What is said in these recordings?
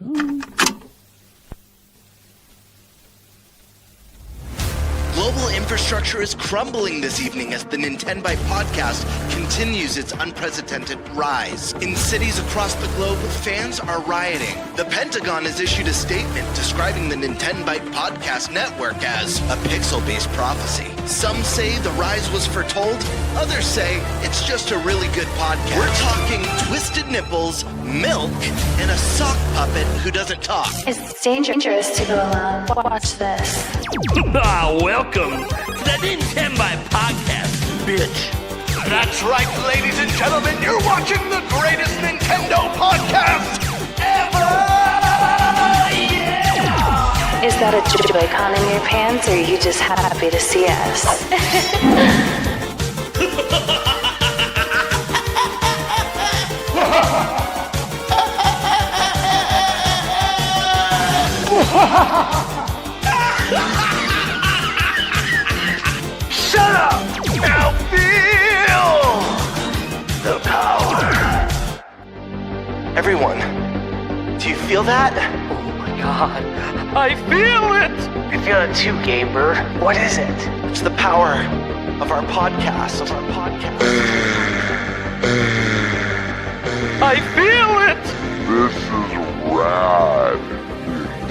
Global infrastructure is crumbling this evening as the Nintenbyte Podcast continues its unprecedented rise. In cities across the globe, fans are rioting. The Pentagon has issued a statement describing the Nintenbyte Podcast network as a pixel-based prophecy. Some say the rise was foretold, others say it's just a really good podcast. We're talking twisted nipples, milk, and a sock puppet who doesn't talk. It's dangerous to go alone. Watch this. Welcome to the Nintenbyte Podcast, bitch. That's right, ladies and gentlemen, you're watching the greatest Nintendo podcast ever! Yeah! Is that a Joy-Con in your pants, or are you just happy to see us? Shut up! Now feel the power. Everyone, do you feel that? Oh my god, I feel it! I feel it too, Gamer. What is it? It's the power of our podcast. I feel it! This is rad,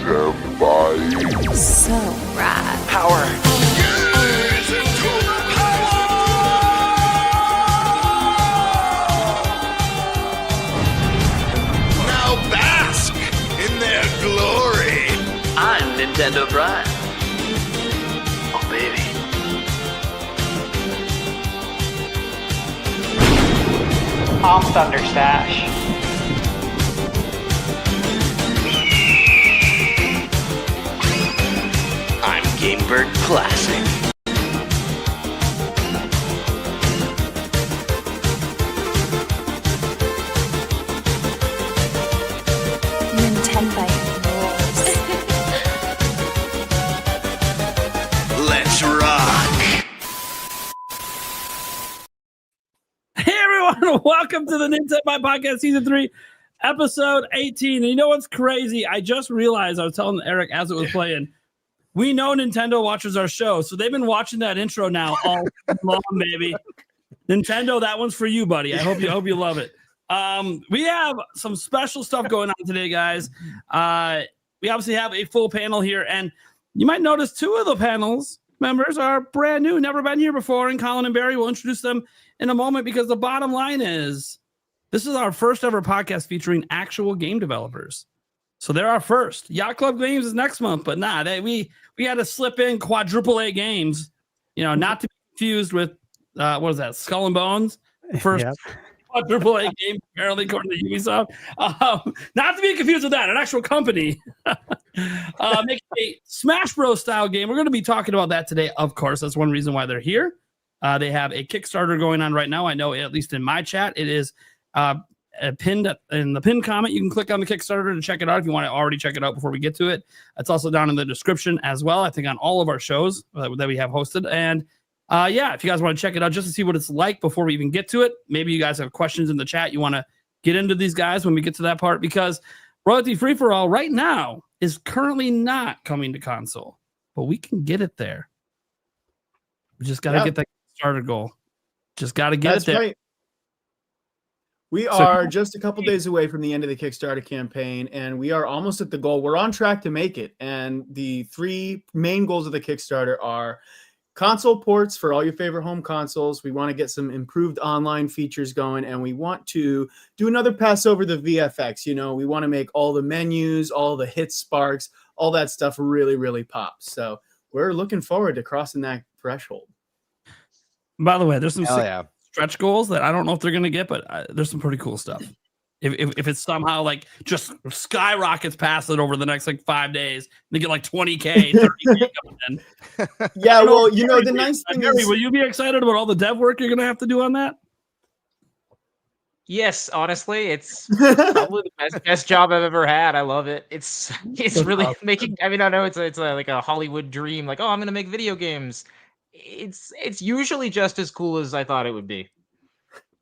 Nintenbyte. So rad. Power. Now bask in their glory. I'm Nintendo Brian. Oh, baby. I'm Thunderstash. I'm Gamebird Classic. Nintenbyte rules. Let's rock. Hey everyone, welcome to the Nintenbyte Podcast Season 3, Episode 18. And you know what's crazy? I just realized, I was telling Eric as it was playing, we know Nintendo watches our show, so they've been watching that intro now all long, baby. Nintendo, that one's for you, buddy. I hope you love it. We have some special stuff going on today, guys. We obviously have a full panel here, and you might notice two of the panels members are brand new, never been here before, and Colin and Barry will introduce them in a moment, because the bottom line is this is our first ever podcast featuring actual game developers. So they're our first. Yacht Club Games is next month, but we had to slip in quadruple A games, not to be confused with what is that, Skull and Bones? First quadruple A game, apparently, according to Ubisoft. Not to be confused with that, an actual company. Making a Smash Bros. Style game. We're going to be talking about that today, of course. That's one reason why they're here. They have a Kickstarter going on right now. I know, at least in my chat, it is pinned in the pinned comment. You can click on the Kickstarter to check it out if you want to already check it out before we get to it. It's also down in the description as well, I think, on all of our shows that we have hosted. And if you guys want to check it out just to see what it's like before we even get to it, maybe you guys have questions in the chat. You want to get into these guys when we get to that part, because Royalty Free for All right now is currently not coming to console, but we can get it there. We just got to get that Kickstarter goal. Just got to get it there. Right. We are just a couple days away from the end of the Kickstarter campaign, and we are almost at the goal. We're on track to make it. And the three main goals of the Kickstarter are console ports for all your favorite home consoles. We want to get some improved online features going, and we want to do another pass over the VFX. We want to make all the menus, all the hit sparks, all that stuff really, really pop. So we're looking forward to crossing that threshold. By the way, there's some stretch goals that I don't know if they're going to get, but there's some pretty cool stuff. If it's somehow just skyrockets past it over the next 5 days, they get 20K, 30K coming in. Yeah, well, the nice thing is, will you be excited about all the dev work you're going to have to do on that? Yes, honestly, it's probably the best job I've ever had. I love it. It's really making. I mean, I know it's like a Hollywood dream. I'm going to make video games. It's usually just as cool as I thought it would be.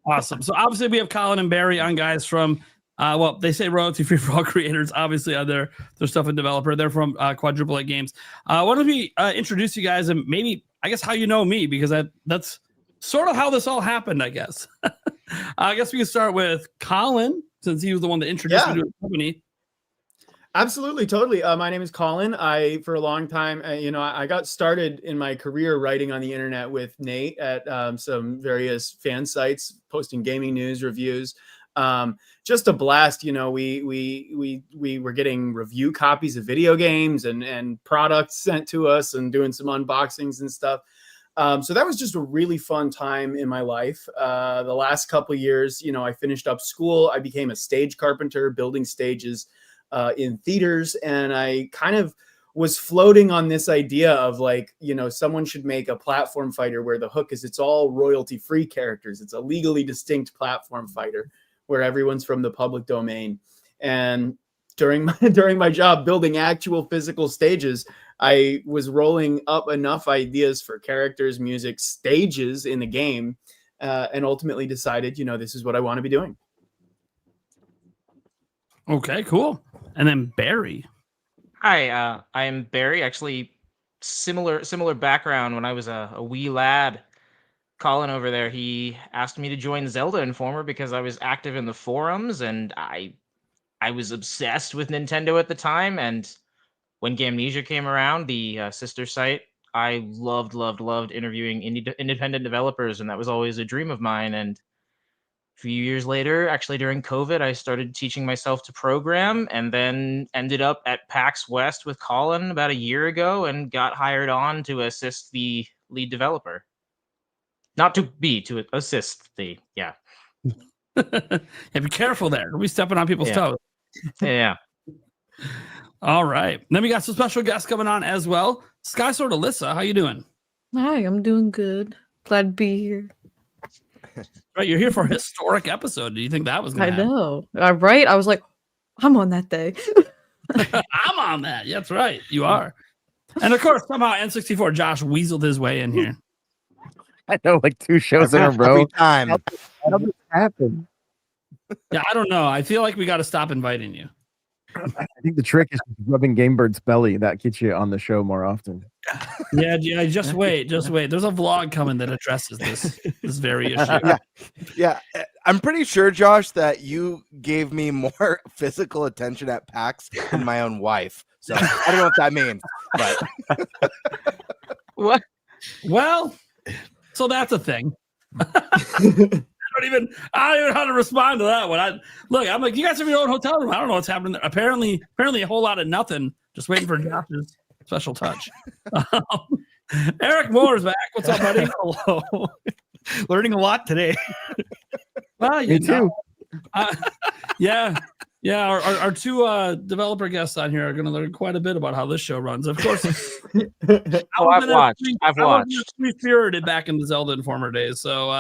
Awesome. So obviously we have Colin and Barry on, guys, from Well, they say royalty free for all creators, obviously, on their stuff and developer. They're from Quadruple A Games. Why don't we introduce you guys and maybe, I guess, how you know me, because that's sort of how this all happened, I guess. I guess we can start with Colin, since he was the one that introduced me to the company. Absolutely, totally. My name is Colin. For a long time, I got started in my career writing on the internet with Nate at some various fan sites, posting gaming news, reviews. Just a blast. We were getting review copies of video games and products sent to us and doing some unboxings and stuff. So that was just a really fun time in my life. The last couple of years, I finished up school. I became a stage carpenter, building stages in theaters. And I kind of was floating on this idea of someone should make a platform fighter where the hook is it's all royalty-free characters. It's a legally distinct platform fighter where everyone's from the public domain. And during my job building actual physical stages, I was rolling up enough ideas for characters, music, stages in the game, and ultimately decided, this is what I want to be doing. Okay, cool. And then Barry. Hi, I am Barry. Actually, similar background. When I was a wee lad, Colin over there, he asked me to join Zelda Informer because I was active in the forums, and I was obsessed with Nintendo at the time. And when Gamnesia came around, the sister site, I loved interviewing independent developers, and that was always a dream of mine. And a few years later, actually during COVID, I started teaching myself to program, and then ended up at PAX West with Colin about a year ago and got hired on to assist the lead developer. Not to assist the, yeah. Yeah, be careful there. Don't be stepping on people's toes. Yeah. All right. Then we got some special guests coming on as well. Sky Sword Alyssa, how you doing? Hi, I'm doing good. Glad to be here. Right, you're here for a historic episode. Do you think that was going to happen? I know. Right? I was like, I'm on that day. I'm on that. Yeah, that's right. You are. And of course, somehow N64 Josh weaseled his way in here. I know, like 2 shows in a row. Every time. How did this happen? Yeah, I don't know. I feel like we got to stop inviting you. I think the trick is rubbing Gamebird's belly. That gets you on the show more often. Yeah. Just wait. There's a vlog coming that addresses this very issue. Yeah. I'm pretty sure, Josh, that you gave me more physical attention at PAX than my own wife. So I don't know what that means. But What? Well, so that's a thing. I don't even know how to respond to that one. I'm like, you guys have your own hotel room. I don't know what's happening there. Apparently a whole lot of nothing. Just waiting for Josh's special touch. Eric Moore is back. What's up, buddy? Hello. Learning a lot today. Well, Me too. Yeah. Our 2 developer guests on here are going to learn quite a bit about how this show runs. Of course. I've watched. Free-spirited back in the Zelda Informer days. So,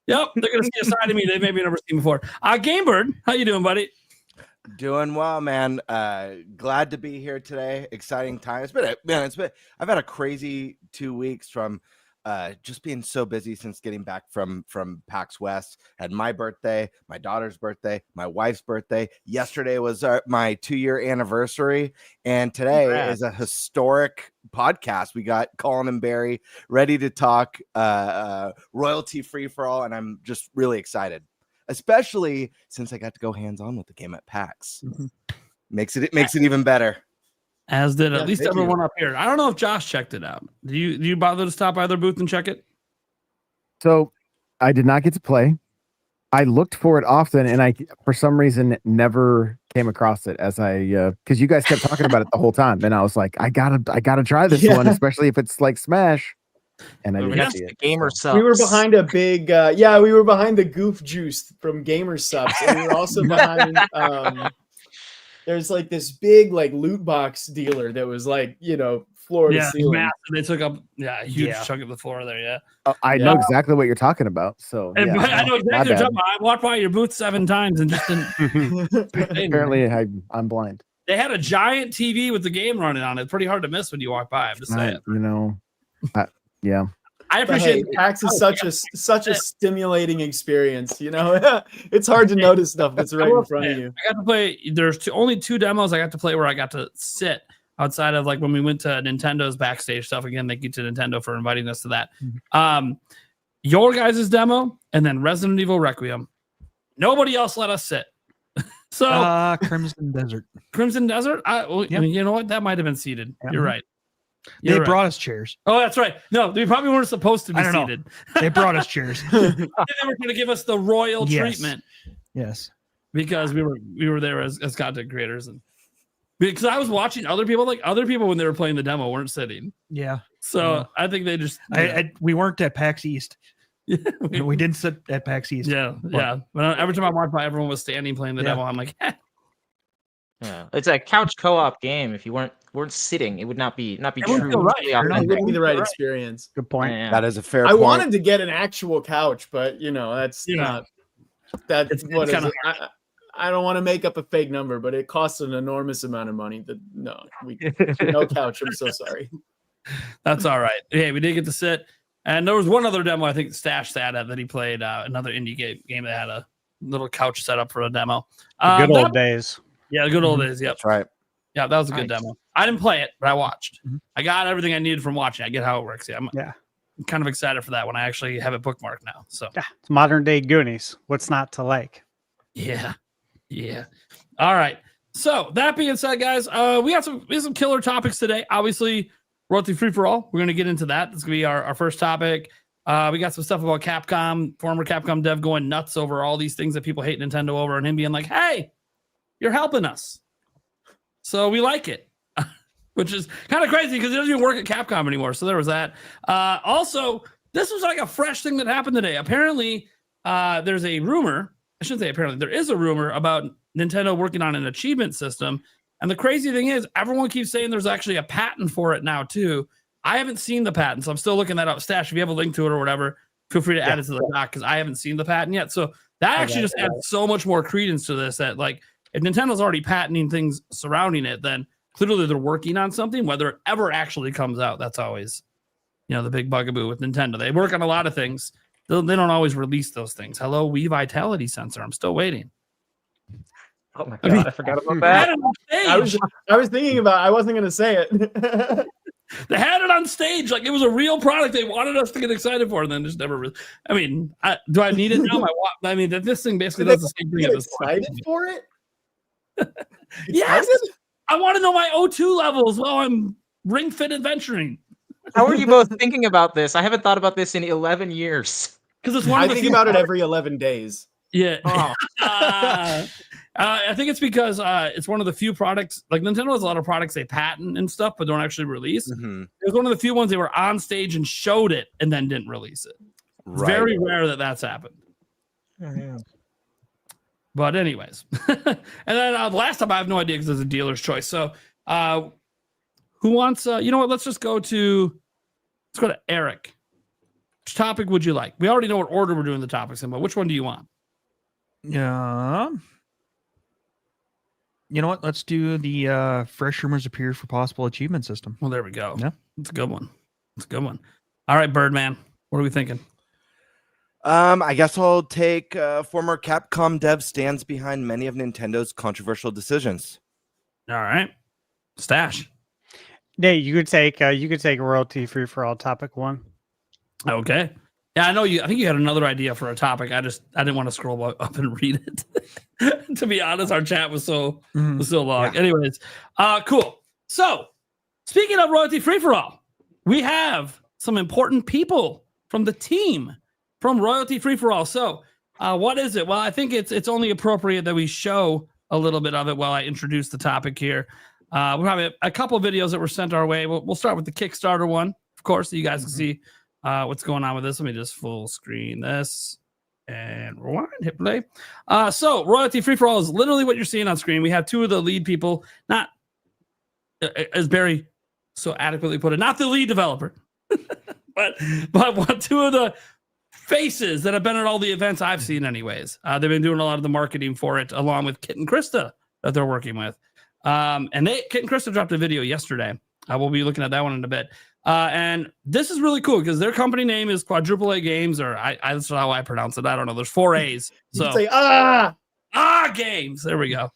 yep, they're going to see a side of me they've maybe never seen before. Gamebird, how you doing, buddy? doing well, man. Glad to be here today. Exciting time. I've had a crazy 2 weeks from just being so busy since getting back from PAX West. Had my birthday, my daughter's birthday, my wife's birthday. Yesterday was my 2-year anniversary, and today is a historic podcast. We got Colin and Barry ready to talk royalty free for all, and I'm just really excited, especially since I got to go hands-on with the game at PAX. Mm-hmm. Makes it even better. As did at least everyone up here. I don't know if Josh checked it out. Do you bother to stop by their booth and check it? So I did not get to play. I looked for it often, and I, for some reason, never came across it as because you guys kept talking about it the whole time, and I was like, I gotta try this one, especially if it's like Smash. And I didn't see it. Gamer subs. We were behind a big, we were behind the Goof Juice from Gamer Subs, and we were also behind. There's like this big like loot box dealer that was like, floor to ceiling. Massive. They took up a huge chunk of the floor there. Yeah, I know exactly what you're talking about. So I know exactly what you're talking about. I walked by your booth 7 times and just didn't. Apparently, I'm blind. They had a giant TV with the game running on it. Pretty hard to miss when you walk by. I'm just saying. I But appreciate hey, PAX is such a stimulating experience. You know, it's hard to notice stuff that's right in front of you. I got to play. There's only 2 demos I got to play where I got to sit outside of like when we went to Nintendo's backstage stuff. Again, thank you to Nintendo for inviting us to that. Your guys' demo and then Resident Evil Requiem. Nobody else let us sit. So Crimson Desert. Crimson Desert. I mean, you know what? That might have been seated. Yeah. You're right. They brought us chairs. Oh, that's right. No, they probably weren't supposed to be seated. They brought us chairs. They were going to give us the royal treatment. Yes. Because we were there as content creators, and because I was watching other people when they were playing the demo weren't sitting. Yeah. So I think they just we weren't at PAX East. We didn't sit at PAX East. Yeah. But every time I walked by, everyone was standing playing the demo. I'm like, yeah, it's a couch co-op game. If you weren't sitting, it would not be true. It wouldn't be the right experience. Good point. Yeah. That is a fair I point. wanted to get an actual couch, but that's not. That's what is it? I don't want to make up a fake number, but it costs an enormous amount of money. No couch. I'm so sorry. That's all right. Hey, we did get to sit, and there was one other demo I think Stash sat at that he played. Another indie game that had a little couch set up for a demo. The good old days. Yeah, the good old days. Yep. That's right. Yeah, that was a good demo. I didn't play it, but I watched. I got everything I needed from watching. I get how it works. I'm kind of excited for that when I actually have it bookmarked now. So it's modern day Goonies. What's not to like? Yeah. All right. So that being said, guys, we have some killer topics today. Obviously, royalty free for all. We're going to get into that. This is going to be our first topic. We got some stuff about Capcom, former Capcom dev going nuts over all these things that people hate Nintendo over, and him being like, "Hey, you're helping us." So we like it, which is kind of crazy because he doesn't even work at Capcom anymore. So there was that. Also, this was like a fresh thing that happened today. Apparently, there's a rumor. I shouldn't say apparently. There is a rumor about Nintendo working on an achievement system. And the crazy thing is, everyone keeps saying there's actually a patent for it now, too. I haven't seen the patent, so I'm still looking that up. Stash, if you have a link to it or whatever, feel free to add it to the doc because I haven't seen the patent yet. So that actually just adds so much more credence to this that, like, if Nintendo's already patenting things surrounding it, then clearly they're working on something. Whether it ever actually comes out, that's always, the big bugaboo with Nintendo. They work on a lot of things. They don't always release those things. Hello, Wii Vitality Sensor. I'm still waiting. Oh my god, I forgot about that. I was thinking about. I wasn't going to say it. They had it on stage like it was a real product. They wanted us to get excited for, and then just never. I mean, do I need it now? I mean, this thing basically does the same thing. At this excited point. for it? Yes, I want to know my O2 levels while I'm Ring Fit adventuring. How are you both thinking about this? I haven't thought about this in 11 years. Because it's one. I think about it every 11 days. Yeah. Oh. I think it's because it's one of the few products. Like Nintendo has a lot of products they patent and stuff, but don't actually release. Mm-hmm. It was one of the few ones they were on stage and showed it and then didn't release it. It's very rare that that's happened. Oh, yeah. But anyways, and then the last time I have no idea because it's a dealer's choice. So who wants? You know what? Let's go to Eric. Which topic would you like? We already know what order we're doing the topics in, but which one do you want? Yeah. You know what? Let's do the fresh rumors appear for possible achievement system. Well, there we go. Yeah. It's a good one. All right, Birdman. What are we thinking? I guess I'll take former Capcom dev stands behind many of Nintendo's controversial decisions. All right. Stash. Yeah, you could take royalty free for all topic 1. Okay. Yeah, I know you. I think you had another idea for a topic. I didn't want to scroll up and read it. To be honest, our chat was so long. Yeah. Anyways, cool. So, speaking of royalty free for all, we have some important people from the team from royalty free for all. So, what is it? Well, I think it's only appropriate that we show a little bit of it while I introduce the topic here. We have a couple of videos that were sent our way. We'll start with the Kickstarter one, of course, so you guys can see what's going on with this. Let me just full screen this and rewind, hit play. So royalty free for all is literally what you're seeing on screen. We have 2 of the lead people, not as Barry so adequately put it, not the lead developer, but 2 of the faces that have been at all the events I've seen anyways. They've been doing a lot of the marketing for it along with Kit and Krista that they're working with. And Kit and Krista dropped a video yesterday I will be looking at that one in a bit. And this is really cool because their company name is Quadruple A Games, or that's how I pronounce it. I don't know. There's 4 A's. So say Games. There we go.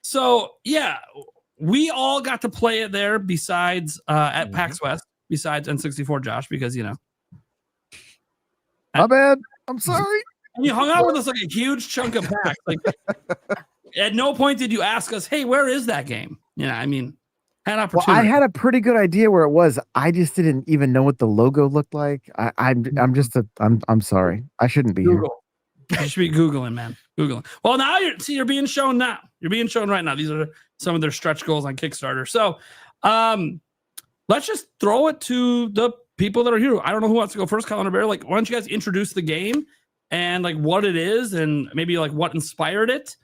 So yeah, we all got to play it there. Besides at PAX West, besides N64, Josh, because my bad. I'm sorry. And you hung out with us like a huge chunk of PAX. Like, at no point did you ask us, "Hey, where is that game?" I mean, had opportunity. Well, I had a pretty good idea where it was. I just didn't even know what the logo looked like. I'm sorry. I shouldn't be Google. You should be Googling, man. Googling. Well, now you're being shown now. You're being shown right now. These are some of their stretch goals on Kickstarter. So let's just throw it to the people that are here. I don't know who wants to go first, Calendar Bear. Like, why don't you guys introduce the game and like what it is and maybe like what inspired it?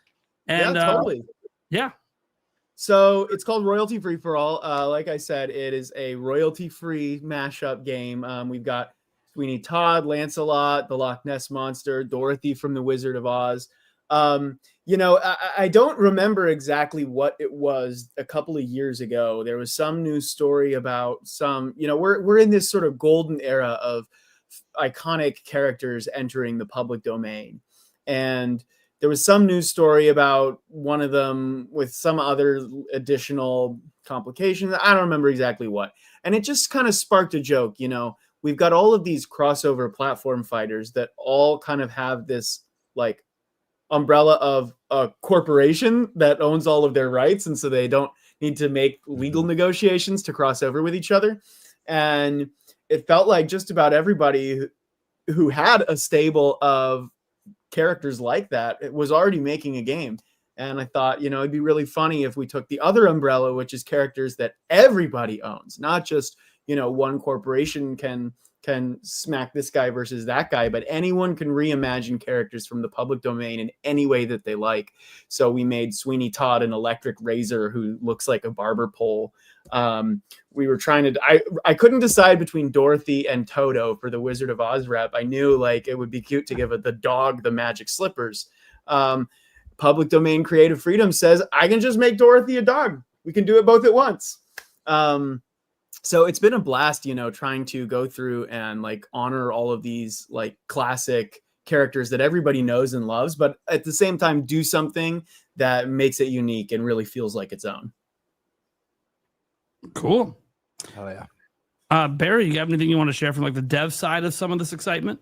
And yeah, totally. Yeah. So it's called Royalty Free for All. Like I said, it is a royalty-free mashup game. We've got Sweeney Todd, Lancelot, the Loch Ness Monster, Dorothy from The Wizard of Oz. I don't remember exactly what it was a couple of years ago. There was some news story about we're in this sort of golden era of iconic characters entering the public domain. And there was some news story about one of them with some other additional complications. I don't remember exactly what. And it just kind of sparked a joke. We've got all of these crossover platform fighters that all kind of have this like umbrella of a corporation that owns all of their rights. And so they don't need to make legal negotiations to cross over with each other. And it felt like just about everybody who had a stable of characters like that, it was already making a game. And I thought, it'd be really funny if we took the other umbrella, which is characters that everybody owns, not just, one corporation can smack this guy versus that guy, but anyone can reimagine characters from the public domain in any way that they like. So we made Sweeney Todd an electric razor who looks like a barber pole. We were trying to, I couldn't decide between Dorothy and Toto for the Wizard of Oz rep. I knew like it would be cute to give the dog the magic slippers. Public domain creative freedom says I can just make Dorothy a dog. We can do it both at once. So it's been a blast, trying to go through and like honor all of these like classic characters that everybody knows and loves, but at the same time do something that makes it unique and really feels like its own. Cool. Oh yeah. Barry, you have anything you want to share from like the dev side of some of this excitement?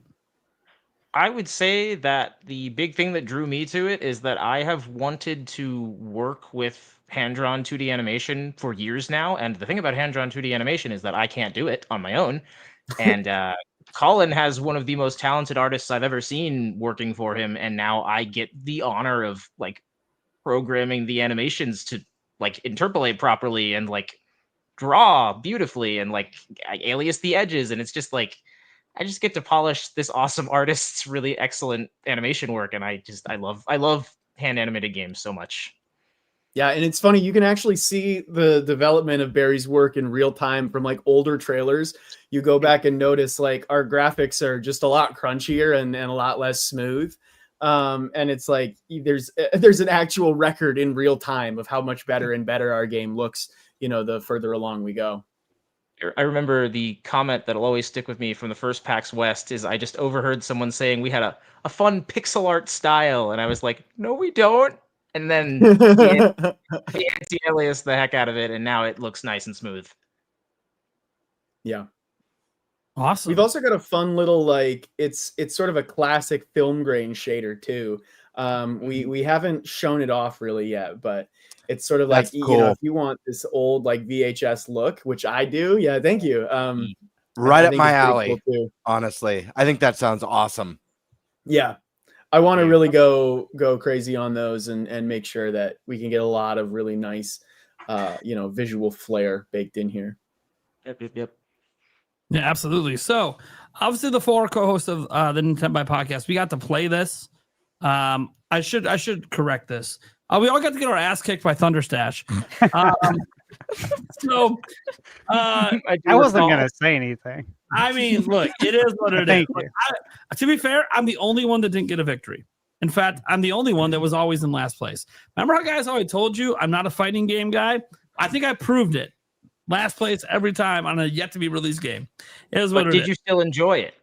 I would say that the big thing that drew me to it is that I have wanted to work with hand-drawn 2D animation for years now. And the thing about hand-drawn 2D animation is that I can't do it on my own. And Colin has one of the most talented artists I've ever seen working for him. And now I get the honor of like programming the animations to like interpolate properly and like draw beautifully and like alias the edges. And it's just like, I just get to polish this awesome artist's really excellent animation work. And I love hand animated games so much. Yeah, and it's funny, you can actually see the development of Barry's work in real time from like older trailers. You go back and notice like our graphics are just a lot crunchier and a lot less smooth. And it's like there's an actual record in real time of how much better and better our game looks, the further along we go. I remember the comment that'll always stick with me from the first PAX West is I just overheard someone saying we had a fun pixel art style. And I was like, no, we don't. And then the anti-alias the heck out of it. And now it looks nice and smooth. Yeah. Awesome. We've also got a fun little, like, it's sort of a classic film grain shader too. We haven't shown it off really yet, but it's sort of like, cool. If you want this old like VHS look, which I do. Yeah. Thank you. Right up my alley. Cool honestly. I think that sounds awesome. Yeah. I want to really go crazy on those and make sure that we can get a lot of really nice, visual flair baked in here. Yep. Yeah, absolutely. So obviously the 4 co-hosts of the Nintenbyte Podcast, we got to play this. I should correct this. We all got to get our ass kicked by Thunderstash. I wasn't going to say anything. I mean, look, it is what it is. Look, to be fair, I'm the only one that didn't get a victory. In fact, I'm the only one that was always in last place. Remember how guys always told you I'm not a fighting game guy? I think I proved it. Last place every time on a yet to be released game. But did you still enjoy it?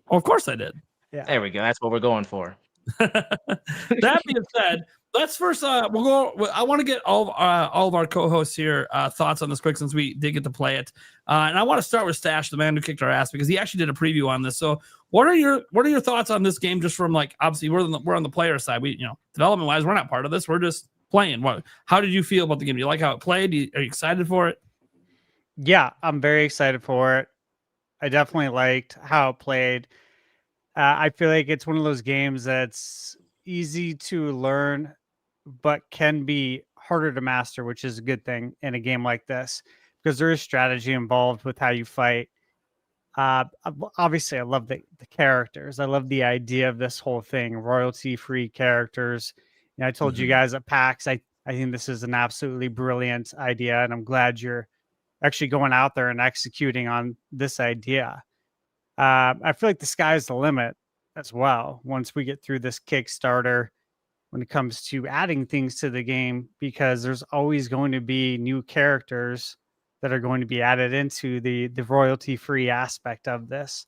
Of course I did. Yeah. There we go. That's what we're going for. That being said, let's first we'll go. I want to get all of our co-hosts here thoughts on this quick, since we did get to play it. And I want to start with Stash, the man who kicked our ass, because he actually did a preview on this. So what are your thoughts on this game? Just from like, obviously we're on the player side. We, development wise, we're not part of this. We're just playing. How did you feel about the game? Do you like how it played? Are you excited for it? Yeah, I'm very excited for it. I definitely liked how it played. I feel like it's one of those games that's easy to learn, but can be harder to master, which is a good thing in a game like this, because there is strategy involved with how you fight. Obviously, I love the characters. I love the idea of this whole thing, royalty-free characters. I told you guys at PAX, I think this is an absolutely brilliant idea, and I'm glad you're actually going out there and executing on this idea. I feel like the sky's the limit as well once we get through this Kickstarter when it comes to adding things to the game, because there's always going to be new characters that are going to be added into the royalty-free aspect of this.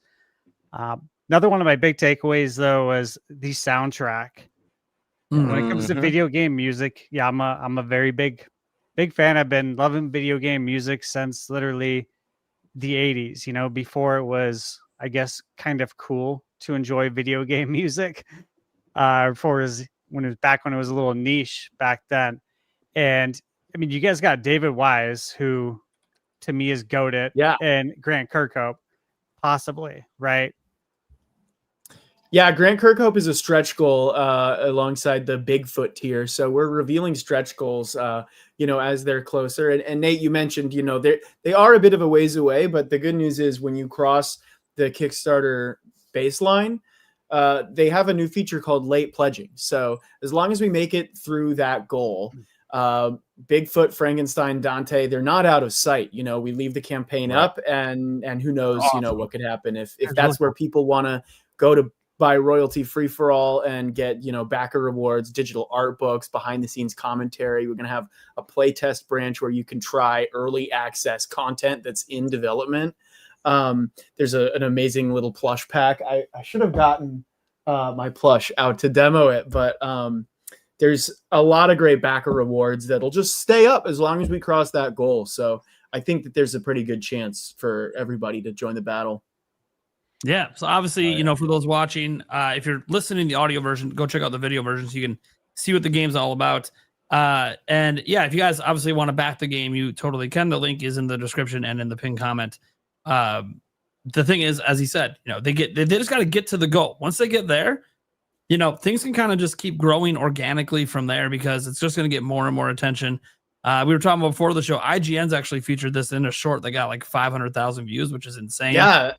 Another one of my big takeaways, though, was the soundtrack. When it comes to video game music, yeah, I'm a very big fan. I've been loving video game music since literally the 80s, before it was, I guess, kind of cool to enjoy video game music. When it was a little niche back then. And I mean, you guys got David Wise, who to me is goated, and Grant Kirkhope, possibly, right? Yeah, Grant Kirkhope is a stretch goal alongside the Bigfoot tier. So we're revealing stretch goals, as they're closer. And Nate, you mentioned, they are a bit of a ways away, but the good news is when you cross the Kickstarter baseline, they have a new feature called late pledging. So as long as we make it through that goal, Bigfoot, Frankenstein, Dante, they're not out of sight. We leave the campaign up, and who knows, what could happen if that's where people want to go to buy royalty free for all and get, backer rewards, digital art books, behind the scenes commentary. We're going to have a playtest branch where you can try early access content that's in development. There's an amazing little plush pack. I should have gotten my plush out to demo it, but there's a lot of great backer rewards that'll just stay up as long as we cross that goal. So I think that there's a pretty good chance for everybody to join the battle. Yeah. So obviously, for those watching, if you're listening to the audio version, go check out the video version so you can see what the game's all about. And yeah, if you guys obviously want to back the game, you totally can. The link is in the description and in the pinned comment. The thing is, as he said, they just got to get to the goal. Once they get there, things can kind of just keep growing organically from there, because it's just going to get more and more attention. We were talking about before the show, IGN's actually featured this in a short that got like 500,000 views, which is insane. Yeah.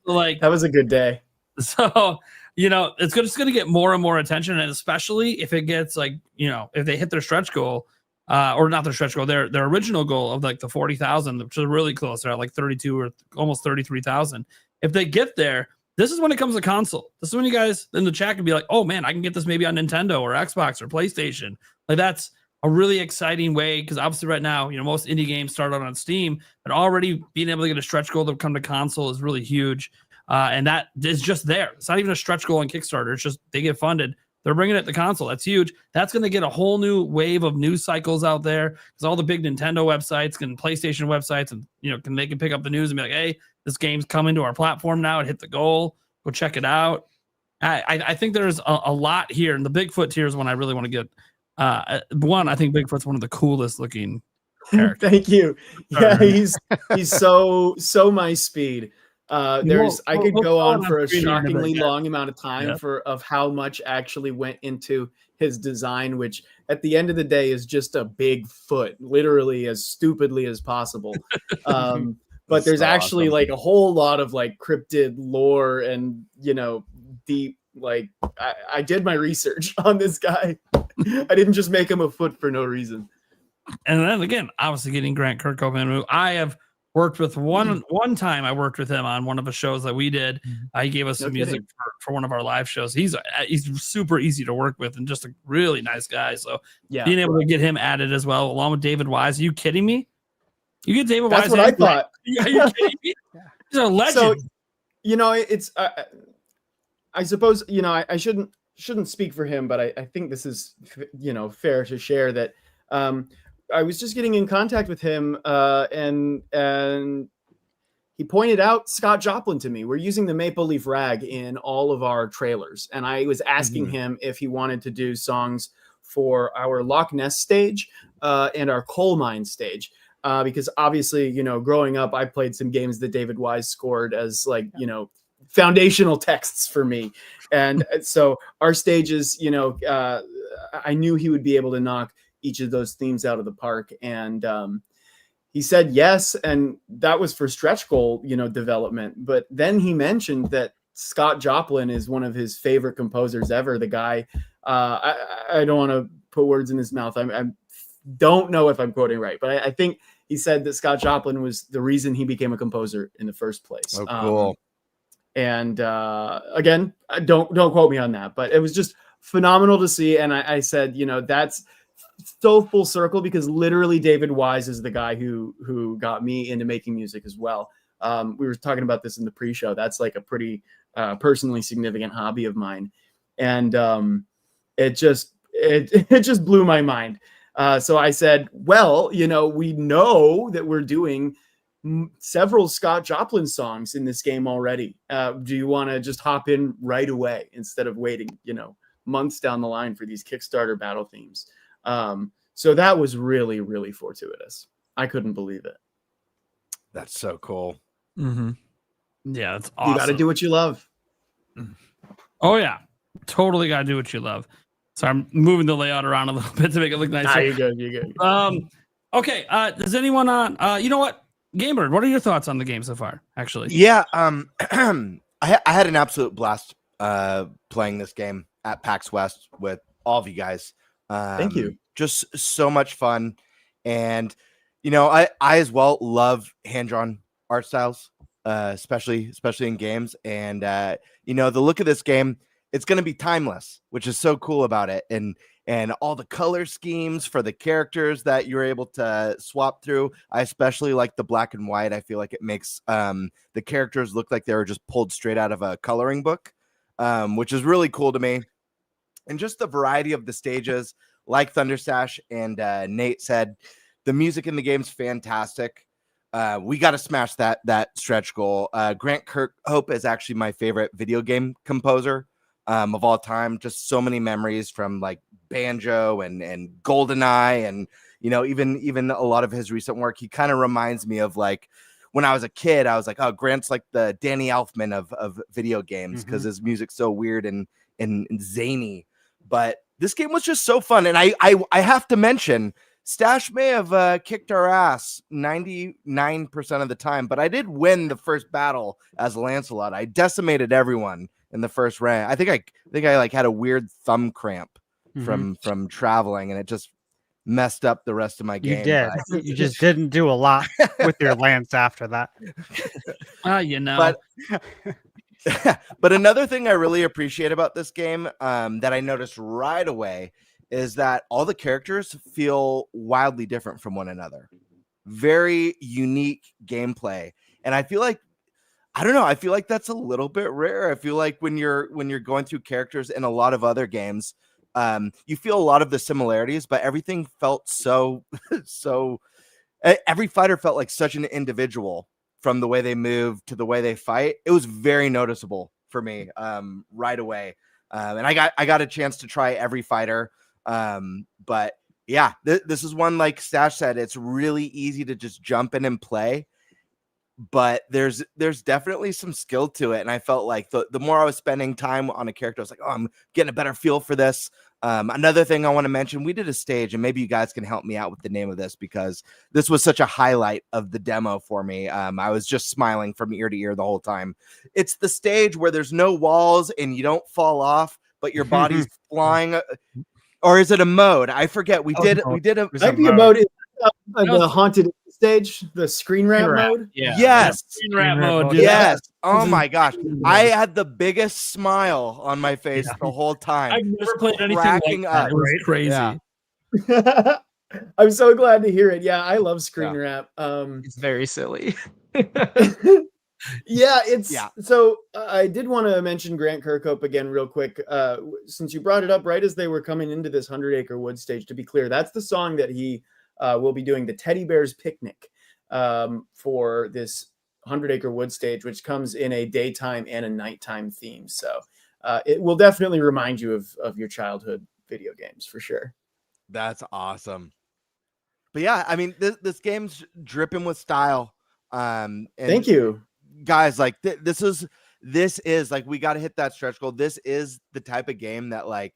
Like, that was a good day. So, it's just going to get more and more attention. And especially if it gets like, if they hit their stretch goal, or not their stretch goal, their original goal of like the 40,000, which is really close. They're at like 32 or almost 33,000. If they get there, this is when it comes to console. This is when you guys in the chat can be like, oh man, I can get this maybe on Nintendo or Xbox or PlayStation. Like, that's a really exciting way, because obviously right now, most indie games start out on Steam, but already being able to get a stretch goal to come to console is really huge. And that is just there. It's not even a stretch goal on Kickstarter. It's just they get funded. They're bringing it to console. That's huge. That's going to get a whole new wave of news cycles out there, because all the big Nintendo websites and PlayStation websites, and they can pick up the news and be like, hey, this game's coming to our platform now. It hit the goal. Go check it out. I think there's a lot here, and the Bigfoot tier is one I really want to get. One, I think Bigfoot's one of the coolest looking characters. Thank you. Yeah, he's so my speed. I could go on for a shockingly long amount of time of how much actually went into his design, which at the end of the day is just a big foot, literally as stupidly as possible. But there's actually awesome, like a whole lot of like cryptid lore and deep, like I did my research on this guy. I didn't just make him a foot for no reason. And then again, obviously getting Grant Kirkhope in, who I have Worked with one time. I worked with him on one of the shows that we did. He gave us some music for one of our live shows. He's super easy to work with and just a really nice guy. So being able to get him added as well, along with David Wise. Are you kidding me? You get David Wise. That's what I thought. Are you kidding me? He's a legend. So, it's I suppose I shouldn't speak for him, but I think this is fair to share that I was just getting in contact with him and he pointed out Scott Joplin to me. We're using the Maple Leaf Rag in all of our trailers, and I was asking him if he wanted to do songs for our Loch Ness stage and our coal mine stage. Because obviously, growing up, I played some games that David Wise scored as foundational texts for me. And so our stages, I knew he would be able to knock each of those themes out of the park. And he said yes. And that was for stretch goal, development. But then he mentioned that Scott Joplin is one of his favorite composers ever. The guy, I don't want to put words in his mouth. I don't know if I'm quoting right, but I think he said that Scott Joplin was the reason he became a composer in the first place. Oh, cool. And again, don't quote me on that, but it was just phenomenal to see. And I said, that's so full circle, because literally David Wise is the guy who got me into making music as well. We were talking about this in the pre-show. That's like a pretty personally significant hobby of mine. And it just blew my mind. So I said, well, we know that we're doing several Scott Joplin songs in this game already. Do you want to just hop in right away instead of waiting, months down the line for these Kickstarter battle themes? So that was really, really fortuitous. I couldn't believe it. That's so cool. Mm-hmm. Yeah, that's awesome. You got to do what you love. Oh yeah, totally got to do what you love. So I'm moving the layout around a little bit to make it look nicer. You're good. You're good. Okay. Does anyone on? You know what, Gamebird? What are your thoughts on the game so far? Actually, yeah. I had an absolute blast playing this game at PAX West with all of you guys. Thank you. Just so much fun, and I as well love hand-drawn art styles, especially in games. And the look of this game, it's going to be timeless, which is so cool about it. And all the color schemes for the characters that you're able to swap through. I especially like the black and white. I feel like it makes the characters look like they were just pulled straight out of a coloring book, which is really cool to me. And just the variety of the stages, like Thunderstash and Nate said, the music in the game's fantastic. We got to smash that stretch goal. Grant Kirkhope is actually my favorite video game composer of all time. Just so many memories from like Banjo and GoldenEye, and even a lot of his recent work. He kind of reminds me of like when I was a kid. I was like, oh, Grant's like the Danny Elfman of video games, because his music's so weird and zany. But this game was just so fun, and I have to mention, Stash may have kicked our ass 99% of the time, but I did win the first battle as Lancelot. I decimated everyone in the first round. I think I like had a weird thumb cramp from traveling, and it just messed up the rest of my game. You did. You just didn't do a lot with your lance after that. But another thing I really appreciate about this game that I noticed right away is that all the characters feel wildly different from one another. Very unique gameplay. And I feel like, I don't know, I feel like that's a little bit rare. I feel like when you're going through characters in a lot of other games, you feel a lot of the similarities, but everything felt so every fighter felt like such an individual, from the way they move to the way they fight. It was very noticeable for me right away. And I got a chance to try every fighter. But yeah, this is one, like Stash said, it's really easy to just jump in and play, but there's definitely some skill to it. And I felt like the more I was spending time on a character, I was like, oh, I'm getting a better feel for this. Another thing I want to mention, we did a stage, and maybe you guys can help me out with the name of this, because this was such a highlight of the demo for me. I was just smiling from ear to ear the whole time. It's the stage where there's no walls and you don't fall off, but your body's flying. Or is it a mode? I forget. We did a might be a mode. The haunted stage, the screen wrap mode. Yeah. Yes. Screen wrap mode. Yeah. Yes. Oh my gosh. I had the biggest smile on my face the whole time. I've never played anything like cracking that. up. It was crazy. Yeah. I'm so glad to hear it. Yeah, I love screen wrap. It's very silly. Yeah, so I did want to mention Grant Kirkhope again real quick, since you brought it up right as they were coming into this 100 Acre Wood stage. To be clear, that's the song that he will be doing, the Teddy Bears Picnic, for this 100 Acre Wood stage, which comes in a daytime and a nighttime theme. So it will definitely remind you of your childhood video games for sure. That's awesome. But yeah, I mean, this game's dripping with style. And Thank you. Guys, like this is like, we got to hit that stretch goal. This is the type of game that, like,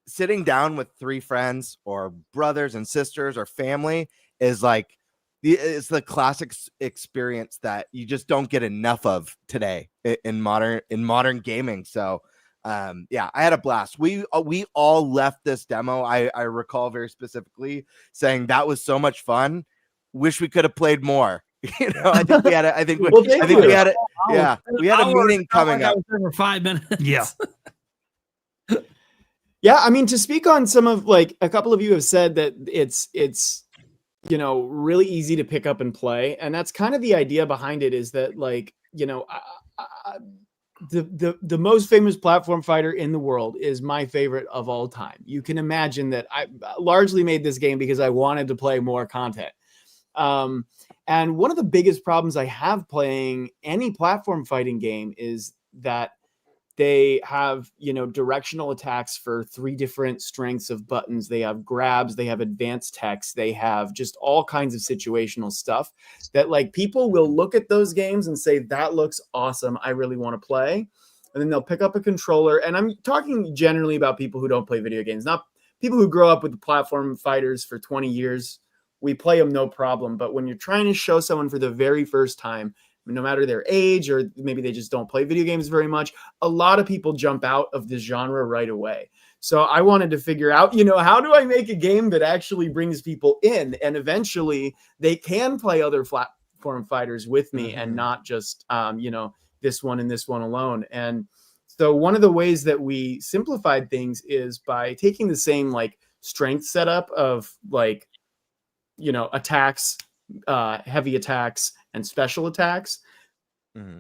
sitting down with 3 friends or brothers and sisters or family is like, it's the classic experience that you just don't get enough of today in modern gaming. So yeah, I had a blast. We all left this demo, I recall very specifically, saying that was so much fun. Wish we could have played more. You know, I think we had a meeting coming up. For 5 minutes. Yeah. Yeah, I mean, to speak on some of, like, a couple of you have said that it's you know, really easy to pick up and play, and that's kind of the idea behind it, is that, like, you know, the most famous platform fighter in the world is my favorite of all time. You can imagine that I largely made this game because I wanted to play more content. And one of the biggest problems I have playing any platform fighting game is that they have, you know, directional attacks for 3 different strengths of buttons. They have grabs, they have advanced text, they have just all kinds of situational stuff that, like, people will look at those games and say, that looks awesome, I really want to play. And then they'll pick up a controller. And I'm talking generally about people who don't play video games, not people who grow up with the platform fighters for 20 years. We play them no problem. But when you're trying to show someone for the very first time, no matter their age, or maybe they just don't play video games very much, a lot of people jump out of this genre right away. So I wanted to figure out, you know, how do I make a game that actually brings people in, and eventually they can play other platform fighters with me and not just, you know, this one and this one alone. And so one of the ways that we simplified things is by taking the same, like, strength setup of, like, you know, attacks, heavy attacks and special attacks,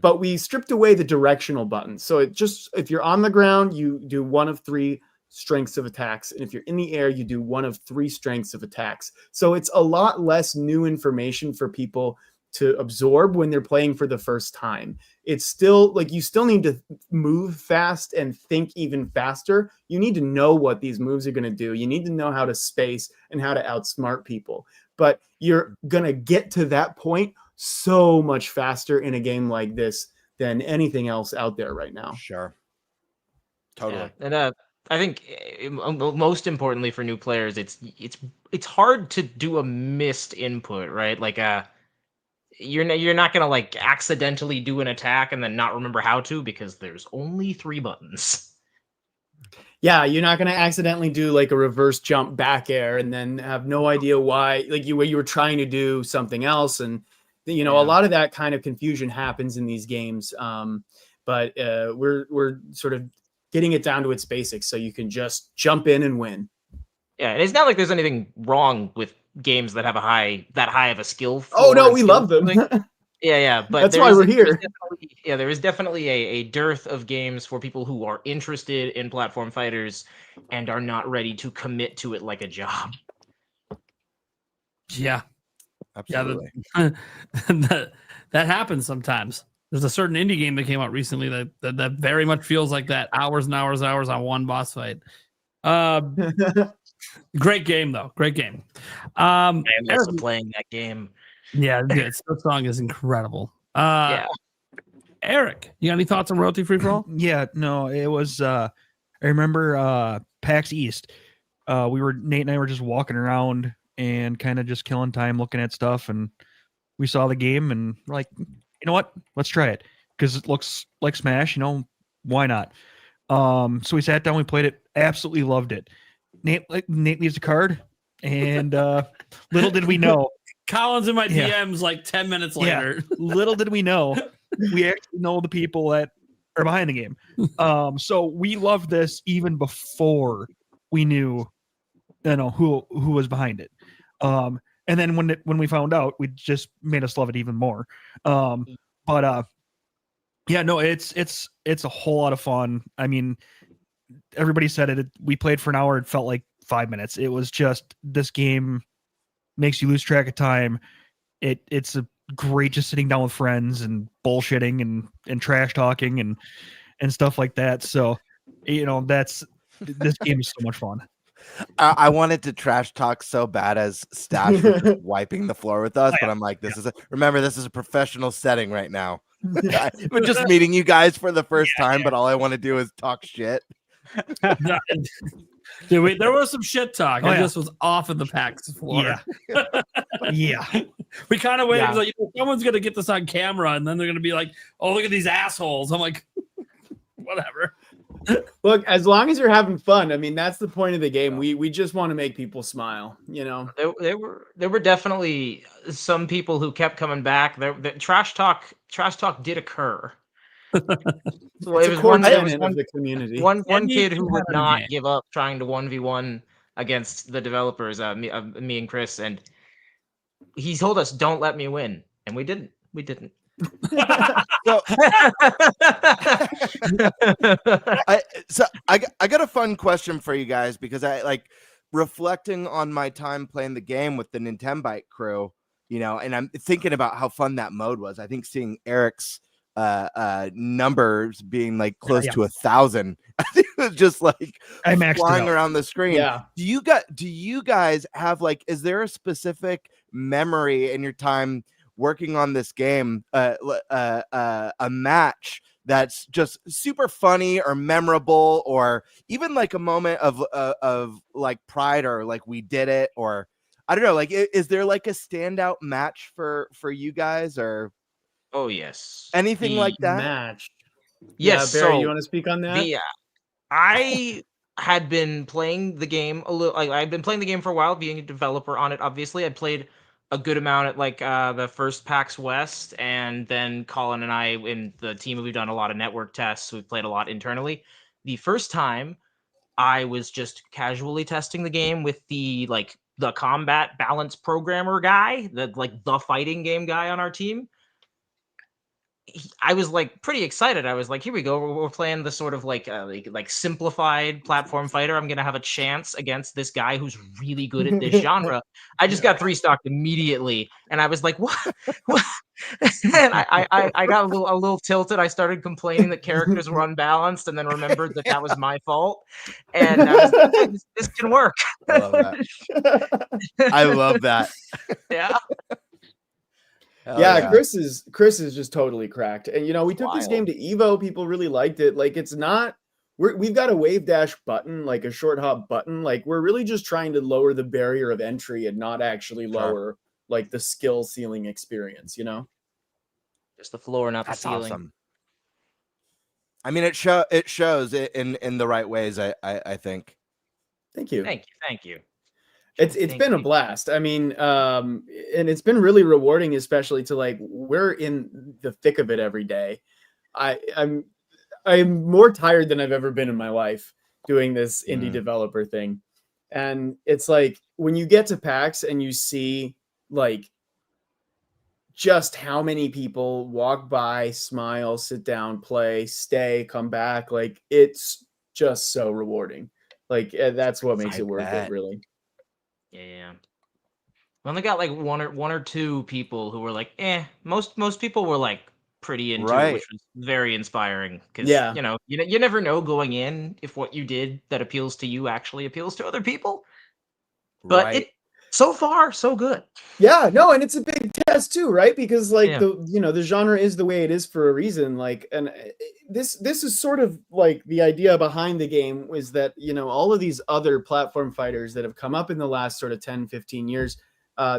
but we stripped away the directional buttons. So it just, if you're on the ground, you do 1 of 3 strengths of attacks, and if you're in the air, you do 1 of 3 strengths of attacks. So it's a lot less new information for people to absorb when they're playing for the first time. It's still, like, you still need to move fast and think even faster. You need to know what these moves are going to do. You need to know how to space and how to outsmart people. But you're going to get to that point so much faster in a game like this than anything else out there right now. Sure. Totally. Yeah. And I think most importantly for new players, it's hard to do a missed input, right? Like you're not going to, like, accidentally do an attack and then not remember how to, because there's only 3 buttons. Yeah, you're not going to accidentally do, like, a reverse jump back air and then have no idea why, like, you were trying to do something else. And, you know, a lot of that kind of confusion happens in these games. But we're sort of getting it down to its basics, so you can just jump in and win. Yeah, and it's not like there's anything wrong with games that have that high of a skill. Oh no, we love them. Yeah, but that's why we're here. There is definitely a dearth of games for people who are interested in platform fighters and are not ready to commit to it like a job. Yeah, absolutely. Yeah, that happens sometimes. There's a certain indie game that came out recently that very much feels like that. Hours and hours on one boss fight. Great game though. Great game. I'm also playing that game. Yeah, that song is incredible. Yeah. Eric, you got any thoughts on royalty free for all? Yeah, no, it was I remember PAX East. Nate and I were just walking around and kind of just killing time looking at stuff, and we saw the game and we're like, you know what? Let's try it. Because it looks like Smash, you know, why not? So we sat down, we played it, absolutely loved it. Nate leaves a card, and little did we know Colin's in my Yeah. DMs like 10 minutes Yeah. later. Little did we know, we actually know the people that are behind the game. So we loved this even before we knew, who was behind it. And then when we found out, we just made us love it even more. Yeah, no, it's a whole lot of fun. I mean, everybody said it. We played for an hour. It felt like 5 minutes. It was just, this game makes you lose track of time. It's a great just sitting down with friends and bullshitting and trash talking and stuff like that. So, this game is so much fun. I wanted to trash talk so bad as Stash was just wiping the floor with us, but I'm like, this is a professional setting right now. We're just meeting you guys for the first time, but all I want to do is talk shit. Dude, there was some shit talk. I just was off of the PAX floor. Yeah. We kind of waited. Like, someone's gonna get this on camera, and then they're gonna be like, "Oh, look at these assholes." I'm like, whatever. Look, as long as you're having fun, I mean, that's the point of the game. We just want to make people smile, There were definitely some people who kept coming back. The trash talk did occur. So It's a core tenet of the community. One kid who would not give up trying to 1v1 against the developers, me and Chris, and he told us, "Don't let me win," and we didn't. So I got a fun question for you guys, because I like reflecting on my time playing the game with the Nintenbyte crew, and I'm thinking about how fun that mode was. I think seeing Eric's numbers being like close to 1,000, I think it was just like flying around the screen. Yeah. Do you guys have, like, is there a specific memory in your time working on this game, a match that's just super funny or memorable, or even like a moment of like pride, or like we did it, or I don't know, like, is there like a standout match for you guys, or Oh yes, anything like that? Match. Yes, Barry, so you want to speak on that? I had been playing the game a little. I've been playing the game for a while, being a developer on it. Obviously, I played a good amount at like the first PAX West, and then Colin and I in the team, we've done a lot of network tests. We've played a lot internally. The first time, I was just casually testing the game with the combat balance programmer guy, the fighting game guy on our team. I was like pretty excited. I was like, here we go. We're playing the sort of like simplified platform fighter. I'm gonna have a chance against this guy who's really good at this genre. I just got 3-stocked immediately, and I was like, what? And I got a little tilted. I started complaining that characters were unbalanced, and then remembered that was my fault. And I was like, this can work. I love that. I love that. Yeah. Yeah, Chris is just totally cracked. And we took this game to Evo. People really liked it. Like, it's not, we've got a wave dash button, like a short hop button. Like, we're really just trying to lower the barrier of entry and not actually lower like the skill ceiling experience, Just the floor, not the That's ceiling. awesome. I mean, it shows it in the right ways, I think. Thank you. Thank you. It's been a blast. I mean, and it's been really rewarding, especially to like, we're in the thick of it every day. I'm more tired than I've ever been in my life doing this indie developer thing. And it's like, when you get to PAX and you see like just how many people walk by, smile, sit down, play, stay, come back, like, it's just so rewarding. Like, that's what makes it worth it, really. Yeah. We only got like one or two people who were like, Most people were like pretty into it, which was very inspiring. Because you never know going in if what you did that appeals to you actually appeals to other people. But it so far so good. Yeah, no, and it's a big test too, right? Because like the genre is the way it is for a reason. Like, and this is sort of like the idea behind the game is that all of these other platform fighters that have come up in the last sort of 10, 15 years,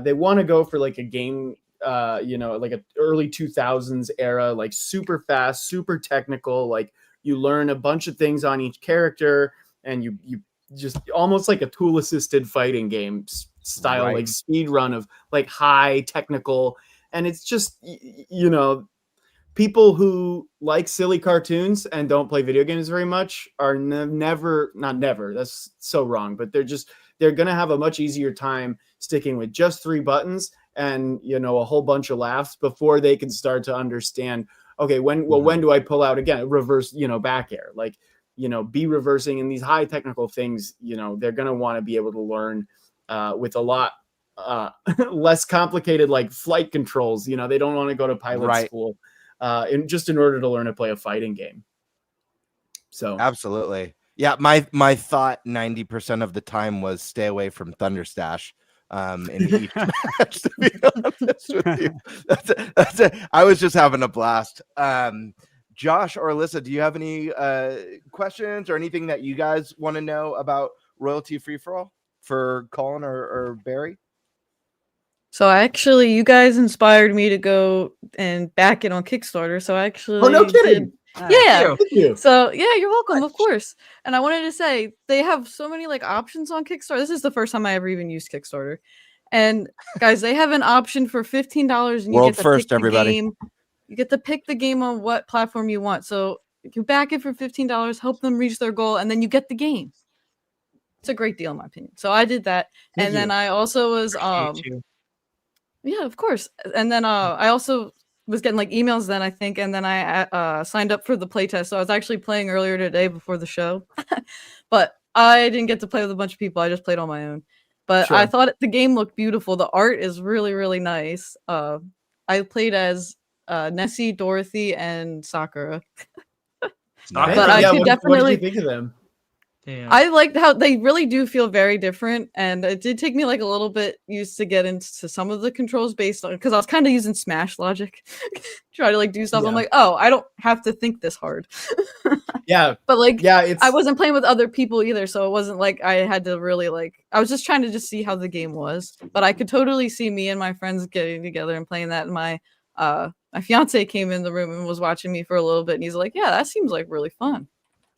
they want to go for like a game, like an early 2000s era, like super fast, super technical. Like, you learn a bunch of things on each character, and you just almost like a tool assisted fighting game style, Right. like speed run of like high technical, and it's just you know, people who like silly cartoons and don't play video games very much are never, not never, that's so wrong, but they're gonna have a much easier time sticking with just 3 buttons and, you know, a whole bunch of laughs before they can start to understand, okay, when do I pull out again, reverse, you know, back air, like, you know, be reversing, and these high technical things, you know, they're going to want to be able to learn with a lot less complicated, like flight controls. You know, they don't want to go to pilot school in order to learn to play a fighting game. So absolutely. Yeah. My thought 90% of the time was stay away from Thunderstash in each match, to be honest with you. That's it. I was just having a blast. Josh or Alyssa, do you have any questions or anything that you guys want to know about royalty free for all for Colin or Barry? So actually, you guys inspired me to go and back it on Kickstarter. So I actually, oh no kidding, yeah. Thank you. So yeah, you're welcome, of course. And I wanted to say they have so many like options on Kickstarter. This is the first time I ever even used Kickstarter. And guys, they have an option for $15, and you World get to first, pick the everybody. game. You get to pick the game on what platform you want. So you back it for $15, help them reach their goal, and then you get the game. It's a great deal, in my opinion. So I did that, and then I also was yeah, of course. And then I also was getting like emails then, I think, and then I signed up for the playtest. So I was actually playing earlier today before the show, but I didn't get to play with a bunch of people. I just played on my own. But I thought the game looked beautiful. The art is really, really nice. I played as Nessie, Dorothy, and Sakura. But I could definitely. What did you think of them? Yeah. I liked how they really do feel very different, and it did take me like a little bit used to get into some of the controls based on, because I was kind of using Smash logic, try to like do stuff. I'm like, oh, I don't have to think this hard. Yeah, but like, yeah, I wasn't playing with other people either, so it wasn't like I had to really like. I was just trying to just see how the game was, but I could totally see me and my friends getting together and playing that. And my fiance came in the room and was watching me for a little bit, and he's like, "Yeah, that seems like really fun."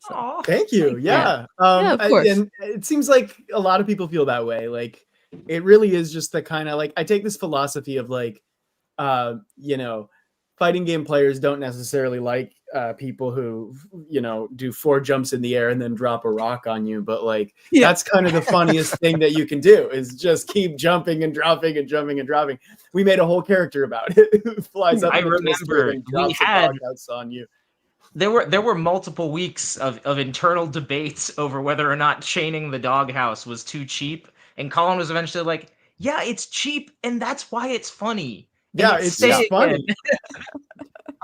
So. Thank you. Yeah. Yeah, of course. And it seems like a lot of people feel that way. Like, it really is just the kind of like, I take this philosophy of like, you know, fighting game players don't necessarily like people who, you know, do 4 jumps in the air and then drop a rock on you. But like, that's kind of the funniest thing that you can do is just keep jumping and dropping and jumping and dropping. We made a whole character about it who flies up. I remember and drops we had. a doghouse on you. There were multiple weeks of internal debates over whether or not chaining the doghouse was too cheap, and Colin was eventually like, "Yeah, it's cheap, and that's why it's funny." Yeah, it's just funny.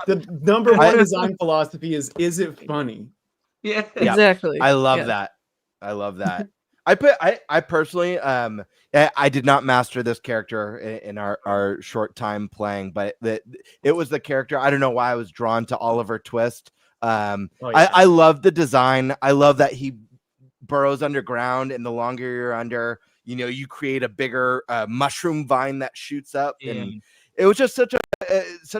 The number one design philosophy is it funny? Yeah, exactly. I love that. I love that. I personally, I did not master this character in our short time playing, but it was the character. I don't know why I was drawn to Oliver Twist. I love the design. I love that he burrows underground, and the longer you're under, you know, you create a bigger mushroom vine that shoots up. Yeah. And it was just such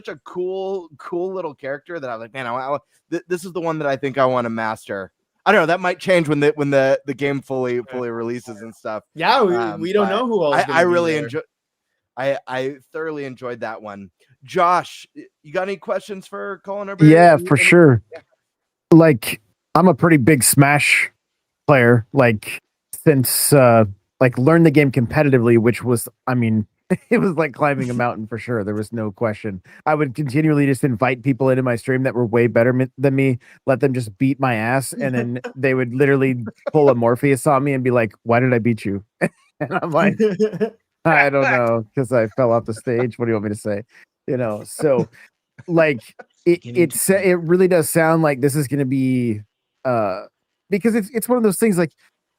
a cool little character that I was like, man, this is the one that I think I want to master. I don't know. That might change when the game fully releases and stuff. Yeah, we don't know who else. I really enjoy. I thoroughly enjoyed that one. Josh, you got any questions for Colin? Yeah, for sure. Like, I'm a pretty big Smash player. Like, since like learned the game competitively, which was, I mean, it was like climbing a mountain for sure. There was no question. I would continually just invite people into my stream that were way better than me, let them just beat my ass, and then they would literally pull a Morpheus on me and be like, "Why did I beat you?" And I'm like, I don't know, because I fell off the stage. What do you want me to say? You know, so like it really does sound like this is going to be because it's one of those things, like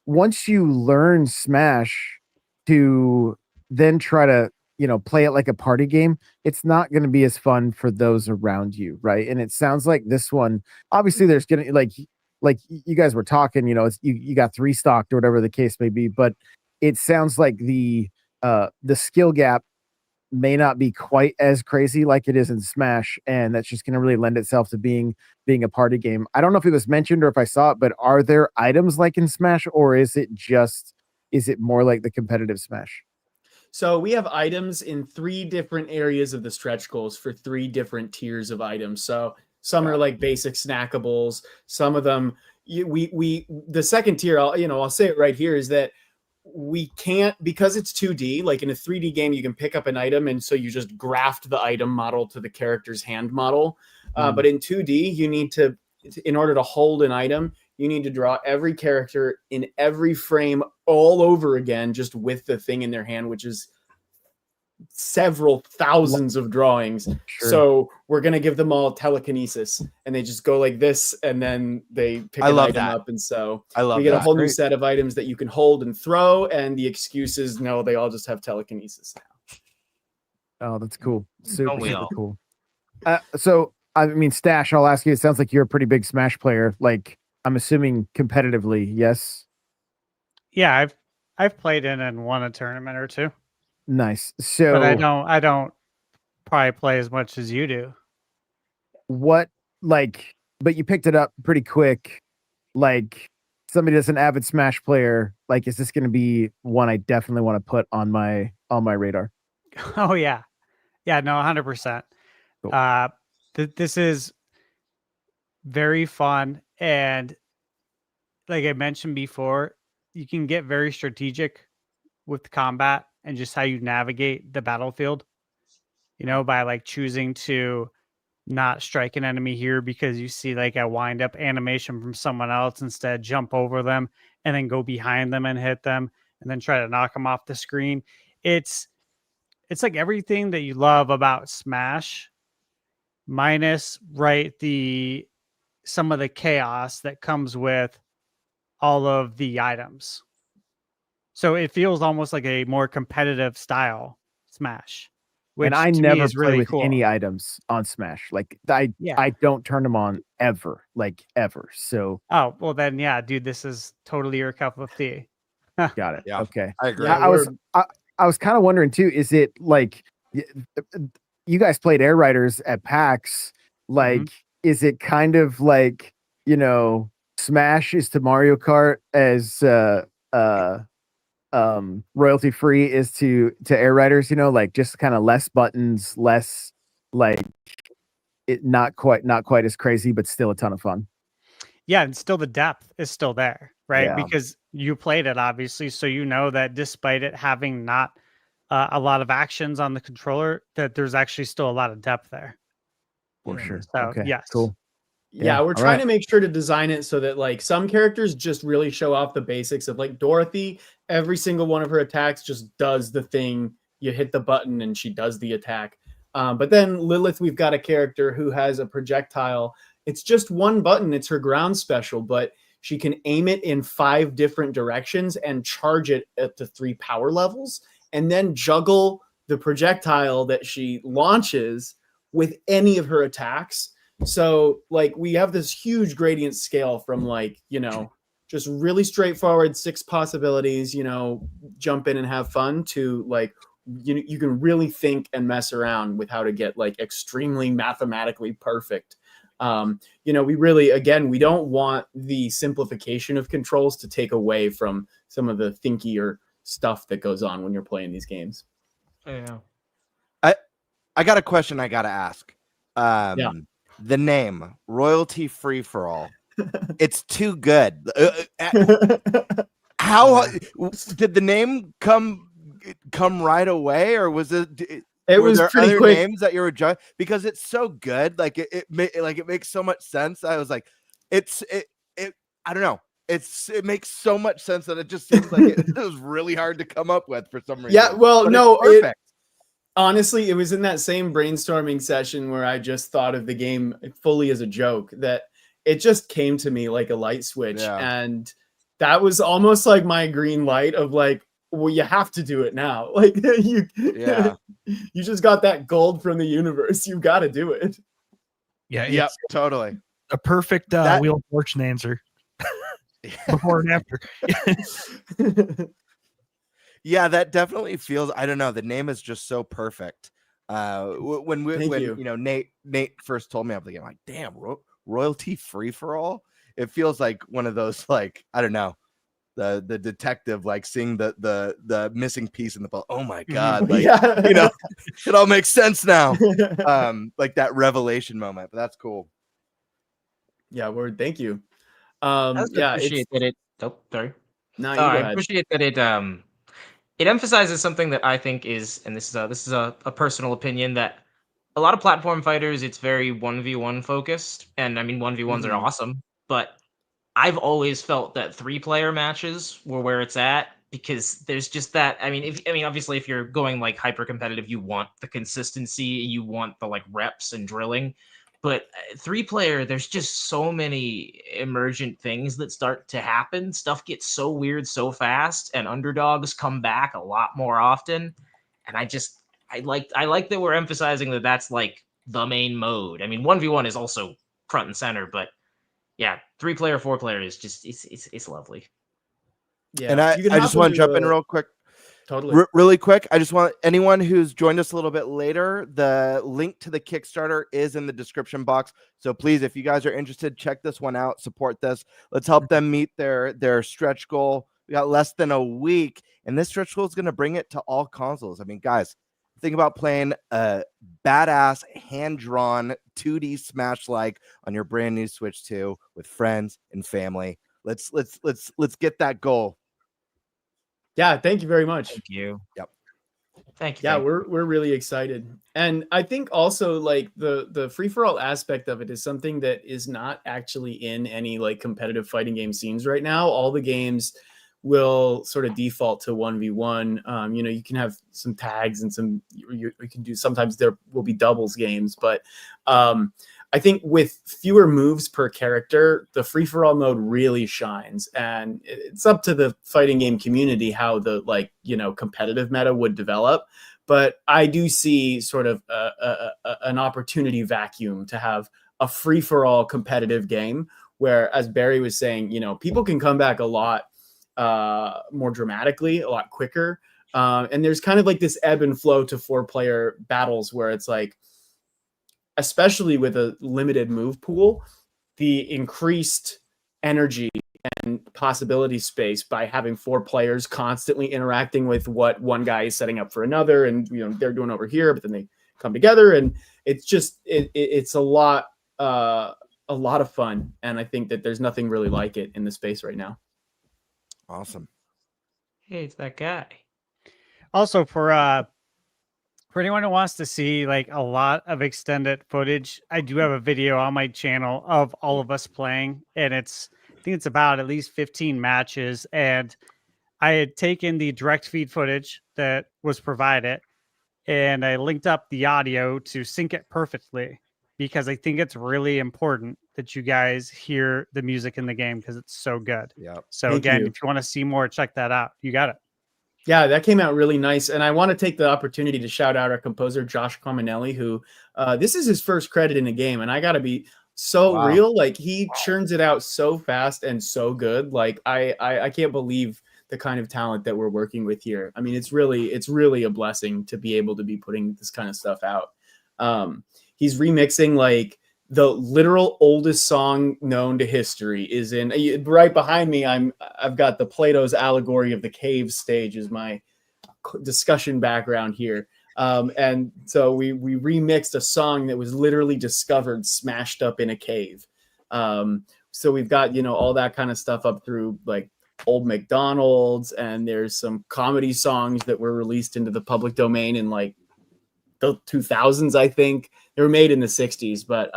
once you learn Smash to then try to, you know, play it like a party game, it's not going to be as fun for those around you, right? And it sounds like this one, obviously there's going to, like you guys were talking, you know, it's you got 3 stocked or whatever the case may be, but it sounds like the skill gap may not be quite as crazy like it is in Smash, and that's just going to really lend itself to being a party game. I don't know if it was mentioned or if I saw it, but are there items like in Smash, or is it more like the competitive Smash? So we have items in 3 different areas of the stretch goals for 3 different tiers of items. So some are like basic snackables. Some of them, the second tier, I'll say it right here, is that we can't, because it's 2D, like in a 3D game, you can pick up an item. And so you just graft the item model to the character's hand model. But in 2D, you need to, in order to hold an item, you need to draw every character in every frame all over again, just with the thing in their hand, which is several thousands of drawings. Sure. So we're going to give them all telekinesis, and they just go like this, and then they pick an item up. And so we get a whole new set of items that you can hold and throw, and the excuses, no, they all just have telekinesis now. Oh, that's cool. Super cool. So, I mean, Stash, I'll ask you, it sounds like you're a pretty big Smash player. Like, I'm assuming competitively, yes? Yeah, I've played in and won a tournament or 2. Nice. So, but I don't probably play as much as you do. But you picked it up pretty quick. Like, somebody that's an avid Smash player, like, is this going to be one I definitely want to put on my radar? Oh yeah, no, 100%. Cool. This is very fun, and like I mentioned before, you can get very strategic with combat and just how you navigate the battlefield, by like choosing to not strike an enemy here because you see like a wind up animation from someone else, instead jump over them and then go behind them and hit them and then try to knock them off the screen. It's like everything that you love about Smash, minus some of the chaos that comes with all of the items. So it feels almost like a more competitive style Smash. And I never play with any items on Smash. Like I don't turn them on ever. So. Oh, well then, yeah, dude, this is totally your cup of tea. Got it. Yeah. Okay. I agree. Yeah, I was kind of wondering too, is it like you guys played Air Riders at PAX? Like, is it kind of like, Smash is to Mario Kart as royalty free is to Air Riders, like just kind of less buttons, less like it not quite as crazy, but still a ton of fun. Yeah, and still the depth is still there, right? Yeah. Because you played it obviously, so you know that despite it having not a lot of actions on the controller, that there's actually still a lot of depth there. For sure. So Okay. yes. Cool. Yeah, we're trying to make sure to design it so that like some characters just really show off the basics of like Dorothy. Every single one of her attacks just does the thing. You hit the button and she does the attack. But then Lilith, we've got a character who has a projectile. It's just one button. It's her ground special, but she can aim it in 5 different directions and charge it at the 3 power levels, and then juggle the projectile that she launches with any of her attacks. So like we have this huge gradient scale from like, just really straightforward 6 possibilities, jump in and have fun, to like, you can really think and mess around with how to get like extremely mathematically perfect. We really, again, we don't want the simplification of controls to take away from some of the thinkier stuff that goes on when you're playing these games. Yeah. I got a question I got to ask. The name Royalty Free for All. It's too good. How did the name come right away, or was it? It was pretty other quick. Names that you were because it's so good. Like it makes so much sense. I was like, I don't know. It makes so much sense that it just seems like it was really hard to come up with for some reason. Yeah, well, but no, perfect. Honestly, it was in that same brainstorming session where I just thought of the game fully as a joke that it just came to me like a light switch. Yeah. And that was almost like my green light of like, well, you have to do it now. Like you just got that gold from the universe. You got to do it. Yeah. Yep. Totally. A perfect Wheel of Fortune answer. Before and after. Yeah, that definitely feels. I don't know. The name is just so perfect. When Nate first told me of the game, like, damn, royalty free for all. It feels like one of those, like, I don't know, the detective, like seeing the missing piece in the puzzle. Oh my god, like Yeah. you know, it all makes sense now. Like that revelation moment. But that's cool. Yeah, word. Thank you. I also Yeah, appreciate that it. Oh, sorry. No, you I go ahead. appreciate that it emphasizes something that I think is, and this is a personal opinion, that a lot of platform fighters, it's very 1v1 focused, and I mean 1v1s are awesome, but I've always felt that 3-player matches were where it's at, because there's just that. I mean, obviously if you're going like hyper competitive, you want the consistency, you want the like reps and drilling. But 3-player, there's just so many emergent things that start to happen. Stuff gets so weird so fast, and underdogs come back a lot more often. And I like that we're emphasizing that that's like the main mode. I mean, 1v1 is also front and center, but yeah, 3-player, 4-player is just it's lovely. Yeah, And I just want to jump in real quick. Totally. Really quick, I just want anyone who's joined us a little bit later, the link to the Kickstarter is in the description box. So please, if you guys are interested, check this one out, support this. Let's help them meet their stretch goal. We got less than a week, and this stretch goal is going to bring it to all consoles. I mean, guys, think about playing a badass hand-drawn 2D Smash-like on your brand new Switch 2 with friends and family. Let's get that goal. Yeah, thank you very much. Thank you. Yep. Thank you. Yeah, we're really excited. And I think also like the free-for-all aspect of it is something that is not actually in any like competitive fighting game scenes right now. All the games will sort of default to 1v1. You know, you can have some tags and some you can do, sometimes there will be doubles games, but I think with fewer moves per character, the free-for-all mode really shines, and it's up to the fighting game community how the like, you know, competitive meta would develop. But I do see sort of an opportunity vacuum to have a free-for-all competitive game where, as Barry was saying, you know, people can come back a lot more dramatically, a lot quicker. And there's kind of like this ebb and flow to 4-player battles where it's like, especially with a limited move pool, the increased energy and possibility space by having 4 players constantly interacting with what one guy is setting up for another, and you know they're doing over here, but then they come together, and it's just it's a lot of fun, and I think that there's nothing really like it in the space right now. Awesome. Hey, it's that guy. Also, for anyone who wants to see like a lot of extended footage, I do have a video on my channel of all of us playing, and I think it's about at least 15 matches. And I had taken the direct feed footage that was provided, and I linked up the audio to sync it perfectly, because I think it's really important that you guys hear the music in the game because it's so good. Yeah. So Thank again, you. if you want to see more, check that out. You got it. Yeah, that came out really nice. And I want to take the opportunity to shout out our composer, Josh Cominelli, who this is his first credit in a game. And I got to be so real. Like he churns it out so fast and so good. Like I can't believe the kind of talent that we're working with here. I mean, it's really a blessing to be able to be putting this kind of stuff out. He's remixing like the literal oldest song known to history is in right behind me. I've got the Plato's Allegory of the Cave stage as my discussion background here. And so we remixed a song that was literally discovered smashed up in a cave. So we've got, you know, all that kind of stuff up through like Old McDonald's, and there's some comedy songs that were released into the public domain in like the 2000s, I think. They were made in the 60s, but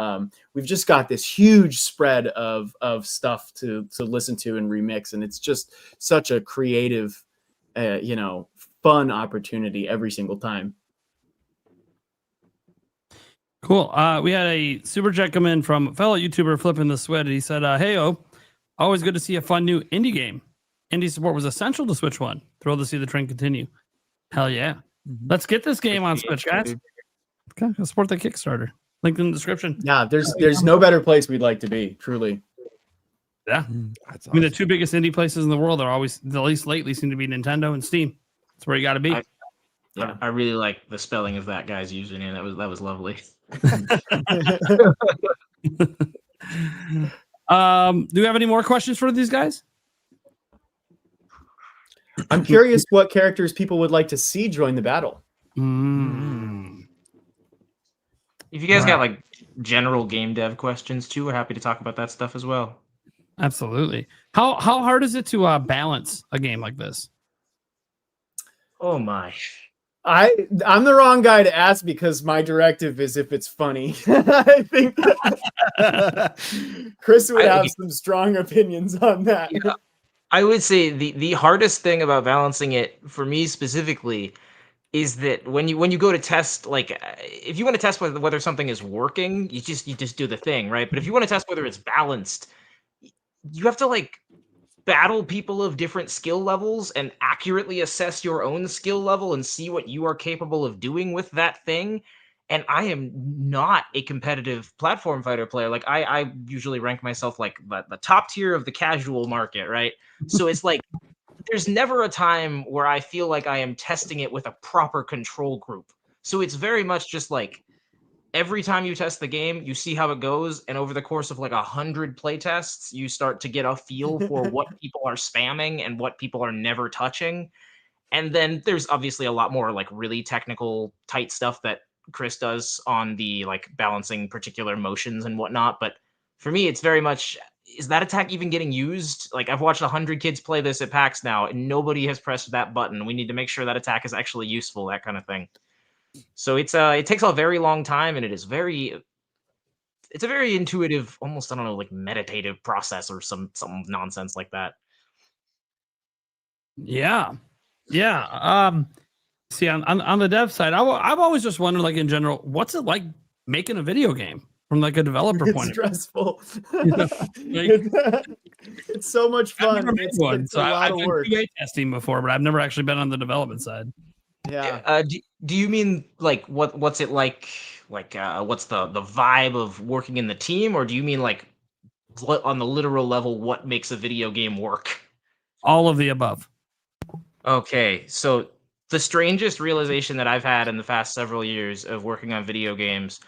we've just got this huge spread of stuff to listen to and remix, and it's just such a creative, you know, fun opportunity every single time. Cool. We had a super chat come in from a fellow YouTuber Flipping the Sweat. He said, "Hey, always good to see a fun new indie game. Indie support was essential to Switch 1. Thrilled to see the trend continue. Hell yeah. Let's get this game on Switch, guys. Okay, support the Kickstarter. Link in the description." Yeah, there's no better place we'd like to be, truly. Yeah. That's I mean, the two biggest indie places in the world are always, at least lately, seem to be Nintendo and Steam. That's where you got to be. I really like the spelling of that guy's username. That was lovely. Do you have any more questions for these guys? I'm curious what characters people would like to see join the battle. If you guys got like general game dev questions too, we're happy to talk about that stuff as well. Absolutely. How hard is it to balance a game like this? Oh my. I'm the wrong guy to ask because my directive is if it's funny. I think Chris would have some strong opinions on that. Yeah, I would say the hardest thing about balancing it for me specifically is that when you go to test, like if you want to test whether something is working, you just do the thing, right? But if you want to test whether it's balanced, you have to like battle people of different skill levels and accurately assess your own skill level and see what you are capable of doing with that thing. And I am not a competitive platform fighter player. Like I usually rank myself like the top tier of the casual market, right? So it's like there's never a time where I feel like I am testing it with a proper control group. So it's very much just like every time you test the game, you see how it goes, and over the course of like 100 play tests, you start to get a feel for what people are spamming and what people are never touching. And then there's obviously a lot more like really technical tight stuff that Chris does on the like balancing particular motions and whatnot. But for me, it's very much, is that attack even getting used? Like I've watched 100 kids play this at PAX now, and nobody has pressed that button. We need to make sure that attack is actually useful, that kind of thing. So it takes a very long time, and it's a very intuitive, almost, I don't know, like meditative process or some nonsense like that. Yeah. See, on the dev side, I've always just wondered, like in general, what's it like making a video game from like a developer point of view? It's stressful. Like, it's so much fun. I've never made one, so I've done QA testing before, but I've never actually been on the development side. Yeah. Do you mean like what's it like what's the vibe of working in the team, or do you mean like on the literal level what makes a video game work? All of the above. Okay, so the strangest realization that I've had in the past several years of working on video games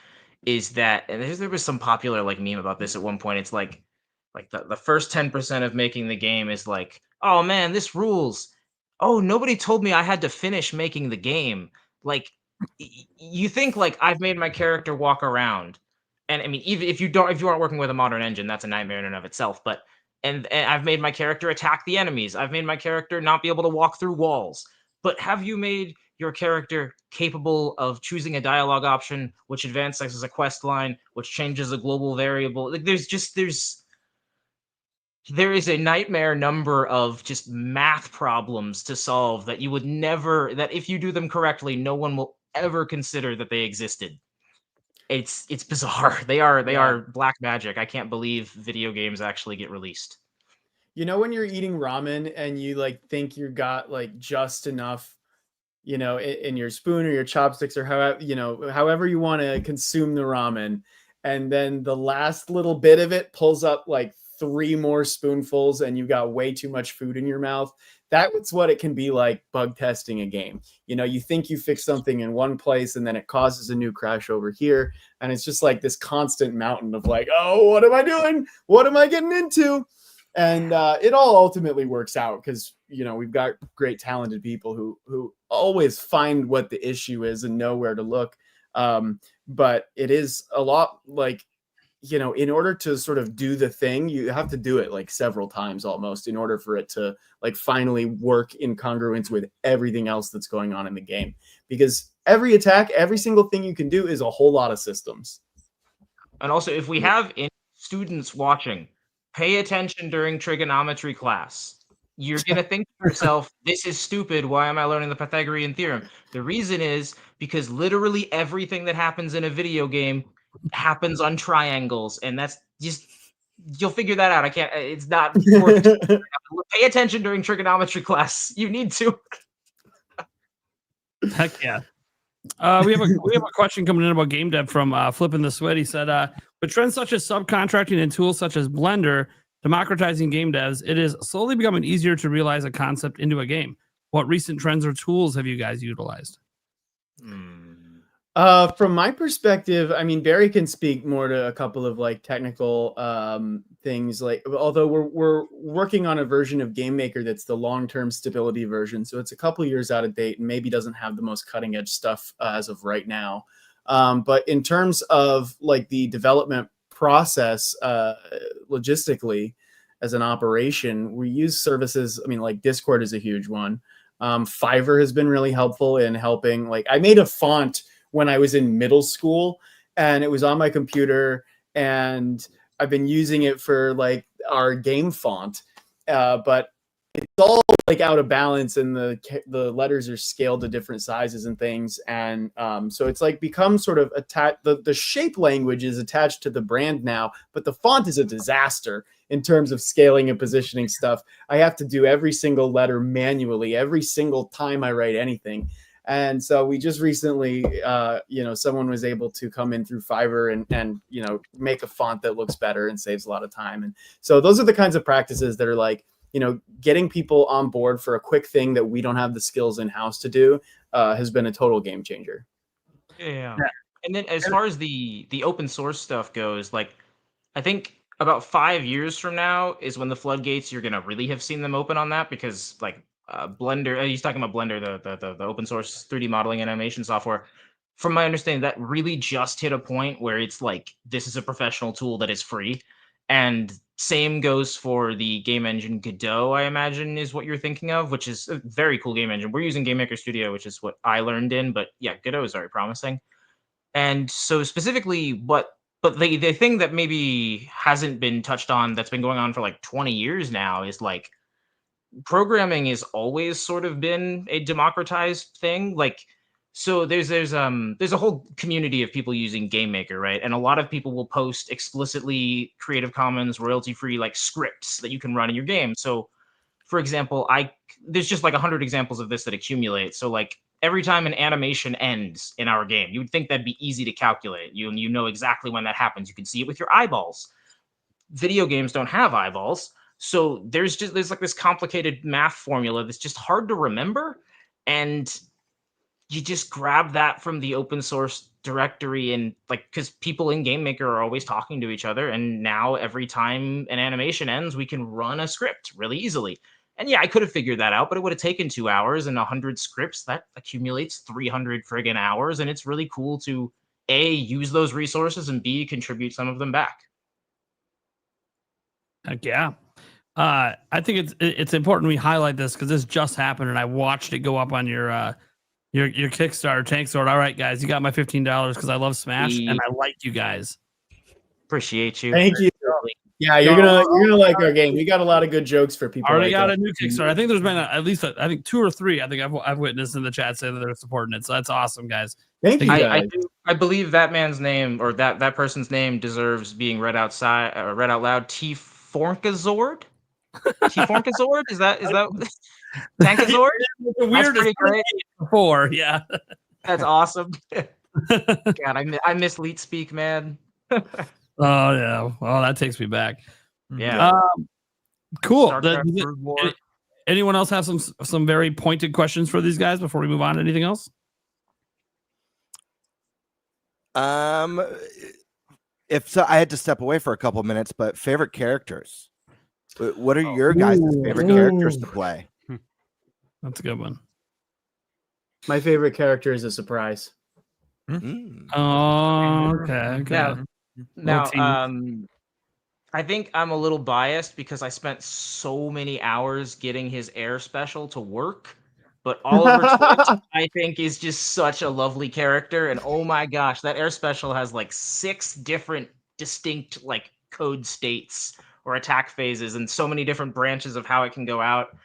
is that, and there was some popular like meme about this at one point, it's like the first 10% of making the game is like, oh man, this rules. Oh, nobody told me I had to finish making the game. Like, you think like I've made my character walk around, and I mean, even if you aren't working with a modern engine, that's a nightmare in and of itself. But and I've made my character attack the enemies. I've made my character not be able to walk through walls. But have you made your character capable of choosing a dialogue option, which advances a quest line, which changes a global variable? Like, there is a nightmare number of just math problems to solve that you would never, that if you do them correctly, no one will ever consider that they existed. It's bizarre. They are black magic. I can't believe video games actually get released. You know, when you're eating ramen and you like think you got like just enough, you know, in your spoon or your chopsticks or however you want to consume the ramen, and then the last little bit of it pulls up like 3 more spoonfuls and you got way too much food in your mouth. That's what it can be like bug testing a game. You know, you think you fix something in one place and then it causes a new crash over here. And it's just like this constant mountain of like, oh, what am I doing? What am I getting into? And it all ultimately works out because, you know, we've got great talented people who always find what the issue is and know where to look. But it is a lot like, you know, in order to sort of do the thing, you have to do it like several times almost in order for it to like finally work in congruence with everything else that's going on in the game. Because every attack, every single thing you can do is a whole lot of systems. And also, if we have any students watching, pay attention during trigonometry class. You're going to think to yourself, this is stupid. Why am I learning the Pythagorean theorem? The reason is because literally everything that happens in a video game happens on triangles, and that's just, you'll figure that out. It's not pay attention during trigonometry class. You need to. Heck yeah. We have a question coming in about game dev from Flipping the Sweat. He said, with trends such as subcontracting and tools such as Blender democratizing game devs, it is slowly becoming easier to realize a concept into a game. What recent trends or tools have you guys utilized? From my perspective, I mean, Barry can speak more to a couple of like technical things. Like, although we're working on a version of Game Maker that's the long-term stability version, so it's a couple years out of date and maybe doesn't have the most cutting-edge stuff as of right now. But in terms of like the development process, logistically, as an operation, we use services. I mean, like Discord is a huge one. Fiverr has been really helpful in helping. Like, I made a font when I was in middle school, and it was on my computer, and I've been using it for like our game font, but it's all like out of balance, and the letters are scaled to different sizes and things, and so it's like become sort of attached. The shape language is attached to the brand now, but the font is a disaster in terms of scaling and positioning stuff. I have to do every single letter manually every single time I write anything. And so we just recently, someone was able to come in through Fiverr and make a font that looks better and saves a lot of time. And so those are the kinds of practices that are like, getting people on board for a quick thing that we don't have the skills in-house to do has been a total game changer. Yeah. And then as far as the open source stuff goes, like, I think about 5 years from now is when the floodgates, you're going to really have seen them open on that, because like, Blender, he's talking about Blender, the open source 3D modeling and animation software. From my understanding, that really just hit a point where it's like, this is a professional tool that is free. And same goes for the game engine Godot, I imagine is what you're thinking of, which is a very cool game engine. We're using Game Maker Studio, which is what I learned in, but yeah, Godot is very promising. And so specifically, but the thing that maybe hasn't been touched on, that's been going on for like 20 years now, is like, programming has always sort of been a democratized thing. Like, so there's a whole community of people using Game Maker, right? And a lot of people will post explicitly Creative Commons royalty-free like scripts that you can run in your game. So for example, there's just like 100 examples of this that accumulate. So like every time an animation ends in our game, you would think that'd be easy to calculate. You know exactly when that happens. You can see it with your eyeballs. Video games don't have eyeballs. So there's like this complicated math formula that's just hard to remember, and you just grab that from the open source directory, and like, because people in Game Maker are always talking to each other, and now every time an animation ends, we can run a script really easily. And yeah, I could have figured that out, but it would have taken 2 hours, and 100 scripts, that accumulates 300 friggin' hours, and it's really cool to A, use those resources, and B, contribute some of them back. Heck yeah. I think it's important we highlight this because this just happened, and I watched it go up on your Kickstarter, Tank Sword. All right, guys, you got my $15 because I love Smash and I like you guys. Appreciate you. Thank you. Yeah, you're gonna like our game. We got a lot of good jokes for people. Already got a new Kickstarter. I think there's been at least I think 2 or 3. I think I've witnessed in the chat say that they're supporting it. So that's awesome, guys. Thank you. I believe that man's name, or that person's name, deserves being read out loud. T Forkazord. T-Forkazord? Is that Tankazord? That's pretty great. Before, yeah. That's awesome. God, I miss Leet Speak, man. Oh yeah. Well, that takes me back. Yeah. Cool. Anyone else have some very pointed questions for these guys before we move on to anything else? If so, I had to step away for a couple minutes, but favorite characters. What are your guys' favorite characters to play? That's a good one. My favorite character is a surprise. Oh, okay. Now, I think I'm a little biased because I spent so many hours getting his air special to work. But Oliver Twist, I think, is just such a lovely character. And oh my gosh, that air special has like 6 different distinct like code states or attack phases, and so many different branches of how it can go out.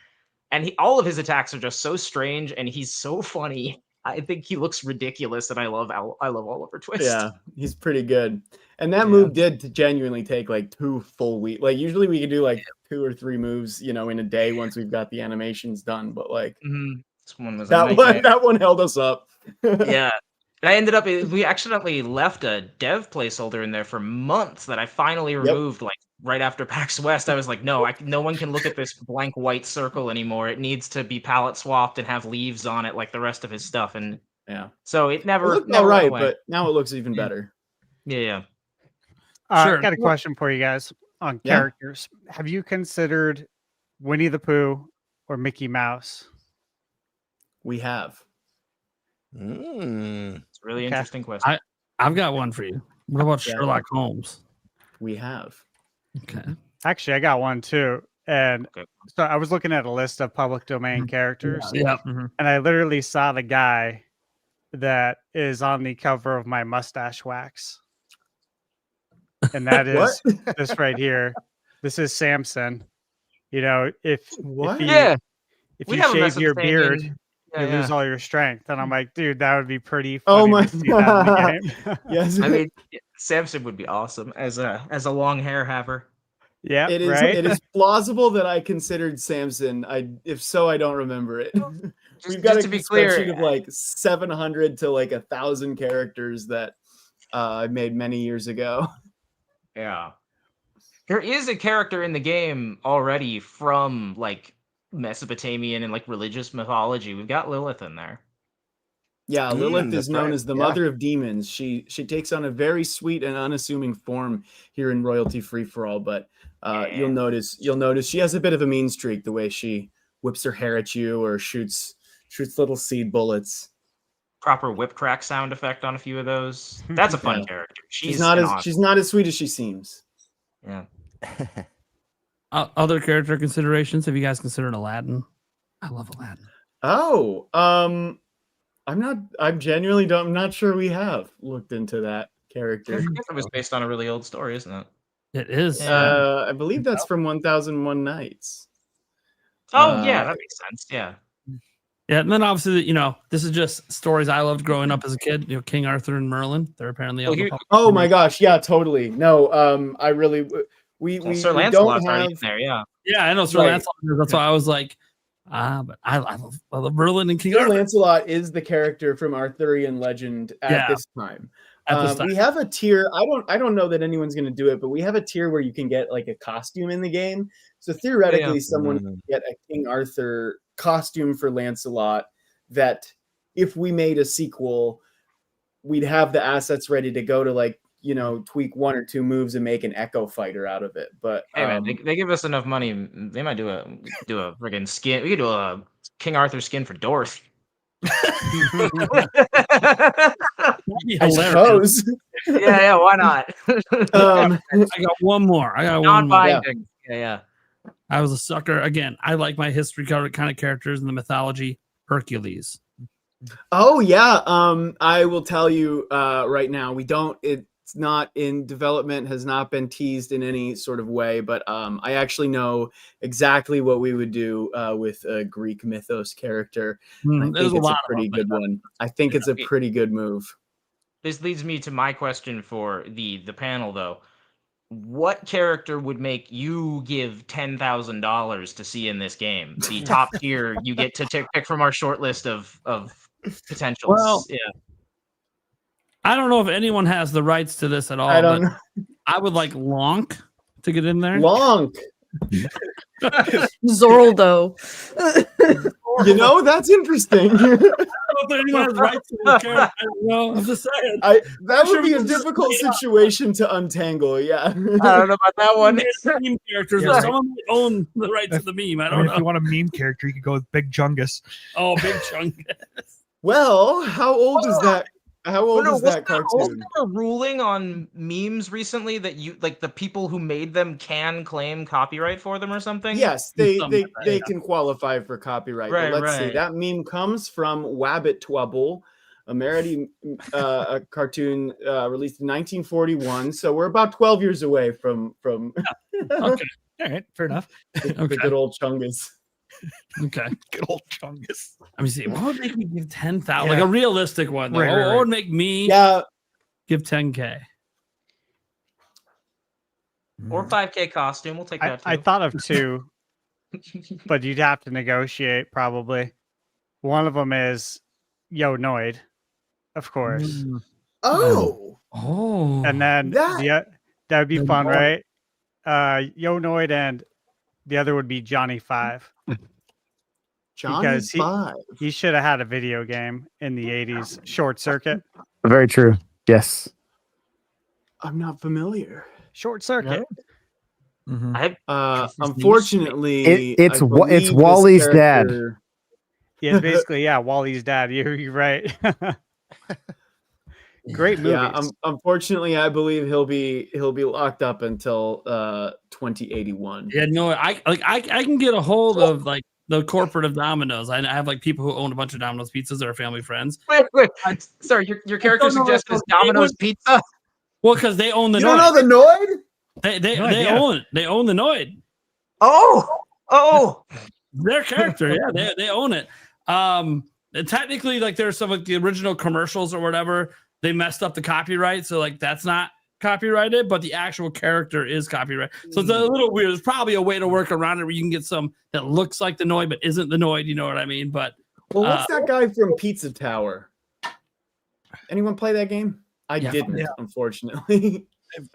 And all of his attacks are just so strange, and he's so funny. I think he looks ridiculous, and I love Oliver Twist. Yeah, he's pretty good. And that move did genuinely take like 2 full weeks. Like usually we could do like 2 or 3 moves, in a day once we've got the animations done. But like this one was that one held us up. Yeah. And we accidentally left a dev placeholder in there for months that I finally removed like right after PAX West. I was like, no one can look at this blank white circle anymore. It needs to be palette swapped and have leaves on it like the rest of his stuff. And Yeah. So it It never looked never all went right, away. but now it looks even better. Yeah. Sure. Got a question for you guys on Yeah. characters. Have you considered Winnie the Pooh or Mickey Mouse? We have. It's a really Okay. interesting question. I've got one for you. What about Yeah. Sherlock Holmes? We have. Okay. Actually, I got one too. And Okay. so I was looking at a list of public domain characters, Yeah. and I literally saw the guy that is on the cover of my mustache wax. And that What? is this right here. This is Samson. You know, if What? you, Yeah. if We you have a shave your Mesopotamian- beard, Yeah, you yeah. lose all your strength. And I'm like, dude, that would be pretty funny Oh my to see that in the game. Yes. I mean, Samson would be awesome as a long hair haver. Yeah, It is right. it is plausible that I considered Samson. If so, I don't remember it. We've got just a to be clear- spreadsheet of like 700 to like 1,000 characters that I made many years ago. Yeah. There is a character in the game already from like Mesopotamian and like religious mythology. We've got Lilith in there. Yeah, Lilith is that's known right. as the Yeah. mother of demons. She takes on a very sweet and unassuming form here in Royalty Free for All, but you'll notice she has a bit of a mean streak the way she whips her hair at you or shoots little seed bullets. Proper whip crack sound effect on a few of those. That's a fun Yeah. character. She's not an as awesome- she's not as sweet as she seems. Yeah. Other character considerations? Have you guys considered Aladdin? I love Aladdin. Oh, I'm genuinely I'm not sure we have looked into that I character. forget it was based on a really old story, isn't it? It is. I believe that's from 1001 Nights. Oh yeah, that makes sense. Yeah. Yeah, and then obviously, this is just stories I loved growing up as a kid. King Arthur and Merlin. They're apparently on the public Oh my gosh, yeah, totally. No, I really we Sir we Lancelot's don't already have in there, yeah. Yeah, I know Sir Right. Lancelot. That's why I was like, but I love Merlin and King Sir Arthur. Lancelot is the character from Arthurian legend at Yeah. this time. At this time. We have a tier. I don't know that anyone's going to do it, but we have a tier where you can get like a costume in the game. So theoretically, someone can get a King Arthur costume for Lancelot. That if we made a sequel, we'd have the assets ready to go to tweak one or two moves and make an Echo Fighter out of it. But Hey man, they give us enough money. They might do a friggin' skin. We could do a King Arthur skin for Dorothy. I suppose. yeah, why not? I got one more. Non-binding. Yeah. I was a sucker. Again, I like my history kind of characters in the mythology. Hercules. Oh yeah. I will tell you right now, it's not in development, has not been teased in any sort of way, but I actually know exactly what we would do with a Greek mythos character. I think it's a pretty good one. I think it's a pretty good move. This leads me to my question for the panel, though. What character would make you give $10,000 to see in this game? The top tier you get to pick from our short list of potentials. Well, yeah. I don't know if anyone has the rights to this at all. I don't know. I would like Lonk to get in there. Lonk. Zorldo. That's interesting. I don't know if anyone has rights to this character. I don't know. I'm just saying. That would be a difficult situation to untangle. Yeah. I don't know about that one. Meme characters. Yeah, right. Someone might own the rights to the meme. I don't know. If you want a meme character, you could go with Big Chungus. Oh, Big Chungus. Well, how old is that? How old is that cartoon? Wasn't there a ruling on memes recently that the people who made them can claim copyright for them or something? Yes, they can qualify for copyright. Right, but let's see. right. That meme comes from Wabbit Twubble, a cartoon released in 1941. So we're about 12 years away from Okay. All right, fair enough. the good old Chungus. Okay. Good old Chungus. Let me see. What would make me give 10,000? Like a realistic one. Though. Right. What would make me give 10K? Or 5K costume. We'll take that too. I thought of two, but you'd have to negotiate probably. One of them is Yo Noid, of course. Oh. And then that would be fun, right? Yo Noid and the other would be Johnny 5. Johnny Because Five. he should have had a video game in the 80s, Short Circuit. Very true. Yes. I'm not familiar. Short Circuit. Unfortunately, it's I believe it's this Wally's dad. character- Yeah, it's basically, Wally's dad. You're right. Great movies. Yeah, unfortunately, I believe he'll be locked up until 2081. Yeah, no, I can get a hold of like the corporate of Domino's. I have like people who own a bunch of Domino's pizzas that are family friends. Wait. Sorry, your character don't know suggested if is Domino's Pizza. Well, because they own the You Noid. don't know the Noid? They own it. They own the Noid. Oh, Their character, yeah, they own it. And technically, like there's some of the original commercials or whatever, they messed up the copyright, so like that's not copyrighted, but the actual character is copyrighted. So it's a little weird. There's probably a way to work around it where you can get some that looks like the Noid but isn't the Noid. You know what I mean? But Well, what's that guy from Pizza Tower? Anyone play that game? I didn't, unfortunately.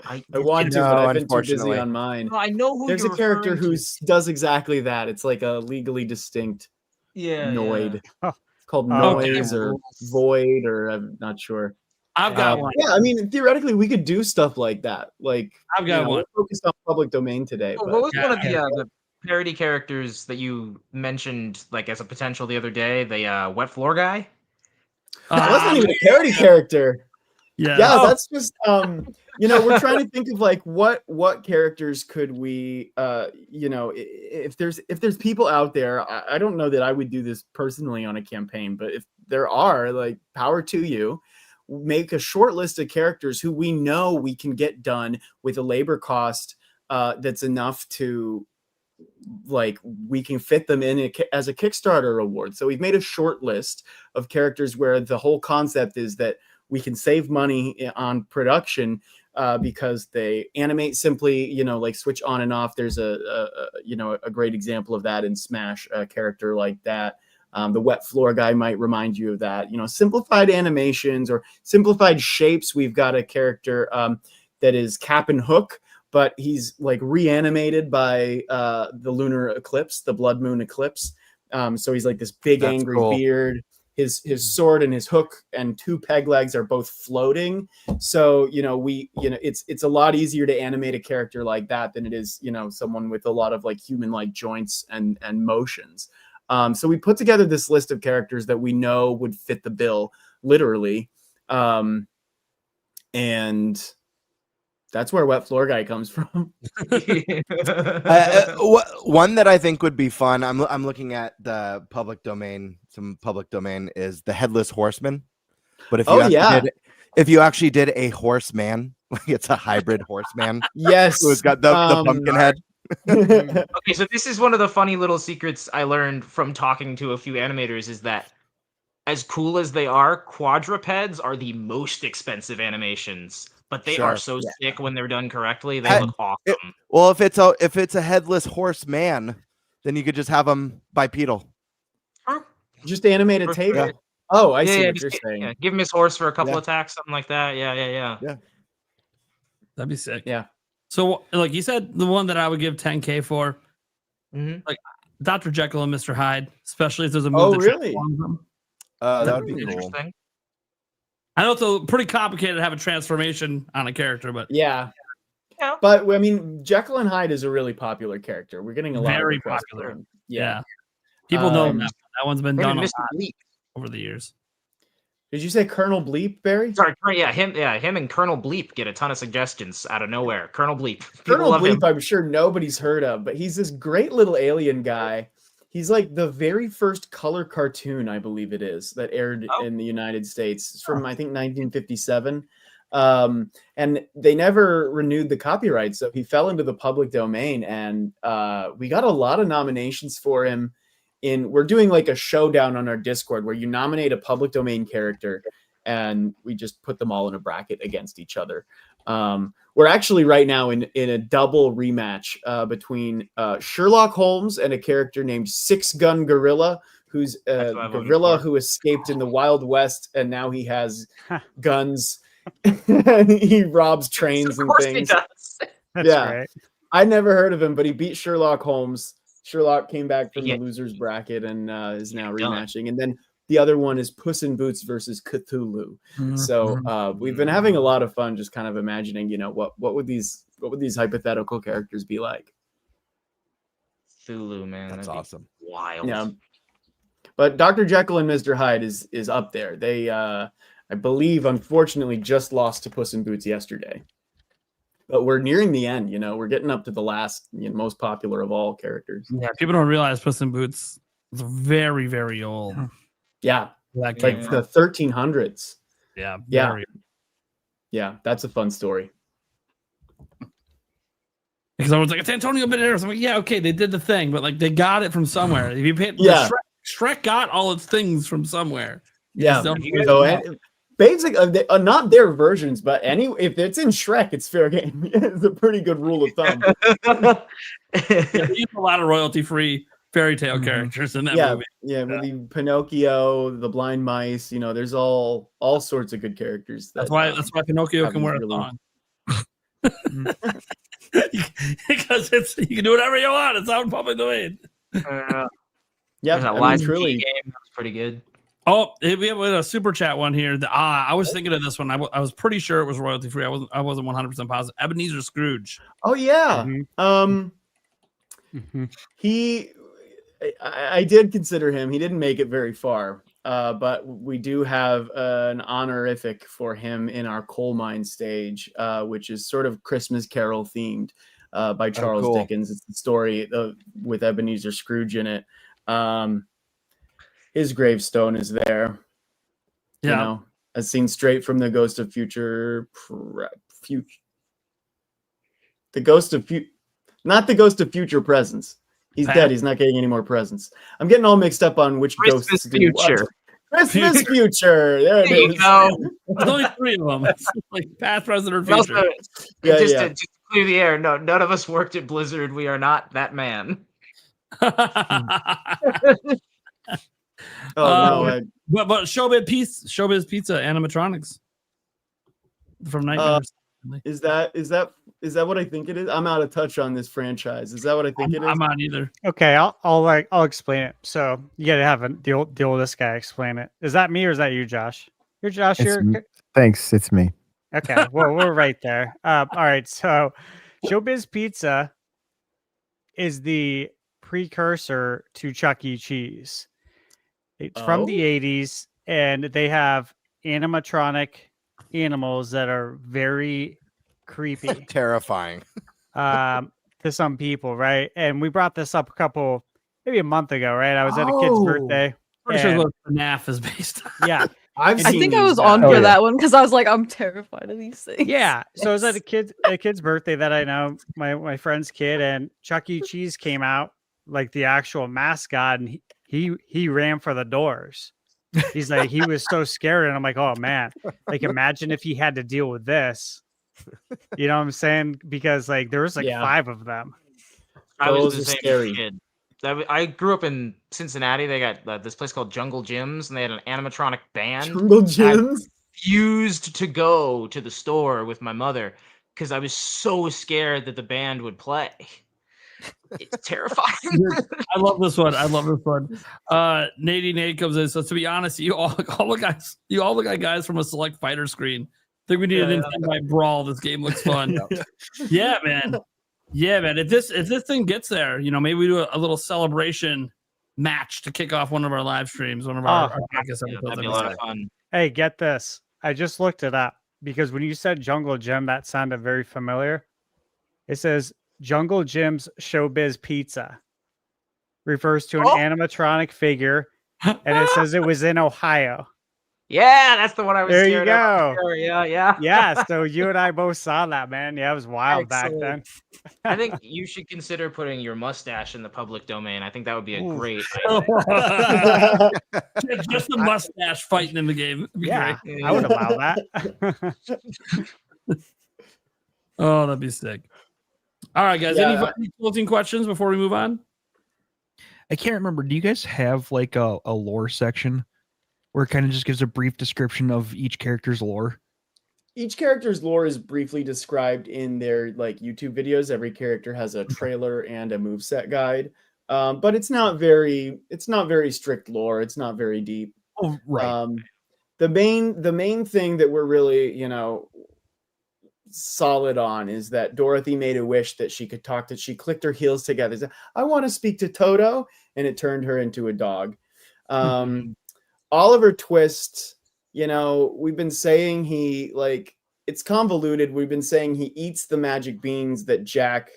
I want to, but I've been too busy on mine. I know who There's a character who does exactly that. It's like a legally distinct Noid. It's called Noise or Void, or I'm not sure. I've got one. Yeah, I mean, theoretically, we could do stuff like that. Like, I've got one. We're focused on public domain today. What was one of the parody characters that you mentioned, like as a potential the other day? The wet floor guy. That wasn't even a parody character. Yeah, that's just we're trying to think of like what characters could we if there's people out there. I don't know that I would do this personally on a campaign, but if there are, like, power to you. Make a short list of characters who we know we can get done with a labor cost that's enough to, like, we can fit them in as a Kickstarter reward. So we've made a short list of characters where the whole concept is that we can save money on production because they animate simply, like switch on and off. There's a great example of that in Smash, a character like that. The wet floor guy might remind you of that. Simplified animations or simplified shapes. We've got a character that is Cap'n Hook, but he's like reanimated by the lunar eclipse, the blood moon eclipse. So he's like this big angry beard. His sword and his hook and two peg legs are both floating. So it's a lot easier to animate a character like that than it is someone with a lot of like human-like joints and motions. So we put together this list of characters that we know would fit the bill, literally. And that's where Wet Floor Guy comes from. One that I think would be fun, I'm looking at the public domain, some public domain, is the Headless Horseman. But if you actually did a horseman, like it's a hybrid horseman. Yes. Who's got the pumpkin head. Okay, so this is one of the funny little secrets I learned from talking to a few animators, is that as cool as they are, quadrupeds are the most expensive animations, but they are so sick when they're done correctly. They look awesome. Well, if it's a headless horseman, then you could just have them bipedal. Just animate a table. Yeah. Oh, I see what you're saying. Yeah. Give him his horse for a couple attacks, something like that. Yeah. That'd be sick. Yeah. So, like you said, the one that I would give 10K for, like Dr. Jekyll and Mr. Hyde, especially if there's a move that transforms them. That would be cool. Interesting. I know it's pretty complicated to have a transformation on a character, but yeah. But I mean, Jekyll and Hyde is a really popular character. We're getting a lot very of requests popular. for him. Yeah. People know him. That one's been done a lot over the years. Did you say Colonel Bleep, Barry? Sorry, him and Colonel Bleep get a ton of suggestions out of nowhere. Colonel Bleep. Colonel Bleep, I'm sure nobody's heard of, but he's this great little alien guy. He's like the very first color cartoon, I believe it is, that aired in the United States. It's from, I think, 1957. And they never renewed the copyright, so he fell into the public domain, and we got a lot of nominations for him. We're doing like a showdown on our Discord where you nominate a public domain character and we just put them all in a bracket against each other. We're actually right now in a double rematch between Sherlock Holmes and a character named Six Gun Gorilla, who's a gorilla who escaped in the Wild West, and now he has guns. He robs trains and things. That's great. I never heard of him, but he beat Sherlock Holmes Sherlock came back from Yeah. the losers bracket and is now Done. rematching. And then the other one is Puss in Boots versus Cthulhu. Mhm, So we've been having a lot of fun just kind of imagining, what would these hypothetical characters be like? Cthulhu, man. That's that'd be awesome. Wild. Yeah. But Dr. Jekyll and Mr. Hyde is up there. They I believe unfortunately just lost to Puss in Boots yesterday. But we're nearing the end, we're getting up to the last most popular of all characters. Yeah, people don't realize Puss in Boots is very, very old. Yeah. That Like came the 1300s. Yeah. Yeah. Very. Yeah, that's a fun story. Because I was like, it's Antonio Banderas. I'm like, yeah, okay, they did the thing, but like they got it from somewhere. If you paid, Yeah. Shrek got all its things from somewhere. You Yeah. just don't- So basically, not their versions, but if it's in Shrek, it's fair game. It's a pretty good rule of thumb. yeah, they use a lot of royalty-free fairy tale characters in that yeah, movie. yeah, with the Pinocchio, the blind mice, there's all sorts of good characters. That's why Pinocchio can haven't wear a really- thong. Because you can do whatever you want. It's out in public domain. Yeah, There's that I mean, live truly. game. That's pretty good. Oh, we have a super chat one here. I was thinking of this one. I was pretty sure it was royalty free. I wasn't 100% positive. Ebenezer Scrooge. Oh yeah. I did consider him. He didn't make it very far. But we do have an honorific for him in our coal mine stage, which is sort of Christmas Carol themed by Charles cool. Dickens. It's the story with Ebenezer Scrooge in it. His gravestone is there. Yeah. As seen straight from the Ghost of not the Ghost of Future Presents. He's dead. He's not getting any more presents. I'm getting all mixed up on which Christmas ghosts do Future. what. Christmas Future. There it There you is. go. There's only 3 of them. It's like past, present, or Also, future. Yeah, just, yeah. To, just to clear the air, no, none of us worked at Blizzard. We are not that man. But Showbiz Pizza animatronics from Nightmares. Is that what I think it is? I'm out of touch on this franchise. Is that what I think it is? I'm not either. Okay, I'll explain it. So you gotta have the oldest guy explain it. Is that me or is that you, Josh? You're Josh. Thanks, it's me. Okay, well we're right there. All right, so Showbiz Pizza is the precursor to Chuck E. Cheese. It's from the 80s, and they have animatronic animals that are very creepy, terrifying to some people, right? And we brought this up maybe a month ago, right? I was at a kid's birthday. Pretty sure what FNAF is based on. Yeah. I think I was on for that one because I was like, I'm terrified of these things. Yeah. So I was at a kid's birthday that I know, my friend's kid, and Chuck E. Cheese came out, like the actual mascot, and he ran for the doors. He's like, he was so scared, and I'm like, oh man, like imagine if he had to deal with this. You know what I'm saying? Because like there was like 5 of them. I was Those the are same scary. kid. I grew up in Cincinnati. They got this place called Jungle Gyms, and they had an animatronic band. Jungle Gyms? I refused to go to the store with my mother because I was so scared that the band would play. It's terrifying. I love this one. Nate comes in. So to be honest, you all look like guys from a select fighter screen. I think we need an Nintenbyte brawl. This game looks fun. Yeah, man. Yeah, man. If this thing gets there, maybe we do a little celebration match to kick off one of our live streams, one of our podcast episodes. That'd be a lot of fun. Hey, get this. I just looked it up because when you said Jungle Gym, that sounded very familiar. It says Jungle Gym's Showbiz Pizza refers to an animatronic figure, and it says it was in Ohio. Yeah, that's the one I was There you scared of. go. Yeah. Yeah, so you and I both saw that, man. Yeah, it was wild back then. I think you should consider putting your mustache in the public domain. I think that would be a great idea. Just a mustache fighting in the game. It'd be Yeah, great. I would allow that. Oh, that'd be sick. All right, guys. Yeah. Any closing questions before we move on? I can't remember. Do you guys have like a lore section where it kind of just gives a brief description of each character's lore? Each character's lore is briefly described in their YouTube videos. Every character has a trailer and a moveset guide. but it's not very strict lore. It's not very deep. Oh, right. The main thing that we're really, solid on is that Dorothy made a wish that she could talk to. She clicked her heels together. Said, I want to speak to Toto, and it turned her into a dog. Oliver Twist, we've been saying it's convoluted. We've been saying he eats the magic beans that Jack.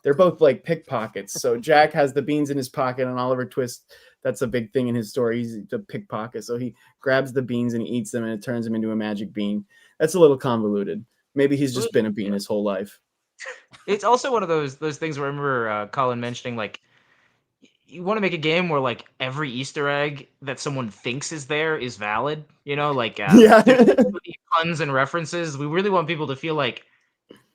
They're both like pickpockets. So Jack has the beans in his pocket, and Oliver Twist. That's a big thing in his story. He's a pickpocket. So he grabs the beans and he eats them, and it turns him into a magic bean. That's a little convoluted. Maybe he's just been a bean his whole life. It's also one of those things where I remember Colin mentioning, like, you want to make a game where like every Easter egg that someone thinks is there is valid. Yeah. There's so many puns and references. We really want people to feel like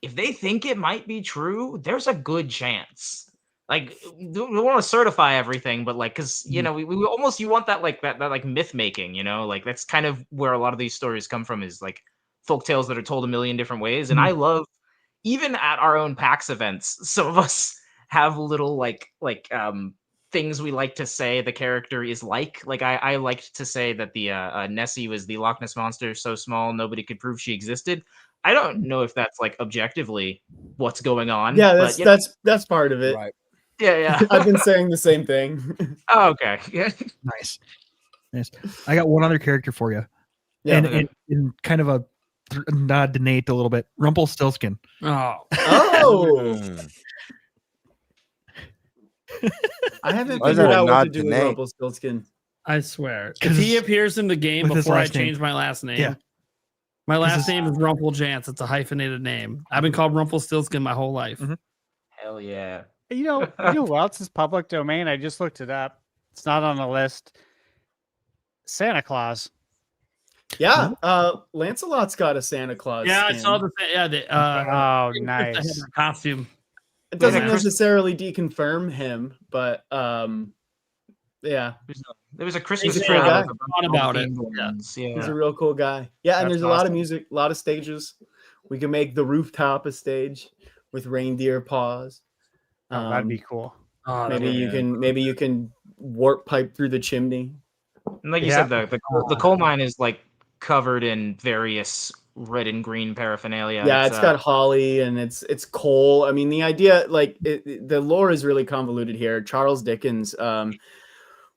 if they think it might be true, there's a good chance. Like, we don't want to certify everything, but like, because we almost, you want that like myth making. Like that's kind of where a lot of these stories come from, is like folk tales that are told a million different ways. And I love, even at our own PAX events, some of us have little things we like to say the character is like I liked to say that the Nessie was the Loch Ness monster so small nobody could prove she existed. I don't know if that's like objectively what's going on. Yeah, but, that's part of it. Right. Yeah. I've been saying the same thing. Oh, okay. Yeah. Nice. I got one other character for you. Yeah. And in kind of a nod to Nate a little bit. Rumpelstiltskin. Oh. I haven't Why is figured that a out what nod to do to with Nate? Rumpelstiltskin. I swear. If 'Cause he appears in the game with his before I last name. change my last name. Yeah. My last name is Rumpeljance. It's a hyphenated name. I've been called Rumpelstiltskin my whole life. Hell yeah. You know who else is public domain? I just looked it up. It's not on the list. Santa Claus. Yeah, Lancelot's got a Santa Claus. Yeah, skin. I saw the Oh, nice. costume. It doesn't Yeah. necessarily deconfirm him, but yeah, There was a Christmas He's a cool trailer guy. About it. he's a real cool guy. Yeah, and That's there's a lot of awesome. music, a lot of stages. We can make the rooftop a stage with reindeer paws. Oh, that'd be cool. Oh, Maybe you can warp pipe through the chimney. And like you said, the coal mine is like covered in various red and green paraphernalia. Yeah, it's got holly and it's coal. I mean, the idea, the lore is really convoluted here. Charles Dickens,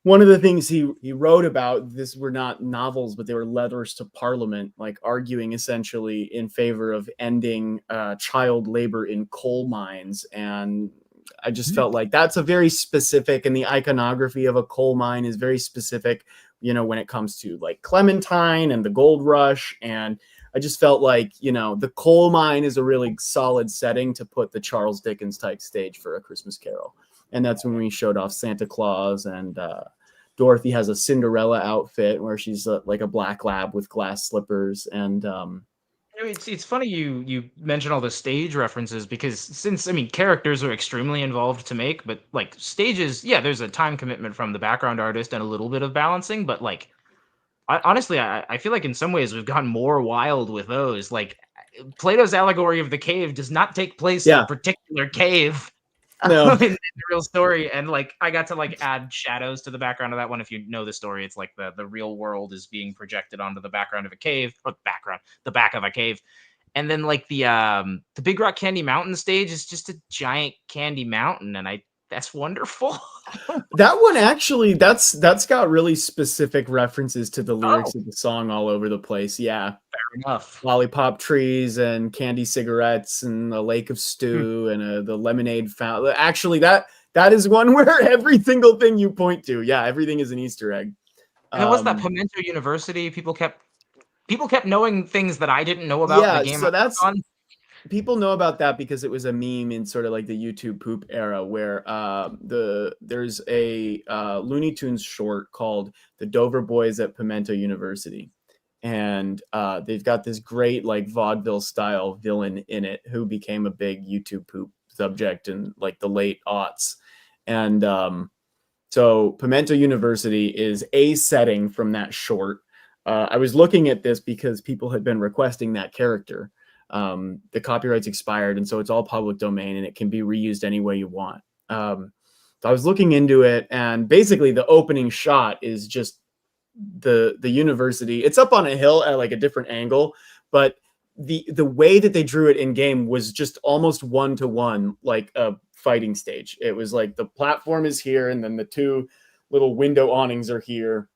one of the things he wrote about, this were not novels, but they were letters to Parliament, like arguing essentially in favor of ending child labor in coal mines. And I just felt like that's a very specific, and the iconography of a coal mine is very specific, when it comes to like Clementine and the gold rush. And I just felt like, the coal mine is a really solid setting to put the Charles Dickens type stage for A Christmas Carol. And that's when we showed off Santa Claus, and Dorothy has a Cinderella outfit where she's like a black lab with glass slippers. And it's funny you mention all the stage references, because since characters are extremely involved to make, but like stages, yeah, there's a time commitment from the background artist and a little bit of balancing, but like honestly, I feel like in some ways we've gone more wild with those. Like Plato's allegory of the cave does not take place in a particular cave. No. In the real story, and like I got to like add shadows to the background of that one. If you know the story, it's like the real world is being projected onto the background of a cave, or the back of a cave, and then like the Big Rock Candy Mountain stage is just a giant candy mountain, and that's wonderful. That one actually, that's got really specific references to the lyrics of the song all over the place. Yeah, fair enough. Lollipop trees and candy cigarettes and a lake of stew and the lemonade fountain. Actually, that is one where every single thing you point to, everything is an Easter egg. And it was that Pimento University. People kept knowing things that I didn't know about. Yeah, the game so that's. People know about that because it was a meme in sort of like the YouTube poop era, where there's a Looney Tunes short called The Dover Boys at Pimento University. And they've got this great like vaudeville style villain in it who became a big YouTube poop subject in like the late aughts. And so Pimento University is a setting from that short. I was looking at this because people had been requesting that character. The copyright's expired, and so it's all public domain, and it can be reused any way you want. So I was looking into it, and basically the opening shot is just the university. It's up on a hill at like a different angle, but the way that they drew it in game was just almost 1-to-1 like a fighting stage. It was like the platform is here, and then the two little window awnings are here.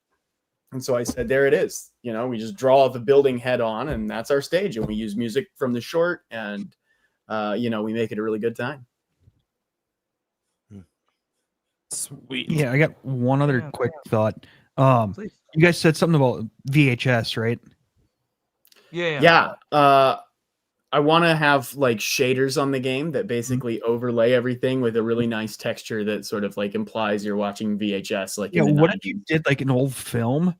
And so I said, there it is. You know, we just draw the building head on, and that's our stage. And we use music from the short, and you know, we make it a really good time. Sweet. Yeah, I got one other quick thought. You guys said something about VHS, right? Yeah. I want to have like shaders on the game that basically overlay everything with a really nice texture that sort of like implies you're watching VHS. Like, Yeah, what if you did like an old film,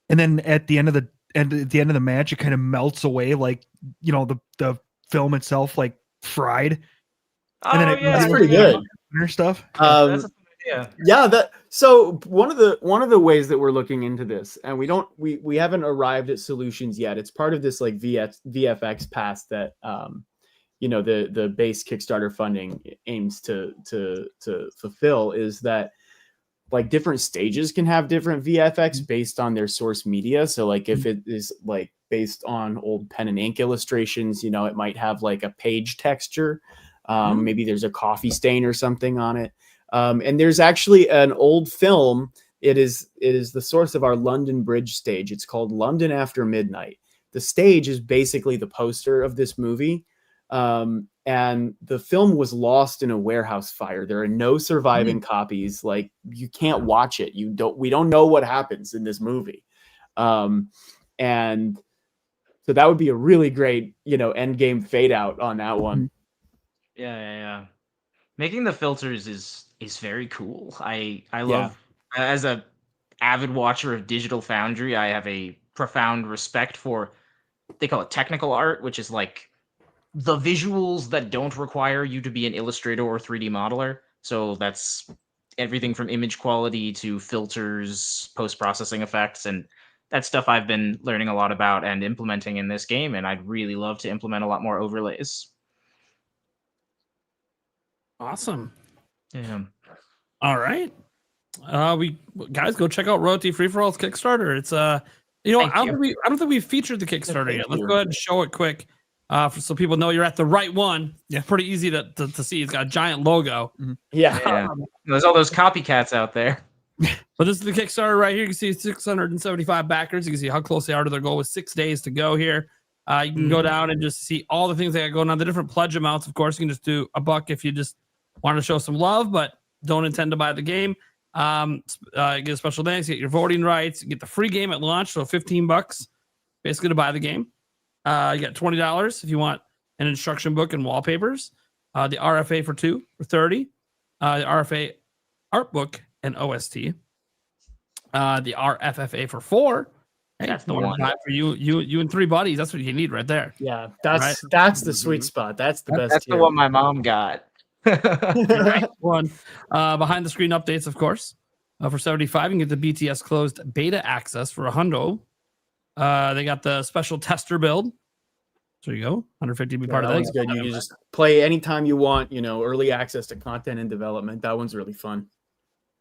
and then at the end of the match, it kind of melts away, like, you know, the film itself like fried, and then that's pretty good. Or stuff. That's a fun idea. Yeah, so one of the ways that we're looking into this, and we haven't arrived at solutions yet. It's part of this like VFX pass that you know, the base Kickstarter funding aims to fulfill, is that like different stages can have different VFX based on their source media. So like if it is like based on old pen and ink illustrations, you know, it might have like a page texture. Maybe there's a coffee stain or something on it. And there's actually an old film. It is the source of our London Bridge stage. It's called London After Midnight. The stage is basically the poster of this movie. And the film was lost in a warehouse fire. There are no surviving copies. Like, you can't watch it. We don't know what happens in this movie. And so that would be a really great, you know, end game fade out on that one. Yeah. Making the filters is very cool. I love, as a avid watcher of Digital Foundry, I have a profound respect for, they call it technical art, which is like the visuals that don't require you to be an illustrator or 3D modeler. So that's everything from image quality to filters, post-processing effects, and that's stuff I've been learning a lot about and implementing in this game, and I'd really love to implement a lot more overlays. Awesome. Yeah. All right. We guys, go check out Royalty Free for All's Kickstarter. It's you know, I don't think we've featured the Kickstarter yet. Let's go ahead and show it quick. So people know you're at the right one. Yeah, pretty easy to see. It's got a giant logo. Yeah. There's all those copycats out there. But this is the Kickstarter right here. You can see 675 backers. You can see how close they are to their goal with 6 days to go here. You can go down and just see all the things they got going on. The different pledge amounts, of course, you can just do $1 if you just want to show some love, but don't intend to buy the game. You get a special thanks, you get your voting rights, you get the free game at launch, so $15 basically to buy the game. You got $20 if you want an instruction book and wallpapers. The RFA for $2 for $30. The RFA art book and OST. The RFFA for $4. Hey, that's the one for you and 3 buddies. That's what you need right there. Yeah, that's the sweet spot. That's the best. That's the one my mom got. One behind the screen updates, of course. For $75, you can get the BTS closed beta access for $100. They got the special tester build. There you go. $150 to be part of that. One's good. You can just play anytime you want. You know, early access to content and development. That one's really fun.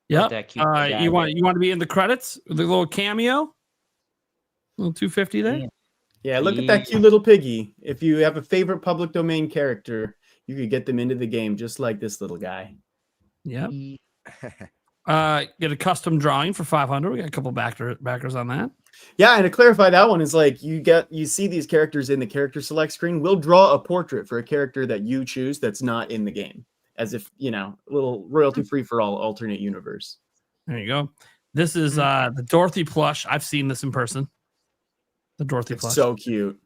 Yep. You want to be in the credits? The little cameo. Little $250 there. Yeah, look at that cute little piggy. If you have a favorite public domain character, you could get them into the game just like this little guy. Yep. Get a custom drawing for $500. We got a couple backers on that. Yeah, and to clarify, that one is like you see these characters in the character select screen. We'll draw a portrait for a character that you choose that's not in the game, as if, you know, a little royalty free for all alternate universe. There you go. This is the Dorothy plush. I've seen this in person. The Dorothy plush. So cute.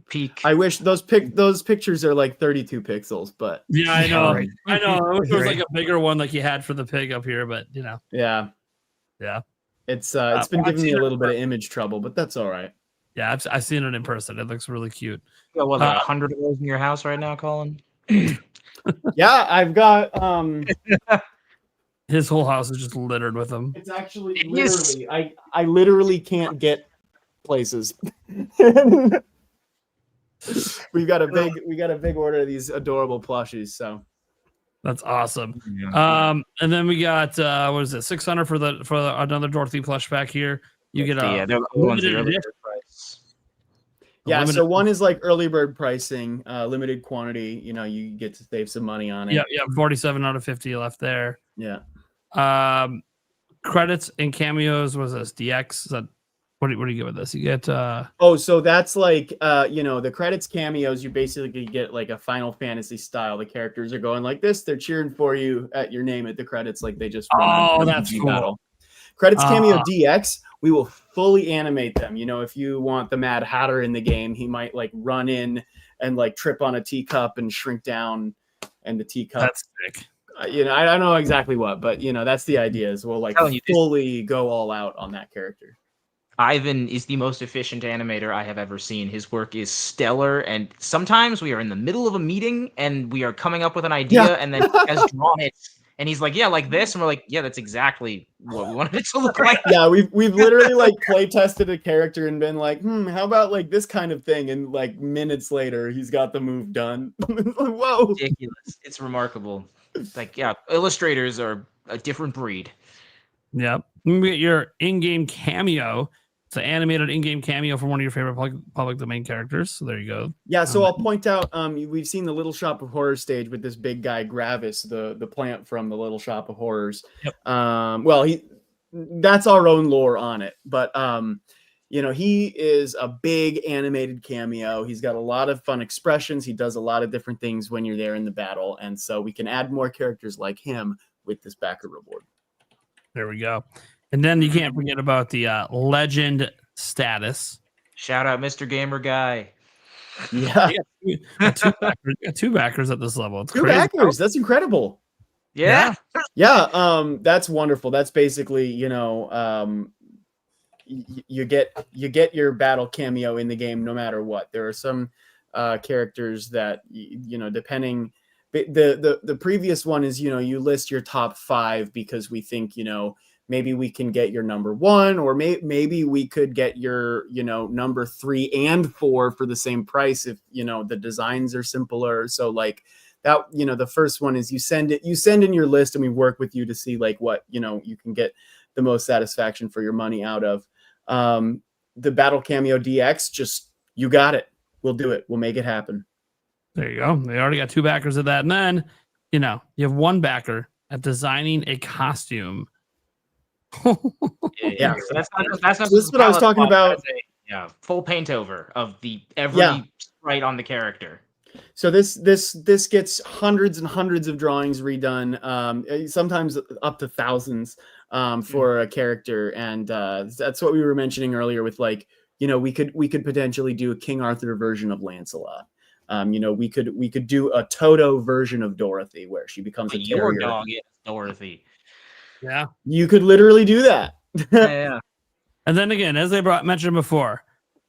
Peak. I wish those pictures are like 32 pixels, but yeah, I know. I know. I wish there was like a bigger one like you had for the pig up here, but you know. Yeah. It's been giving me a little bit of image trouble, but that's all right. Yeah, I've seen it in person. It looks really cute. You got 100 of those in your house right now, Colin? Yeah, I've got his whole house is just littered with them. It's actually literally I literally can't get places. we got a big order of these adorable plushies, so That's awesome. And then we got what is it? 600 for another Dorothy plush pack here. You get a limited edition. Yeah, so one is like early bird pricing, limited quantity. You know, you get to save some money on it. Yeah, 47 out of 50 left there. Yeah. Credits and cameos was this DX. Is that what do you get with this? You get so that's like the credits cameos. You basically get like a Final Fantasy style. The characters are going like this. They're cheering for you at your name at the credits, like they just that's cool. Battle. Credits cameo DX. We will fully animate them. You know, if you want the Mad Hatter in the game, he might like run in and like trip on a teacup and shrink down, and the teacup. That's sick. I don't know exactly what, but that's the idea. Is we'll like fully go all out on that character. Ivan is the most efficient animator I have ever seen. His work is stellar, and sometimes we are in the middle of a meeting and we are coming up with an idea, and then he has drawn it, and he's like, "Yeah, like this," and we're like, "Yeah, that's exactly what we wanted it to look like." Yeah, we've literally like play tested a character and been like, how about like this kind of thing? And like minutes later, he's got the move done. Whoa, ridiculous! It's remarkable. Like, yeah, illustrators are a different breed. Yep. You get your in-game cameo. It's an animated in-game cameo from one of your favorite public domain characters. So there you go. Yeah, so I'll point out, we've seen the Little Shop of Horrors stage with this big guy, Gravis, the plant from the Little Shop of Horrors. Yep. That's our own lore on it. But, he is a big animated cameo. He's got a lot of fun expressions. He does a lot of different things when you're there in the battle. And so we can add more characters like him with this backer reward. There we go. And then you can't forget about the legend status. Shout out Mr. Gamer Guy. Yeah. You got two backers at this level. It's two crazy. backers. That's incredible. Yeah. Yeah. That's wonderful. That's basically, you get your battle cameo in the game no matter what. There are some characters that, depending. The previous one is, you list your top 5 because we think, maybe we can get your number 1, or maybe we could get your, number 3 and 4 for the same price if, the designs are simpler. So like that, the first one is you send in your list and we work with you to see like what, you can get the most satisfaction for your money out of. The Battle Cameo DX, just, you got it. We'll do it. We'll make it happen. There you go. They already got 2 backers of that. And then, you have 1 backer at designing a costume. Yeah. So that's not this is what I was talking about. Full paint over of every sprite on the character. So this gets hundreds and hundreds of drawings redone, sometimes up to thousands for a character. And that's what we were mentioning earlier with like, we could potentially do a King Arthur version of Lancelot. We could do a Toto version of Dorothy where she becomes a your terrier. dog is Dorothy. Yeah, you could literally do that. Yeah. And then again, as they mentioned before,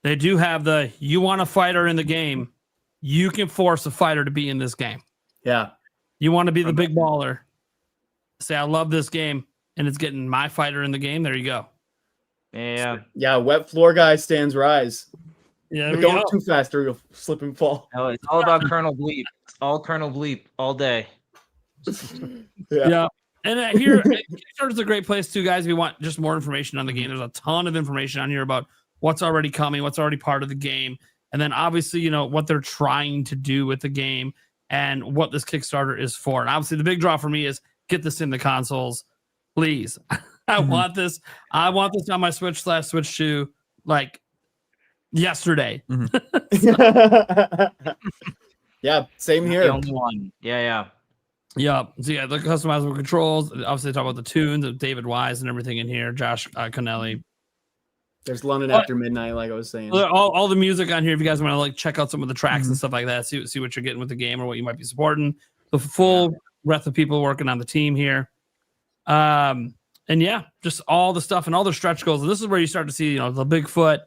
they do have you want a fighter in the game, you can force a fighter to be in this game. Yeah. You want to be the big baller, say I love this game, and it's getting my fighter in the game. There you go. Yeah. Yeah. Wet floor guy stands rise. Yeah, but don't too fast or you'll slip and fall. No, it's all about Colonel Bleep. It's all Colonel Bleep all day. Yeah. And here, Kickstarter's a great place too, guys. If you want just more information on the game, there's a ton of information on here about what's already coming, what's already part of the game, and then obviously, what they're trying to do with the game and what this Kickstarter is for. And obviously, the big draw for me is get this in the consoles, please. I want this. I want this on my Switch/Switch 2 like yesterday. Yeah, same here. The only one. Yeah. Yeah. So yeah, the customizable controls. Obviously, they talk about the tunes of David Wise and everything in here. Josh Connelly. There's London After Midnight, like I was saying. All the music on here. If you guys want to like check out some of the tracks and stuff like that, see what you're getting with the game or what you might be supporting. The full breadth of people working on the team here. And yeah, just all the stuff and all the stretch goals. And this is where you start to see, the Bigfoot,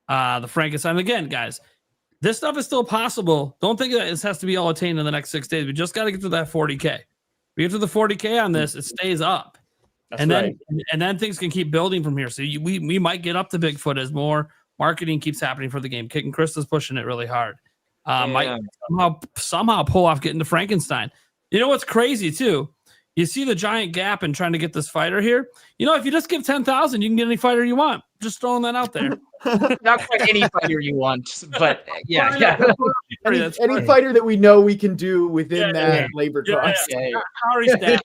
the Frankenstein. Again, guys, this stuff is still possible. Don't think that this has to be all attained in the next 6 days. We just got to get to that 40K. We get to the 40K on this, it stays up. That's and right. then things can keep building from here. So we might get up to Bigfoot as more marketing keeps happening for the game. Kit and Chris is pushing it really hard. Might somehow pull off getting to Frankenstein. You know what's crazy too? You see the giant gap in trying to get this fighter here. You know, if you just give 10,000, you can get any fighter you want. Just throwing that out there. Not quite any fighter you want, but yeah. Any fighter that we know we can do within that labor cost. Sorry, Stat.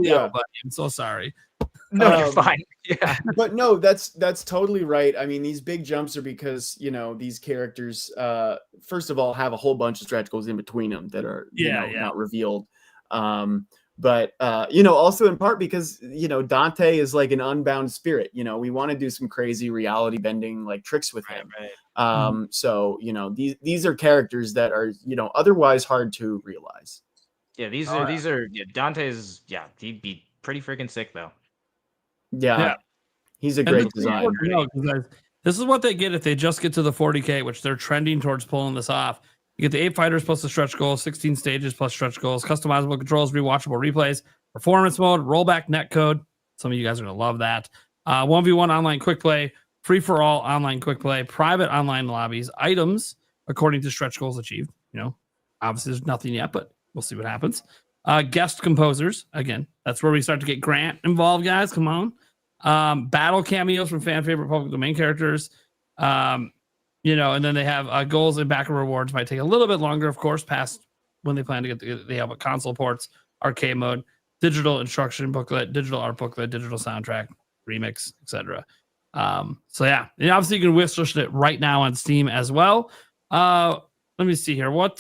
Yeah, buddy. I'm so sorry. No, you're fine. Yeah. But no, that's totally right. I mean, these big jumps are because, you know, these characters, first of all, have a whole bunch of stretch goals in between them that are not revealed. But you know, also in part because, you know, Dante is like an unbound spirit. You know, we want to do some crazy reality bending like tricks with him. Right. So, you know, these are characters that are, you know, otherwise hard to realize. Yeah, these are Dante's. Yeah, he'd be pretty freaking sick though. Yeah. He's a great design. This is what they get if they just get to the 40K, which they're trending towards pulling this off. You get the 8 fighters plus the stretch goals, 16 stages plus stretch goals, customizable controls, rewatchable replays, performance mode, rollback netcode. Some of you guys are going to love that. 1v1 online quick play, free for all online quick play, private online lobbies, items according to stretch goals achieved. You know, obviously there's nothing yet, but we'll see what happens. Guest composers. Again, that's where we start to get Grant involved, guys. Come on. Battle cameos from fan favorite public domain characters. You know, and then they have goals and backer rewards might take a little bit longer, of course, past when they plan to get they have a console ports, arcade mode, digital instruction booklet, digital art booklet, digital soundtrack, remix, etc. So yeah, and obviously you can wish list it right now on Steam as well. Let me see here. What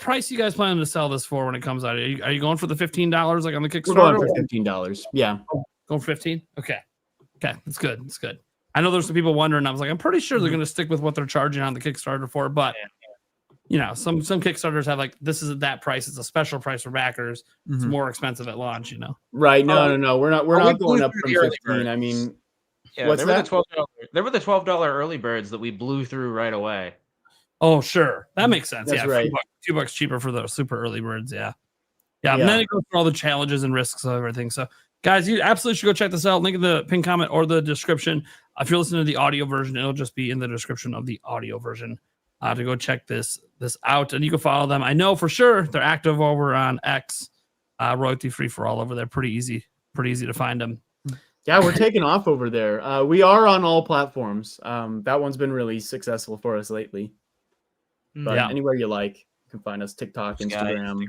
price you guys planning to sell this for when it comes out? Are you going for the $15 like on the Kickstarter? We're going for $15. Yeah. Going for 15? Okay. That's good. It's good. I know there's some people wondering. I was like, I'm pretty sure they're going to stick with what they're charging on the Kickstarter for, but you know, some Kickstarters have like, this isn't that price. It's a special price for backers. It's more expensive at launch, you know? Right. No. We're not going up from 15. I mean, what's that? There were the $12 early birds that we blew through right away. Oh, sure. That makes sense. That's yeah. Right. $2 cheaper for those super early birds. Yeah. And then it goes through all the challenges and risks of everything. So guys, you absolutely should go check this out. Link in the pinned comment or the description. If you're listening to the audio version, it'll just be in the description of the audio version to go check this out. And you can follow them. I know for sure they're active over on X, royalty free for all over there. Pretty easy to find them. Yeah, we're taking off over there. We are on all platforms. That one's been really successful for us lately. But anywhere you like, you can find us. TikTok, Instagram,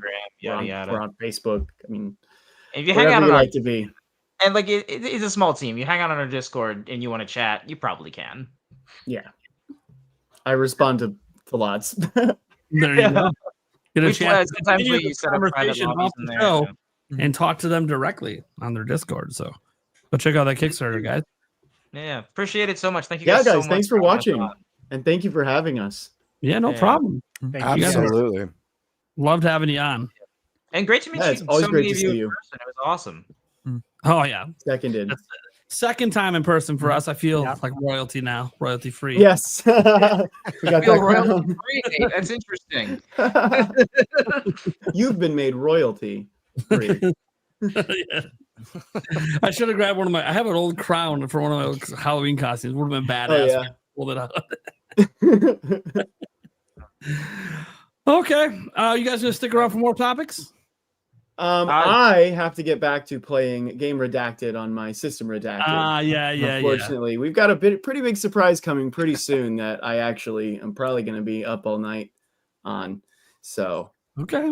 we're on Facebook. I mean, if you hang out on like to be. And like it's a small team. You hang out on our Discord and you want to chat, you probably can. Yeah, I respond to lots. There you go. Sometimes we set up private lobbies in there and talk to them directly on their Discord. So go check out that Kickstarter, guys. Yeah, appreciate it so much. Thank you guys. Yeah, guys, so thanks much for watching, and thank you for having us. Yeah, no problem. Absolutely, loved having you on. And great to meet you. It's always great to see you. In person. It was awesome. Oh yeah, seconded. Second time in person for us. I feel like royalty now, royalty free. Yes, we got that royalty free. That's interesting. You've been made royalty free. I should have grabbed one of my. I have an old crown for one of my Halloween costumes. Would have been badass. Pulled it out. Okay, you guys gonna stick around for more topics? I have to get back to playing Game Redacted on my System Redacted. Yeah. Unfortunately, we've got a pretty big surprise coming pretty soon that I actually am probably going to be up all night on. So okay.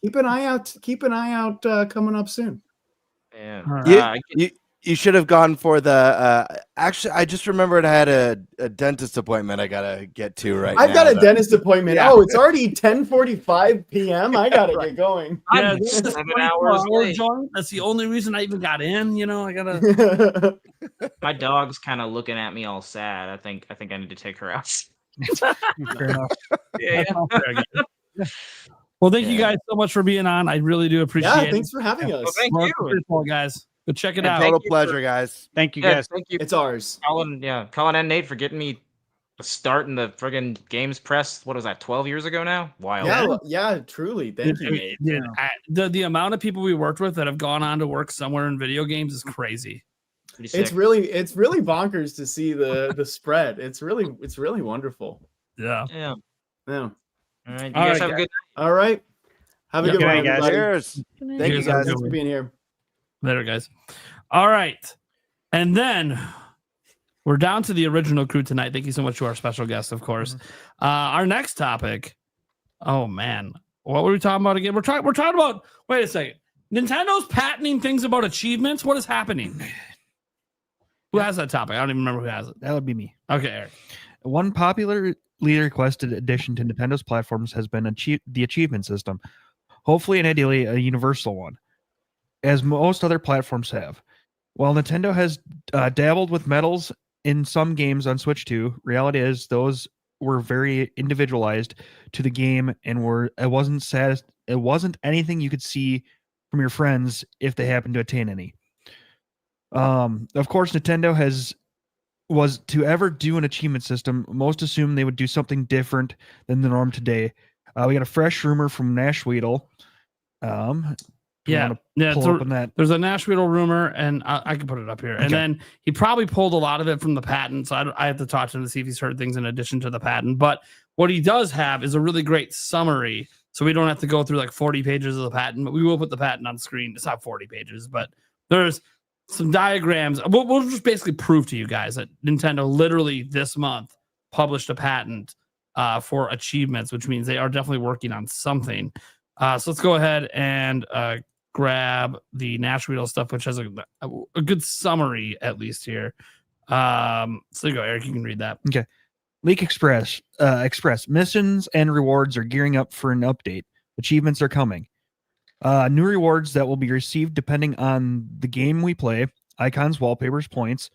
Keep an eye out. Coming up soon. Yeah. You should have gone for the. Actually, I just remembered I had a dentist appointment I gotta get to right now. I've got a dentist appointment. Yeah. Oh, it's already 10:45 p.m. I gotta get going. Yeah, this is 7 hours late. That's the only reason I even got in. You know, I gotta. My dog's kind of looking at me all sad. I think I need to take her out. Fair enough. Yeah. Well, thank you guys so much for being on. I really do appreciate it. Yeah, thanks for having us. Well, thank you, guys. Go check it out. Total pleasure, guys. Thank you, guys. Thank you. It's ours. Colin and Nate for getting me a start in the friggin' games press. What was that? 12 years ago now. Wild. Yeah, truly. Thank you. The amount of people we worked with that have gone on to work somewhere in video games is crazy. It's really bonkers to see the spread. It's really wonderful. Yeah. All right. You All guys right, have a good night. All right. Have a Yeah. good Good one, night, guys. everybody. Cheers. Good Thank you, Cheers, have a guys. good Thanks for being here. Later, guys. All right. And then we're down to the original crew tonight. Thank you so much to our special guest, of course. Our next topic. Oh man, what were we talking about again? We're talking about. Wait a second. Nintendo's patenting things about achievements. What is happening? Who has that topic? I don't even remember who has it. That would be me. Okay, Eric. One popularly requested addition to Nintendo's platforms has been the achievement system, hopefully and ideally a universal one, as most other platforms have. While Nintendo has dabbled with medals in some games on Switch 2, reality is those were very individualized to the game and it wasn't anything you could see from your friends if they happened to attain any. Of course, Nintendo was to ever do an achievement system, most assume they would do something different than the norm today. We got a fresh rumor from Nash Weedle. Yeah, there's a Nash Weedle rumor, and I can put it up here. And then he probably pulled a lot of it from the patent, so I have to talk to him to see if he's heard things in addition to the patent. But what he does have is a really great summary, so we don't have to go through like 40 pages of the patent, but we will put the patent on screen. It's not 40 pages, but there's some diagrams. We'll just basically prove to you guys that Nintendo literally this month published a patent for achievements, which means they are definitely working on something. So let's go ahead and grab the Nash Weedle stuff, which has a good summary at least here. So there you go, Eric. You can read that. Okay. Leak Express missions and rewards are gearing up for an update. Achievements are coming. New rewards that will be received depending on the game we play. Icons, wallpapers, points.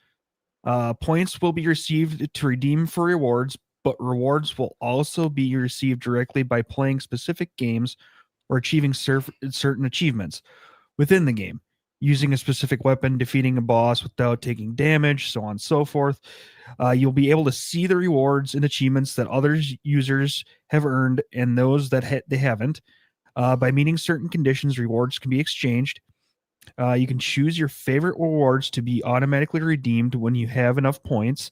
Points will be received to redeem for rewards, but rewards will also be received directly by playing specific games or achieving certain achievements within the game, using a specific weapon, defeating a boss without taking damage, so on and so forth. You'll be able to see the rewards and achievements that other users have earned and those that they haven't. By meeting certain conditions, rewards can be exchanged. You can choose your favorite rewards to be automatically redeemed when you have enough points,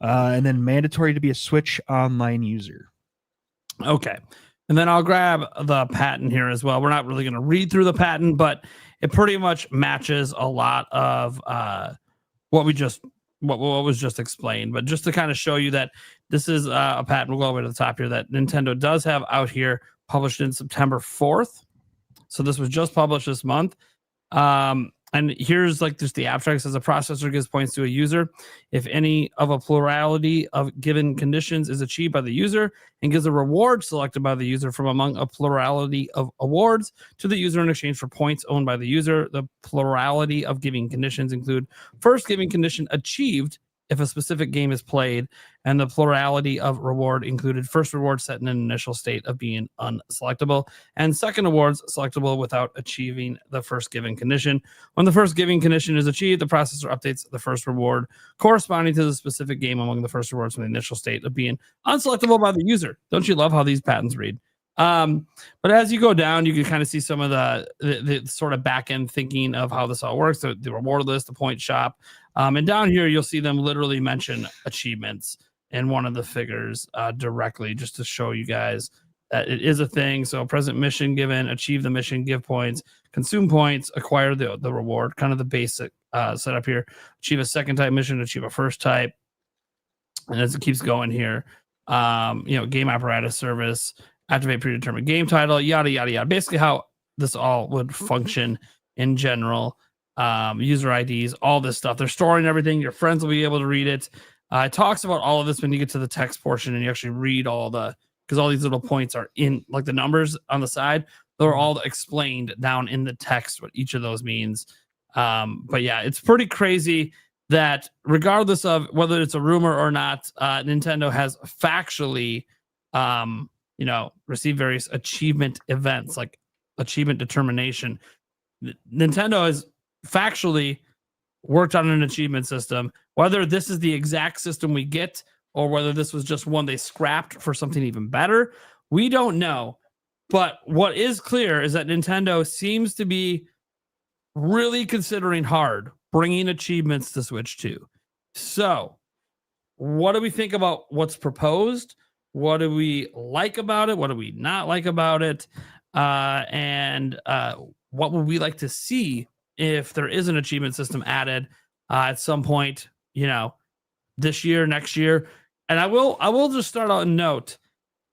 and then mandatory to be a Switch Online user. Okay. And then I'll grab the patent here as well. We're not really going to read through the patent, but it pretty much matches a lot of what was just explained. But just to kind of show you that this is a patent, we'll go all the way to the top here, that Nintendo does have out here, published in September 4th. So this was just published this month. And here's like just the abstract. Says a processor gives points to a user if any of a plurality of given conditions is achieved by the user, and gives a reward selected by the user from among a plurality of awards to the user in exchange for points owned by the user. The plurality of giving conditions include first giving condition achieved if a specific game is played, and the plurality of reward included first reward set in an initial state of being unselectable, and second awards selectable without achieving the first given condition. When the first given condition is achieved, the processor updates the first reward corresponding to the specific game among the first rewards from the initial state of being unselectable by the user. Don't you love how these patents read? But as you go down, you can kind of see some of the sort of back end thinking of how this all works, the reward list, the point shop. And down here, you'll see them literally mention achievements in one of the figures directly, just to show you guys that it is a thing. So present mission given, achieve the mission, give points, consume points, acquire the reward, kind of the basic setup here. Achieve a second type mission, achieve a first type. And as it keeps going here, game apparatus service, activate predetermined game title, yada, yada, yada. Basically how this all would function in general. User IDs, all this stuff. They're storing everything. Your friends will be able to read it. It talks about all of this when you get to the text portion and you actually read because all these little points are in, like the numbers on the side, they're all explained down in the text what each of those means. But yeah, it's pretty crazy that regardless of whether it's a rumor or not, Nintendo has factually received various achievement events, like achievement determination. Nintendo has factually worked on an achievement system. Whether this is the exact system we get or whether this was just one they scrapped for something even better, we don't know. But what is clear is that Nintendo seems to be really considering hard bringing achievements to Switch 2. So what do we think about what's proposed? What do we like about it? What do we not like about it? and what would we like to see if there is an achievement system added at some point, this year, next year. And I will just start out and note,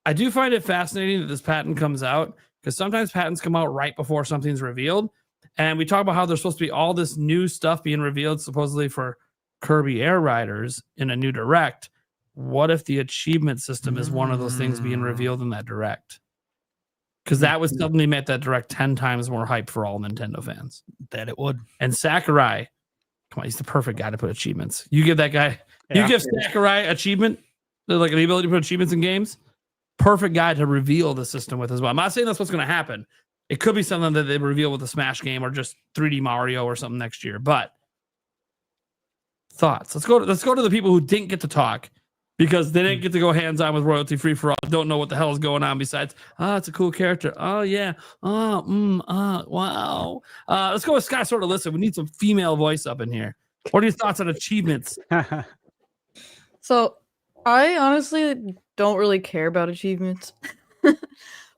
I do find it fascinating that this patent comes out, because sometimes patents come out right before something's revealed. And we talk about how there's supposed to be all this new stuff being revealed supposedly for Kirby Air Riders in a new direct. What if the achievement system is one of those things being revealed in that direct? Because that would suddenly make that direct 10 times more hype for all Nintendo fans. That it would. And Sakurai, come on, he's the perfect guy to put achievements. You give that guy, you give Sakurai achievement, like the ability to put achievements in games. Perfect guy to reveal the system with as well. I'm not saying that's what's going to happen. It could be something that they reveal with a Smash game or just 3D Mario or something next year. But thoughts. Let's go to the people who didn't get to talk because they didn't get to go hands on with royalty free for all. Don't know what the hell is going on besides, it's a cool character. Oh yeah. Wow. Let's go with Scott Sort of Listen. We need some female voice up in here. What are your thoughts on achievements? So I honestly don't really care about achievements.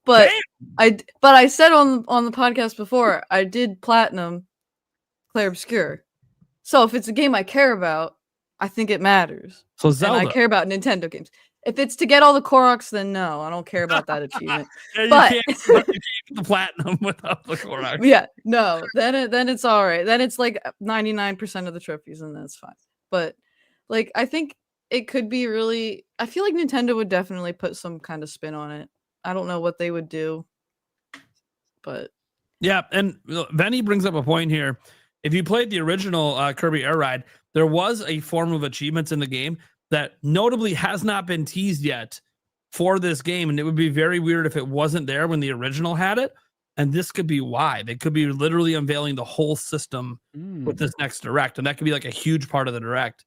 but I said on the podcast before, I did platinum Clair Obscur. So if it's a game I care about, I think it matters. So Zelda. And I care about Nintendo games. If it's to get all the Koroks, then no, I don't care about that achievement. Yeah, but you can't get the platinum without the Koroks. Yeah, no, then it's all right. Then it's like 99% of the trophies, and that's fine. But like, I think it could be really. I feel like Nintendo would definitely put some kind of spin on it. I don't know what they would do, but yeah. And Benny brings up a point here. If you played the original Kirby Air Ride, there was a form of achievements in the game that notably has not been teased yet for this game. And it would be very weird if it wasn't there when the original had it. And this could be why. They could be literally unveiling the whole system with this next direct. And that could be like a huge part of the direct,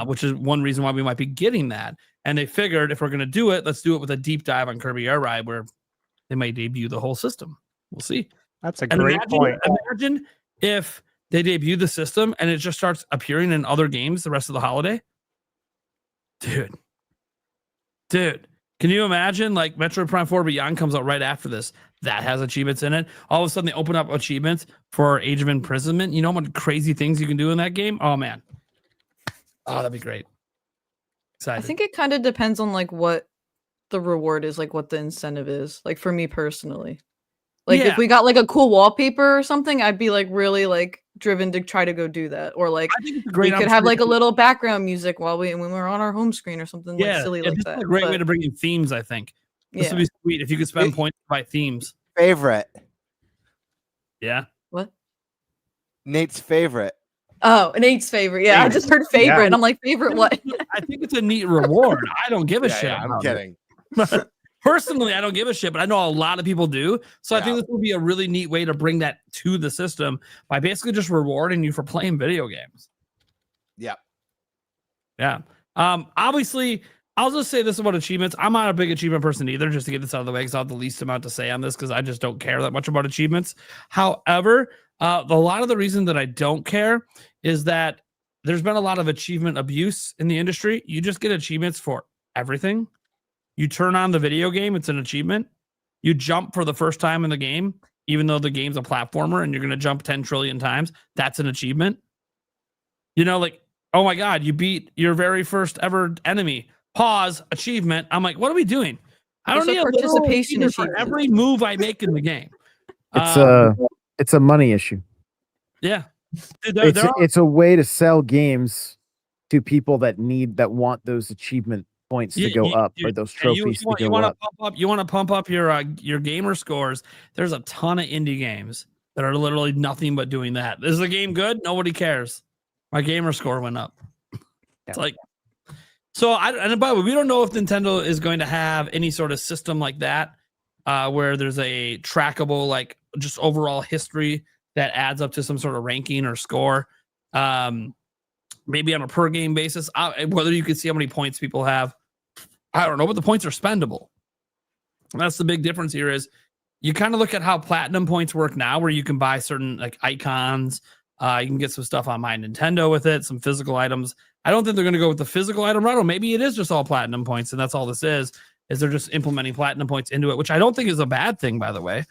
which is one reason why we might be getting that. And they figured if we're going to do it, let's do it with a deep dive on Kirby Air Ride where they may debut the whole system. We'll see. That's a great point. Imagine if they debut the system and it just starts appearing in other games the rest of the holiday. Dude, can you imagine like Metroid Prime 4 Beyond comes out right after this? That has achievements in it. All of a sudden they open up achievements for Age of Imprisonment. You know what crazy things you can do in that game? Oh man. Oh, that'd be great. Excited. I think it kind of depends on like what the reward is, like what the incentive is. Like for me personally. Like if we got like a cool wallpaper or something, I'd be like really like driven to try to go do that. Or like I think it's a great we could have like a little background music when we're on our home screen or something like silly like that. It's a great way to bring in themes, I think. This would be sweet if you could spend points by themes. Favorite. Yeah. What? Nate's favorite. Oh, Nate's favorite. Yeah, I just heard favorite. And I'm like, favorite what? I think it's a neat reward. I don't give a shit. Yeah, I'm kidding. Personally, I don't give a shit, but I know a lot of people do. So I think this would be a really neat way to bring that to the system by basically just rewarding you for playing video games. Yeah. Yeah. Obviously, I'll just say this about achievements. I'm not a big achievement person either, just to get this out of the way, because I have the least amount to say on this because I just don't care that much about achievements. However, a lot of the reason that I don't care is that there's been a lot of achievement abuse in the industry. You just get achievements for everything. You turn on the video game, it's an achievement. You jump for the first time in the game, even though the game's a platformer and you're going to jump 10 trillion times. That's an achievement. You know, like, oh my God, you beat your very first ever enemy. Pause, achievement. I'm like, what are we doing? I don't need a participation for every move I make in the game. It's a money issue. Yeah. Dude, it's a way to sell games to people that want those achievement points to go up, or those trophies to go up. You want to pump up your gamer scores. There's a ton of indie games that are literally nothing but doing that. Is the game good? Nobody cares. My gamer score went up. It's like, so and by the way, we don't know if Nintendo is going to have any sort of system like that, where there's a trackable, like just overall history that adds up to some sort of ranking or score. Maybe on a per game basis, whether you can see how many points people have. I don't know, but the points are spendable. And that's the big difference here is you kind of look at how platinum points work now, where you can buy certain like icons. You can get some stuff on My Nintendo with it, some physical items. I don't think they're going to go with the physical item route. Or maybe it is just all platinum points, and that's all this is they're just implementing platinum points into it, which I don't think is a bad thing, by the way.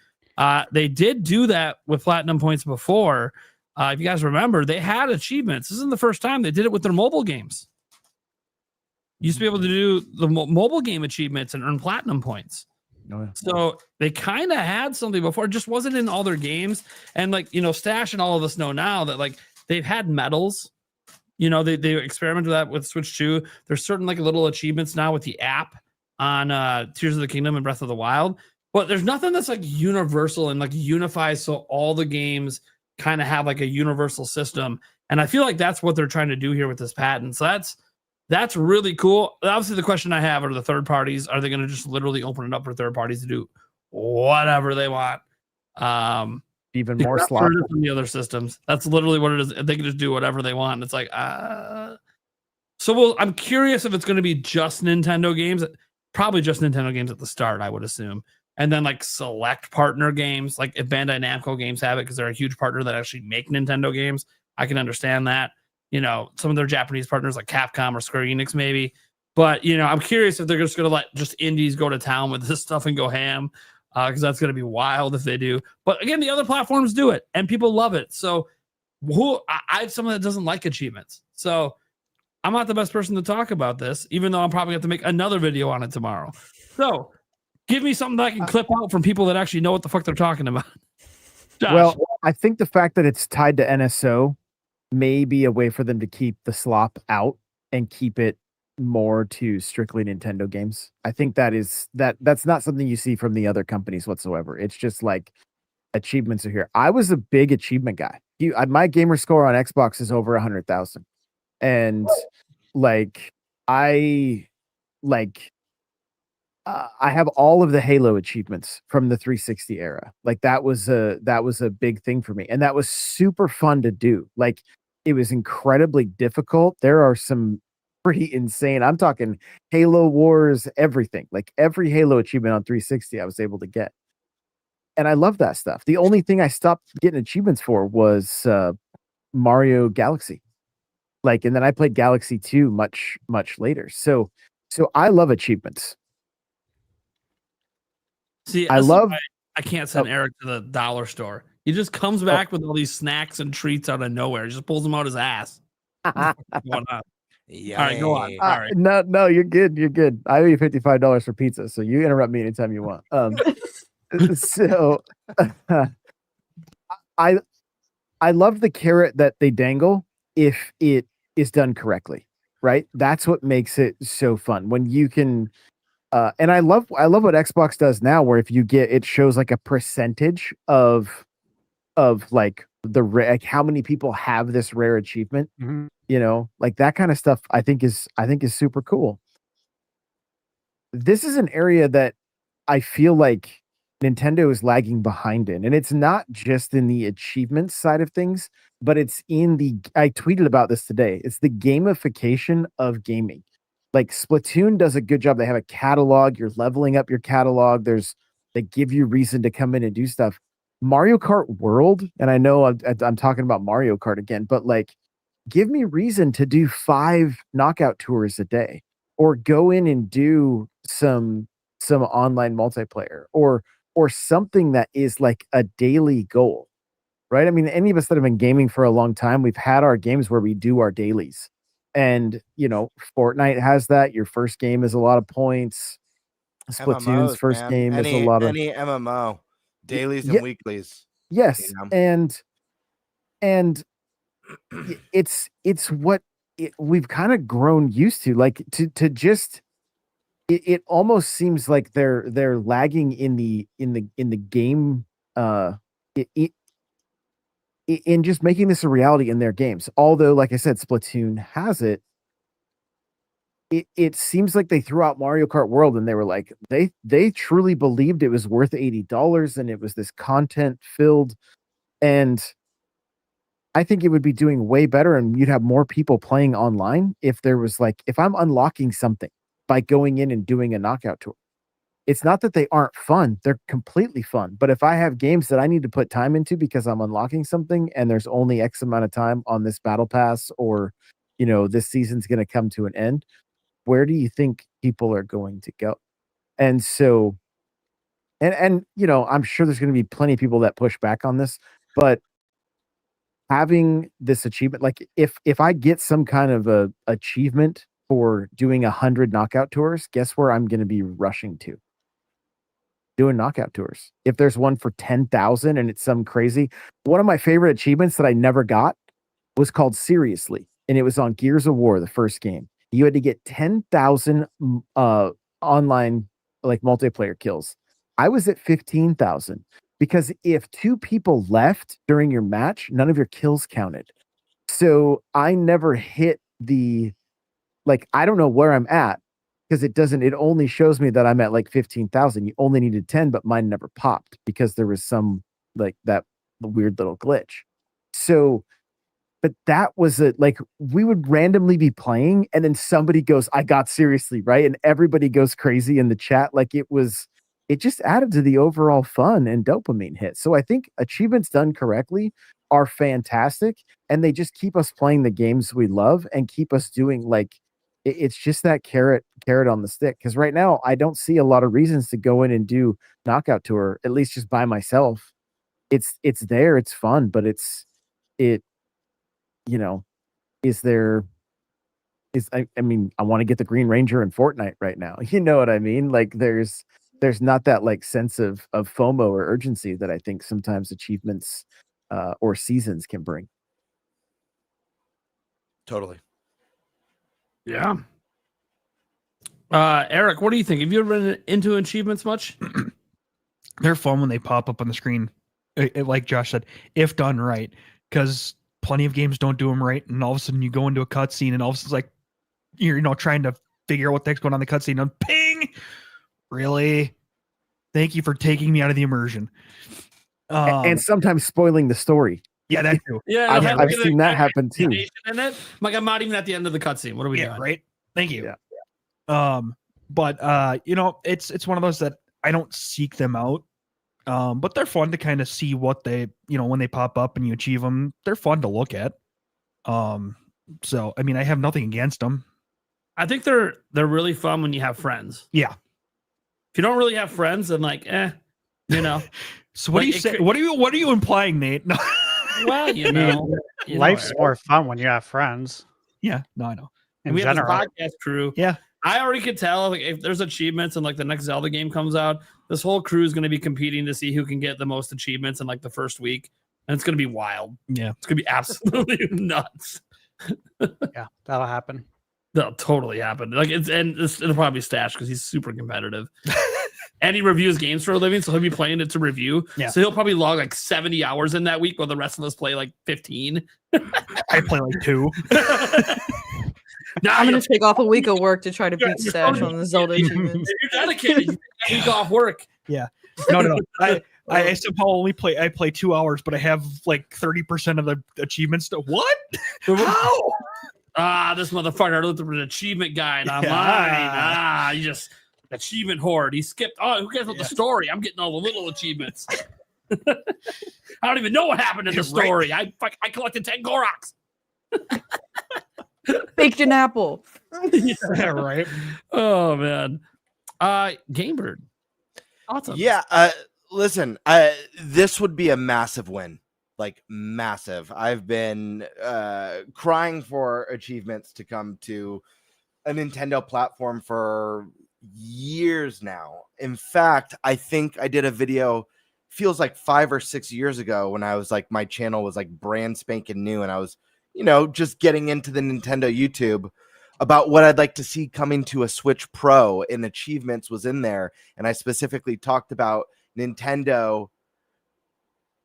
They did do that with platinum points before. If you guys remember, they had achievements. This isn't the first time they did it with their mobile games. You used to be able to do the mobile game achievements and earn platinum points. Oh, yeah. So they kind of had something before. It just wasn't in all their games. And like, Stash and all of us know now that like they've had medals. They experimented with that with Switch 2. There's certain like little achievements now with the app on Tears of the Kingdom and Breath of the Wild. But there's nothing that's like universal and like unifies so all the games kind of have like a universal system. And I feel like that's what they're trying to do here with this patent. So that's really cool. Obviously, the question I have are the third parties. Are they going to just literally open it up for third parties to do whatever they want? Even more slop than the other systems. That's literally what it is. They can just do whatever they want. And it's like, So I'm curious if it's going to be just Nintendo games. Probably just Nintendo games at the start, I would assume. And then like select partner games, like if Bandai Namco games have it, because they're a huge partner that actually make Nintendo games. I can understand that. Some of their Japanese partners like Capcom or Square Enix maybe. But, I'm curious if they're just going to let just indies go to town with this stuff and go ham, because that's going to be wild if they do. But again, the other platforms do it and people love it. So I have someone that doesn't like achievements. So I'm not the best person to talk about this, even though I'm probably going to make another video on it tomorrow. So give me something that I can clip out from people that actually know what the fuck they're talking about. Josh. Well, I think the fact that it's tied to NSO may be a way for them to keep the slop out and keep it more to strictly Nintendo games. I think that's not something you see from the other companies whatsoever. It's just like achievements are here. I was a big achievement guy. My gamer score on Xbox is over 100,000, and I have all of the Halo achievements from the 360 era. Like that was a big thing for me, and that was super fun to do. Like it was incredibly difficult. There are some pretty insane. I'm talking Halo Wars, everything. Like every Halo achievement on 360 I was able to get. And I love that stuff. The only thing I stopped getting achievements for was Mario Galaxy. And then I played Galaxy 2 much, much later. So I love achievements. See, I can't send Eric to the dollar store. He just comes back with all these snacks and treats out of nowhere. He just pulls them out his ass. Going on? Yeah. All right, go on. All right. No, you're good. You're good. I owe you $55 for pizza, so you interrupt me anytime you want. So I love the carrot that they dangle if it is done correctly, right? That's what makes it so fun when you can. And I love what Xbox does now, where if you get, it shows like a percentage of like how many people have this rare achievement. Mhm. Like that kind of stuff. I think is super cool. This is an area that I feel like Nintendo is lagging behind in, and it's not just in the achievements side of things, but it's in I tweeted about this today. It's the gamification of gaming. Like Splatoon does a good job. They have a catalog. You're leveling up your catalog. They give you reason to come in and do stuff. Mario Kart World, and I know I'm talking about Mario Kart again, but like, give me reason to do 5 knockout tours a day, or go in and do some online multiplayer, or something that is like a daily goal, right? I mean, any of us that have been gaming for a long time, we've had our games where we do our dailies. And Fortnite has that. Your first game is a lot of points. Splatoon's first game is a lot of any MMO dailies and weeklies. Yes, and it's what we've kind of grown used to. Like to just it almost seems like they're lagging in the game in just making this a reality in their games. Although, like I said, Splatoon has it. It seems like they threw out Mario Kart World and they were like, they truly believed it was worth $80 and it was this content filled. And I think it would be doing way better, and you'd have more people playing online if there was like, if I'm unlocking something by going in and doing a knockout tour. It's not that they aren't fun. They're completely fun. But if I have games that I need to put time into because I'm unlocking something and there's only X amount of time on this battle pass, or, this season's going to come to an end, where do you think people are going to go? And so And you know, I'm sure there's going to be plenty of people that push back on this, but having this achievement, like if I get some kind of a achievement for doing 100 knockout tours, guess where I'm going to be rushing to? Doing knockout tours. If there's one for 10,000 and it's some crazy, one of my favorite achievements that I never got was called Seriously, and it was on Gears of War, the first game. You had to get 10,000 online like multiplayer kills. I was at 15,000 because if 2 people left during your match, none of your kills counted. So I never hit the, like, I don't know where I'm at because it only shows me that I'm at like 15,000. You only needed 10, but mine never popped because there was some like that weird little glitch. So, but that was like, we would randomly be playing and then somebody goes, I got Seriously, right? And everybody goes crazy in the chat. Like it just added to the overall fun and dopamine hit. So I think achievements done correctly are fantastic, and they just keep us playing the games we love and keep us doing like, it's just that carrot on the stick. Because right now I don't see a lot of reasons to go in and do knockout tour, at least just by myself. It's there, it's fun, but you know, I mean, I want to get the Green Ranger in Fortnite right now. You know what I mean? Like there's not that like sense of FOMO or urgency that I think sometimes achievements or seasons can bring. Totally. Yeah. Eric, what do you think? Have you ever been into achievements much? They're fun when they pop up on the screen. Like Josh said, if done right, because plenty of games don't do them right, and all of a sudden you go into a cutscene, and all of a sudden it's like you're trying to figure out what the heck's going on in the cutscene, and ping. Really? Thank you for taking me out of the immersion. And sometimes spoiling the story. Yeah, that too. Yeah, I've seen that happen too. Like, I'm not even at the end of the cutscene. What are we doing? Right. Thank you. Yeah. But you know, it's one of those that I don't seek them out. But they're fun to kind of see what they, you know, when they pop up and you achieve them, they're fun to look at. So I mean, I have nothing against them. I think they're really fun when you have friends. Yeah. If you don't really have friends, then like, you know. So what do you say? What are you implying, Nate? No. Well, you know, life's more fun when you have friends. Yeah, no, I know. And we have this podcast crew. Yeah. I already could tell, like, if there's achievements and like the next Zelda game comes out, this whole crew is going to be competing to see who can get the most achievements in like the first week, and it's going to be wild. Yeah, it's going to be absolutely nuts. Yeah, that'll happen. That'll totally happen. Like it'll probably be Stash because he's super competitive, and he reviews games for a living, so he'll be playing it to review. Yeah. So he'll probably log like 70 hours in that week, while the rest of us play like 15. I play like 2. Now I'm going to take off a week of work to try to beat Stash on the Zelda achievements. You're dedicated. You take a week off work. Yeah. No. I somehow only play 2 hours, but I have like 30% of the achievements. What? How? This motherfucker! I looked up an achievement guide online. You just achievement horde. He skipped. Oh, who cares about the story? I'm getting all the little achievements. I don't even know what happened in the story. Right. I collected 10 Goroks. Baked an apple. Yeah, right. Oh man. Gamebird. Awesome. Yeah. Listen, this would be a massive win. Like massive. I've been crying for achievements to come to a Nintendo platform for years now. In fact, I think I did a video, feels like 5 or 6 years ago, when I was like, my channel was like brand spanking new, and I was, you know, just getting into the Nintendo YouTube, about what I'd like to see coming to a Switch Pro, and achievements was in there. And I specifically talked about Nintendo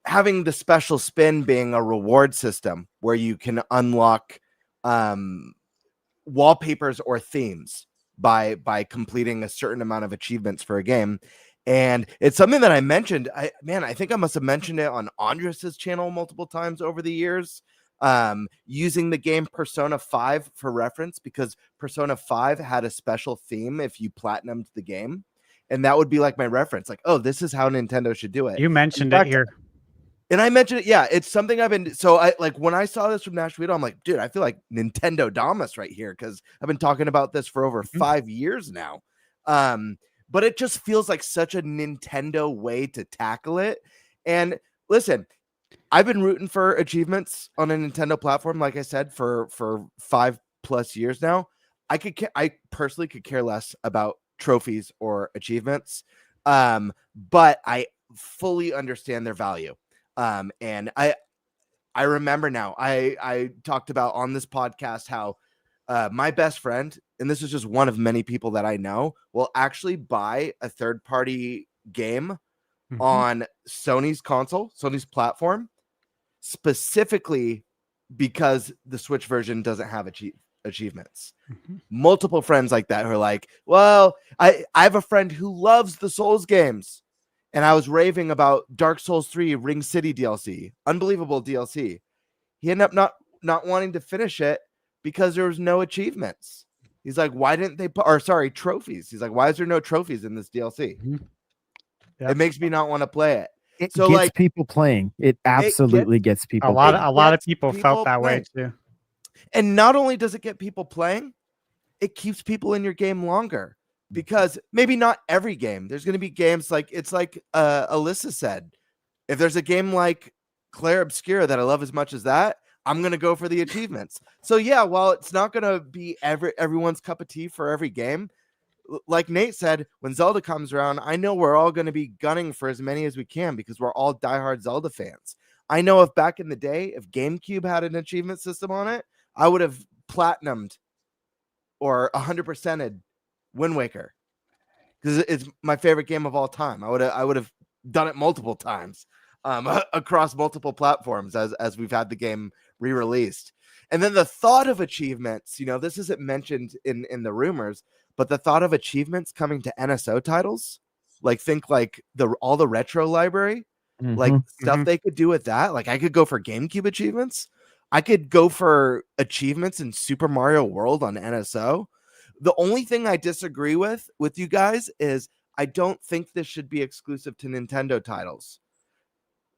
having the special spin being a reward system where you can unlock wallpapers or themes by completing a certain amount of achievements for a game. And it's something that I mentioned. I think I must have mentioned it on Andres's channel multiple times over the years, using the game Persona 5 for reference, because Persona 5 had a special theme if you platinumed the game. And that would be like my reference, like, oh, this is how Nintendo should do it. You mentioned it here. And I mentioned it. Yeah, it's something I've been. So I like when I saw this from Nash Vito, I'm like, dude, I feel like Nintendo Damas right here, because I've been talking about this for over 5 years now. but it just feels like such a Nintendo way to tackle it. And listen, I've been rooting for achievements on a Nintendo platform, like I said, for 5+ years now. I personally could care less about trophies or achievements, but I fully understand their value. And I remember now, I talked about on this podcast how my best friend, and this is just one of many people that I know, will actually buy a third-party game on Sony's console, Sony's platform, specifically because the Switch version doesn't have achievements. Multiple friends like that who are like, well, I have a friend who loves the Souls games, and I was raving about Dark Souls 3 Ring City DLC, unbelievable DLC. He ended up not wanting to finish it because there was no achievements. He's like, why didn't they put, or sorry, trophies? He's like, why is there no trophies in this DLC? It makes me not want to play it. It So gets like people playing. It absolutely gets people. A lot of people felt that way too. And not only does it get people playing, it keeps people in your game longer, because maybe not every game. There's going to be games like, it's like Alyssa said, if there's a game like Claire Obscura that I love as much as that, I'm going to go for the achievements. So yeah, while it's not going to be everyone's cup of tea for every game, like Nate said, when Zelda comes around, I know we're all going to be gunning for as many as we can because we're all diehard Zelda fans. I know if back in the day, if GameCube had an achievement system on it, I would have platinumed or 100%ed Wind Waker, because it's my favorite game of all time. I would have done it multiple times across multiple platforms as we've had the game re-released. And then the thought of achievements, this isn't mentioned in the rumors, but the thought of achievements coming to NSO titles, like think like all the retro library, like stuff they could do with that. Like I could go for GameCube achievements. I could go for achievements in Super Mario World on NSO. The only thing I disagree with you guys is I don't think this should be exclusive to Nintendo titles.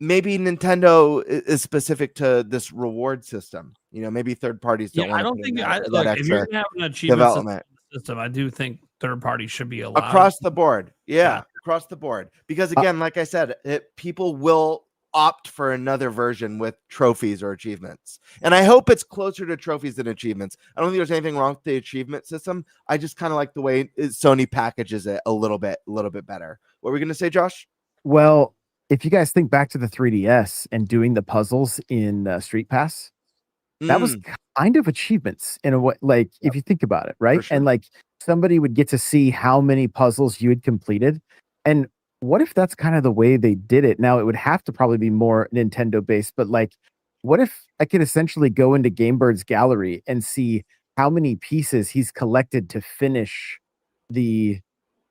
Maybe Nintendo is specific to this reward system. Maybe third parties don't want I don't to think that if you're extra gonna have an achievement development system, I do think third parties should be allowed across the board. Yeah, across the board. Because again, like I said, people will opt for another version with trophies or achievements. And I hope it's closer to trophies than achievements. I don't think there's anything wrong with the achievement system. I just kind of like the way Sony packages it a little bit better. What were we going to say, Josh? Well, if you guys think back to the 3DS and doing the puzzles in Street Pass, that was kind of achievements in a way. Like if you think about it, right? Sure. And like somebody would get to see how many puzzles you had completed. And what if that's kind of the way they did it? Now it would have to probably be more Nintendo based, but like, what if I could essentially go into Gamebird's gallery and see how many pieces he's collected to finish the,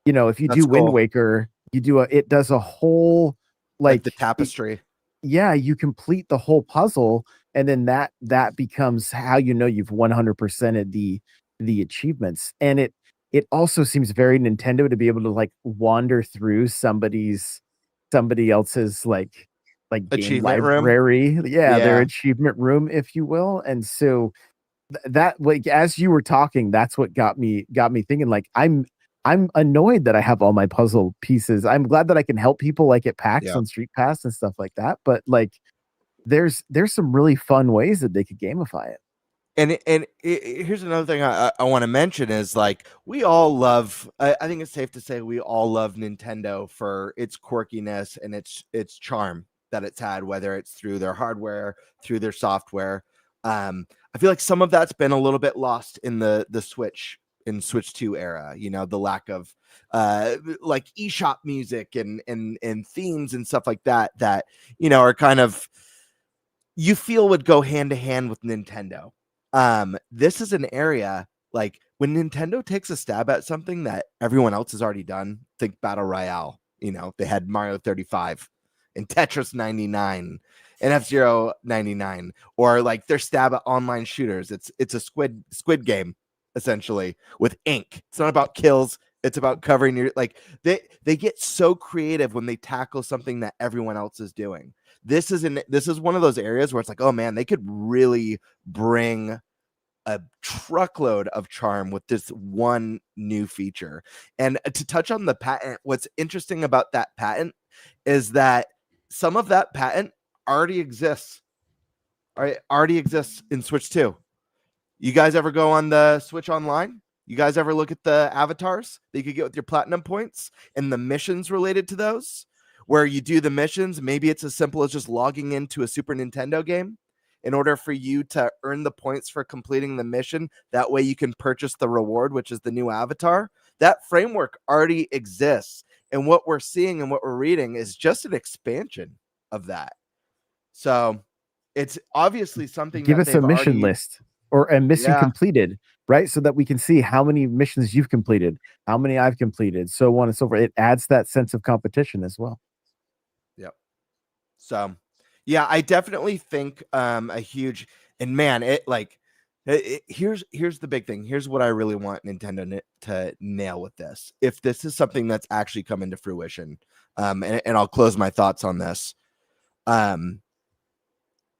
if you do Wind Waker, it does a whole like the tapestry. You complete the whole puzzle, and then that becomes how you've 100%ed the achievements. And it also seems very Nintendo to be able to like wander through somebody else's like game library room. Their achievement room, if you will. And so that, like, as you were talking, that's what got me thinking, like, I'm annoyed that I have all my puzzle pieces. I'm glad that I can help people like at PAX on Street Pass and stuff like that. But like, there's some really fun ways that they could gamify it. And here's another thing I want to mention is like, we all love, I think it's safe to say we all love Nintendo for its quirkiness and its charm that it's had, whether it's through their hardware, through their software. I feel like some of that's been a little bit lost in the Switch, in Switch 2 era, the lack of like eShop music and themes and stuff like that are kind of, you feel would go hand to hand with Nintendo. This is an area like when Nintendo takes a stab at something that everyone else has already done. Think Battle Royale. They had Mario 35 and Tetris 99 and F-Zero 99, or like their stab at online shooters. It's a squid game essentially with ink. It's not about kills. It's about covering your, like, they get so creative when they tackle something that everyone else is doing. This is one of those areas where it's like, oh man, they could really bring a truckload of charm with this one new feature. And to touch on the patent, what's interesting about that patent is that some of that patent already exists. All right, already exists in Switch 2. You guys ever go on the Switch Online? You guys ever look at the avatars that you could get with your platinum points and the missions related to those? Where you do the missions, maybe it's as simple as just logging into a Super Nintendo game in order for you to earn the points for completing the mission. That way you can purchase the reward, which is the new avatar. That framework already exists. And what we're seeing and what we're reading is just an expansion of that. So it's obviously something. Give us a mission list or a mission completed, right? So that we can see how many missions you've completed, how many I've completed, so on and so forth. It adds that sense of competition as well. Yep. So yeah, I definitely think a huge, and man, here's the big thing. Here's what I really want Nintendo to nail with this. If this is something that's actually come into fruition, and I'll close my thoughts on this.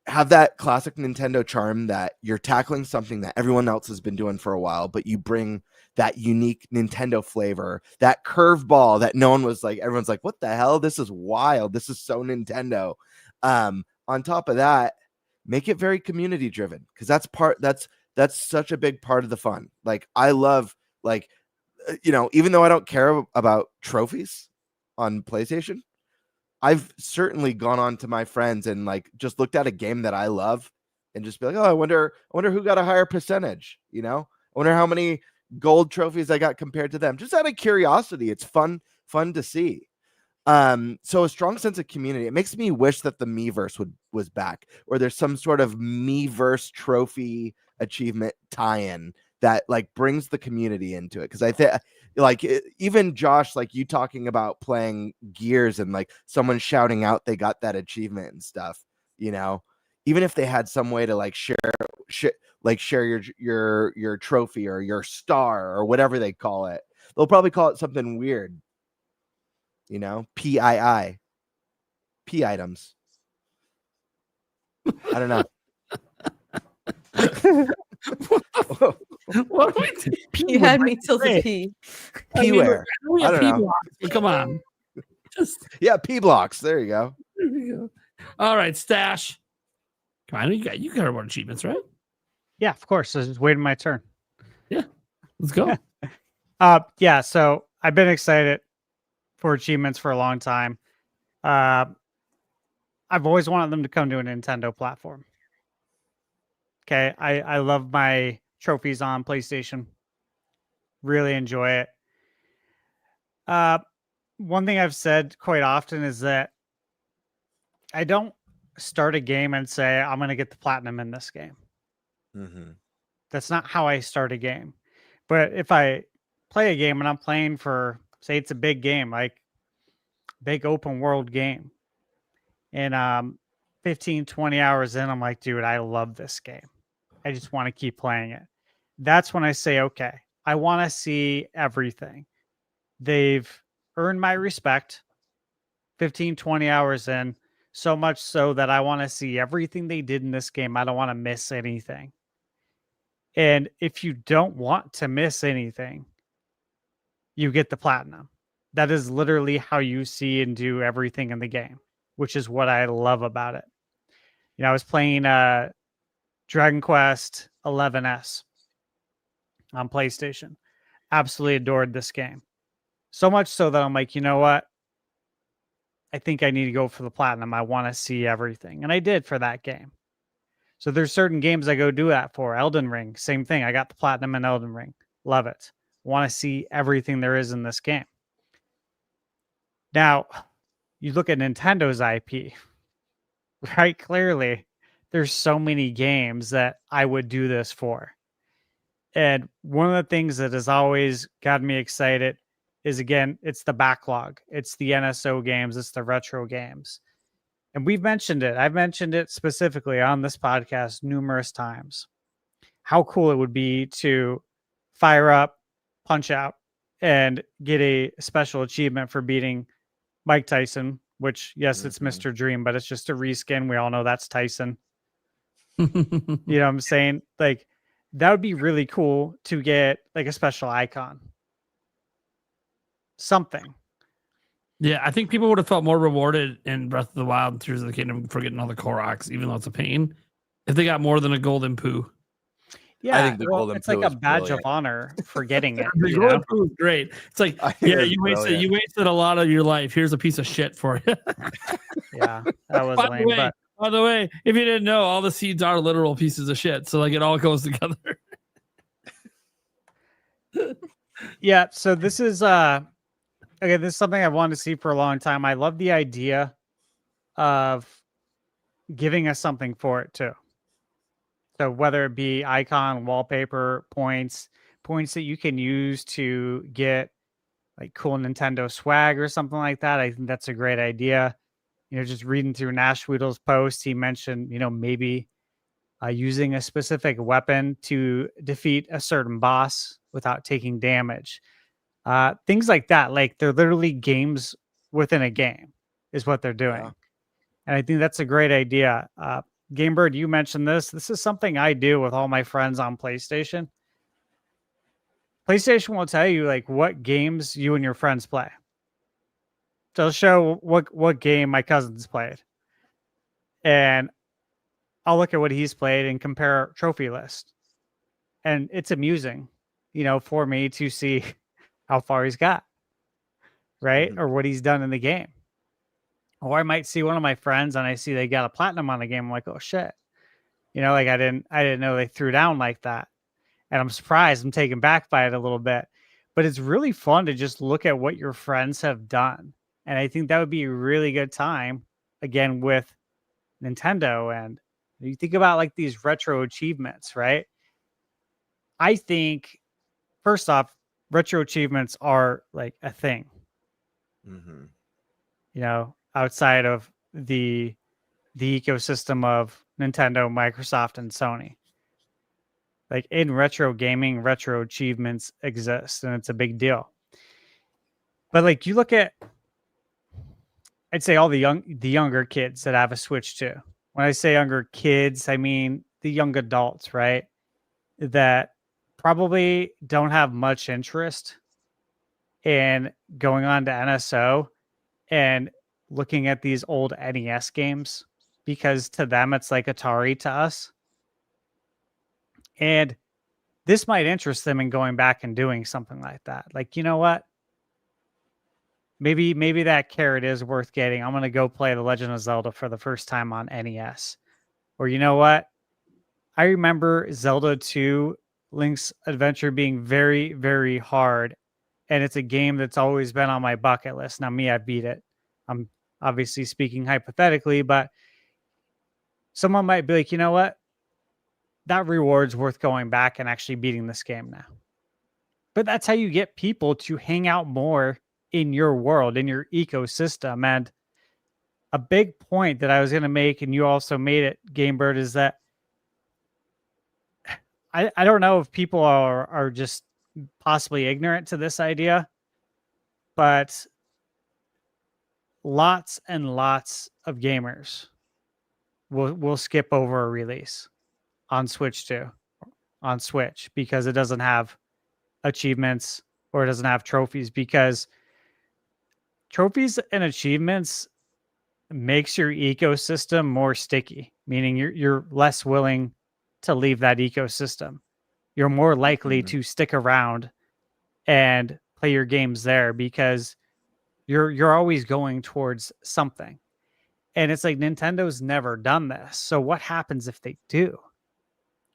Have that classic Nintendo charm that you're tackling something that everyone else has been doing for a while, but you bring that unique Nintendo flavor, that curveball that no one was like, everyone's like, what the hell? This is wild. This is so Nintendo. On top of that, make it very community driven, because that's such a big part of the fun. Like, I love, like, even though I don't care about trophies on PlayStation, I've certainly gone on to my friends and like just looked at a game that I love and just be like, oh, I wonder who got a higher percentage. I wonder how many gold trophies I got compared to them. Just out of curiosity, it's fun to see. So a strong sense of community. It makes me wish that the Miiverse was back, or there's some sort of Miiverse trophy achievement tie-in that like brings the community into it. Because I think, like, even Josh, like you talking about playing Gears and like someone shouting out they got that achievement and stuff. Even if they had some way to like share your trophy or your star or whatever they call it, they'll probably call it something weird. PII, P items. I don't know. What You had me till the P. P-ware. I don't know. Blocks, come on. Yeah, P blocks. There you go. There you go. All right, Stash. Come on, you got more achievements, right? Yeah, of course. I was just waiting my turn. Yeah, let's go. Yeah. So I've been excited for achievements for a long time. I've always wanted them to come to a Nintendo platform. Okay, I love my trophies on PlayStation. Really enjoy it. One thing I've said quite often is that I don't start a game and say, I'm going to get the platinum in this game. Mm-hmm. That's not how I start a game. But if I play a game and I'm playing for, say it's a big game, like big open world game, and 15, 20 hours in, I'm like, dude, I love this game. I just want to keep playing it. That's when I say, okay, I want to see everything. They've earned my respect 15, 20 hours in, so much so that I want to see everything they did in this game. I don't want to miss anything. And if you don't want to miss anything, you get the platinum. That is literally how you see and do everything in the game, which is what I love about it. I was playing Dragon Quest 11S on PlayStation. Absolutely adored this game. So much so that I'm like, you know what? I think I need to go for the platinum. I want to see everything. And I did for that game. So there's certain games I go do that for. Elden Ring, same thing. I got the platinum in Elden Ring. Love it. Want to see everything there is in this game. Now, you look at Nintendo's IP, right? Clearly, there's so many games that I would do this for. And one of the things that has always gotten me excited is, again, it's the backlog. It's the NSO games. It's the retro games. And we've mentioned it. I've mentioned it specifically on this podcast numerous times. How cool it would be to fire up, Punch Out, and get a special achievement for beating Mike Tyson, which, yes, it's Mr. Dream, but it's just a reskin. We all know that's Tyson. You know what I'm saying? Like, that would be really cool to get like a special icon. Something. Yeah, I think people would have felt more rewarded in Breath of the Wild and Tears of the Kingdom for getting all the Koroks, even though it's a pain, if they got more than a golden poo. Yeah, I think the golden it's like poo a is badge brilliant. of honor for getting it. The you golden know? poo is great. It's like, I think yeah, it's you brilliant. wasted a lot of your life. Here's a piece of shit for you. Yeah, that was By the lame. way, But By the way, if you didn't know, all the seeds are literal pieces of shit. So like it all goes together. yeah, so this is okay, this is something I've wanted to see for a long time. I love the idea of giving us something for it too. So whether it be icon, wallpaper, points that you can use to get like cool Nintendo swag or something like that. I think that's a great idea. You know, just reading through Nash Weedle's post, he mentioned, you know, maybe using a specific weapon to defeat a certain boss without taking damage. Things like that. Like they're literally games within a game is what they're doing. Yeah. And I think that's a great idea. Gamebird, you mentioned this. This is something I do with all my friends on PlayStation. PlayStation will tell you like what games you and your friends play. They'll show what game my cousins played. And I'll look at what he's played and compare trophy list. And it's amusing, you know, for me to see how far he's got, right? Mhm. Or what he's done in the game. Or I might see one of my friends and I see they got a platinum on the game. I'm like, oh shit. You know, like I didn't know they threw down like that. And I'm surprised. I'm taken back by it a little bit. But it's really fun to just look at what your friends have done. And I think that would be a really good time, again, with Nintendo. And you think about like these retro achievements, right? I think, first off, retro achievements are like a thing. Mhm. You know, outside of the ecosystem of Nintendo, Microsoft, and Sony. Like in retro gaming, retro achievements exist, and it's a big deal. But like you look at, I'd say all the younger kids that have a Switch too. When I say younger kids, I mean the young adults, right? That probably don't have much interest in going on to NSO and looking at these old NES games, because to them it's like Atari to us. And this might interest them in going back and doing something like that. Like, you know what? Maybe that carrot is worth getting. I'm going to go play The Legend of Zelda for the first time on NES. Or you know what? I remember Zelda 2 Link's Adventure being very, very hard. And it's a game that's always been on my bucket list. Now, I beat it. I'm obviously speaking hypothetically, but someone might be like, you know what? That reward's worth going back and actually beating this game now. But that's how you get people to hang out more in your world, in your ecosystem. And a big point that I was going to make, and you also made it, Gamebird, is that I don't know if people are just possibly ignorant to this idea, but lots and lots of gamers will skip over a release on Switch because it doesn't have achievements or it doesn't have trophies, because trophies and achievements makes your ecosystem more sticky, meaning you're less willing to leave that ecosystem. You're more likely to stick around and play your games there because you're always going towards something. And it's like Nintendo's never done this. So what happens if they do?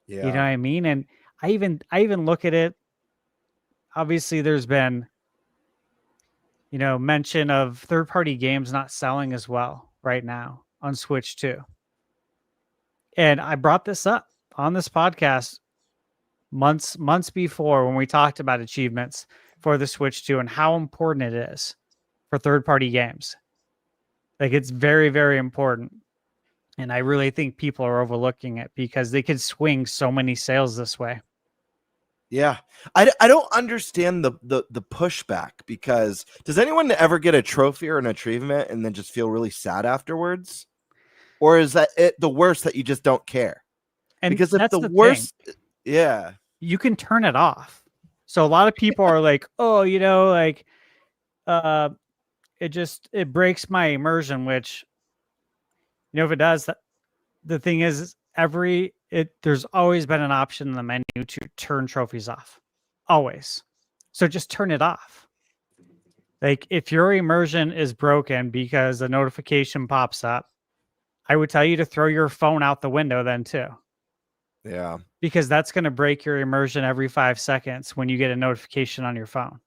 Yeah. You know what I mean? And I even look at it. Obviously, there's been, you know, mention of third-party games not selling as well right now on Switch too. And I brought this up on this podcast months before when we talked about achievements for the Switch 2 and how important it is for third-party games. Like, it's very, very important. And I really think people are overlooking it because they could swing so many sales this way. Yeah. I don't understand the pushback, because does anyone ever get a trophy or an achievement and then just feel really sad afterwards? Or is that the worst that you just don't care? And because if that's the the worst, thing. Yeah. You can turn it off. So a lot of people are like, oh, like it breaks my immersion, which if it does, the thing is there's always been an option in the menu to turn trophies off. Always. So just turn it off. Like if your immersion is broken because a notification pops up, I would tell you to throw your phone out the window then too. Yeah. Because that's going to break your immersion every 5 seconds when you get a notification on your phone.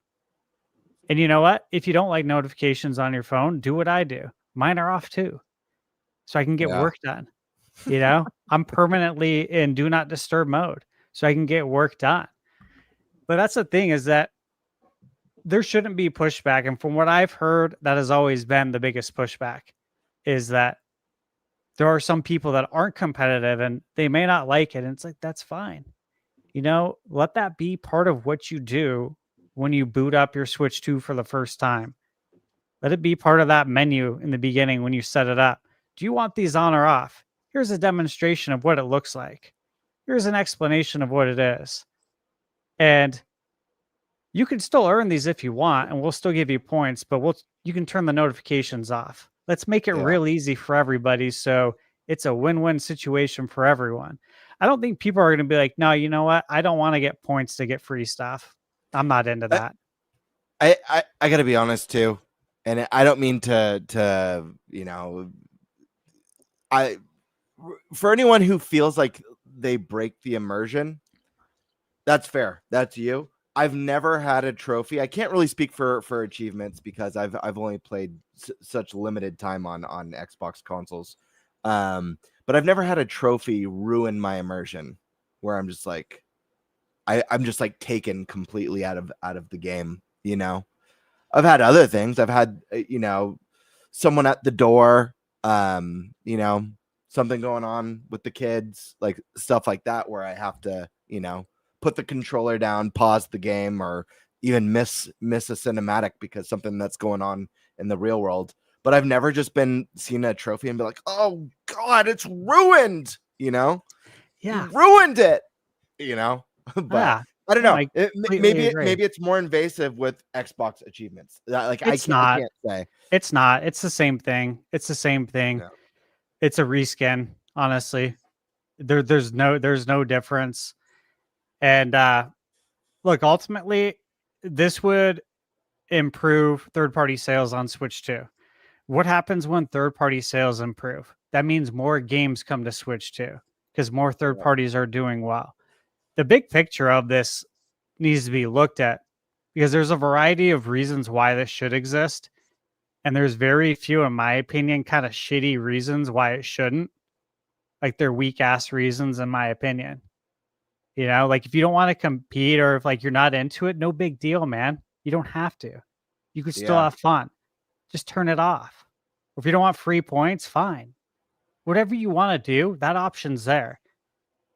And you know what? If you don't like notifications on your phone, do what I do. Mine are off too. So I can get work done. I'm permanently in do not disturb mode so I can get work done. But that's the thing, is that there shouldn't be pushback. And from what I've heard, that has always been the biggest pushback, is that there are some people that aren't competitive and they may not like it. And it's like, that's fine. Let that be part of what you do when you boot up your Switch 2 for the first time. Let it be part of that menu in the beginning when you set it up. Do you want these on or off? Here's a demonstration of what it looks like. Here's an explanation of what it is. And you can still earn these if you want, and we'll still give you points, but you can turn the notifications off. Let's make it real easy for everybody, so it's a win-win situation for everyone. I don't think people are going to be like, no, you know what? I don't want to get points to get free stuff. I'm not into that. I got to be honest too, and I don't mean to for anyone who feels like they break the immersion, that's fair. That's you. I've never had a trophy. I can't really speak for achievements because I've only played such limited time on Xbox consoles. But I've never had a trophy ruin my immersion where I'm just like, I'm just like taken completely out of the game. I've had other things. I've had someone at the door, something going on with the kids, like stuff like that, where I have to put the controller down, pause the game, or even miss a cinematic because something that's going on in the real world. But I've never just seen a trophy and be like, oh God, it's ruined, Yeah. You ruined it, but Yeah. I don't know. I Maybe agree. it's more invasive with Xbox achievements. I can't say. It's not. It's the same thing. Yeah. It's a reskin, honestly. There's no difference. And look, ultimately, this would improve third-party sales on Switch 2. What happens when third-party sales improve? That means more games come to Switch 2 because more third parties are doing well. The big picture of this needs to be looked at because there's a variety of reasons why this should exist. And there's very few, in my opinion, kind of shitty reasons why it shouldn't. Like they're weak ass reasons, in my opinion. Like if you don't want to compete or if like you're not into it, no big deal, man. You don't have to. You could still have fun. Just turn it off. Or if you don't want free points, fine. Whatever you want to do, that option's there.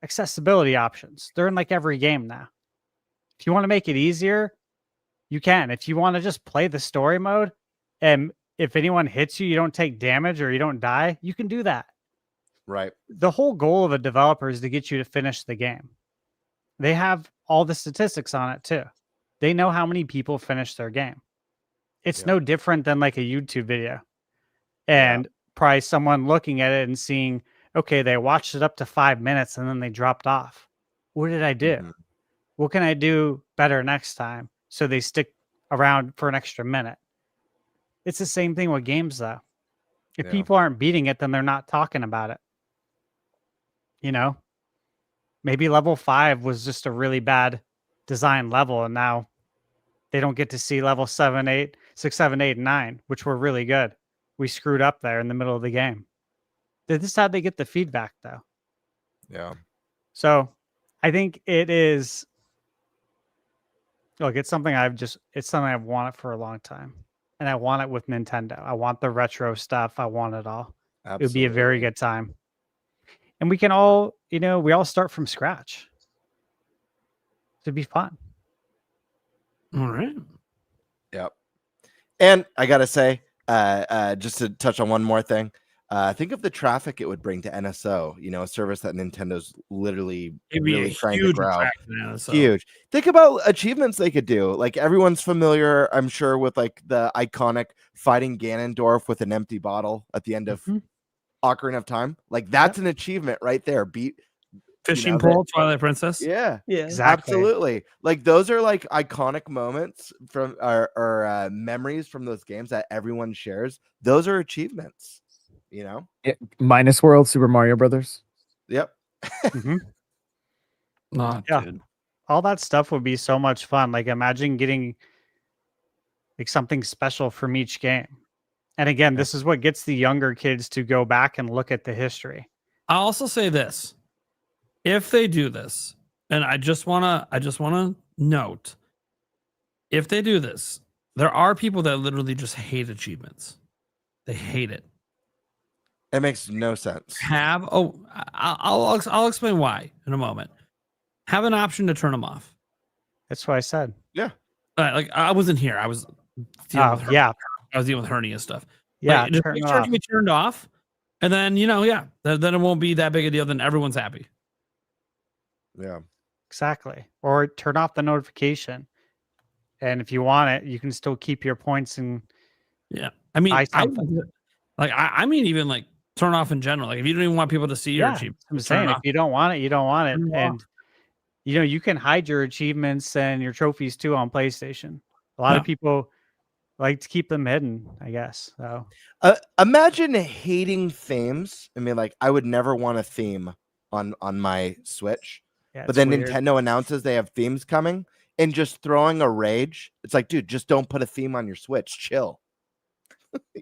Accessibility options. They're in like every game now. If you want to make it easier, you can. If you want to just play the story mode and if anyone hits you, you don't take damage or you don't die, you can do that. Right. The whole goal of a developer is to get you to finish the game. They have all the statistics on it too. They know how many people finish their game. It's no different than like a YouTube video. And probably someone looking at it and seeing, okay, they watched it up to 5 minutes and then they dropped off. What did I do? Mm-hmm. What can I do better next time? So they stick around for an extra minute. It's the same thing with games though. If people aren't beating it, then they're not talking about it. Maybe level 5 was just a really bad design level. And now they don't get to see level 7, 8, 6, 7, 8, and 9, which were really good. We screwed up there in the middle of the game. This is how they get the feedback though. Yeah. So I think it is. Look, it's something I've wanted for a long time. And I want it with Nintendo. I want the retro stuff. I want it all. Absolutely. It would be a very good time. And we can all, we all start from scratch. It'd be fun. All right. Yep. And I gotta say, just to touch on one more thing, think of the traffic it would bring to NSO. You know, a service that Nintendo's literally It'd be really a trying to huge grow. attraction to NSO. Huge. Think about achievements they could do. Like everyone's familiar, I'm sure, with like the iconic fighting Ganondorf with an empty bottle at the end of Ocarina of Time. Like that's an achievement right there. Beat Fishing pole, Twilight Princess. Yeah, Exactly. absolutely. Like those are like iconic moments from or memories from those games that everyone shares. Those are achievements. You know, Minus World, Super Mario Brothers. Yep. Oh, Yeah. dude. All that stuff would be so much fun. Like imagine getting like something special from each game. And again, this is what gets the younger kids to go back and look at the history. I'll also say this. If they do this, and I just wanna note, if they do this, there are people that literally just hate achievements. They hate it. It makes no sense. I'll explain why in a moment. Have an option to turn them off. That's what I said. Yeah. Like I wasn't here. I was dealing with yeah. I was dealing with hernia and stuff. Yeah. Like, just turn make it sure it off. can be turned off, and then then it won't be that big a deal. Then everyone's happy. Yeah. Exactly. Or turn off the notification. And if you want it, you can still keep your points and Yeah. I mean, buy something. I mean, even like turn off in general. Like if you don't even want people to see your Yeah, achievements, I'm turn saying it if off. you don't want it, you don't want it. Turn it And off. you know, you can hide your achievements and your trophies too on PlayStation. A lot of people like to keep them hidden, I guess. So Imagine hating themes. I mean, like I would never want a theme on my Switch. yeah, But it's then weird. Nintendo announces they have themes coming and just throwing a rage. It's like, dude, just don't put a theme on your Switch. Chill.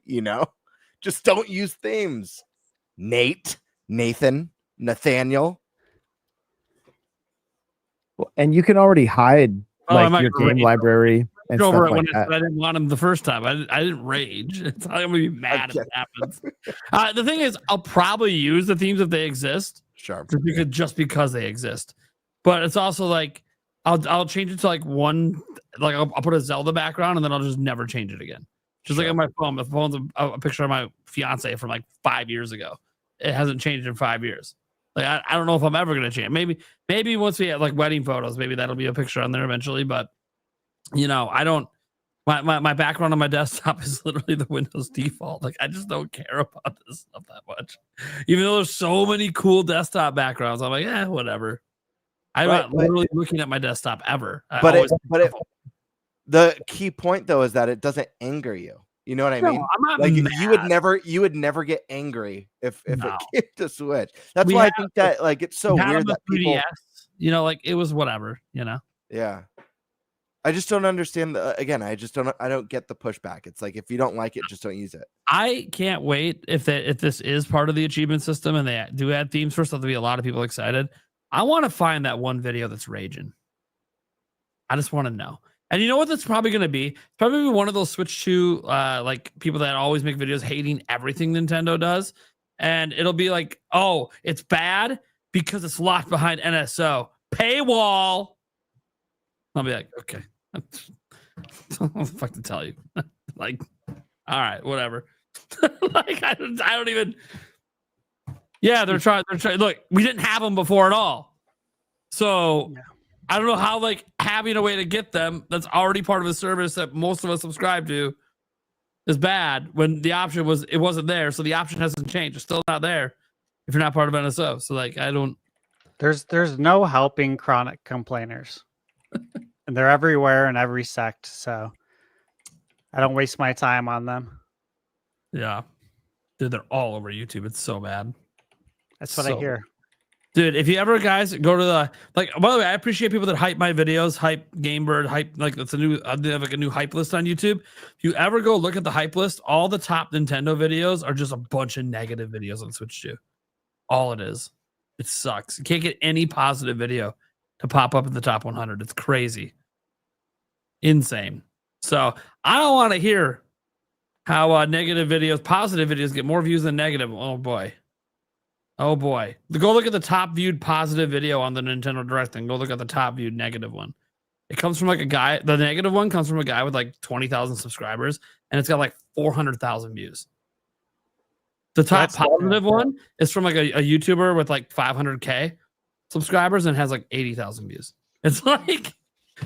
You know, just don't use themes. Nathan, Nathaniel. And you can already hide I'm not your gonna game rage library and over stuff it when like I that. said I didn't want him the first time. I didn't rage. It's not gonna be mad if it happens. The thing is, I'll probably use the themes if they exist. Sure. Just because they exist. But it's also like I'll change it to like one, like I'll put a Zelda background and then I'll just never change it again. Just like on my phone. The phone's a picture of my fiance from like 5 years ago. It hasn't changed in 5 years. Like I don't know if I'm ever gonna change. Maybe once we have like wedding photos, maybe that'll be a picture on there eventually. But you know, I don't. My background on my desktop is literally the Windows default. Like I just don't care about this stuff that much. Even though there's so many cool desktop backgrounds, I'm like, whatever. I'm not literally looking at my desktop ever. The key point though is that it doesn't anger you. You know what I mean? I'm not like mad. you would never get angry if it came to Switch. That's We why had- I think that like it's so We had weird them that with people. 3DS, you know, like it was whatever, you know. Yeah. I just don't understand again, I don't get the pushback. It's like if you don't like it, just don't use it. I can't wait if this is part of the achievement system and they do add themes. First, there'll be a lot of people excited. I want to find that one video that's raging. I just want to know. And you know what that's probably going to be? It's probably gonna be one of those Switch 2 like people that always make videos hating everything Nintendo does. And it'll be like, oh, it's bad because it's locked behind NSO. Paywall. I'll be like, okay. I don't know what the fuck to tell you. Like, all right, whatever. Like, I don't even. Yeah, they're trying. Look, we didn't have them before at all. So I don't know how, like, having a way to get them that's already part of a service that most of us subscribe to is bad when the option it wasn't there. So the option hasn't changed. It's still not there if you're not part of NSO. So, like, I don't. There's no helping chronic complainers. And they're everywhere in every sect, so I don't waste my time on them. Yeah. Dude, they're all over YouTube. It's so bad. That's what I hear. Dude, if you ever guys go to the by the way, I appreciate people that hype my videos, hype Gamebird, hype like it's they have like a new hype list on YouTube. If you ever go look at the hype list, all the top Nintendo videos are just a bunch of negative videos on Switch 2. All it is. It sucks. You can't get any positive video to pop up in the top 100. It's crazy. Insane. So I don't want to hear how positive videos get more views than negative. Oh boy. Go look at the top viewed positive video on the Nintendo Direct thing. Go look at the top viewed negative one. It comes from like a guy. The negative one comes from a guy with like 20,000 subscribers and it's got like 400,000 views. The top That's not positive bad. one is from like a YouTuber with like 500K subscribers and has like 80,000 views. It's like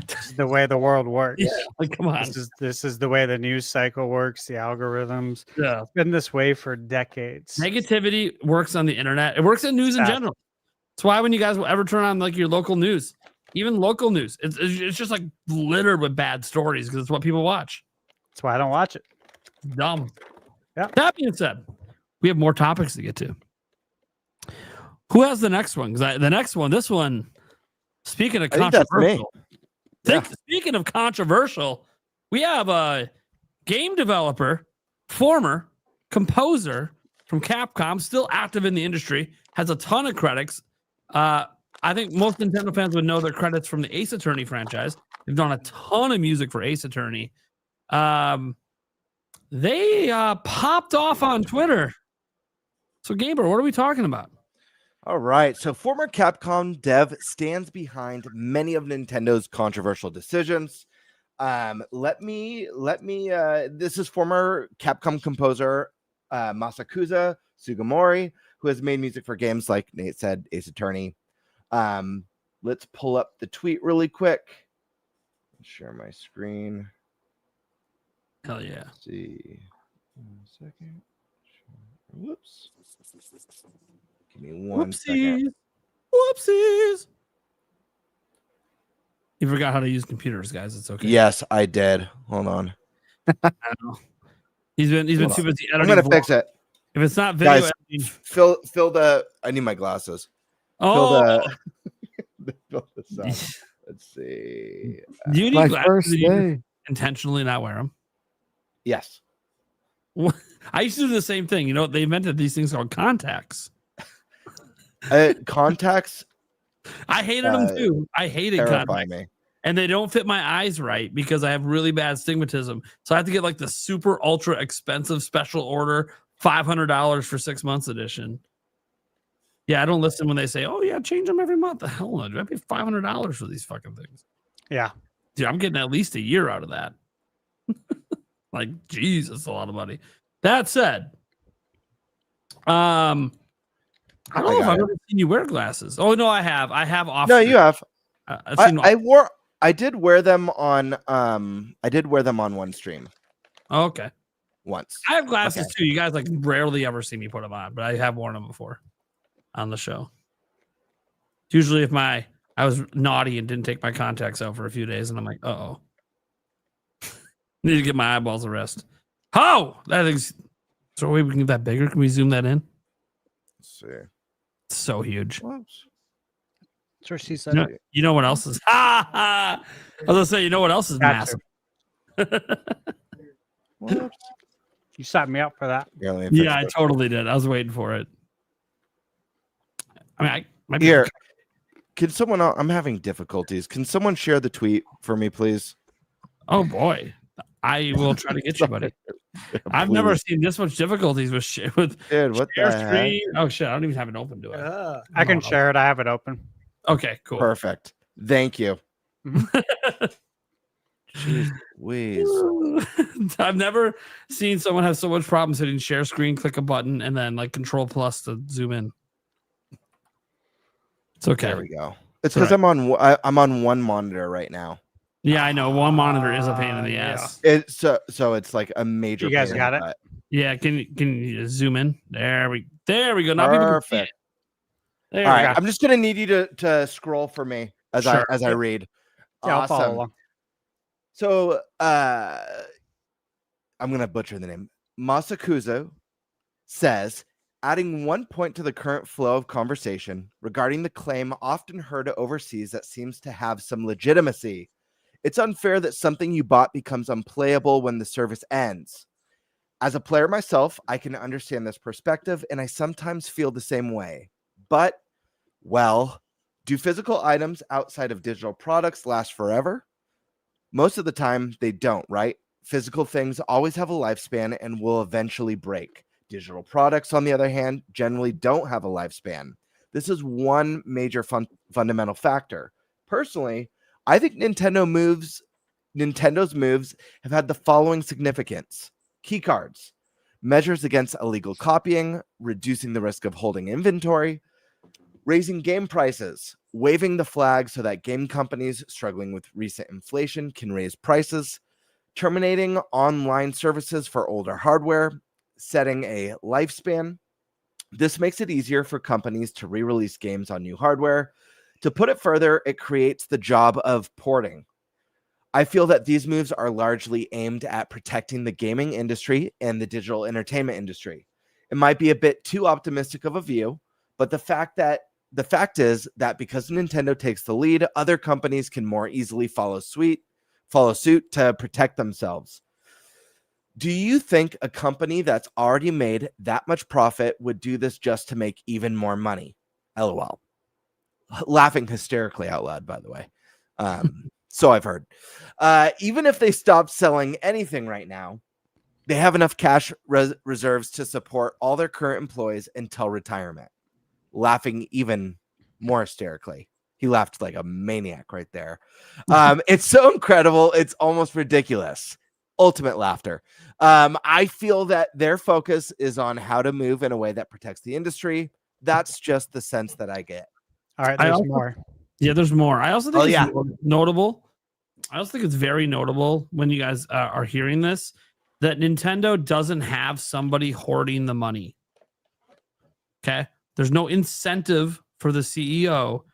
This is the way the world works. yeah, like come on. This is the way the news cycle works, the algorithms. Yeah. It's been this way for decades. Negativity works on the internet. It works in news in Sad. general. That's why when you guys will ever turn on like your local news, even local news, it's just like littered with bad stories because it's what people watch. That's why I don't watch it. Dumb. Yeah. That being said, we have more topics to get to. Who has the next one? Because this one, speaking of I think that's me. controversial, speaking of controversial, we have a game developer, former composer from Capcom, still active in the industry, has a ton of credits. I think most Nintendo fans would know their credits from the Ace Attorney franchise. They've done a ton of music for Ace Attorney. They popped off on Twitter. So, Gaber, what are we talking about? All right. So former Capcom dev stands behind many of Nintendo's controversial decisions. This is former Capcom composer Masakusa Sugimori, who has made music for games like Nate said, Ace Attorney. Let's pull up the tweet really quick. Share my screen. Hell yeah. Let's see. 1 second. Whoops. Give me one second. Whoopsies. You forgot how to use computers, guys. It's okay. Yes, I did. Hold on. I know. He's been Hold too on. busy I'm editing. gonna fix it. If it's not video Guys, editing, fill the. I need my glasses. oh, Fill this up. Let's see. do you My need glasses? first Did you day. intentionally not wear them? Yes. I used to do the same thing. You know, they invented these things called contacts. Contacts I hated them too. I hated terrify contacts. me. And they don't fit my eyes right because I have really bad stigmatism. So I have to get like the super ultra expensive special order $500 for 6 months edition. Yeah, I don't listen when they say, "Oh yeah, change them every month." The hell no, I pay $500 for these fucking things. Yeah. Dude, I'm getting at least a year out of that. Like, geez, that's a lot of money. That said, I don't know if I've ever seen you wear glasses. Oh no, I have. I have off. No, you have. I've seen I did wear them on one stream okay. once. I have glasses Okay. too. You guys like rarely ever see me put them on, but I have worn them before on the show. Usually if I was naughty and didn't take my contacts out for a few days and I'm like, uh-oh. Need to get my eyeballs a rest. How? That is so we can get that bigger. Can we zoom that in? Let's see. It's so huge. Whoops. That's what she said. You know what else is I was gonna say, you know what else is Gotcha. massive? Whoops. You signed me up for that. Here, let me fix Yeah, I this. totally did. I was waiting for it. I mean, I might be Here. Can someone I'm having difficulties. Can someone share the tweet for me, please? Oh boy, I will try to get you, buddy. I've never seen this much difficulties with Dude, what share the heck? screen. Oh shit, I don't even have it open to it. I can share it. I have it open. Okay, cool. Perfect. Thank you. Jeez Louise. I've never seen someone have so much problems hitting share screen, click a button, and then like Control Plus to zoom in. It's okay. There we go. It's all because I'm on one monitor right now. Yeah, I know. One monitor is a pain in the ass. So it's like a major. You guys pain got in the it? butt. Yeah, can you zoom in? There we go. Now people can see it. Perfect. There All we right, go. I'm just gonna need you to scroll for me as Sure. I read. Yeah, I'll follow Awesome. along. So I'm gonna butcher the name. Masakusa says, adding 1 point to the current flow of conversation regarding the claim often heard overseas that seems to have some legitimacy. It's unfair that something you bought becomes unplayable when the service ends. As a player myself, I can understand this perspective, and I sometimes feel the same way. But, well, do physical items outside of digital products last forever? Most of the time, they don't, right? Physical things always have a lifespan and will eventually break. Digital products, on the other hand, generally don't have a lifespan. This is one major fundamental factor. Personally, I think Nintendo's moves have had the following significance. Key cards. measures against illegal copying, reducing the risk of holding inventory, raising game prices, waving the flag so that game companies struggling with recent inflation can raise prices, terminating online services for older hardware, setting a lifespan. This makes it easier for companies to re-release games on new hardware. To put it further, it creates the job of porting. I feel that these moves are largely aimed at protecting the gaming industry and the digital entertainment industry. It might be a bit too optimistic of a view, but the fact is that because Nintendo takes the lead, other companies can more easily follow suit to protect themselves. Do you think a company that's already made that much profit would do this just to make even more money? LOL. Laughing hysterically out loud, by the way. So I've heard. Even if they stop selling anything right now, they have enough cash reserves to support all their current employees until retirement. Laughing even more hysterically. He laughed like a maniac right there. It's so incredible. It's almost ridiculous. Ultimate laughter. I feel that their focus is on how to move in a way that protects the industry. That's just the sense that I get. All right, there's more. Yeah, there's more. I also think Oh, it's notable. I also think it's very notable when you guys are hearing this that Nintendo doesn't have somebody hoarding the money. Okay? There's no incentive for the CEO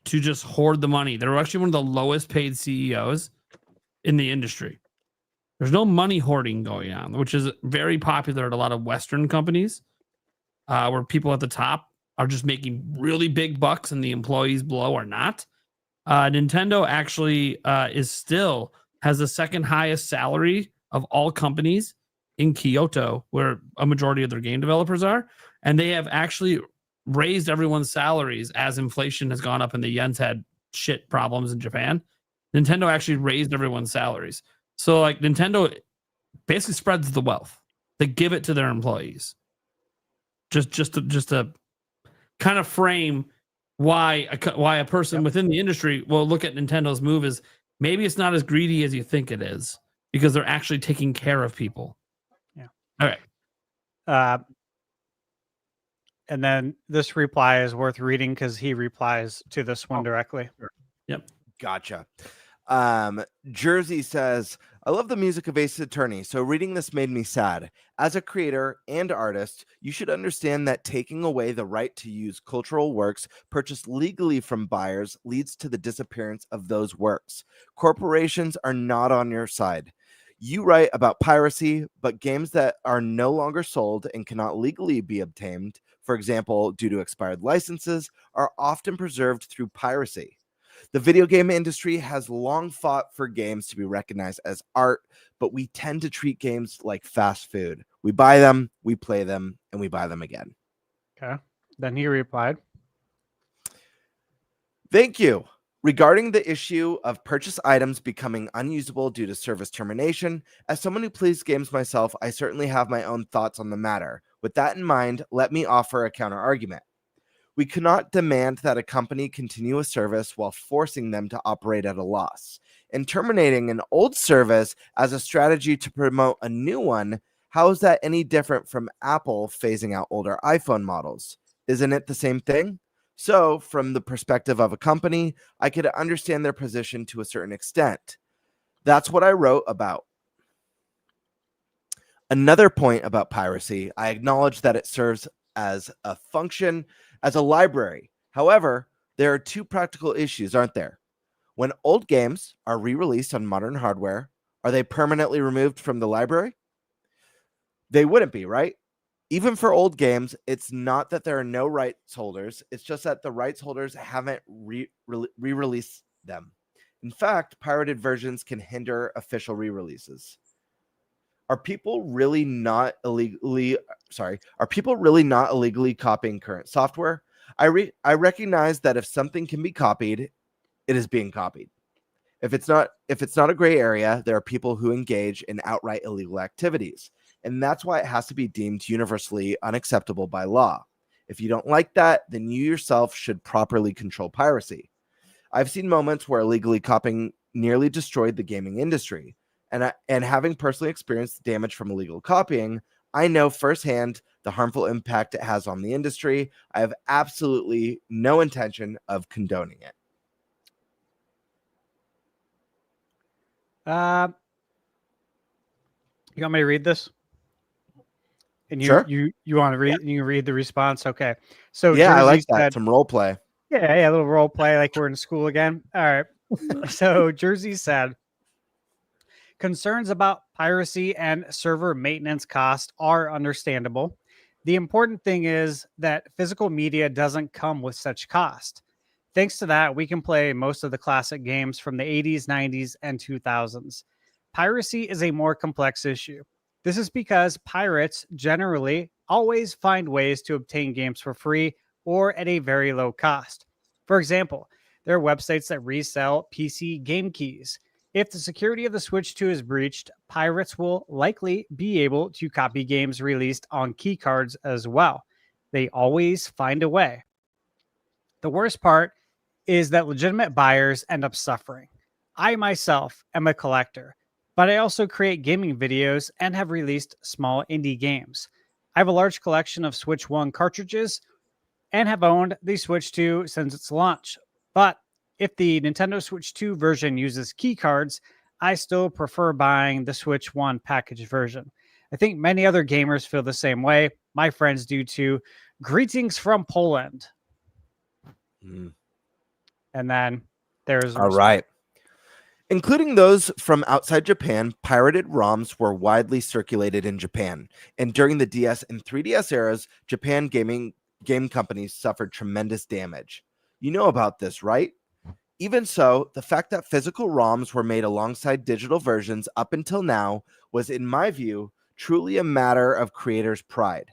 to just hoard the money. They're actually one of the lowest paid CEOs in the industry. There's no money hoarding going on, which is very popular at a lot of Western companies where people at the top are just making really big bucks and the employees below are not. Nintendo actually has the second highest salary of all companies in Kyoto, where a majority of their game developers are. And they have actually raised everyone's salaries as inflation has gone up and the yen's had shit problems in Japan. Nintendo actually raised everyone's salaries. So like Nintendo basically spreads the wealth. They give it to their employees. Just to kind of frame why a person within the industry will look at Nintendo's move as maybe it's not as greedy as you think it is because they're actually taking care of people. Yeah. All right. And then this reply is worth reading because he replies to this one directly. Yep. Gotcha. Jersey says, I love the music of Ace Attorney, so reading this made me sad. As a creator and artist, you should understand that taking away the right to use cultural works purchased legally from buyers leads to the disappearance of those works. Corporations are not on your side. You write about piracy, but games that are no longer sold and cannot legally be obtained, for example, due to expired licenses, are often preserved through piracy. The video game industry has long fought for games to be recognized as art, but we tend to treat games like fast food. We buy them, we play them, and we buy them again. Okay. Then he replied, Thank you. Regarding the issue of purchase items becoming unusable due to service termination, as someone who plays games myself, I certainly have my own thoughts on the matter. With that in mind, let me offer a counter argument. We cannot demand that a company continue a service while forcing them to operate at a loss. And terminating an old service as a strategy to promote a new one, how is that any different from Apple phasing out older iPhone models? Isn't it the same thing? So, from the perspective of a company, I could understand their position to a certain extent. That's what I wrote about. Another point about piracy, I acknowledge that it serves as a function as a library. However, there are two practical issues, aren't there? When old games are re-released on modern hardware, are they permanently removed from the library? They wouldn't be, right? Even for old games, it's not that there are no rights holders. It's just that the rights holders haven't re-released them. In fact, pirated versions can hinder official re-releases. Are people really not illegally copying current software? I recognize that if something can be copied, it is being copied. If it's not a gray area, there are people who engage in outright illegal activities, and that's why it has to be deemed universally unacceptable by law. If you don't like that, then you yourself should properly control piracy. I've seen moments where illegally copying nearly destroyed the gaming industry. And having personally experienced damage from illegal copying, I know firsthand the harmful impact it has on the industry. I have absolutely no intention of condoning it. You want me to read this? And Sure. you want to read? You read the response? Okay. So Yeah, I Jersey like that. said- Some role play. Yeah, a little role play like we're in school again. All right. So Jersey said, concerns about piracy and server maintenance costs are understandable. The important thing is that physical media doesn't come with such cost. Thanks to that, we can play most of the classic games from the 80s, 90s, and 2000s. Piracy is a more complex issue. This is because pirates generally always find ways to obtain games for free or at a very low cost. For example, there are websites that resell PC game keys. If the security of the Switch 2 is breached, pirates will likely be able to copy games released on key cards as well. They always find a way. The worst part is that legitimate buyers end up suffering. I myself am a collector, but I also create gaming videos and have released small indie games. I have a large collection of Switch 1 cartridges and have owned the Switch 2 since its launch. But if the Nintendo Switch 2 version uses key cards, I still prefer buying the Switch 1 package version. I think many other gamers feel the same way. My friends do too. Greetings from Poland. And then there's... All right. Including those from outside Japan, pirated ROMs were widely circulated in Japan. And during the DS and 3DS eras, Japan game companies suffered tremendous damage. You know about this, right? Even so, the fact that physical ROMs were made alongside digital versions up until now was, in my view, truly a matter of creators' pride.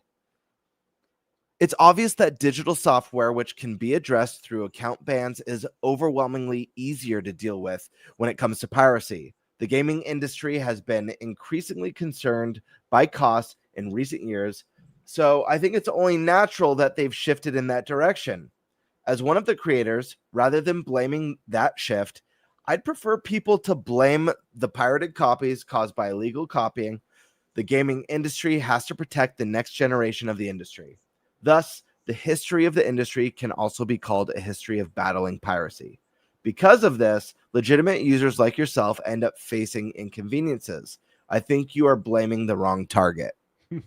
It's obvious that digital software, which can be addressed through account bans, is overwhelmingly easier to deal with when it comes to piracy. The gaming industry has been increasingly concerned by costs in recent years, so I think it's only natural that they've shifted in that direction. As one of the creators, rather than blaming that shift, I'd prefer people to blame the pirated copies caused by illegal copying. The gaming industry has to protect the next generation of the industry. Thus, the history of the industry can also be called a history of battling piracy. Because of this, legitimate users like yourself end up facing inconveniences. I think you are blaming the wrong target. I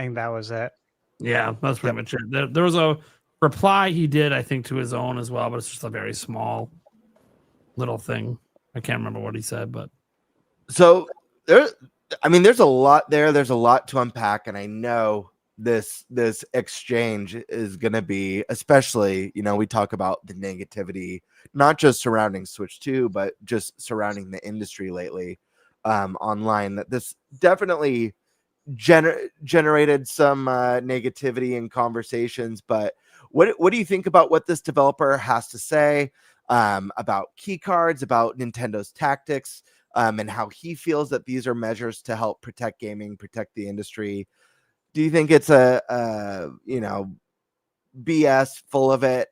think that was it. Yeah, that's pretty much it. There was a reply he did, I think, to his own as well, but it's just a very small little thing. I can't remember what he said, but so there's a lot there. There's a lot to unpack, and I know this exchange is going to be, especially, we talk about the negativity, not just surrounding Switch 2, but just surrounding the industry lately online, that this definitely generated some negativity in conversations. But what do you think about what this developer has to say about key cards, about Nintendo's tactics, and how he feels that these are measures to help protect gaming, protect the industry? Do you think it's a BS full of it?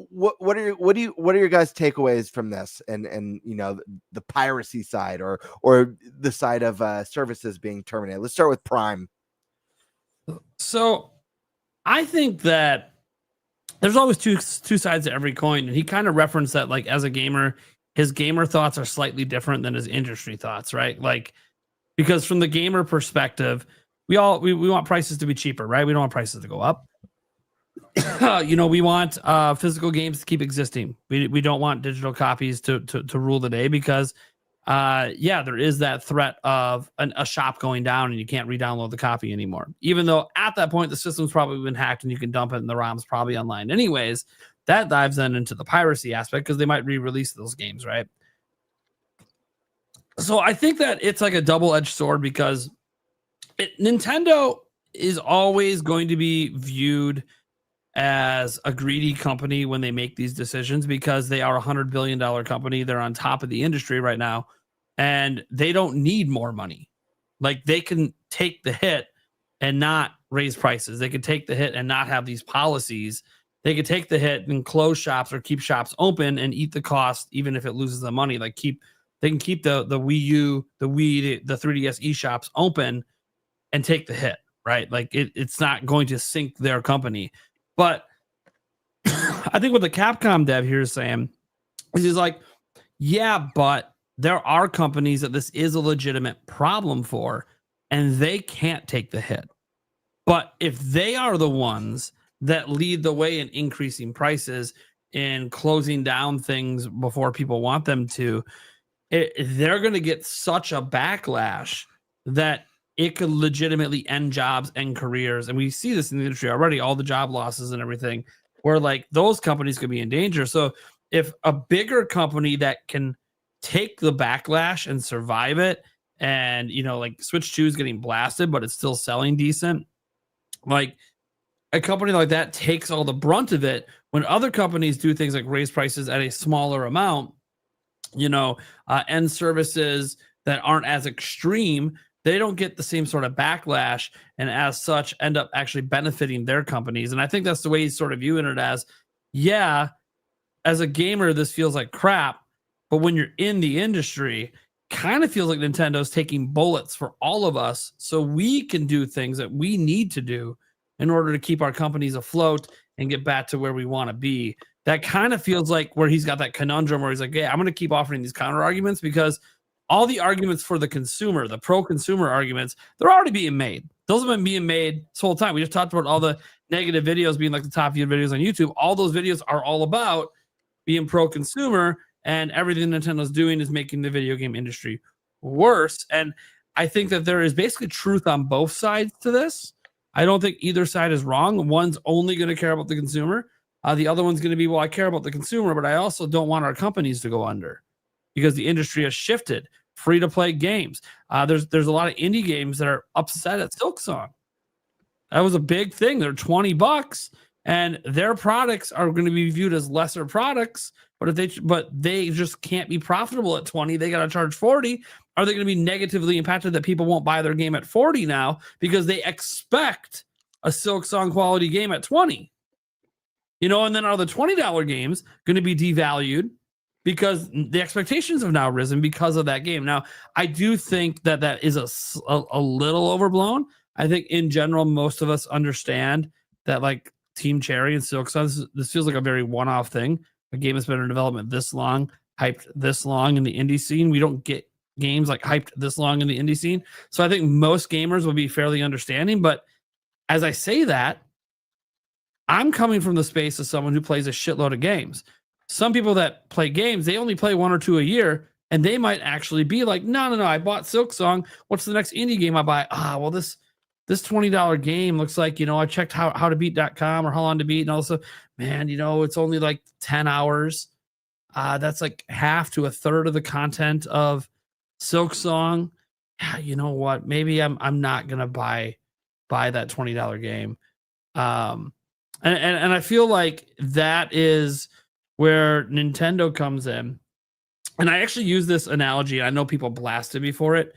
What are your guys' takeaways from this, and the piracy side or the side of services being terminated? Let's start with Prime. So I think that there's always two sides to every coin, and he kind of referenced that, like, as a gamer, his gamer thoughts are slightly different than his industry thoughts, right? Like, because from the gamer perspective, we want prices to be cheaper, right? We don't want prices to go up. We want physical games to keep existing. We don't want digital copies to rule the day, because there is that threat of a shop going down and you can't re-download the copy anymore. Even though at that point the system's probably been hacked and you can dump it and the ROM's probably online anyways. That dives then into the piracy aspect, because they might re-release those games, right? So I think that it's like a double-edged sword, because Nintendo is always going to be viewed as a greedy company when they make these decisions, because they are a $100 billion company. They're on top of the industry right now, and they don't need more money. Like, they can take the hit and not raise prices. They could take the hit and not have these policies. They could take the hit and close shops or keep shops open and eat the cost, even if it loses them money. Like, keep They can keep the Wii U, the Wii, the 3DS eShops open and take the hit, right? Like it's not going to sink their company. But I think what the Capcom dev here is saying is he's like, yeah, but there are companies that this is a legitimate problem for, and they can't take the hit. But if they are the ones that lead the way in increasing prices and closing down things before people want them to, they're going to get such a backlash that it could legitimately end jobs and careers. And we see this in the industry already, all the job losses and everything, where like those companies could be in danger. So if a bigger company that can take the backlash and survive it, and like Switch 2 is getting blasted, but it's still selling decent, like a company like that takes all the brunt of it, when other companies do things like raise prices at a smaller amount, end services that aren't as extreme, they don't get the same sort of backlash, and as such end up actually benefiting their companies. And I think that's the way he's sort of viewing it as, yeah, as a gamer, this feels like crap, but when you're in the industry, kind of feels like Nintendo's taking bullets for all of us so we can do things that we need to do in order to keep our companies afloat and get back to where we want to be. That kind of feels like where he's got that conundrum where he's like, yeah, I'm going to keep offering these counter arguments because all the arguments for the consumer, the pro-consumer arguments, they're already being made. Those have been being made this whole time. We just talked about all the negative videos being like the top viewed videos on YouTube. All those videos are all about being pro-consumer, and everything Nintendo's doing is making the video game industry worse. And I think that there is basically truth on both sides to this. I don't think either side is wrong. One's only going to care about the consumer. The other one's going to be, well, I care about the consumer, but I also don't want our companies to go under because the industry has shifted. Free-to-play games. There's a lot of indie games that are upset at Silksong. That was a big thing. They're $20, and their products are going to be viewed as lesser products. But they just can't be profitable at 20. They got to charge 40. Are they going to be negatively impacted that people won't buy their game at 40 now because they expect a Silksong quality game at 20? And then are the $20 games going to be devalued because the expectations have now risen because of that game? Now, I do think that is a little overblown. I think in general, most of us understand that like Team Cherry and Silksong, this feels like a very one-off thing. A game that's been in development this long, hyped this long in the indie scene. We don't get games like hyped this long in the indie scene. So I think most gamers will be fairly understanding. But as I say that, I'm coming from the space of someone who plays a shitload of games. Some people that play games, they only play 1 or 2 a year, and they might actually be like, no, I bought Silksong. What's the next indie game I buy? Well, this $20 game looks like, I checked howtobeat.com or how long to beat, and also, man, it's only like 10 hours. That's like half to a third of the content of Silksong. Yeah, you know what? Maybe I'm not gonna buy that $20 game. And I feel like that is where Nintendo comes in. And I actually use this analogy. I know people blasted me for it.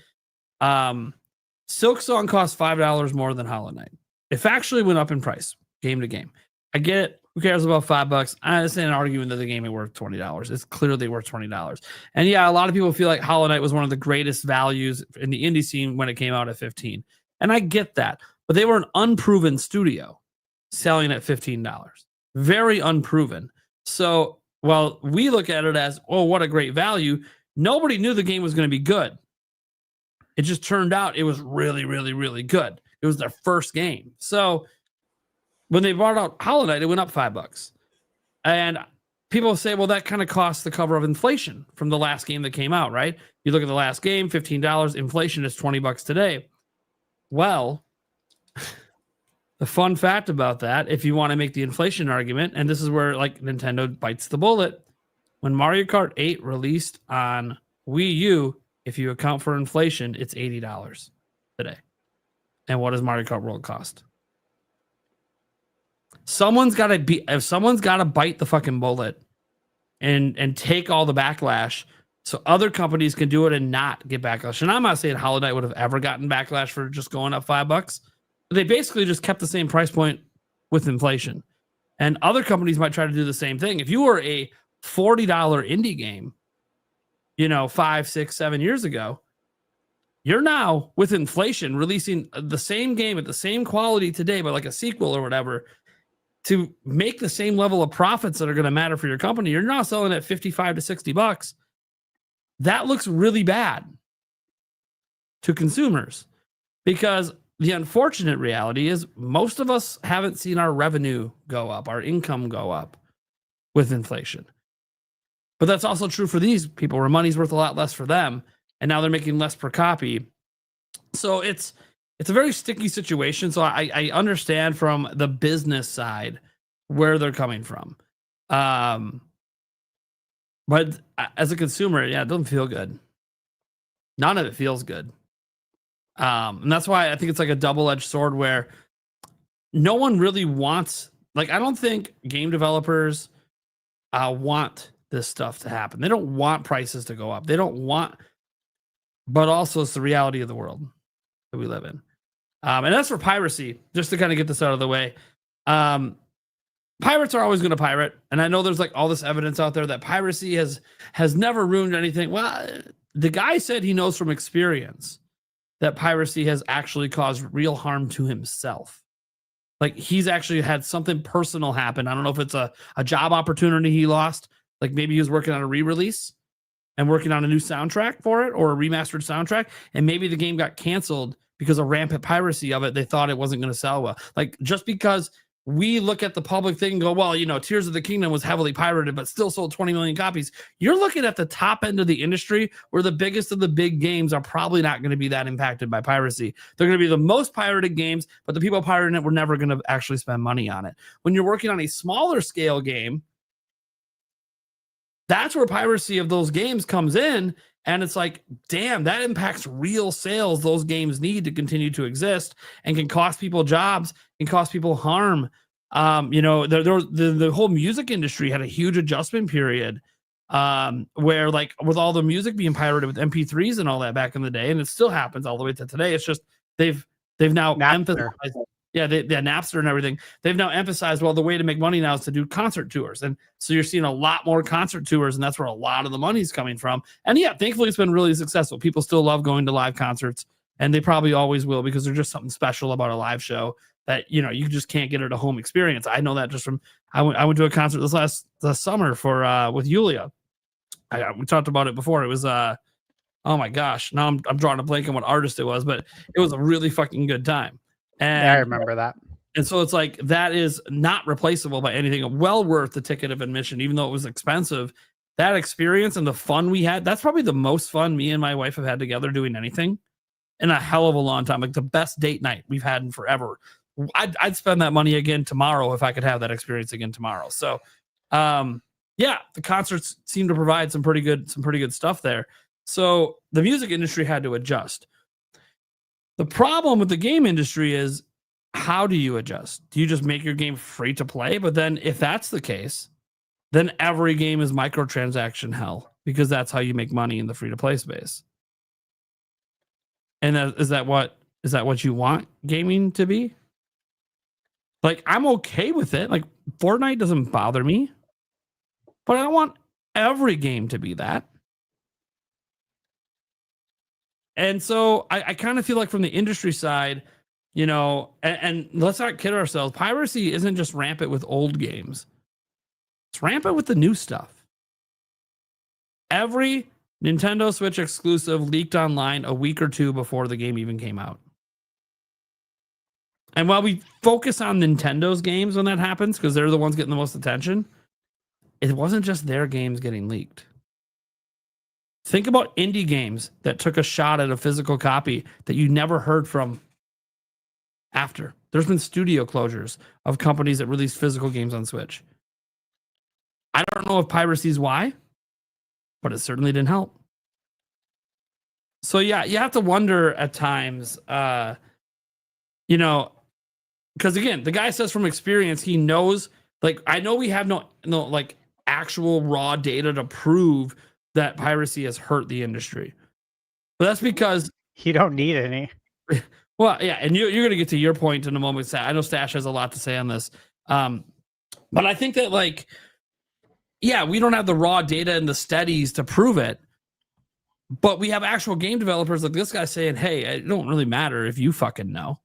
Silksong costs $5 more than Hollow Knight. It actually went up in price, game to game. I get it. Who cares about $5? I understand arguing that the game is worth $20. It's clearly worth $20. And yeah, a lot of people feel like Hollow Knight was one of the greatest values in the indie scene when it came out at 15. And I get that. But they were an unproven studio selling at $15. Very unproven. So while we look at it as, oh, what a great value, nobody knew the game was going to be good. It just turned out it was really, really, really good. It was their first game. So when they brought out Hollow Knight, it went up $5. And people say, well, that kind of costs the cover of inflation from the last game that came out, right? You look at the last game, $15. Inflation is $20 today. Well, the fun fact about that, if you want to make the inflation argument, and this is where like Nintendo bites the bullet, when Mario Kart 8 released on Wii U, if you account for inflation, it's $80 today. And what does Mario Kart World cost? Someone's got to bite the fucking bullet and take all the backlash so other companies can do it and not get backlash. And I'm not saying Hollow Knight would have ever gotten backlash for just going up $5. They basically just kept the same price point with inflation. And other companies might try to do the same thing. If you were a $40 indie game 5, 6, 7 years ago. You're now with inflation releasing the same game at the same quality today, but like a sequel or whatever, to make the same level of profits that are going to matter for your company. You're now selling at $55 to $60. That looks really bad to consumers, because the unfortunate reality is most of us haven't seen our revenue go up, our income go up with inflation. But that's also true for these people, where money's worth a lot less for them, and now they're making less per copy. So it's a very sticky situation. So I understand from the business side where they're coming from. But as a consumer, it doesn't feel good. None of it feels good. And that's why I think it's like a double-edged sword, where no one really wants, I don't think game developers want this stuff to happen. They don't want prices to go up. They don't want, but also it's the reality of the world that we live in. And that's for piracy, just to kind of get this out of the way. Pirates are always going to pirate. And I know there's all this evidence out there that piracy has never ruined anything. Well, the guy said he knows from experience that piracy has actually caused real harm to himself. He's actually had something personal happen. I don't know if it's a job opportunity he lost. Maybe he was working on a re-release and working on a new soundtrack for it, or a remastered soundtrack. And maybe the game got canceled because of rampant piracy of it. They thought it wasn't going to sell well. Just because we look at the public thing and go, well, Tears of the Kingdom was heavily pirated, but still sold 20 million copies. You're looking at the top end of the industry, where the biggest of the big games are probably not going to be that impacted by piracy. They're going to be the most pirated games, but the people pirating it were never going to actually spend money on it. When you're working on a smaller scale game, that's where piracy of those games comes in. And it's damn, that impacts real sales those games need to continue to exist, and can cost people jobs and cost people harm. The whole music industry had a huge adjustment period where with all the music being pirated with MP3s and all that back in the day, and it still happens all the way to today. It's just they've now emphasized, Napster and everything. They've now emphasized, well, the way to make money now is to do concert tours. And so you're seeing a lot more concert tours, and that's where a lot of the money's coming from. And thankfully it's been really successful. People still love going to live concerts, and they probably always will, because there's just something special about a live show that, you just can't get at a home experience. I know that just from, I went to a concert this summer for, with Yulia. We talked about it before. It was, oh my gosh, now I'm drawing a blank on what artist it was, but it was a really fucking good time. And I remember that. And so it's that is not replaceable by anything. Well worth the ticket of admission, even though it was expensive. That experience and the fun we had, that's probably the most fun me and my wife have had together doing anything in a hell of a long time. The best date night we've had in forever. I'd spend that money again tomorrow if I could have that experience again tomorrow. So, the concerts seem to provide some pretty good stuff there. So the music industry had to adjust. The problem with the game industry is, how do you adjust? Do you just make your game free to play? But then if that's the case, then every game is microtransaction hell, because that's how you make money in the free to play space. And is that what you want gaming to be? I'm okay with it. Fortnite doesn't bother me, but I don't want every game to be that. And so I kind of feel from the industry side, and let's not kid ourselves, piracy isn't just rampant with old games. It's rampant with the new stuff. Every Nintendo Switch exclusive leaked online a week or two before the game even came out. And while we focus on Nintendo's games when that happens, because they're the ones getting the most attention, it wasn't just their games getting leaked. Think about indie games that took a shot at a physical copy that you never heard from after. There's been studio closures of companies that released physical games on Switch. I don't know if piracy is why, but it certainly didn't help. So you have to wonder at times, because again, the guy says from experience, he knows, I know we have no actual raw data to prove that piracy has hurt the industry, but that's because you don't need any. Well, yeah, and you're going to get to your point in a moment. I know Stash has a lot to say on this, but I think that we don't have the raw data and the studies to prove it. But we have actual game developers like this guy saying, hey, it don't really matter if you fucking know.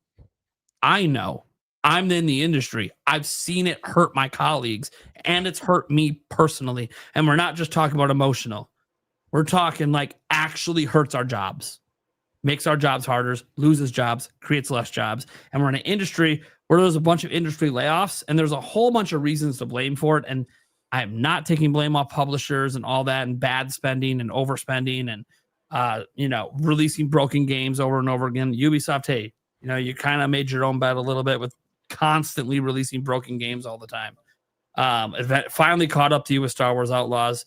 I know. I'm in the industry. I've seen it hurt my colleagues, and it's hurt me personally. And we're not just talking about emotional. We're talking like actually hurts our jobs, makes our jobs harder, loses jobs, creates less jobs. And we're in an industry where there's a bunch of industry layoffs, and there's a whole bunch of reasons to blame for it. And I am not taking blame off publishers and all that, and bad spending and overspending and releasing broken games over and over again. Ubisoft, hey, you kind of made your own bet a little bit with constantly releasing broken games all the time. It finally caught up to you with Star Wars Outlaws.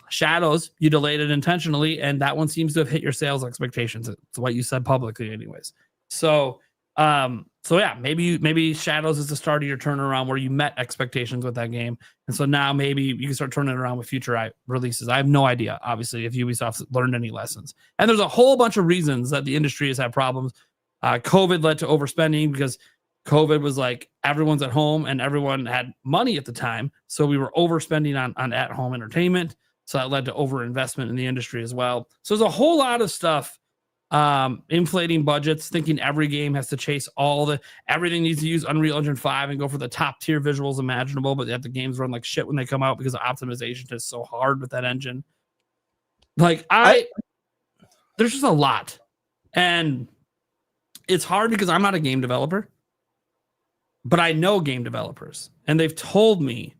Shadows, you delayed it intentionally, and that one seems to have hit your sales expectations. It's what you said publicly anyways. So yeah, maybe Shadows is the start of your turnaround where you met expectations with that game. And so now maybe you can start turning it around with future releases. I have no idea, obviously, if Ubisoft's learned any lessons. And there's a whole bunch of reasons that the industry has had problems. COVID led to overspending because COVID was like everyone's at home and everyone had money at the time. So we were overspending on at-home entertainment. So that led to overinvestment in the industry as well. So there's a whole lot of stuff. Inflating budgets, thinking every game has to chase everything needs to use Unreal Engine 5 and go for the top tier visuals imaginable, but yet the games run like shit when they come out because the optimization is so hard with that engine. Like there's just a lot. And it's hard because I'm not a game developer, but I know game developers, and they've told me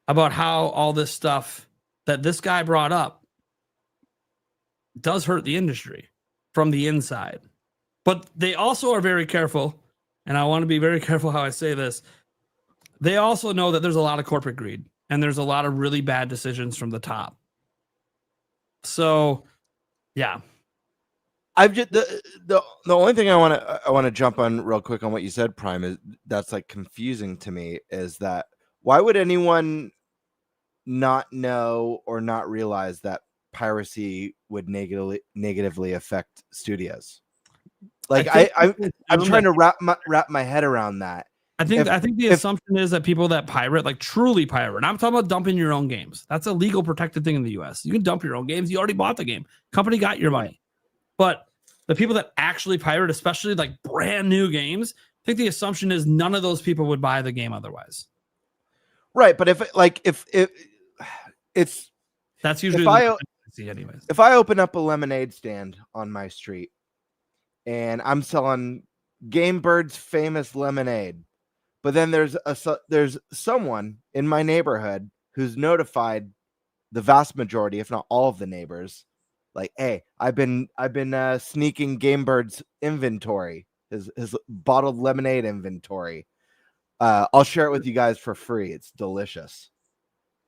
about how all this stuff that this guy brought up does hurt the industry from the inside. But they also are very careful, and I want to be very careful how I say this. They also know that there's a lot of corporate greed, and there's a lot of really bad decisions from the top. So, yeah. I've just the only thing I want to jump on real quick on what you said, Prime, is that's like confusing to me is that why would anyone not know or not realize that piracy would negatively affect studios? Like I'm trying to wrap my head around that. I think the assumption is that people that pirate, like truly pirate, and I'm talking about dumping your own games. That's a legal protected thing in the US. You can dump your own games. You already bought the game. Company got your money. But the people that actually pirate, especially like brand new games, I think the assumption is none of those people would buy the game otherwise. Right, but if it's that's usually anyways. If I open up a lemonade stand on my street and I'm selling Game Bird's famous lemonade, but then there's someone in my neighborhood who's notified the vast majority, if not all of the neighbors, like, hey, I've been sneaking Game Bird's inventory, his bottled lemonade inventory. I'll share it with you guys for free. It's delicious.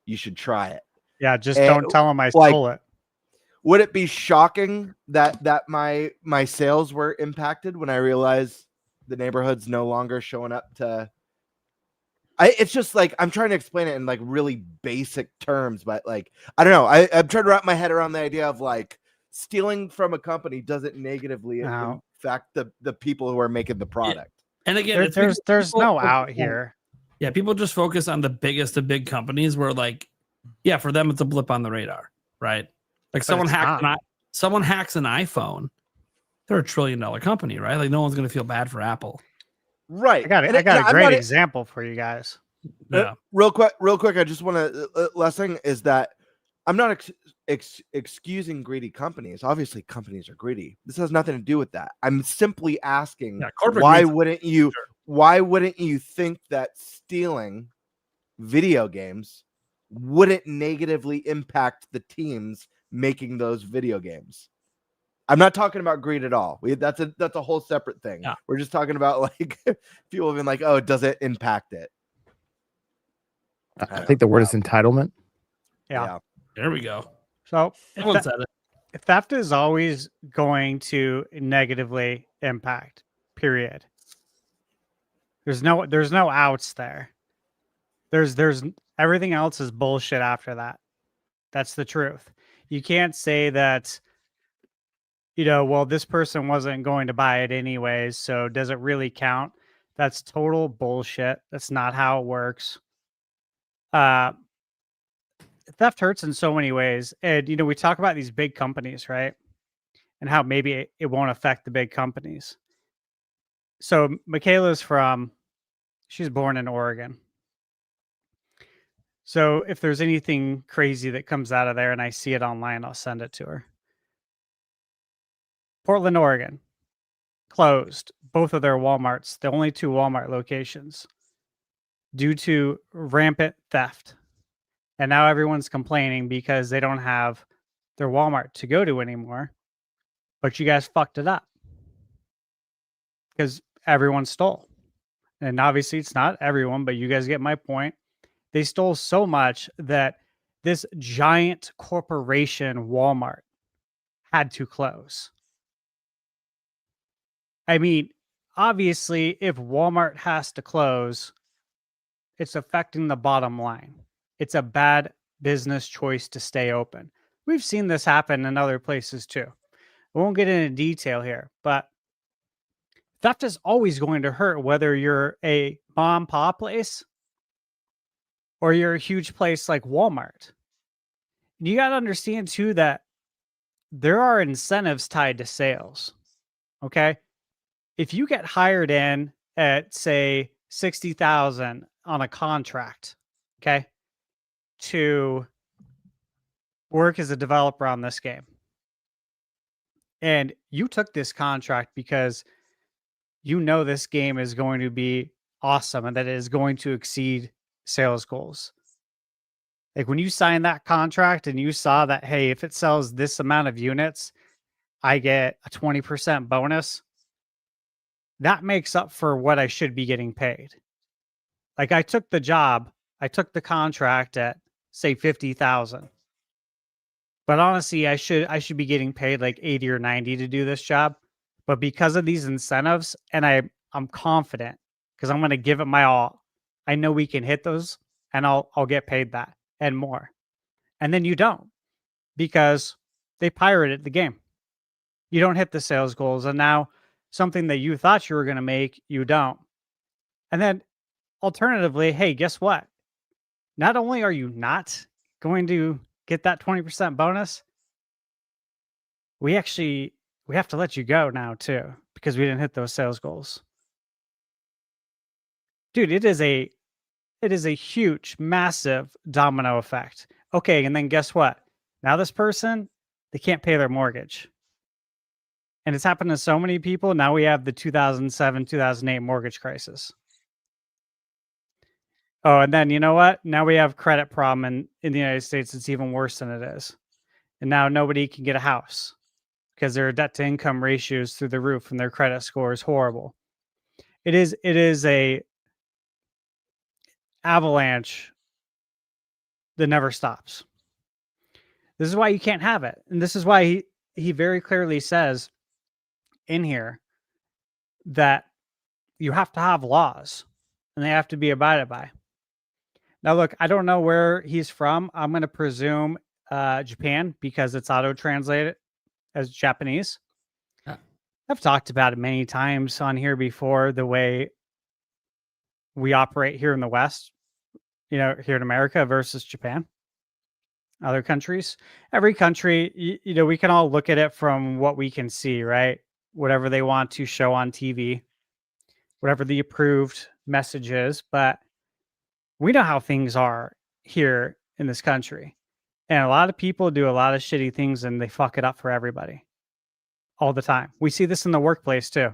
You should try it. Yeah, just don't tell them I stole it. Would it be shocking that my sales were impacted when I realized the neighborhood's no longer showing up to? It's just like I'm trying to explain it in like really basic terms, but like I don't know. I'm trying to wrap my head around the idea of like stealing from a company doesn't negatively affect the people who are making the product. And again, there's no out here. Yeah, people just focus on the biggest of big companies where like, yeah, for them it's a blip on the radar, right? Like someone hacks an iPhone, they're $1 trillion company, right? Like no one's gonna feel bad for Apple. Right. I got a great example for you guys. Yeah. Real quick. I just want to last thing is that I'm not excusing greedy companies. Obviously, companies are greedy. This has nothing to do with that. I'm simply asking why wouldn't you think that stealing video games wouldn't negatively impact the teams making those video games? I'm not talking about greed at all. That's a whole separate thing. Yeah. We're just talking about like people have been like, oh, does it impact it? I think the word is entitlement. Yeah. There we go. So everyone said it. Theft is always going to negatively impact. Period. There's no outs there. There's everything else is bullshit after that. That's the truth. You can't say that, well, this person wasn't going to buy it anyways, so does it really count? That's total bullshit. That's not how it works. theft hurts in so many ways. And, we talk about these big companies, right? And how maybe it won't affect the big companies. So Michaela's she's born in Oregon. So if there's anything crazy that comes out of there and I see it online, I'll send it to her. Portland, Oregon, closed both of their Walmarts, the only 2 Walmart locations, due to rampant theft. And now everyone's complaining because they don't have their Walmart to go to anymore. But you guys fucked it up because everyone stole. And obviously it's not everyone, but you guys get my point. They stole so much that this giant corporation, Walmart, had to close. I mean, obviously, if Walmart has to close, it's affecting the bottom line. It's a bad business choice to stay open. We've seen this happen in other places too. I won't get into detail here, but theft is always going to hurt whether you're a mom and pop place or you're a huge place like Walmart. You got to understand too that there are incentives tied to sales. Okay? If you get hired in at say 60,000 on a contract, okay, to work as a developer on this game, and you took this contract because you know this game is going to be awesome and that it is going to exceed sales goals. Like when you signed that contract and you saw that, hey, if it sells this amount of units, I get a 20% bonus. That makes up for what I should be getting paid. Like I took the job, I took the contract at say 50,000. But honestly, I should be getting paid like 80 or 90 to do this job. But because of these incentives, and I'm confident because I'm going to give it my all. I know we can hit those and I'll get paid that and more. And then you don't because they pirated the game. You don't hit the sales goals. And now something that you thought you were going to make, you don't. And then alternatively, hey, guess what? Not only are you not going to get that 20% bonus, we have to let you go now too because we didn't hit those sales goals. Dude, it is a huge, massive domino effect. Okay, and then guess what? Now this person, they can't pay their mortgage. And it's happened to so many people. Now we have the 2007, 2008 mortgage crisis. Oh, and then you know what? Now we have credit problem in the United States. It's even worse than it is. And now nobody can get a house because their debt to income ratios through the roof and their credit score is horrible. It is a avalanche that never stops. This is why you can't have it. And this is why he very clearly says in here that you have to have laws and they have to be abided by. Now, look, I don't know where he's from. I'm going to presume Japan because it's auto-translated as Japanese. I've talked about it many times on here before, the way we operate here in the West, here in America versus Japan, other countries. Every country, we can all look at it from what we can see, right? Whatever they want to show on TV, whatever the approved message is. But we know how things are here in this country. And a lot of people do a lot of shitty things and they fuck it up for everybody all the time. We see this in the workplace too.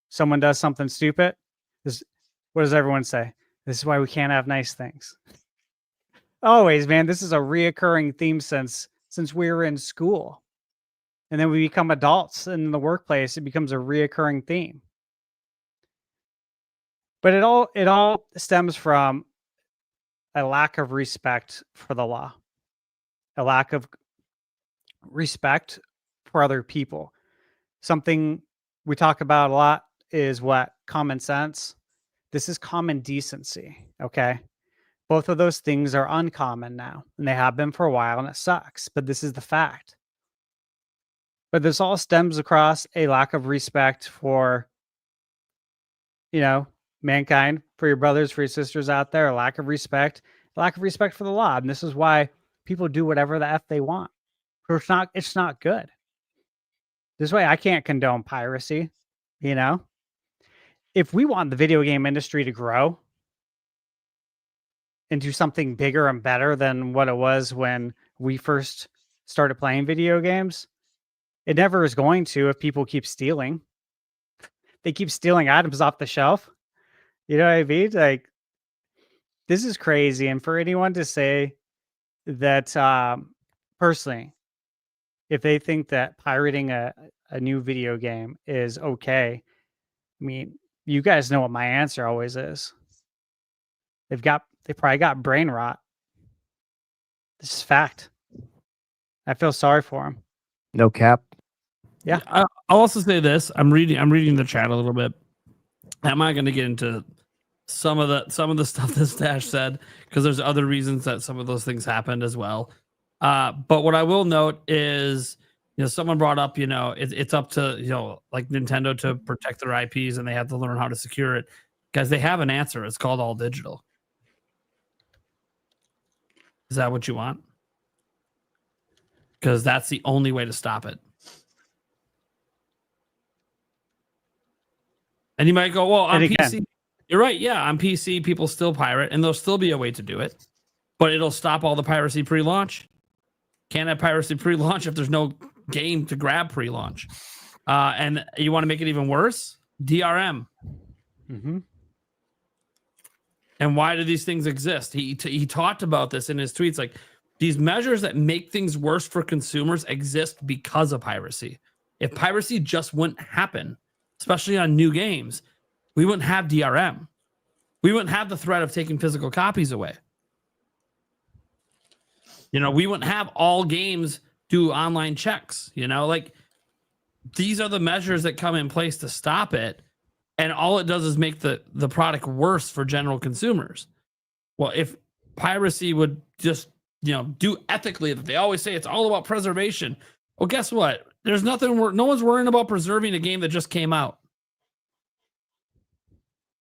Someone does something stupid. What does everyone say? This is why we can't have nice things. Always, man. This is a reoccurring theme since we were in school. And then we become adults in the workplace. It becomes a reoccurring theme. But it all stems from a lack of respect for the law, a lack of respect for other people. Something we talk about a lot is what? Common sense. This is common decency, okay? Both of those things are uncommon now, and they have been for a while, and it sucks, but this is the fact. But this all stems across a lack of respect for, mankind, for your brothers, for your sisters out there, a lack of respect for the law. And this is why people do whatever the F they want. So it's not good. This way I can't condone piracy, you know? If we want the video game industry to grow into something bigger and better than what it was when we first started playing video games, it never is going to if people keep stealing. They keep stealing items off the shelf. You know what I mean? Like, this is crazy. And for anyone to say that, personally, if they think that pirating a new video game is okay, I mean, you guys know what my answer always is. They probably got brain rot. This is fact. I feel sorry for them. No cap. Yeah. I'll also say this. I'm reading the chat a little bit. I'm not going to get into some of the stuff that Stash said, because there's other reasons that some of those things happened as well. But what I will note is, someone brought up, it's up to, like Nintendo to protect their IPs, and they have to learn how to secure it. Guys, they have an answer. It's called all digital. Is that what you want? Because that's the only way to stop it. And you might go, well, on PC, you're right. Yeah, on PC, people still pirate, and there'll still be a way to do it, but it'll stop all the piracy pre-launch. Can't have piracy pre-launch if there's no game to grab pre-launch. And you want to make it even worse? DRM. Mm-hmm. And why do these things exist? He talked about this in his tweets. Like, these measures that make things worse for consumers exist because of piracy. If piracy just wouldn't happen, especially on new games, we wouldn't have DRM. We wouldn't have the threat of taking physical copies away. We wouldn't have all games do online checks. Like, these are the measures that come in place to stop it. And all it does is make the product worse for general consumers. Well, if piracy would just, do ethically, that they always say it's all about preservation. Well, guess what? There's nothing. No one's worrying about preserving a game that just came out.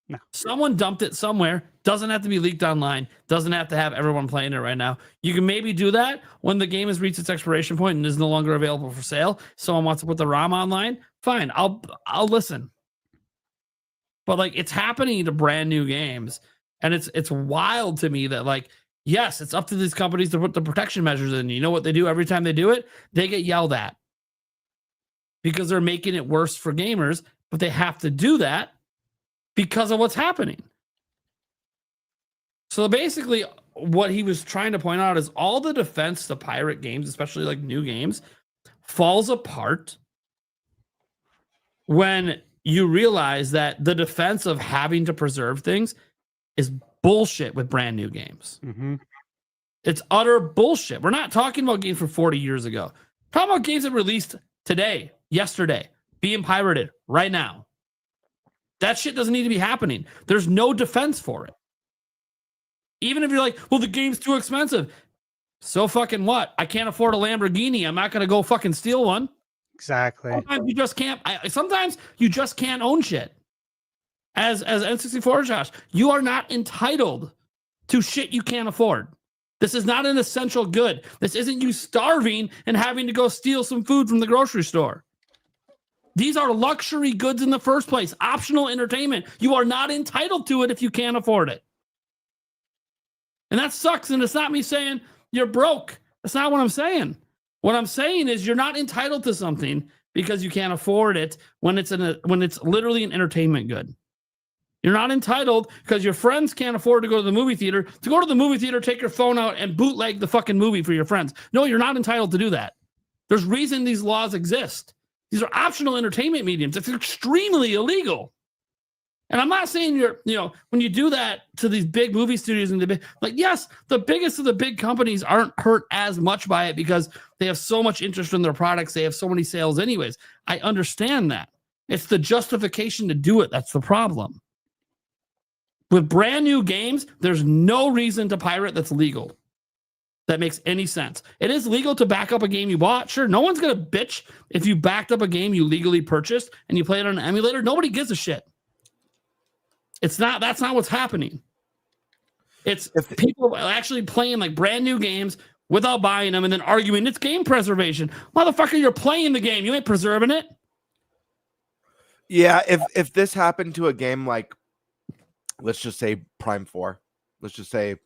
No. Someone dumped it somewhere. Doesn't have to be leaked online. Doesn't have to have everyone playing it right now. You can maybe do that when the game has reached its expiration point and is no longer available for sale. Someone wants to put the ROM online. Fine, I'll listen. But like, it's happening to brand new games, and it's wild to me that, like, yes, it's up to these companies to put the protection measures in. You know what they do every time they do it? They get yelled at because they're making it worse for gamers, but they have to do that because of what's happening. So basically, what he was trying to point out is all the defense to pirate games, especially like new games, falls apart when you realize that the defense of having to preserve things is bullshit with brand new games. Mm-hmm. It's utter bullshit. We're not talking about games from 40 years ago. We're talking about games that released today, yesterday, being pirated right now. That shit doesn't need to be happening. There's no defense for it. Even if you're like, well, the game's too expensive. So fucking what? I can't afford a Lamborghini. I'm not going to go fucking steal one. Exactly. Sometimes you just can't. Sometimes you just can't own shit. As N64 Josh, you are not entitled to shit you can't afford. This is not an essential good. This isn't you starving and having to go steal some food from the grocery store. These are luxury goods in the first place. Optional entertainment. You are not entitled to it if you can't afford it. And that sucks. And it's not me saying you're broke. That's not what I'm saying. What I'm saying is you're not entitled to something because you can't afford it when it's literally an entertainment good. You're not entitled because your friends can't afford to go to the movie theater. To go to the movie theater, take your phone out and bootleg the fucking movie for your friends. No, you're not entitled to do that. There's reason these laws exist. These are optional entertainment mediums. It's extremely illegal. And I'm not saying when you do that to these big movie studios and yes, the biggest of the big companies aren't hurt as much by it because they have so much interest in their products. They have so many sales anyways. I understand that. It's the justification to do it. That's the problem. With brand new games, there's no reason to pirate that's legal. That makes any sense. It is legal to back up a game you bought. Sure, no one's going to bitch if you backed up a game you legally purchased and you play it on an emulator. Nobody gives a shit. That's not what's happening. It's people actually playing like brand new games without buying them and then arguing it's game preservation. Motherfucker, you're playing the game. You ain't preserving it. Yeah, if this happened to a game like, let's just say Prime 4, let's just say,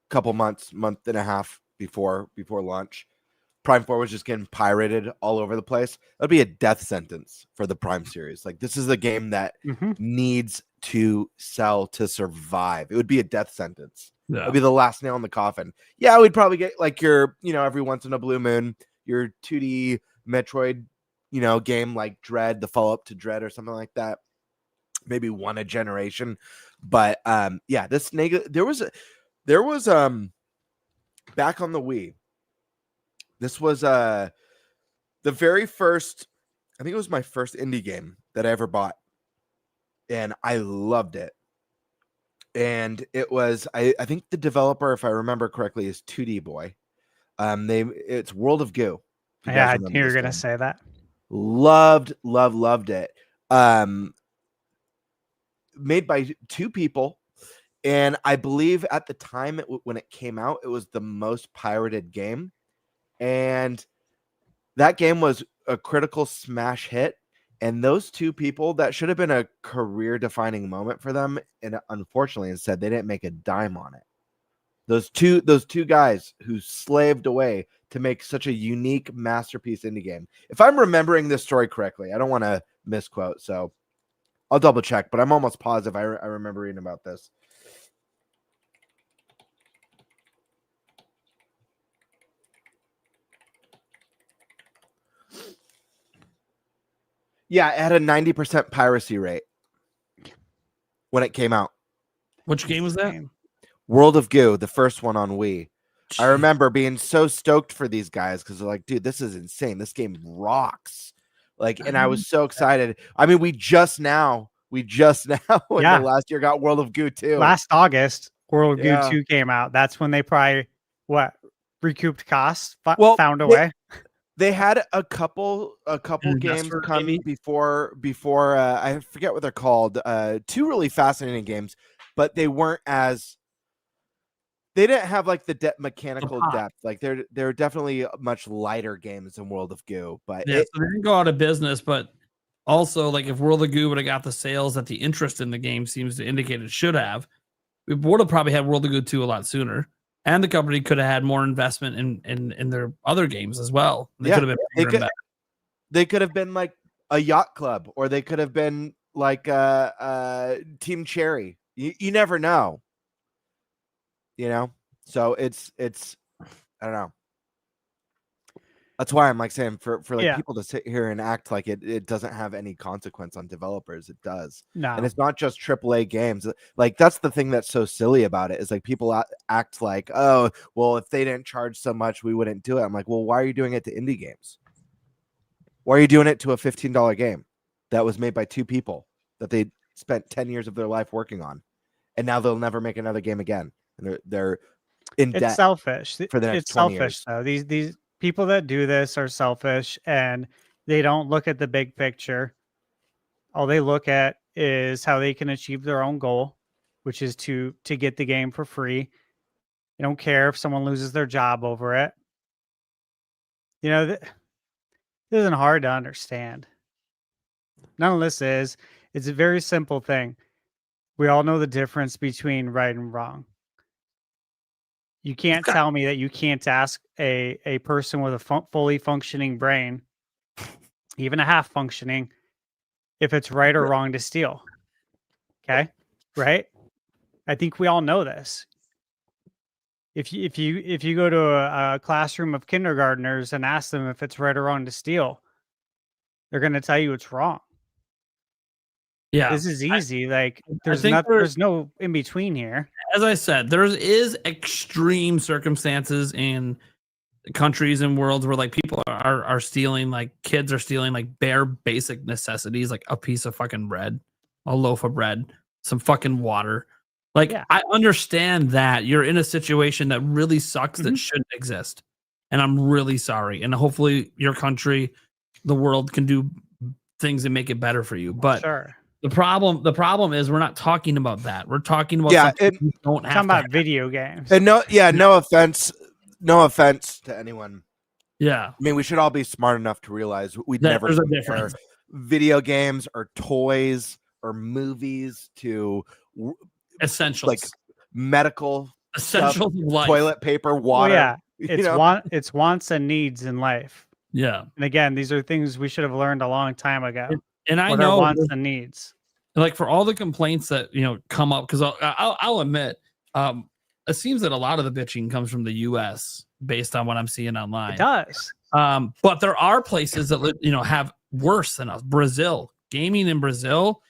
couple month and a half before launch, Prime 4 was just getting pirated all over the place, that'd be a death sentence for the Prime series. Like, this is a game that needs to sell to survive. It would be a death sentence. Yeah. It'd be the last nail in the coffin. Yeah, we'd probably get like your, every once in a blue moon, your 2D Metroid, game like Dread, the follow-up to Dread or something like that. Maybe one a generation. But yeah, there was back on the Wii. This was the very first, I think it was my first indie game that I ever bought. And I loved it. And it was, I think the developer, if I remember correctly, is 2D Boy. It's World of Goo. Yeah, I knew you were gonna say that. Loved it. Made by two people, and I believe at the time when it came out, it was the most pirated game, and that game was a critical smash hit. And those two people, that should have been a career-defining moment for them, and unfortunately, instead, they didn't make a dime on it. Those two guys who slaved away to make such a unique masterpiece indie game. If I'm remembering this story correctly, I don't want to misquote, so I'll double check, but I'm almost positive I remember reading about this. Yeah, it had a 90% piracy rate when it came out. Which game was that? World of Goo, the first one on Wii. I remember being so stoked for these guys because they're like, dude, this is insane. This game rocks. Like, and I was so excited. I mean, we just now in the last year got World of Goo 2. Last August, World of Goo 2 came out. That's when they probably recouped costs, found a way. They had a couple games come before I forget what they're called. Two really fascinating games, but they weren't as, they didn't have like the mechanical depth. Like they're definitely much lighter games than World of Goo. But yeah, so they didn't go out of business. But also, like if World of Goo would have got the sales that the interest in the game seems to indicate it should have, we would have probably had World of Goo 2 a lot sooner. And the company could have had more investment in their other games as well. They could have been they could have been like a Yacht Club, or they could have been like Team Cherry. You never know. So it's I don't know. That's why I'm like saying for people to sit here and act like it doesn't have any consequence on developers. It does. No. And it's not just AAA games. Like, that's the thing that's so silly about it, is like people act like, oh, well, if they didn't charge so much, we wouldn't do it. I'm like, well, why are you doing it to indie games? Why are you doing it to a $15 game that was made by two people that they spent 10 years of their life working on, and now they'll never make another game again? And they're in debt. It's selfish for the next it's 20 selfish years. though. These people that do this are selfish, and they don't look at the big picture. All they look at is how they can achieve their own goal, which is to get the game for free. They don't care if someone loses their job over it. This isn't hard to understand. None of this is. It's a very simple thing. We all know the difference between right and wrong. You can't tell me that you can't ask a person with a fully functioning brain, even a half functioning, if it's right or wrong to steal. Okay, right? I think we all know this. If you go to a classroom of kindergartners and ask them if it's right or wrong to steal, they're going to tell you it's wrong. Yeah, this is easy. There's no in between here. As I said, there is extreme circumstances in countries and worlds where like people are stealing, like kids are stealing like bare basic necessities, like a piece of fucking bread, a loaf of bread, some fucking water. Like, yeah. I understand that you're in a situation that really sucks that shouldn't exist, and I'm really sorry. And hopefully, your country, the world, can do things that make it better for you. But sure. The problem is we're not talking about that. We're talking about don't have about video games. And no offense no offense to anyone. Yeah. I mean, we should all be smart enough to realize we'd That never there's a compare difference. video games or toys or movies to Essentials. like medical Essentials stuff, of life. toilet paper, Well, water. yeah, you it's know? it's wants and needs in life. Yeah. And again, these are things we should have learned a long time ago. And I What are know wants and needs. like for all the complaints that come up, because I'll admit, it seems that a lot of the bitching comes from the U.S. based on what I'm seeing online. It does. But there are places that have worse than us. Brazil, gaming in Brazil,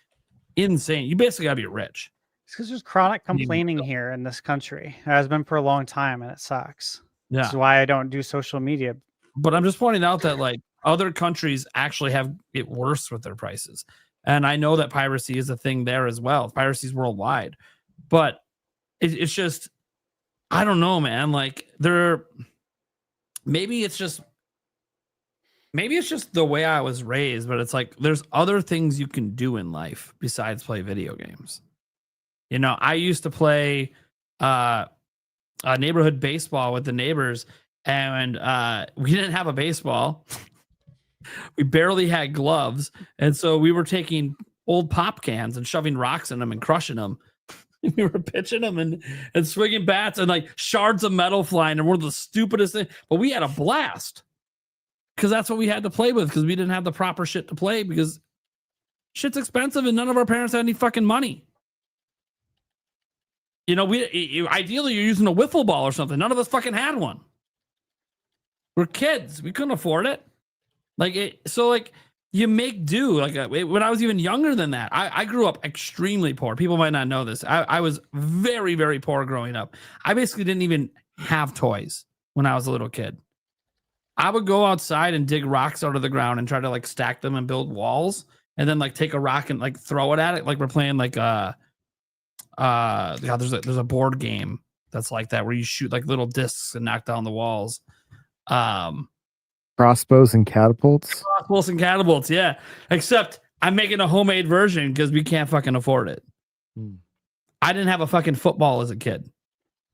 insane. You basically gotta be rich. It's because there's chronic complaining here in this country. It has been for a long time, and it sucks. Yeah. This is why I don't do social media. But I'm just pointing out that like other countries actually have it worse with their prices. And I know that piracy is a thing there as well. Piracy is worldwide. But it's just, I don't know, man. Like maybe it's just the way I was raised, but it's like there's other things you can do in life besides play video games. I used to play neighborhood baseball with the neighbors, and we didn't have a baseball. We barely had gloves, and so we were taking old pop cans and shoving rocks in them and crushing them. We were pitching them and swinging bats and like shards of metal flying, and one of the stupidest things. But we had a blast because that's what we had to play with, because we didn't have the proper shit to play because shit's expensive and none of our parents had any fucking money. Ideally you're using a wiffle ball or something. None of us fucking had one. We're kids. We couldn't afford it. So you make do. When I was even younger than that, I grew up extremely poor. People might not know this. I was very, very poor growing up. I basically didn't even have toys when I was a little kid. I would go outside and dig rocks out of the ground and try to like stack them and build walls, and then like take a rock and like throw it at it. Like we're playing like there's a board game that's like that where you shoot like little discs and knock down the walls. Crossbows and catapults. Yeah. Except I'm making a homemade version because we can't fucking afford it. I didn't have a fucking football as a kid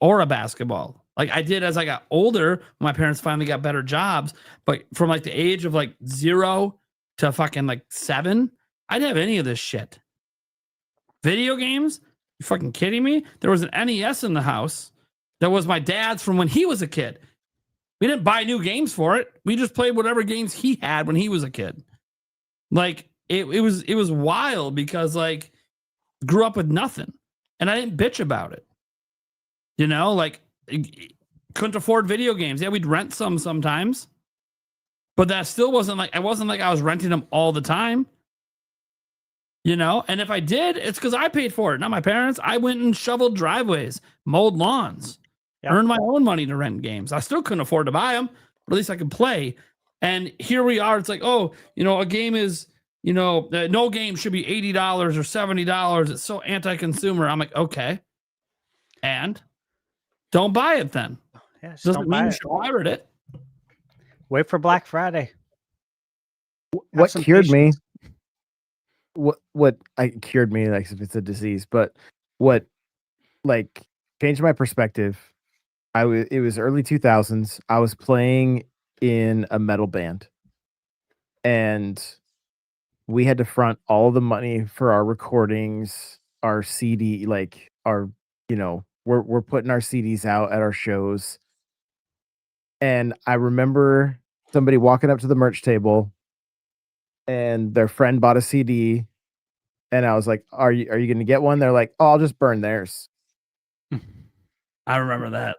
or a basketball. Like I did as I got older. My parents finally got better jobs, but from like the age of like 0 to fucking like 7, I didn't have any of this shit. Video games? You fucking kidding me? There was an NES in the house that was my dad's from when he was a kid. We didn't buy new games for it. We just played whatever games he had when he was a kid. Like it was wild because like grew up with nothing, and I didn't bitch about it. Like couldn't afford video games. Yeah, we'd rent some sometimes, but that still wasn't like I was renting them all the time. And if I did, it's because I paid for it, not my parents. I went and shoveled driveways, mowed lawns. Yep. Earned my own money to rent games. I still couldn't afford to buy them, but at least I could play. And here we are. It's like, a game is, no game should be $80 or $70. It's so anti-consumer. I'm like, okay. And don't buy it then. Yeah, doesn't mean you should pirate it. Wait for Black Friday. What cured me? What cured me, like if it's a disease, but what like changed my perspective. It was early 2000s. I was playing in a metal band, and we had to front all the money for our recordings, our CD, like our, we're putting our CDs out at our shows. And I remember somebody walking up to the merch table, and their friend bought a CD, and I was like, "Are you going to get one?" They're like, "Oh, I'll just burn theirs." I remember that.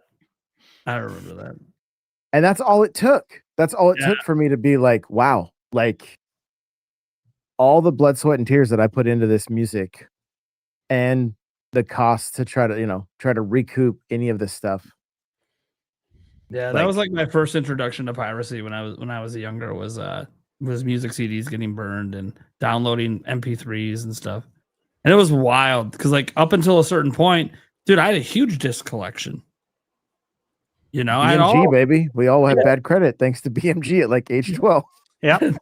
And that's all it took. That's all it took for me to be like, wow, like all the blood, sweat, and tears that I put into this music and the cost to try to recoup any of this stuff. Yeah, that was like my first introduction to piracy when I was younger was music CDs getting burned and downloading MP3s and stuff. And it was wild because like up until a certain point, dude, I had a huge disc collection. BMG, baby. We all had bad credit thanks to BMG at like age 12. Yep.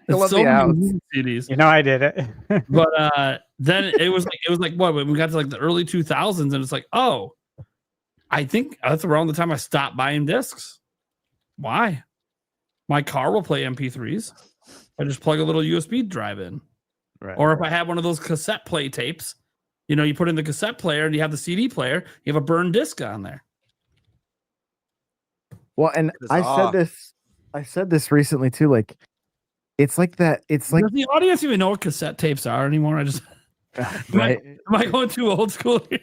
So many CDs. I did it. But then it was like what when we got to like the early 2000s, and it's like, oh, I think that's around the time I stopped buying discs. Why? My car will play MP3s. I just plug a little USB drive in. Right. Or if I have one of those cassette play tapes, you put in the cassette player and you have the CD player, you have a burned disc on there. Well, and I said this recently too. Like, it's like that. It's like, does the audience even know what cassette tapes are anymore? I just right. am I going too old school here?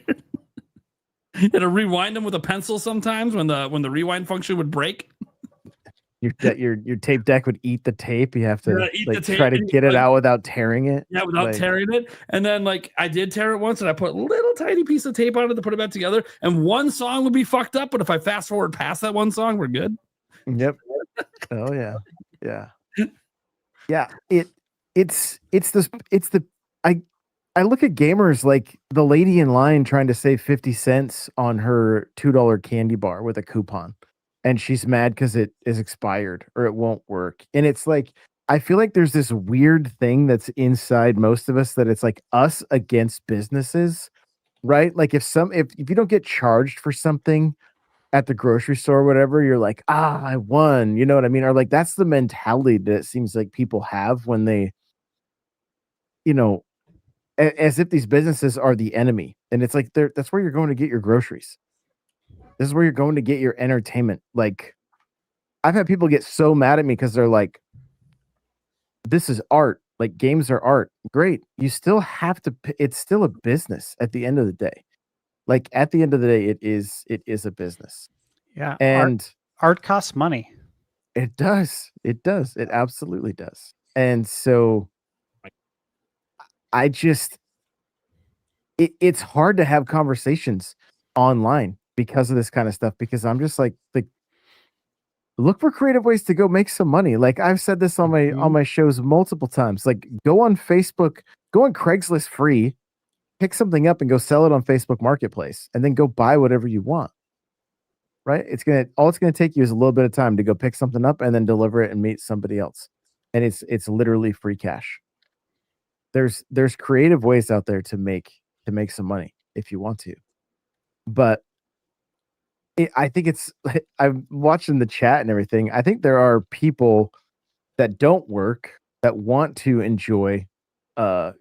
You had to rewind them with a pencil sometimes when the rewind function would break. Your tape deck would eat the tape. You have to try to and get it out without tearing it. Yeah, without tearing it. And then I did tear it once, and I put a little tiny piece of tape on it to put it back together. And one song would be fucked up, but if I fast forward past that one song, we're good. Yep. Oh yeah. Yeah. Yeah. I look at gamers like the lady in line trying to save 50 cents on her $2 candy bar with a coupon. And she's mad because it is expired or it won't work. And it's like, I feel like there's this weird thing that's inside most of us that it's like us against businesses, right? Like if you don't get charged for something at the grocery store or whatever, you're like, I won. You know what I mean? Or like that's the mentality that it seems like people have when they, as if these businesses are the enemy. And it's like that's where you're going to get your groceries. This is where you're going to get your entertainment. Like, I've had people get so mad at me because they're like, this is art. Like, games are art. Great. You still have to, it's still a business at the end of the day. Like, at the end of the day, it is a business. Yeah. And art costs money. It does. It does. It absolutely does. And so I just, it's hard to have conversations online because of this kind of stuff, because I'm just like look for creative ways to go make some money. Like I've said this on my shows multiple times. Like go on Facebook, go on Craigslist free, pick something up and go sell it on Facebook Marketplace, and then go buy whatever you want. Right? All it's gonna take you is a little bit of time to go pick something up and then deliver it and meet somebody else. And it's literally free cash. There's creative ways out there to make some money if you want to. But I think I'm watching the chat and everything. I think there are people that don't work that want to enjoy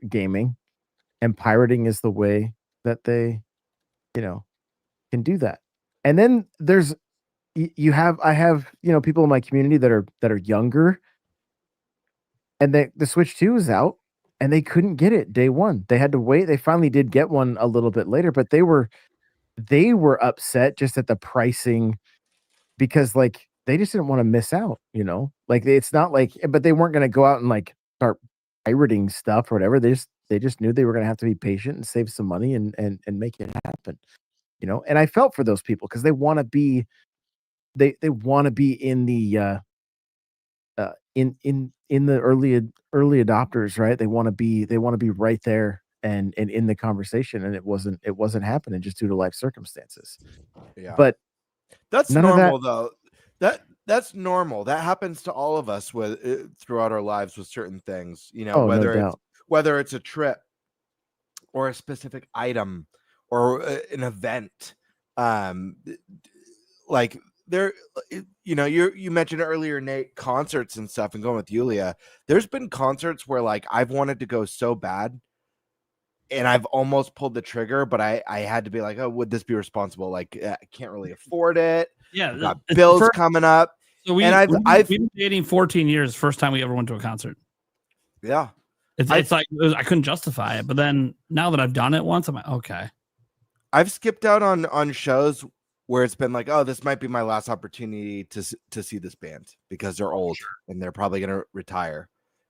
gaming, and pirating is the way that they, can do that. And then I have people in my community that are younger, and the Switch 2 is out, and they couldn't get it day one. They had to wait. They finally did get one a little bit later, but they were upset just at the pricing because they just didn't want to miss out, like it's not like, but they weren't going to go out and start pirating stuff or whatever. They just knew they were going to have to be patient and save some money and make it happen, and I felt for those people because they want to be, they want to be in the, in the early adopters, right? They want to be right there and in the conversation, and it wasn't happening just due to life circumstances. Yeah, but that's normal though. That's normal. That happens to all of us throughout our lives with certain things. Whether it's a trip or a specific item or an event. Like there, you mentioned earlier, Nate, concerts and stuff, and going with Yulia. There's been concerts where I've wanted to go so bad, and I've almost pulled the trigger, but I had to be like, oh, would this be responsible? I can't really afford it. Yeah, I've got bills coming up. So I've been dating 14 years. First time we ever went to a concert. Yeah, it's like I couldn't justify it, but then now that I've done it once, I'm like, okay. I've skipped out on shows where it's been like, oh, this might be my last opportunity to see this band because they're old and they're probably going to retire,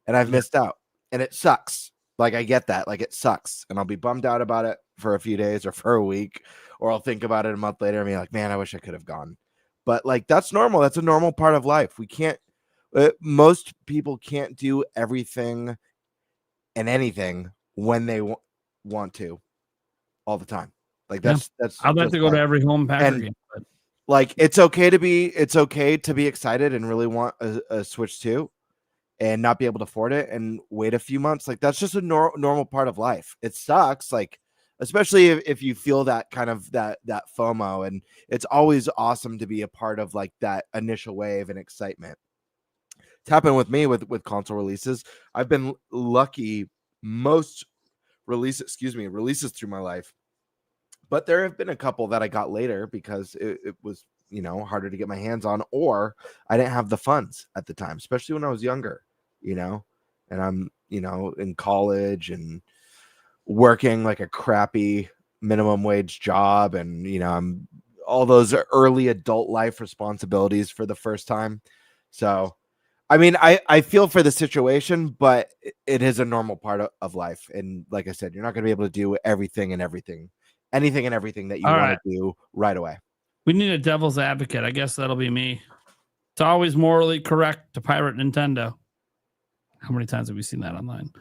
and I've missed out, and it sucks. I get that, it sucks, and I'll be bummed out about it for a few days or for a week, or I'll think about it a month later and be like, man, I wish I could have gone. But that's normal. That's a normal part of life. We can't, most people can't do everything and anything when they want to all the time. That's I'd like to go to every home Packer game. But... it's okay to be excited and really want a Switch 2 and not be able to afford it and wait a few months. That's just a normal part of life. It sucks. especially if you feel that kind of that FOMO, and it's always awesome to be a part of like that initial wave and excitement. It's happened with me with console releases. I've been lucky most releases through my life, but there have been a couple that I got later because it was, you know, harder to get my hands on, or I didn't have the funds at the time, especially when I was younger, you know, and I'm, you know, in college and working like a crappy minimum wage job, and, you know, I'm all those early adult life responsibilities for the first time. So I mean, I feel for the situation, but it is a normal part of life. And like I said, you're not going to be able to do anything and everything that you want to do right away. We need a devil's advocate. I guess that'll be me. It's always morally correct to pirate Nintendo. How many times have we seen that online?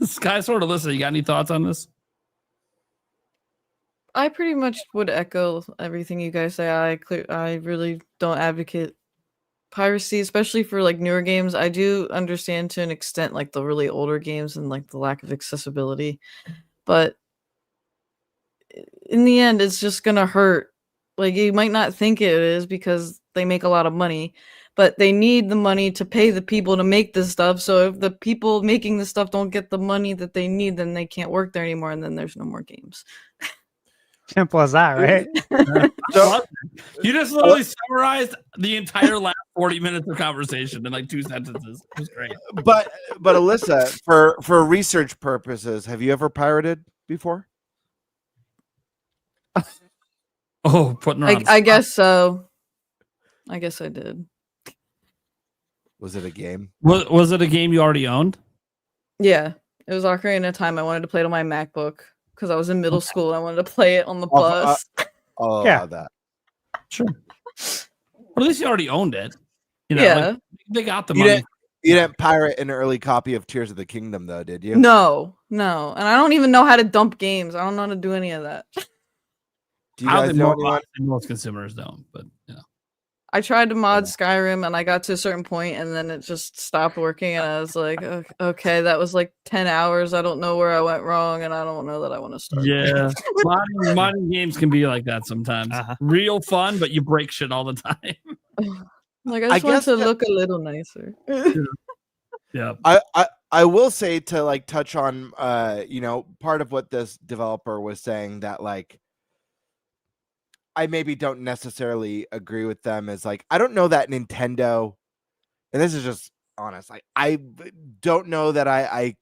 Sky sort of listen. You got any thoughts on this? I pretty much would echo everything you guys say. I really don't advocate piracy, especially for like newer games. I do understand to an extent like the really older games and like the lack of accessibility, but in the end it's just gonna hurt. Like, you might not think it is because they make a lot of money, but they need the money to pay the people to make this stuff. So if the people making this stuff don't get the money that they need, then they can't work there anymore, and then there's no more games. Simple as that, right? So, you just literally summarized the entire last 40 minutes of conversation in like 2 sentences. It was great. But Alyssa, for research purposes, have you ever pirated before? Oh, putting her on I guess so. I guess I did. Was it a game? Was it a game you already owned? Yeah, it was Ocarina of Time. I wanted to play it on my MacBook because I was in middle school and I wanted to play it on the bus. Yeah, that. Sure. Well, at least you already owned it. You know, Yeah. like, they got the money. You didn't pirate an early copy of Tears of the Kingdom, though, did you? No. And I don't even know how to dump games. I don't know how to do any of that. Do you guys know anyone? Most consumers don't, but yeah. I tried to mod Skyrim and I got to a certain point and then it just stopped working and I was like, okay, that was like 10 hours. I don't know where I went wrong and I don't know that I want to start. Yeah. Modding games can be like that sometimes. Real fun, but you break shit all the time. Like, I just want to look a little nicer. Yeah. I will say, to like touch on you know, part of what this developer was saying that like I maybe don't necessarily agree with them is like, I don't know that Nintendo, and this is just honest, like I don't know that I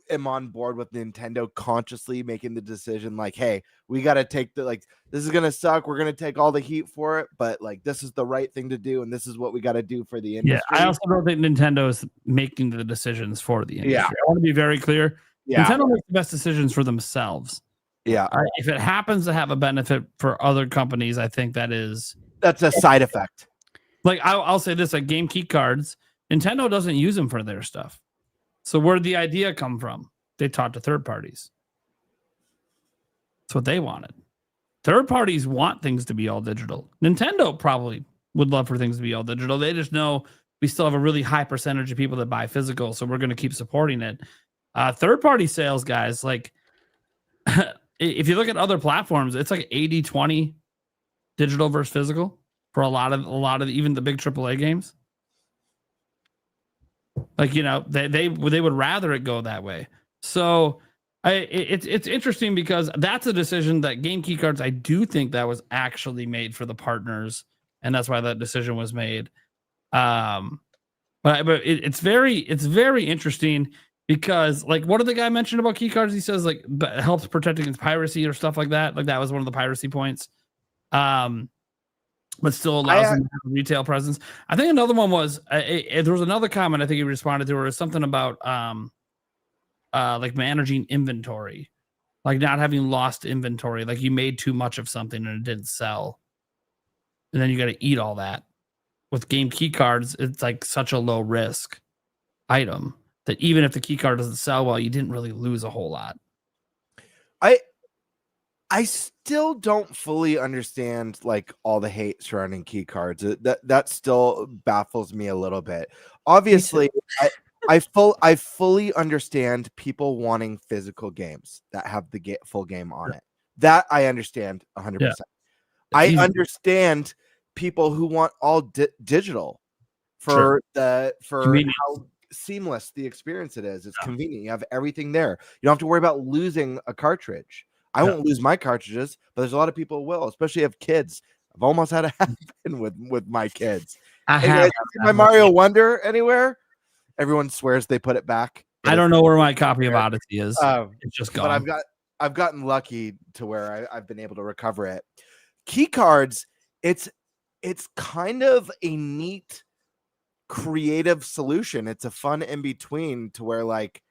am on board with Nintendo consciously making the decision like, hey, we got to take this is gonna suck, we're gonna take all the heat for it, but like this is the right thing to do and this is what we got to do for the industry. Yeah, I also don't think Nintendo is making the decisions for the industry. Yeah. I want to be very clear. Yeah. Nintendo makes the best decisions for themselves. Yeah. If it happens to have a benefit for other companies, I think that's a side effect. Like I'll say this, like game key cards, Nintendo doesn't use them for their stuff. So where'd the idea come from? They talked to third parties. That's what they wanted. Third parties want things to be all digital. Nintendo probably would love for things to be all digital. They just know we still have a really high percentage of people that buy physical, so we're going to keep supporting it. Third party sales, guys, like if you look at other platforms, it's like 80-20 digital versus physical for a lot of even the big AAA games. Like, you know, they would rather it go that way. So it's interesting because that's a decision that game key cards, I do think that was actually made for the partners, and that's why that decision was made. But it's very interesting because, like, what did the guy mention about key cards? He says like it helps protect against piracy or stuff like that. Like that was one of the piracy points. But still allows them to have a retail presence. I think another one was there was another comment I think he responded to, where it was something about like managing inventory, like not having lost inventory, like you made too much of something and it didn't sell, and then you got to eat all that. With game key cards, it's like such a low risk item that even if the key card doesn't sell well, you didn't really lose a whole lot. I still don't fully understand like all the hate surrounding key cards. That still baffles me a little bit. Obviously, I fully understand people wanting physical games that have the full game on it. That I understand 100%. Yeah. I understand people who want all digital for how seamless the experience it is. It's convenient. You have everything there. You don't have to worry about losing a cartridge. I won't lose my cartridges, but there's a lot of people who will, especially if kids. I've almost had it happen with my kids. Anyway, my Mario Wonder anywhere? Everyone swears they put it back. I don't know where my copy of Odyssey is. It's just gone. But I've gotten lucky to where I've been able to recover it. Key cards, it's kind of a neat creative solution. It's a fun in between to where like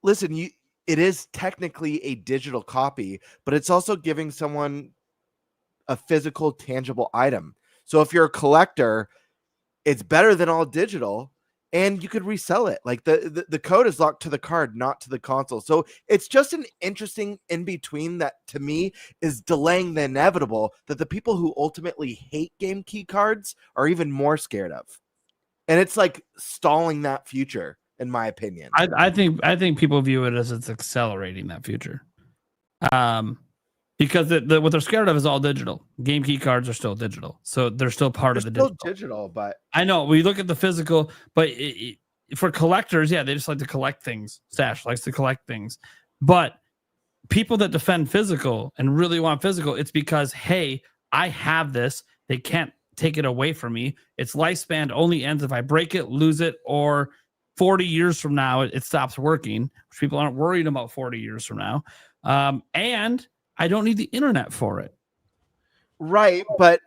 listen, it is technically a digital copy, but it's also giving someone a physical, tangible item. So if you're a collector, it's better than all digital, and you could resell it. Like the code is locked to the card, not to the console. So it's just an interesting in between that to me is delaying the inevitable that the people who ultimately hate game key cards are even more scared of. And it's like stalling that future, in my opinion. I think people view it as it's accelerating that future. Because what they're scared of is all digital. Game key cards are still digital, so they're still part of the digital. But I know we look at the physical, but for collectors, they just like to collect things. Stash likes to collect things, but people that defend physical and really want physical, it's because hey, I have this. They can't take it away from me. Its lifespan only ends if I break it, lose it, or 40 years from now it stops working. Which people aren't worried about 40 years from now, and I don't need the internet for it. Right, but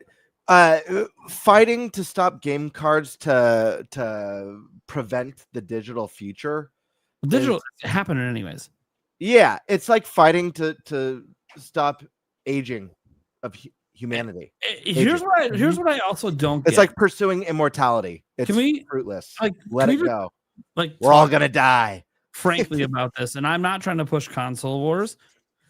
fighting to stop game cards to prevent the digital future. Digital is happening anyways. Yeah, it's like fighting to stop aging of humanity. Here's what I also don't get. It's like pursuing immortality. It's fruitless. Let it go. Like we're all gonna die. Frankly, about this, and I'm not trying to push console wars.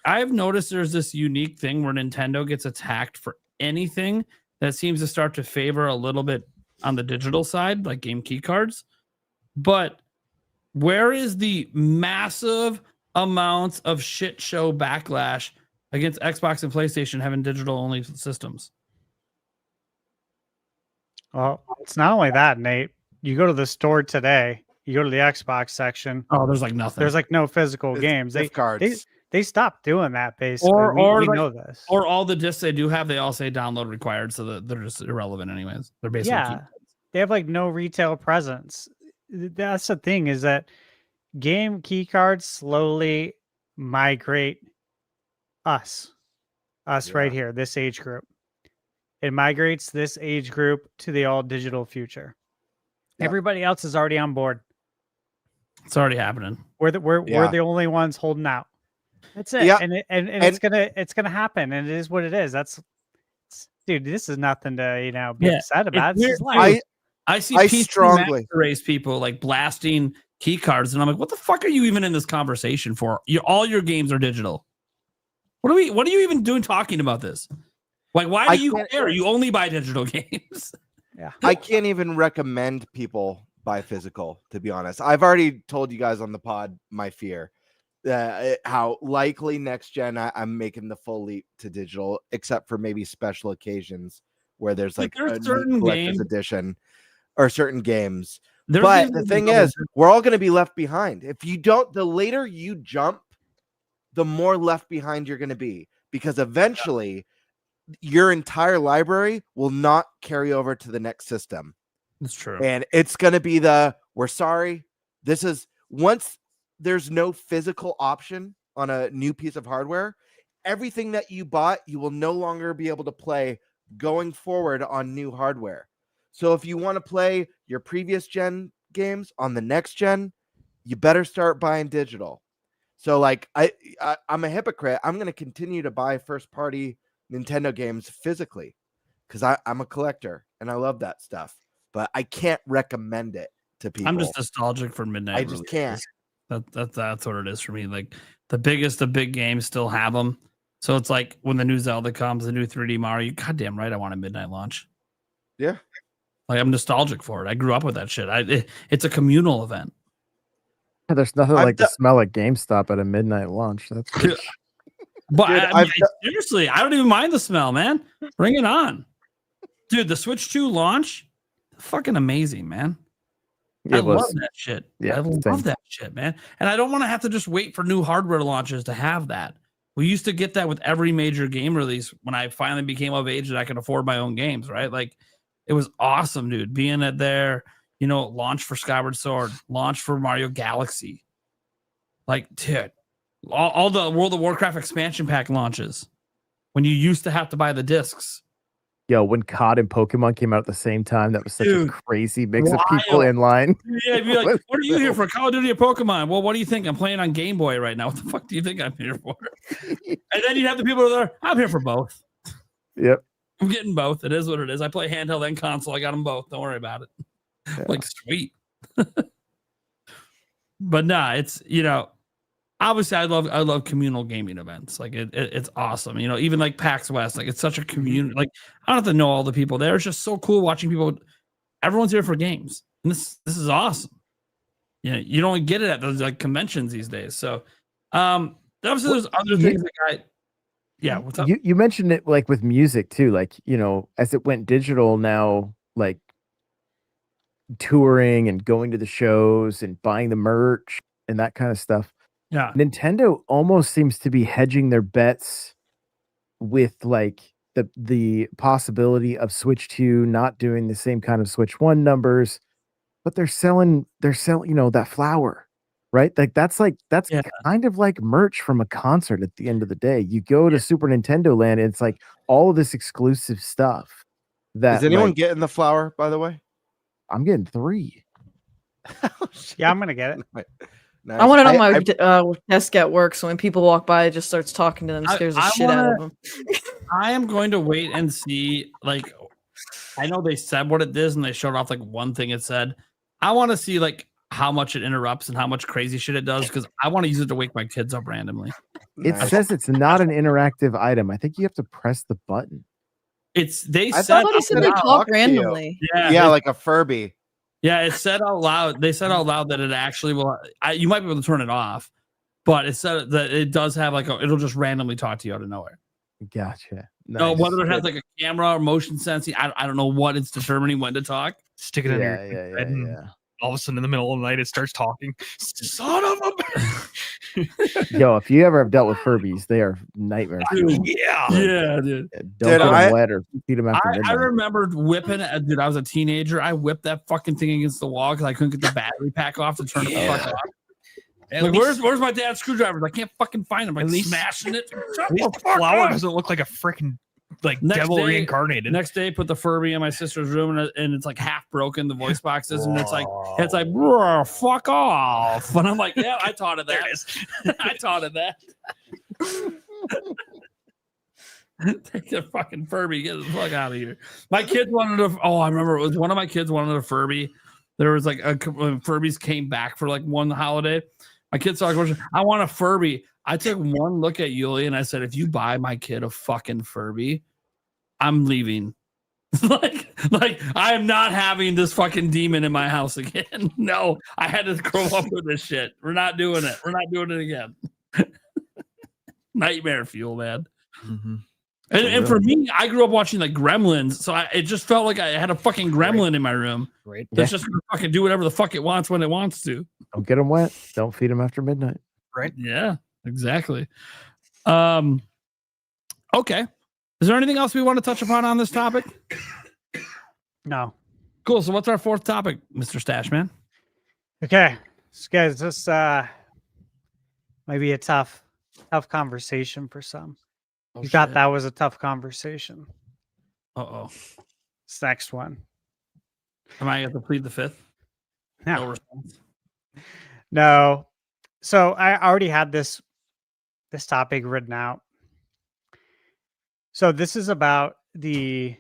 I've noticed there's this unique thing where Nintendo gets attacked for anything that seems to start to favor a little bit on the digital side, like game key cards. But where is the massive amounts of shit show backlash against Xbox and PlayStation having digital only systems? Well, it's not only that, Nate. You go to the store today, you go to the Xbox section. Oh, there's like nothing. There's like no physical games. They stopped doing that basically. Or we like, know this. Or all the discs they do have, they all say download required, so that they're just irrelevant anyways. They're basically they have like no retail presence. That's the thing, is that game key cards slowly migrate us right here, this age group. It migrates this age group to the all digital future. Everybody else is already on board. It's already happening. We're the only ones holding out. That's it. Yeah. And it's gonna happen, and it is what it is. Dude, this is nothing to be upset about. I see PC strongly race people like blasting key cards, and I'm like, what the fuck are you even in this conversation for? All your games are digital. What are you even doing talking about this? Like, why do you care? You only buy digital games. Yeah. I can't even recommend people buy physical, to be honest. I've already told you guys on the pod my fear. How likely next gen I'm making the full leap to digital, except for maybe special occasions where there's like a certain collector's edition or certain games. But the thing is, we're all going to be left behind. If you don't, the later you jump, the more left behind you're going to be, because eventually your entire library will not carry over to the next system. That's true. And it's going to be we're sorry. This is once there's no physical option on a new piece of hardware, everything that you bought, you will no longer be able to play going forward on new hardware. So if you want to play your previous gen games on the next gen, you better start buying digital. So like I'm a hypocrite. I'm going to continue to buy first party Nintendo games physically because I'm a collector and I love that stuff, but I can't recommend it to people. I'm just nostalgic for midnight. I just can't. That's what it is for me. Like the biggest of big games still have them. So it's like when the new Zelda comes, the new 3D Mario, goddamn right, I want a midnight launch. Yeah. Like I'm nostalgic for it. I grew up with that shit. It's a communal event. There's nothing I've like the smell at GameStop at a midnight lunch. That's for But Dude, I mean, seriously, I don't even mind the smell, man. Bring it on. Dude, the Switch 2 launch, fucking amazing, man. I love that shit. Yeah, I love that shit, man. And I don't want to have to just wait for new hardware launches to have that. We used to get that with every major game release when I finally became of age that I could afford my own games, right? Like, it was awesome, dude. Being at there, you know, launch for Skyward Sword, launch for Mario Galaxy. Like, dude, all the World of Warcraft expansion pack launches when you used to have to buy the discs. Yo, when COD and Pokemon came out at the same time, that was such a crazy mix of people wild. in line. Yeah, you'd be like, what are you here for? Call of Duty or Pokemon? Well, what do you think? I'm playing on Game Boy right now. What the fuck do you think I'm here for? And then you'd have the people that are, I'm here for both. Yep. I'm getting both. It is what it is. I play handheld and console. I got them both. Don't worry about it. Yeah. Like, sweet. But nah, it's, you know, obviously I love communal gaming events. Like it's awesome. You know, even like PAX West, like it's such a community. Like I don't have to know all the people there. It's just so cool watching people. Everyone's here for games. And this is awesome. You know, you don't get it at those like conventions these days. So obviously there's other things like what's up? You mentioned it like with music too, like, you know, as it went digital now, like touring and going to the shows and buying the merch and that kind of stuff. Yeah. Nintendo almost seems to be hedging their bets with like the possibility of Switch 2 not doing the same kind of Switch 1 numbers, but they're selling, you know, that flower, right? Like that's kind of like merch from a concert at the end of the day. You go to Super Nintendo Land and it's like all of this exclusive stuff. Is anyone getting the flower, by the way? I'm getting 3. Yeah, I'm gonna get it. Nice. I want it on my desk at work, so when people walk by, it just starts talking to them, scares the shit out of them. I am going to wait and see. Like, I know they said what it is, and they showed off like one thing it said. I want to see like how much it interrupts and how much crazy shit it does because I want to use it to wake my kids up randomly. It says it's not an interactive item. I think you have to press the button. They said they talk randomly. Yeah, like a Furby. Yeah, it said out loud. They said out loud that it actually will. You might be able to turn it off, but it said that it does have like it'll just randomly talk to you out of nowhere. Gotcha. No, whether it has like a camera or motion sensing, I don't know what it's determining when to talk. Stick it in your head and all of a sudden in the middle of the night it starts talking. Son of a Yo, if you ever have dealt with Furbies, they are nightmares. Dude, yeah, dude. Don't get them wet or feed them after I midnight. remember whipping it. Dude, I was a teenager. I whipped that fucking thing against the wall because I couldn't get the battery pack off to turn it the fuck off. Like, where's my dad's screwdrivers? I can't fucking find them. Like, smashing it. At least the flower doesn't look like a freaking like devil reincarnated. Next day, put the Furby in my sister's room, and it's like half broken. The voice boxes, and it's like, bro, fuck off. And I'm like, yeah, I taught it that. I taught it that. Take the fucking Furby, get the fuck out of here. My kids wanted a. Oh, I remember it was one of my kids wanted a Furby. There was like when Furbies came back for like one holiday. My kid saw a question, I want a Furby. I took one look at Yuli and I said, if you buy my kid a fucking Furby, I'm leaving. like I am not having this fucking demon in my house again. No, I had to grow up with this shit. We're not doing it. We're not doing it again. Nightmare fuel, man. Mm-hmm. And for me, I grew up watching like Gremlins, so it just felt like I had a fucking gremlin in my room. Right. That's just gonna fucking do whatever the fuck it wants when it wants to. Don't get them wet. Don't feed them after midnight. Right. Yeah, exactly. Okay. Is there anything else we want to touch upon on this topic? No. Cool. So what's our fourth topic, Mr. Stashman? Okay. So guys, this might be a tough conversation for some. Oh, You thought shit. that was a tough conversation. Uh-oh. This next one. Am I going to plead the fifth? No response. No. So I already had this topic written out. So this is about the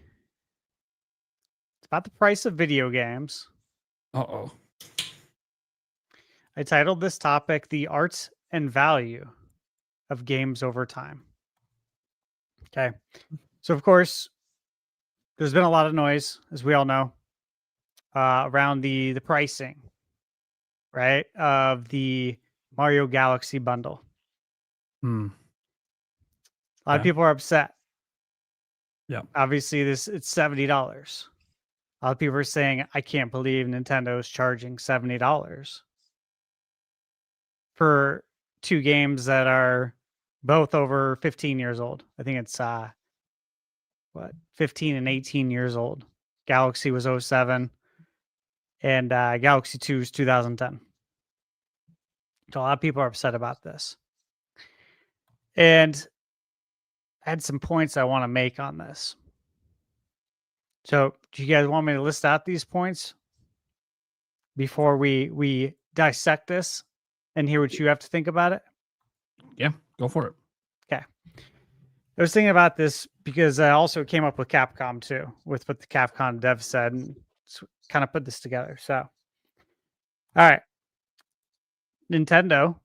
price of video games. Uh-oh. I titled this topic The Arts and Value of Games Over Time. Okay. So of course, there's been a lot of noise, as we all know, around the pricing, right, of the Mario Galaxy bundle. Hmm. A lot of people are upset. Yeah. Obviously, it's $70. A lot of people are saying, I can't believe Nintendo is charging $70 for two games that are both over 15 years old. I think it's 15 and 18 years old. Galaxy was 07 and Galaxy 2 is 2010. So a lot of people are upset about this. And I had some points I want to make on this. So do you guys want me to list out these points before we dissect this and hear what you have to think about it? Yeah, go for it. Okay. I was thinking about this because I also came up with Capcom too, with what the Capcom dev said, and kind of put this together. So, all right. Nintendo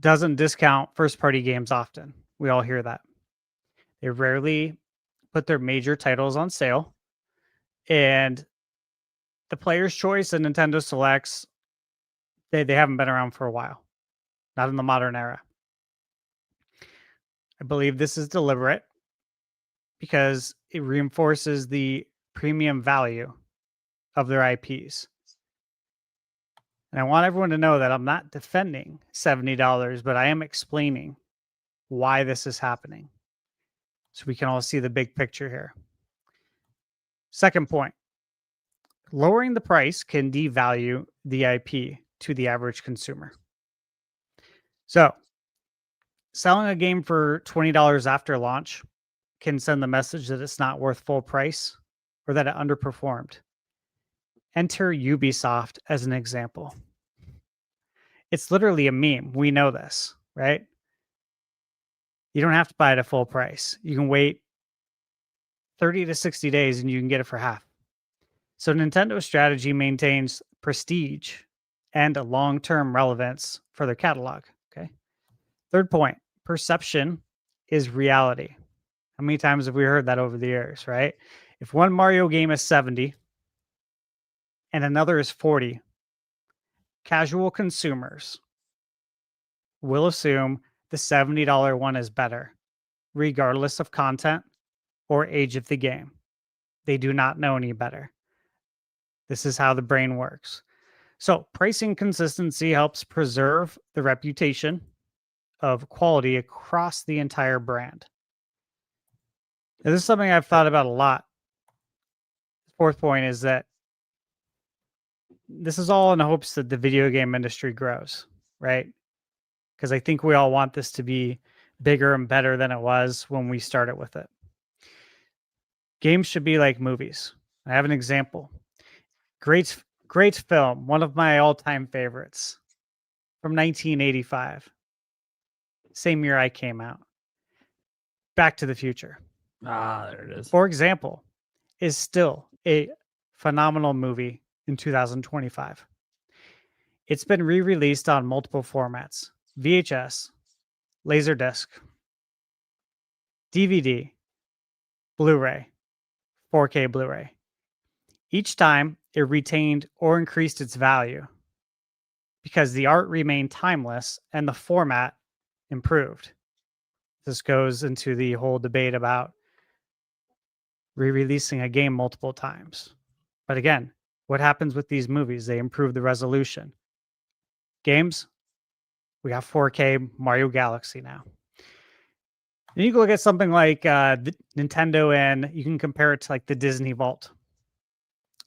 doesn't discount first-party games often. We all hear that. They rarely put their major titles on sale, and the player's choice and Nintendo selects, they haven't been around for a while, not in the modern era. I believe this is deliberate because it reinforces the premium value of their IPs. And I want everyone to know that I'm not defending $70, but I am explaining why this is happening so we can all see the big picture here. Second point, lowering the price can devalue the IP to the average consumer. So, selling a game for $20 after launch can send the message that it's not worth full price or that it underperformed. Enter Ubisoft as an example. It's literally a meme. We know this, right? You don't have to buy it at full price. You can wait 30 to 60 days and you can get it for half. So Nintendo's strategy maintains prestige and a long-term relevance for their catalog. Okay. Third point, perception is reality. How many times have we heard that over the years, right? If one Mario game is 70 and another is 40, casual consumers will assume the $70 one is better, regardless of content or age of the game. They do not know any better. This is how the brain works. So pricing consistency helps preserve the reputation of quality across the entire brand. Now, this is something I've thought about a lot. Fourth point is that this is all in hopes that the video game industry grows, right? Because I think we all want this to be bigger and better than it was when we started with it. Games should be like movies. I have an example. Great film, one of my all-time favorites from 1985. Same year I came out. Back to the Future. Ah, there it is. For example, is still a phenomenal movie in 2025. It's been re-released on multiple formats: VHS, Laserdisc, DVD, Blu-ray, 4K Blu-ray. Each time, it retained or increased its value because the art remained timeless and the format improved. This goes into the whole debate about re-releasing a game multiple times. But again, what happens with these movies? They improve the resolution. Games, we got 4K Mario Galaxy now. And you can look at something like Nintendo, and you can compare it to like the Disney Vault.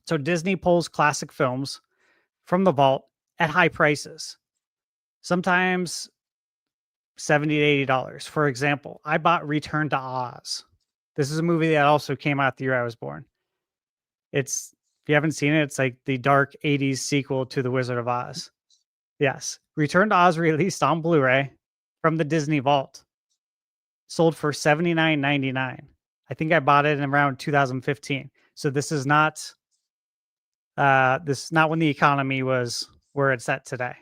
So Disney pulls classic films from the vault at high prices, sometimes $70 to $80. For example, I bought Return to Oz. This is a movie that also came out the year I was born. If you haven't seen it, it's like the dark 80s sequel to The Wizard of Oz. Yes. Return to Oz released on Blu-ray from the Disney Vault. Sold for $79.99. I think I bought it in around 2015. So this is not when the economy was where it's at today.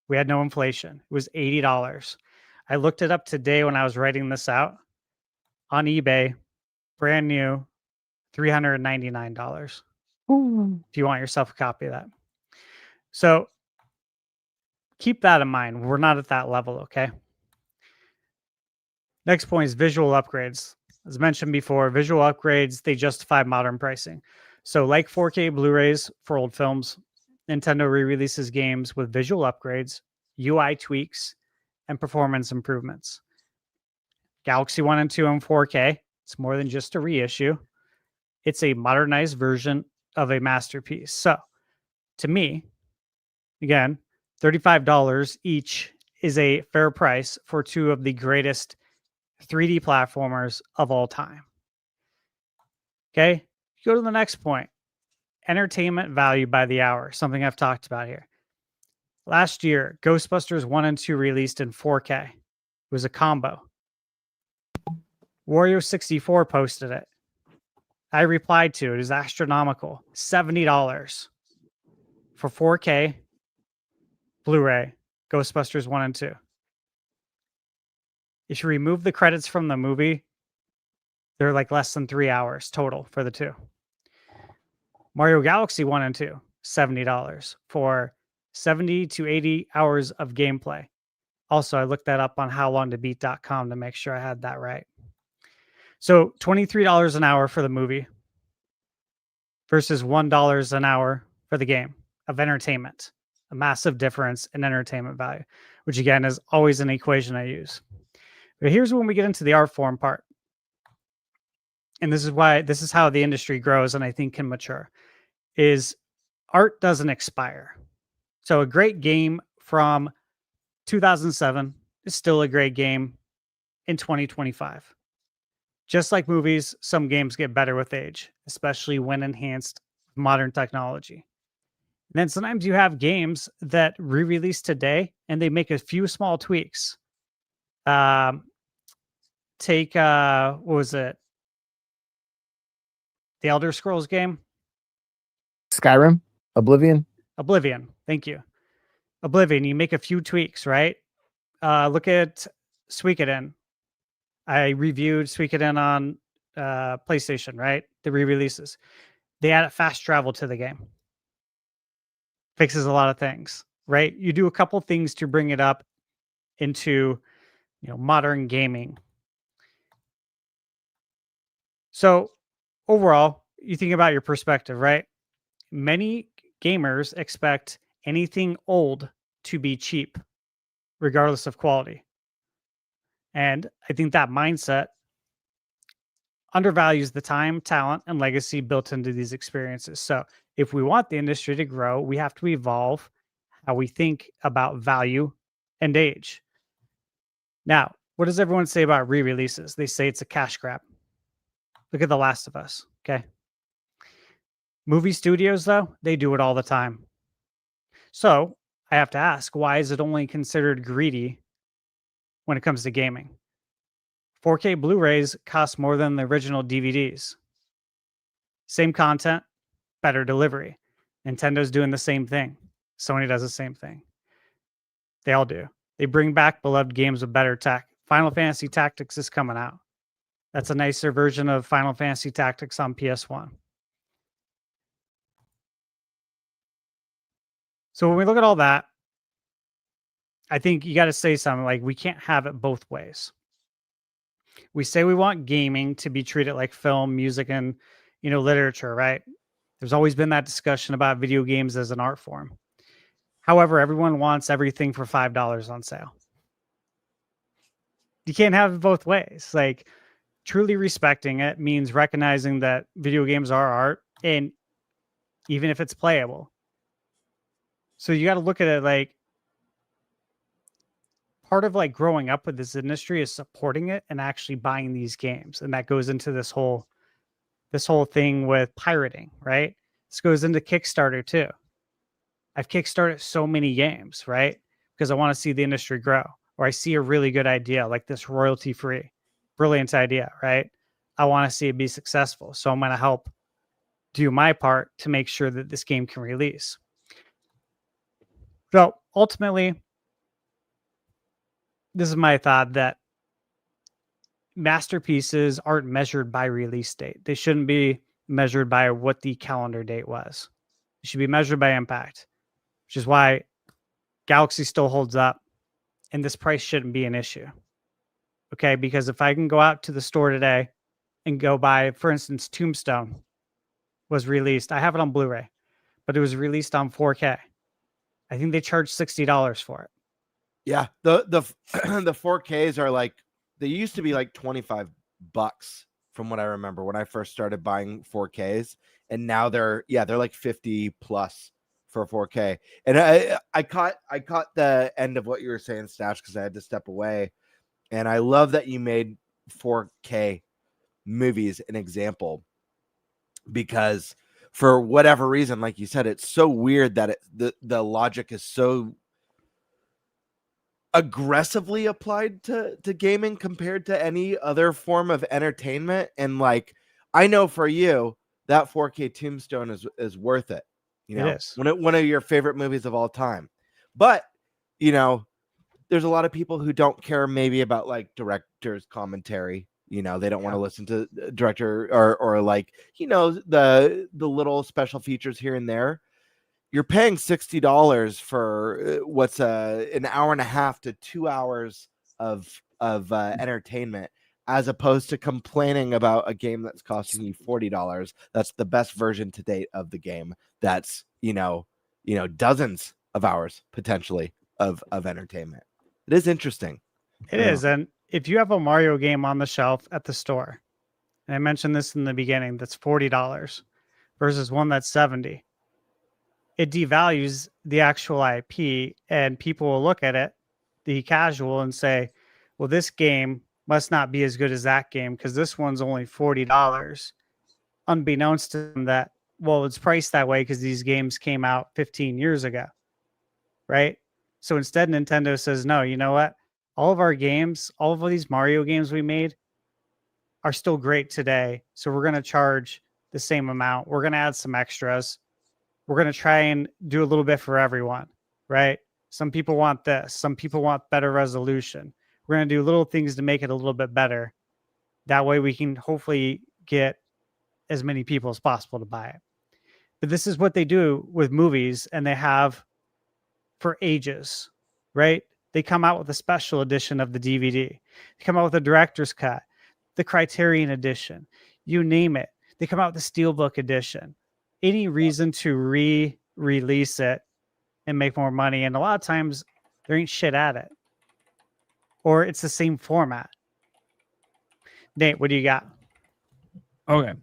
We had no inflation. It was $80. I looked it up today when I was writing this out on eBay, brand new, $399. if you want yourself a copy of that. So keep that in mind. We're not at that level, okay? Next point is visual upgrades. As mentioned before, visual upgrades, they justify modern pricing. So like 4K Blu-rays for old films, Nintendo re-releases games with visual upgrades, UI tweaks, and performance improvements. Galaxy 1 and 2 in 4K, it's more than just a reissue. It's a modernized version of a masterpiece. So, to me, again, $35 each is a fair price for two of the greatest 3D platformers of all time. Okay, go to the next point. Entertainment value by the hour, something I've talked about here. Last year, Ghostbusters 1 and 2 released in 4K. It was a combo. Wario64 posted it. I replied to it. It is astronomical. $70 for 4K Blu-ray, Ghostbusters 1 and 2. If you remove the credits from the movie, they're like less than 3 hours total for the two. Mario Galaxy 1 and 2, $70 for 70 to 80 hours of gameplay. Also, I looked that up on howlongtobeat.com to make sure I had that right. So $23 an hour for the movie versus $1 an hour for the game of entertainment. A massive difference in entertainment value, which again is always an equation I use. But here's when we get into the art form part. And this is how the industry grows and I think can mature, is art doesn't expire. So a great game from 2007 is still a great game in 2025. Just like movies, some games get better with age, especially when enhanced with modern technology. And then sometimes you have games that re-release today and they make a few small tweaks. Take, what was it? The Elder Scrolls game? Skyrim? Oblivion? Oblivion. Thank you. Oblivion, you make a few tweaks, right? Look at Suikoden. I reviewed Suikoden on PlayStation, right? The re-releases. They added fast travel to the game. Fixes a lot of things, right? You do a couple things to bring it up into, modern gaming. So overall, you think about your perspective, right? Many gamers expect anything old to be cheap, regardless of quality. And I think that mindset undervalues the time, talent, and legacy built into these experiences. So if we want the industry to grow, we have to evolve how we think about value and age. Now, what does everyone say about re-releases? They say it's a cash grab. Look at The Last of Us, okay? Movie studios, though, they do it all the time. So I have to ask, why is it only considered greedy when it comes to gaming? 4K Blu-rays cost more than the original DVDs. Same content, better delivery. Nintendo's doing the same thing. Sony does the same thing. They all do. They bring back beloved games with better tech. Final Fantasy Tactics is coming out. That's a nicer version of Final Fantasy Tactics on PS1. So when we look at all that, I think you got to say something like, we can't have it both ways. We say we want gaming to be treated like film, music, and literature, right? There's always been that discussion about video games as an art form. However, everyone wants everything for $5 on sale. You can't have it both ways. Like, truly respecting it means recognizing that video games are art, and even if it's playable. So you got to look at it like, part of like growing up with this industry is supporting it and actually buying these games. And that goes into this whole thing with pirating, right? This goes into Kickstarter too. I've kickstarted so many games, right? Because I want to see the industry grow, or I see a really good idea like this royalty-free, brilliant idea, right? I want to see it be successful. So I'm going to help do my part to make sure that this game can release. So ultimately, this is my thought, that masterpieces aren't measured by release date. They shouldn't be measured by what the calendar date was. It should be measured by impact, which is why Galaxy still holds up and this price shouldn't be an issue. Okay, because if I can go out to the store today and go buy, for instance, Tombstone was released. I have it on Blu-ray, but it was released on 4K. I think they charged $60 for it. Yeah, the the 4Ks are like, they used to be like $25 from what I remember when I first started buying 4Ks, and now they're like 50 plus for 4K. And I caught the end of what you were saying, Stash, because I had to step away. And I love that you made 4K movies an example, because for whatever reason, like you said, it's so weird that the logic is so aggressively applied to gaming compared to any other form of entertainment. And like, I know for you that 4K Tombstone is worth it. You know, it is one of your favorite movies of all time. But you know, there's a lot of people who don't care maybe about like director's commentary. You know, they don't want to listen to director or like, you know, the little special features here and there. You're paying $60 for what's an hour and a half to 2 hours of entertainment, as opposed to complaining about a game that's costing you $40. That's the best version to date of the game. That's, you know, dozens of hours potentially of entertainment. It is interesting. It is. And if you have a Mario game on the shelf at the store, and I mentioned this in the beginning, that's $40 versus one that's $70. It devalues the actual IP, and people will look at it, the casual, and say, well, this game must not be as good as that game because this one's only $40. Unbeknownst to them that, well, it's priced that way because these games came out 15 years ago, right? So instead, Nintendo says, no, you know what? All of our games, all of these Mario games we made are still great today. So we're going to charge the same amount. We're going to add some extras. We're going to try and do a little bit for everyone, right? Some people want this. Some people want better resolution. We're going to do little things to make it a little bit better. That way we can hopefully get as many people as possible to buy it. But this is what they do with movies, and they have for ages, right? They come out with a special edition of the DVD. They come out with a director's cut, the Criterion edition, you name it. They come out with the Steelbook edition. Any reason to re-release it and make more money. And a lot of times there ain't shit at it. Or it's the same format. Nate, what do you got? Okay.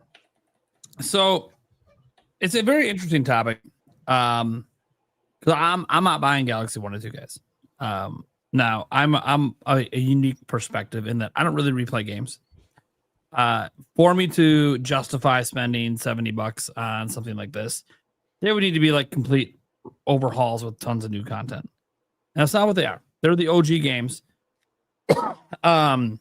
So it's a very interesting topic. Because I'm not buying Galaxy 1 or 2, guys. Now I'm a unique perspective in that I don't really replay games. For me to justify spending $70 on something like this, they would need to be like complete overhauls with tons of new content. And that's not what they are. They're the OG games. And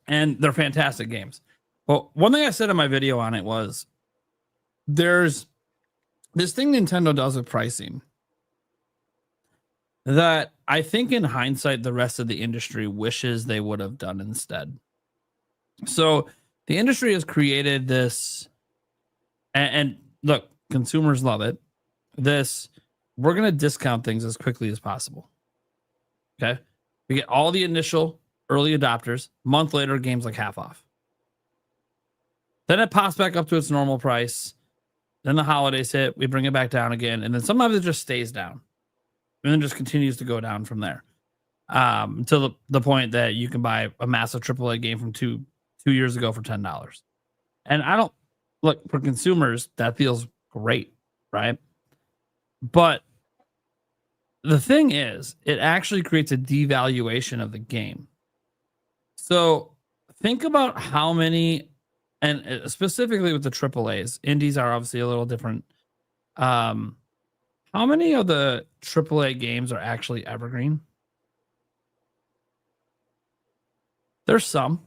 they're fantastic games. Well, one thing I said in my video on it was there's this thing Nintendo does with pricing that I think in hindsight, the rest of the industry wishes they would have done instead. So the industry has created this, and look, consumers love it. This, we're going to discount things as quickly as possible. Okay. We get all the initial early adopters. A month later, game's like half off. Then it pops back up to its normal price. Then the holidays hit. We bring it back down again. And then sometimes it just stays down. And then just continues to go down from there. To the point that you can buy a massive AAA game from two years ago for $10. And I don't look, for consumers, that feels great, right? But the thing is, it actually creates a devaluation of the game. So think about how many, and specifically with the AAAs, indies are obviously a little different. How many of the AAA games are actually evergreen? There's some,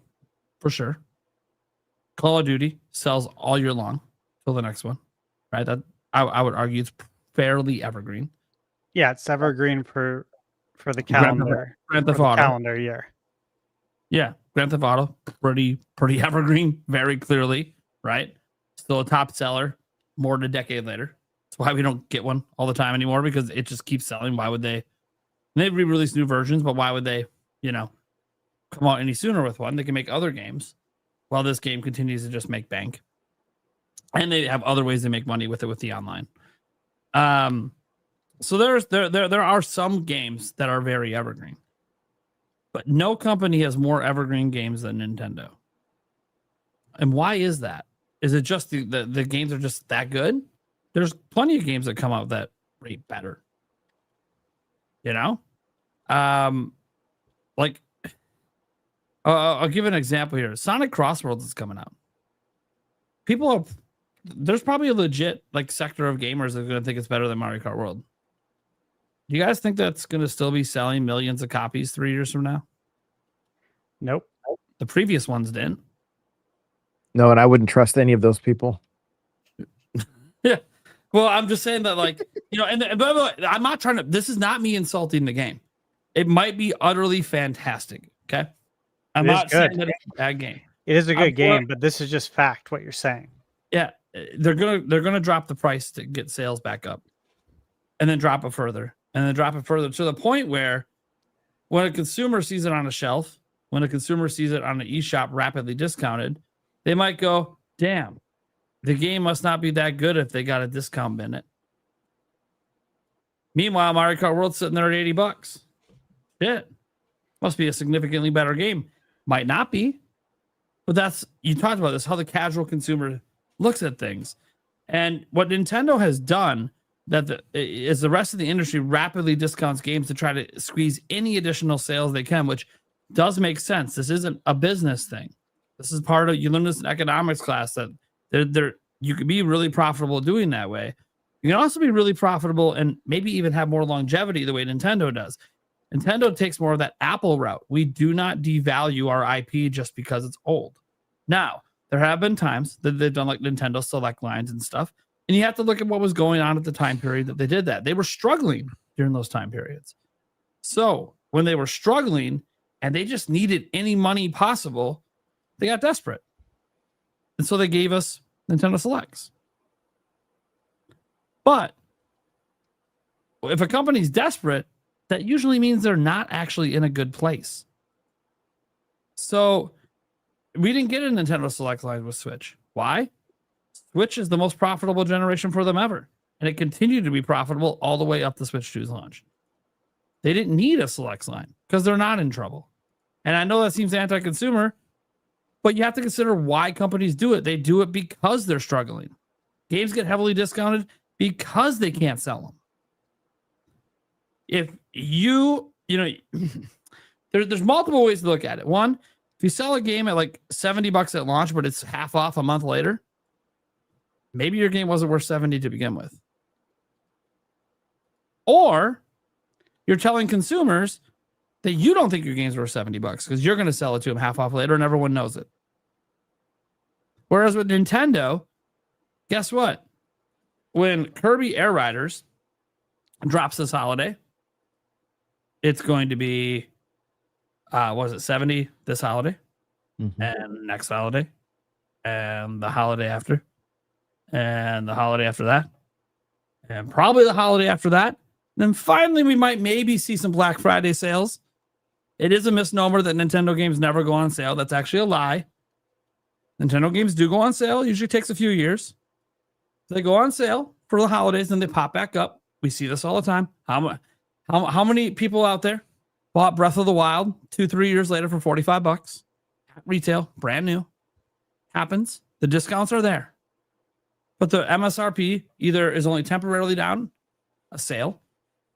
for sure. Call of Duty sells all year long till the next one, right? That I would argue it's fairly evergreen. Yeah, it's evergreen for the calendar. Grand Theft Auto. Calendar year. Yeah, Grand Theft Auto, pretty evergreen, very clearly, right? Still a top seller more than a decade later. That's why we don't get one all the time anymore, because it just keeps selling. Why would they? They re-release new versions, but why would they, come out any sooner with one? They can make other games while this game continues to just make bank. And they have other ways to make money with it with the online. So there are some games that are very evergreen. But no company has more evergreen games than Nintendo. And why is that? Is it just the games are just that good? There's plenty of games that come out that rate better. I'll give an example here. Sonic Crossworlds is coming out. There's probably a legit sector of gamers that are going to think it's better than Mario Kart World. Do you guys think that's going to still be selling millions of copies 3 years from now? Nope. The previous ones didn't. No, and I wouldn't trust any of those people. Yeah. Well, I'm just saying that, and by the way, I'm not trying to. This is not me insulting the game. It might be utterly fantastic. Okay. I'm not saying that it's a bad game. It is a good game, but this is just fact what you're saying. Yeah, they're gonna drop the price to get sales back up, and then drop it further, and then drop it further to the point where, when a consumer sees it on a shelf, when a consumer sees it on an eShop rapidly discounted, they might go, "Damn, the game must not be that good if they got a discount in it." Meanwhile, Mario Kart World's sitting there at $80. Shit, must be a significantly better game. Might not be, but you talked about this, how the casual consumer looks at things. And what Nintendo has done is the rest of the industry rapidly discounts games to try to squeeze any additional sales they can, which does make sense. This isn't a business thing. This is part of, you learn this in economics class, that you can be really profitable doing that way. You can also be really profitable and maybe even have more longevity the way Nintendo does. Nintendo takes more of that Apple route. We do not devalue our IP just because it's old. Now, there have been times that they've done Nintendo Select lines and stuff, and you have to look at what was going on at the time period that they did that. They were struggling during those time periods. So when they were struggling and they just needed any money possible, they got desperate. And so they gave us Nintendo Selects. But if a company's desperate, that usually means they're not actually in a good place. So we didn't get a Nintendo Select line with Switch. Why? Switch is the most profitable generation for them ever. And it continued to be profitable all the way up to Switch 2's launch. They didn't need a Select line because they're not in trouble. And I know that seems anti-consumer, but you have to consider why companies do it. They do it because they're struggling. Games get heavily discounted because they can't sell them. If there's multiple ways to look at it. One, if you sell a game at $70 at launch, but it's half off a month later, maybe your game wasn't worth $70 to begin with. Or you're telling consumers that you don't think your game's worth $70 because you're going to sell it to them half off later and everyone knows it. Whereas with Nintendo, guess what? When Kirby Air Riders drops this holiday, it's going to be, was it 70 this holiday? Mm-hmm. And next holiday? And the holiday after? And the holiday after that? And probably the holiday after that? Then finally we might maybe see some Black Friday sales. It is a misnomer that Nintendo games never go on sale. That's actually a lie. Nintendo games do go on sale. It usually takes a few years. They go on sale for the holidays, then they pop back up. We see this all the time. How many people out there bought Breath of the Wild 2-3 years later for $45? Retail, brand new. Happens. The discounts are there. But the MSRP either is only temporarily down, a sale,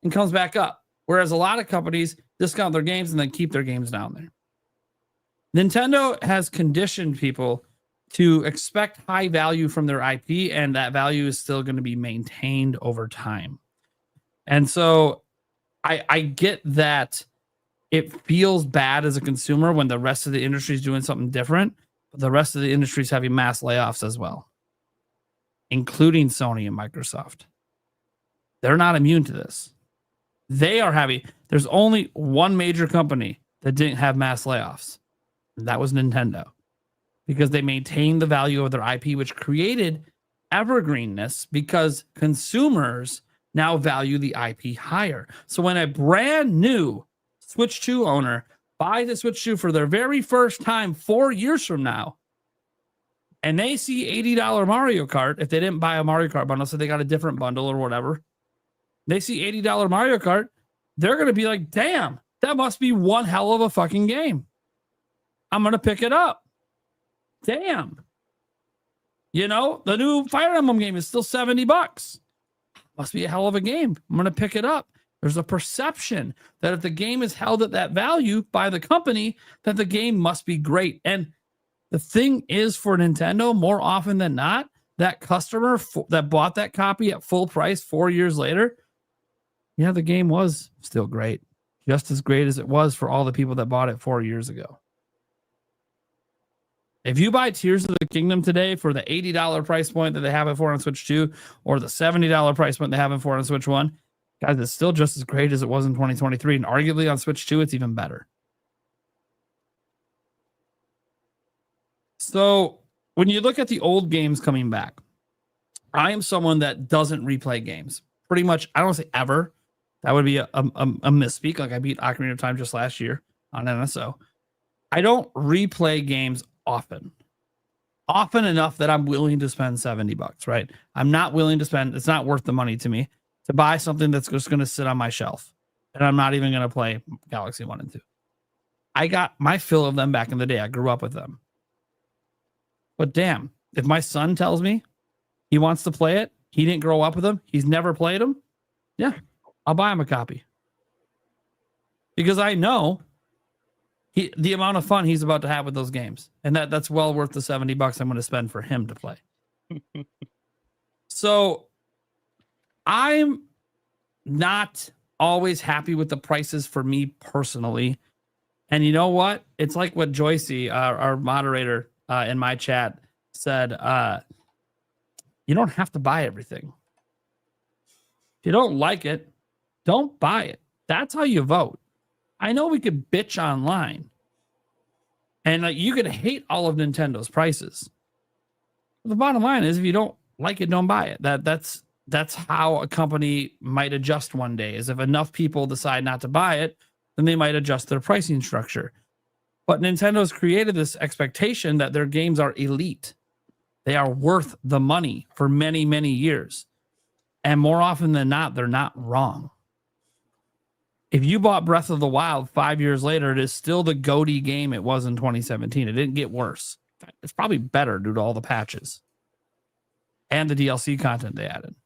and comes back up. Whereas a lot of companies discount their games and then keep their games down there. Nintendo has conditioned people to expect high value from their IP, and that value is still going to be maintained over time. And so I get that it feels bad as a consumer when the rest of the industry is doing something different, but the rest of the industry is having mass layoffs as well, including Sony and Microsoft. They're not immune to this. They are having, there's only one major company that didn't have mass layoffs, and that was Nintendo. because they maintained the value of their IP, which created evergreenness because consumers now value the IP higher. So when a brand new Switch 2 owner buys a Switch 2 for their very first time 4 years from now, and they see $80 Mario Kart, if they didn't buy a Mario Kart bundle, so they got a different bundle or whatever, they see $80 Mario Kart, they're going to be like, damn, that must be one hell of a fucking game. I'm going to pick it up. Damn. You know, the new Fire Emblem game is still $70. Must be a hell of a game. I'm going to pick it up. There's a perception that if the game is held at that value by the company, that the game must be great. And the thing is, for Nintendo, more often than not, that customer that bought that copy at full price 4 years later, yeah, the game was still great. Just as great as it was for all the people that bought it 4 years ago. If you buy Tears of the Kingdom today for the $80 price point that they have it for on Switch 2 or the $70 price point they have it for on Switch 1, guys, it's still just as great as it was in 2023. And arguably on Switch 2, it's even better. So when you look at the old games coming back, I am someone that doesn't replay games. Pretty much, I don't say ever. That would be a misspeak. Like I beat Ocarina of Time just last year on NSO. I don't replay games often enough that I'm willing to spend $70, right? I'm not willing to spend, it's not worth the money to me to buy something that's just going to sit on my shelf. And I'm not even going to play Galaxy 1 and 2. I got my fill of them back in the day. I grew up with them. But damn, if my son tells me he wants to play it, he didn't grow up with them, he's never played them, yeah, I'll buy him a copy. Because I know the amount of fun he's about to have with those games. And that's well worth the $70 I'm going to spend for him to play. So I'm not always happy with the prices for me personally. And you know what? It's like what Joycey, our moderator in my chat, said, you don't have to buy everything. If you don't like it, don't buy it. That's how you vote. I know we could bitch online, and you could hate all of Nintendo's prices. But the bottom line is, if you don't like it, don't buy it. That's how a company might adjust one day. Is if enough people decide not to buy it, then they might adjust their pricing structure. But Nintendo's created this expectation that their games are elite. They are worth the money for many, many years. And more often than not, they're not wrong. If you bought Breath of the Wild 5 years later, it is still the GOATY game it was in 2017. It didn't get worse. It's probably better due to all the patches and the DLC content they added.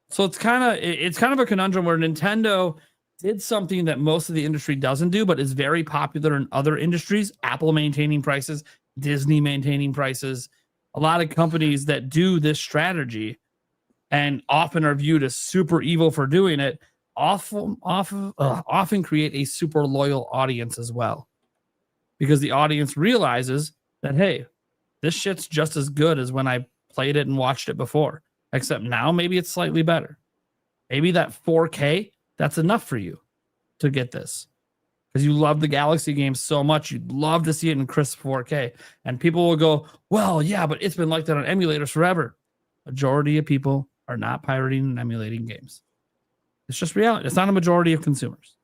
So it's kind of a conundrum where Nintendo did something that most of the industry doesn't do, but is very popular in other industries. Apple maintaining prices, Disney maintaining prices. A lot of companies that do this strategy and often are viewed as super evil for doing it often create a super loyal audience as well, because the audience realizes that, hey, this shit's just as good as when I played it and watched it before, except now maybe it's slightly better. Maybe that 4K, that's enough for you to get this, because you love the Galaxy game so much. You'd love to see it in crisp 4K. And people will go, well, yeah, but it's been like that on emulators forever. Majority of people are not pirating and emulating games. It's just reality. It's not a majority of consumers,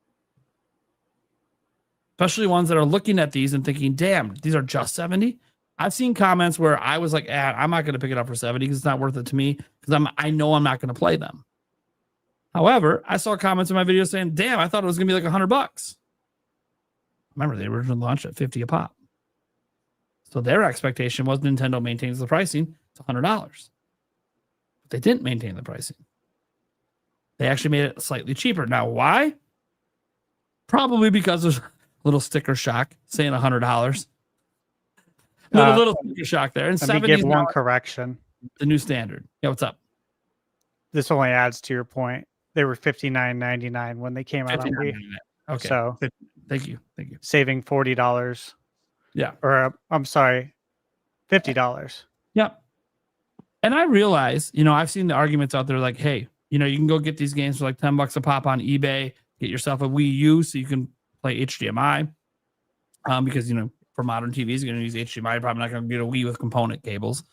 especially ones that are looking at these and thinking, damn, these are just 70. I've seen comments where I was like, I'm not going to pick it up for 70 because it's not worth it to me, because I know I'm not going to play them. However, I saw comments in my video saying, damn, I thought it was going to be like $100. Remember, they originally launched at 50 a pop. So their expectation was Nintendo maintains the pricing to $100. But they didn't maintain the pricing. They actually made it slightly cheaper. Now, why? Probably because there's a little sticker shock saying $100. Little sticker shock there. And let me give one correction. The new standard. Yeah, what's up? This only adds to your point. They were $59.99 when they came out on Wii. Okay. So thank you. Saving $40. Yeah. Or I'm sorry, $50. Yep. And I realize, I've seen the arguments out there like, hey, you can go get these games for like $10 a pop on eBay, get yourself a Wii U so you can play HDMI. Because, for modern TVs. You're going to use HDMI. Probably not going to get a Wii with component cables.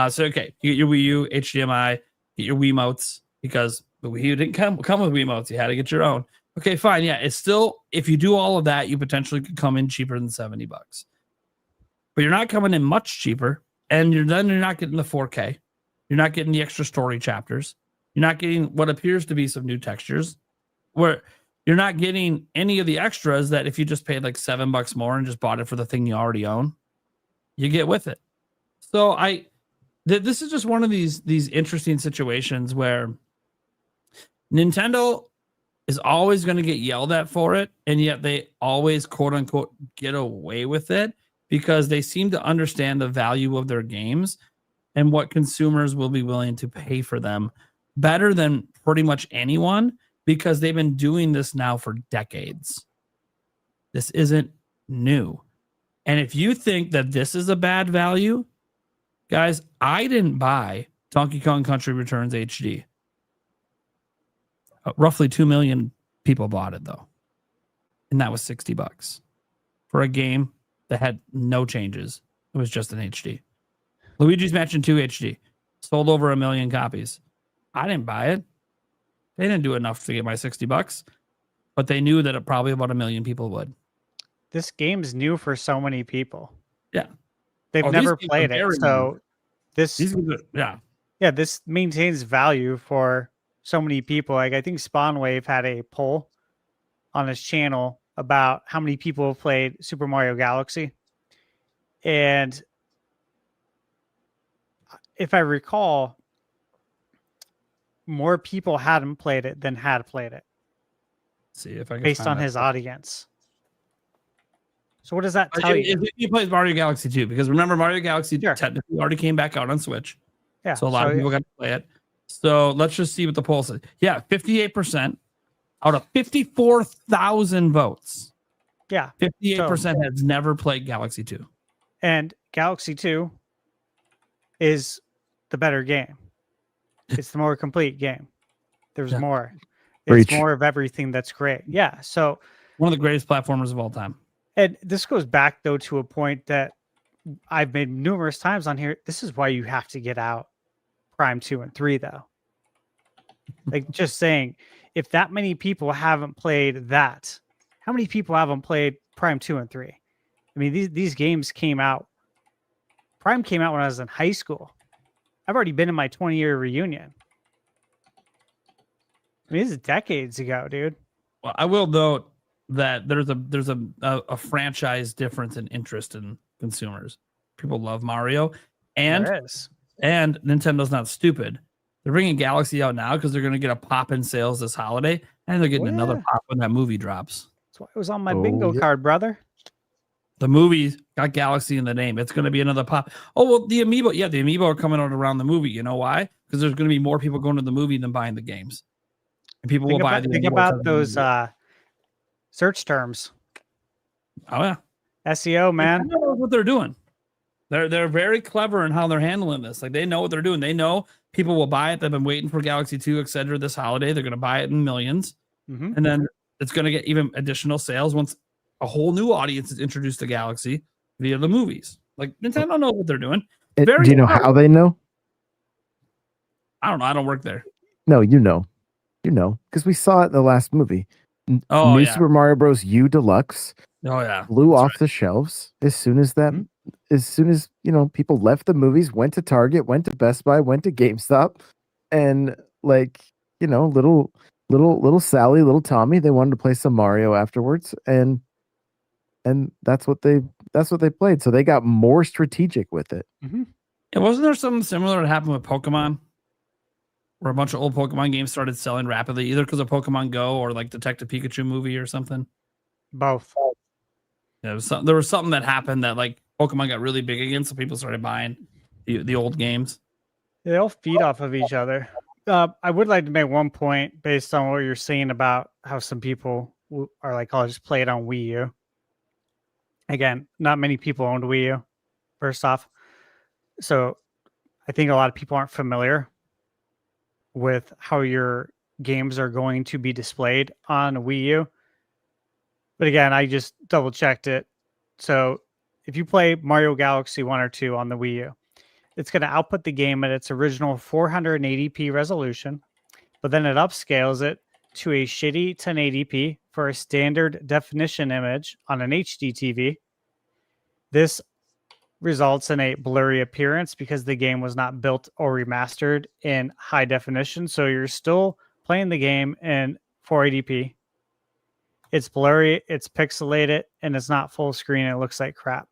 So okay, you get your Wii U, HDMI, get your Wiimotes, because the Wii U didn't come with Wiimotes. You had to get your own. Okay, fine. Yeah, it's still, if you do all of that, you potentially could come in cheaper than $70. But you're not coming in much cheaper, and you're not getting the 4K. You're not getting the extra story chapters. You're not getting what appears to be some new textures. Where you're not getting any of the extras that if you just paid like $7 more and just bought it for the thing you already own, you get with it. So this is just one of these interesting situations where Nintendo is always going to get yelled at for it, and yet they always, quote unquote, get away with it because they seem to understand the value of their games and what consumers will be willing to pay for them better than pretty much anyone, because they've been doing this now for decades. This isn't new. And if you think that this is a bad value, guys, I didn't buy Donkey Kong Country Returns HD. Roughly 2 million people bought it, though. And that was $60 for a game that had no changes. It was just an HD. Luigi's Mansion 2 HD sold over 1 million copies. I didn't buy it. They didn't do enough to get my $60, but they knew that probably about 1 million people would. This game's new for so many people. Yeah. They've never played it. So this maintains value for so many people. Like, I think Spawnwave had a poll on his channel about how many people have played Super Mario Galaxy. And if I recall, more people hadn't played it than had played it. Let's see if I can based on his audience. So what does that tell you? You played Mario Galaxy 2, because remember, Mario Galaxy technically already came back out on Switch. Yeah. So a lot of people got to play it. So let's just see what the poll says. Yeah, 58% out of 54,000 votes. Yeah. 58% has never played Galaxy 2. And Galaxy 2 is the better game. It's the more complete game. There's more. It's more of everything that's great. Yeah. So one of the greatest platformers of all time. And this goes back, though, to a point that I've made numerous times on here. This is why you have to get out Prime 2 and 3, though. Like, just saying, if that many people haven't played that, how many people haven't played Prime 2 and 3? I mean, these games came out. Prime came out when I was in high school. I've already been in my 20-year reunion. I mean, this is decades ago, dude. Well, I will note that there's a franchise difference in interest in consumers. People love Mario, and Nintendo's not stupid. They're bringing Galaxy out now because they're going to get a pop in sales this holiday, and they're getting another pop when that movie drops. That's why it was on my bingo card, brother. The movie got Galaxy in the name. It's going to be another pop. Oh, well, the Amiibo. Yeah, the Amiibo are coming out around the movie. You know why? Because there's going to be more people going to the movie than buying the games. And people will buy the Think about those search terms. Oh, yeah. SEO, man. They know what they're doing. They're very clever in how they're handling this. Like, they know what they're doing. They know people will buy it. They've been waiting for Galaxy 2, etc. this holiday. They're going to buy it in millions. Mm-hmm. And then it's going to get even additional sales once a whole new audience is introduced to Galaxy via the movies. Like, Nintendo knows what they're doing. Do you know how they know? I don't know. I don't work there. No, you know, because we saw it in the last movie. New Super Mario Bros. U Deluxe. Oh yeah, flew off the shelves as soon as that. Mm-hmm. As soon as people left the movies, went to Target, went to Best Buy, went to GameStop, and little Sally, little Tommy, they wanted to play some Mario afterwards, and that's what they played. So they got more strategic with it. Mm-hmm. Yeah, wasn't there something similar that happened with Pokemon, where a bunch of old Pokemon games started selling rapidly, either because of Pokemon Go or like Detective Pikachu movie or something? Both. Yeah, there was something that happened that like Pokemon got really big again, so people started buying the old games. They all feed off of each other. I would like to make one point based on what you're saying about how some people are like, "I'll just play it on Wii U." Again, not many people owned Wii U, first off. So I think a lot of people aren't familiar with how your games are going to be displayed on Wii U. But again, I just double checked it. So if you play Mario Galaxy 1 or 2 on the Wii U, it's going to output the game at its original 480p resolution, but then it upscales it to a shitty 1080p for a standard definition image on an HD TV. This results in a blurry appearance because the game was not built or remastered in high definition. So you're still playing the game in 480p. It's blurry, it's pixelated, and it's not full screen. It looks like crap.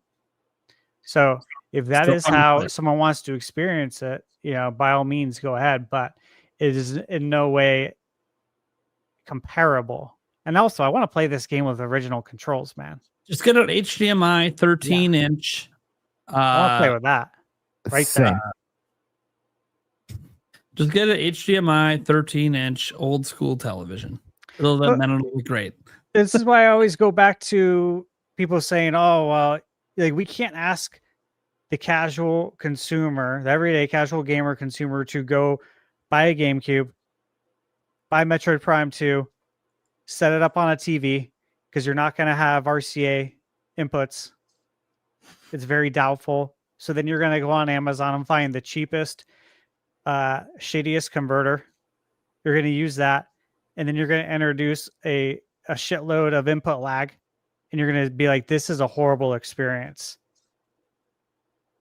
So if that Still is how unclear. someone wants to experience it, by all means, go ahead. But it is in no way comparable. And also, I want to play this game with original controls, man. Just get an HDMI 13-inch. I want to play with that. Right there. Just get an HDMI 13-inch old school television. It'll be great. This is why I always go back to people saying, "Oh, well, like we can't ask the casual consumer, the everyday casual gamer consumer, to go buy a GameCube, buy Metroid Prime 2, set it up on a TV because you're not going to have RCA inputs. It's very doubtful. So then you're going to go on Amazon and find the cheapest, shittiest converter. You're going to use that, and then you're going to introduce a shitload of input lag, and you're going to be like, this is a horrible experience.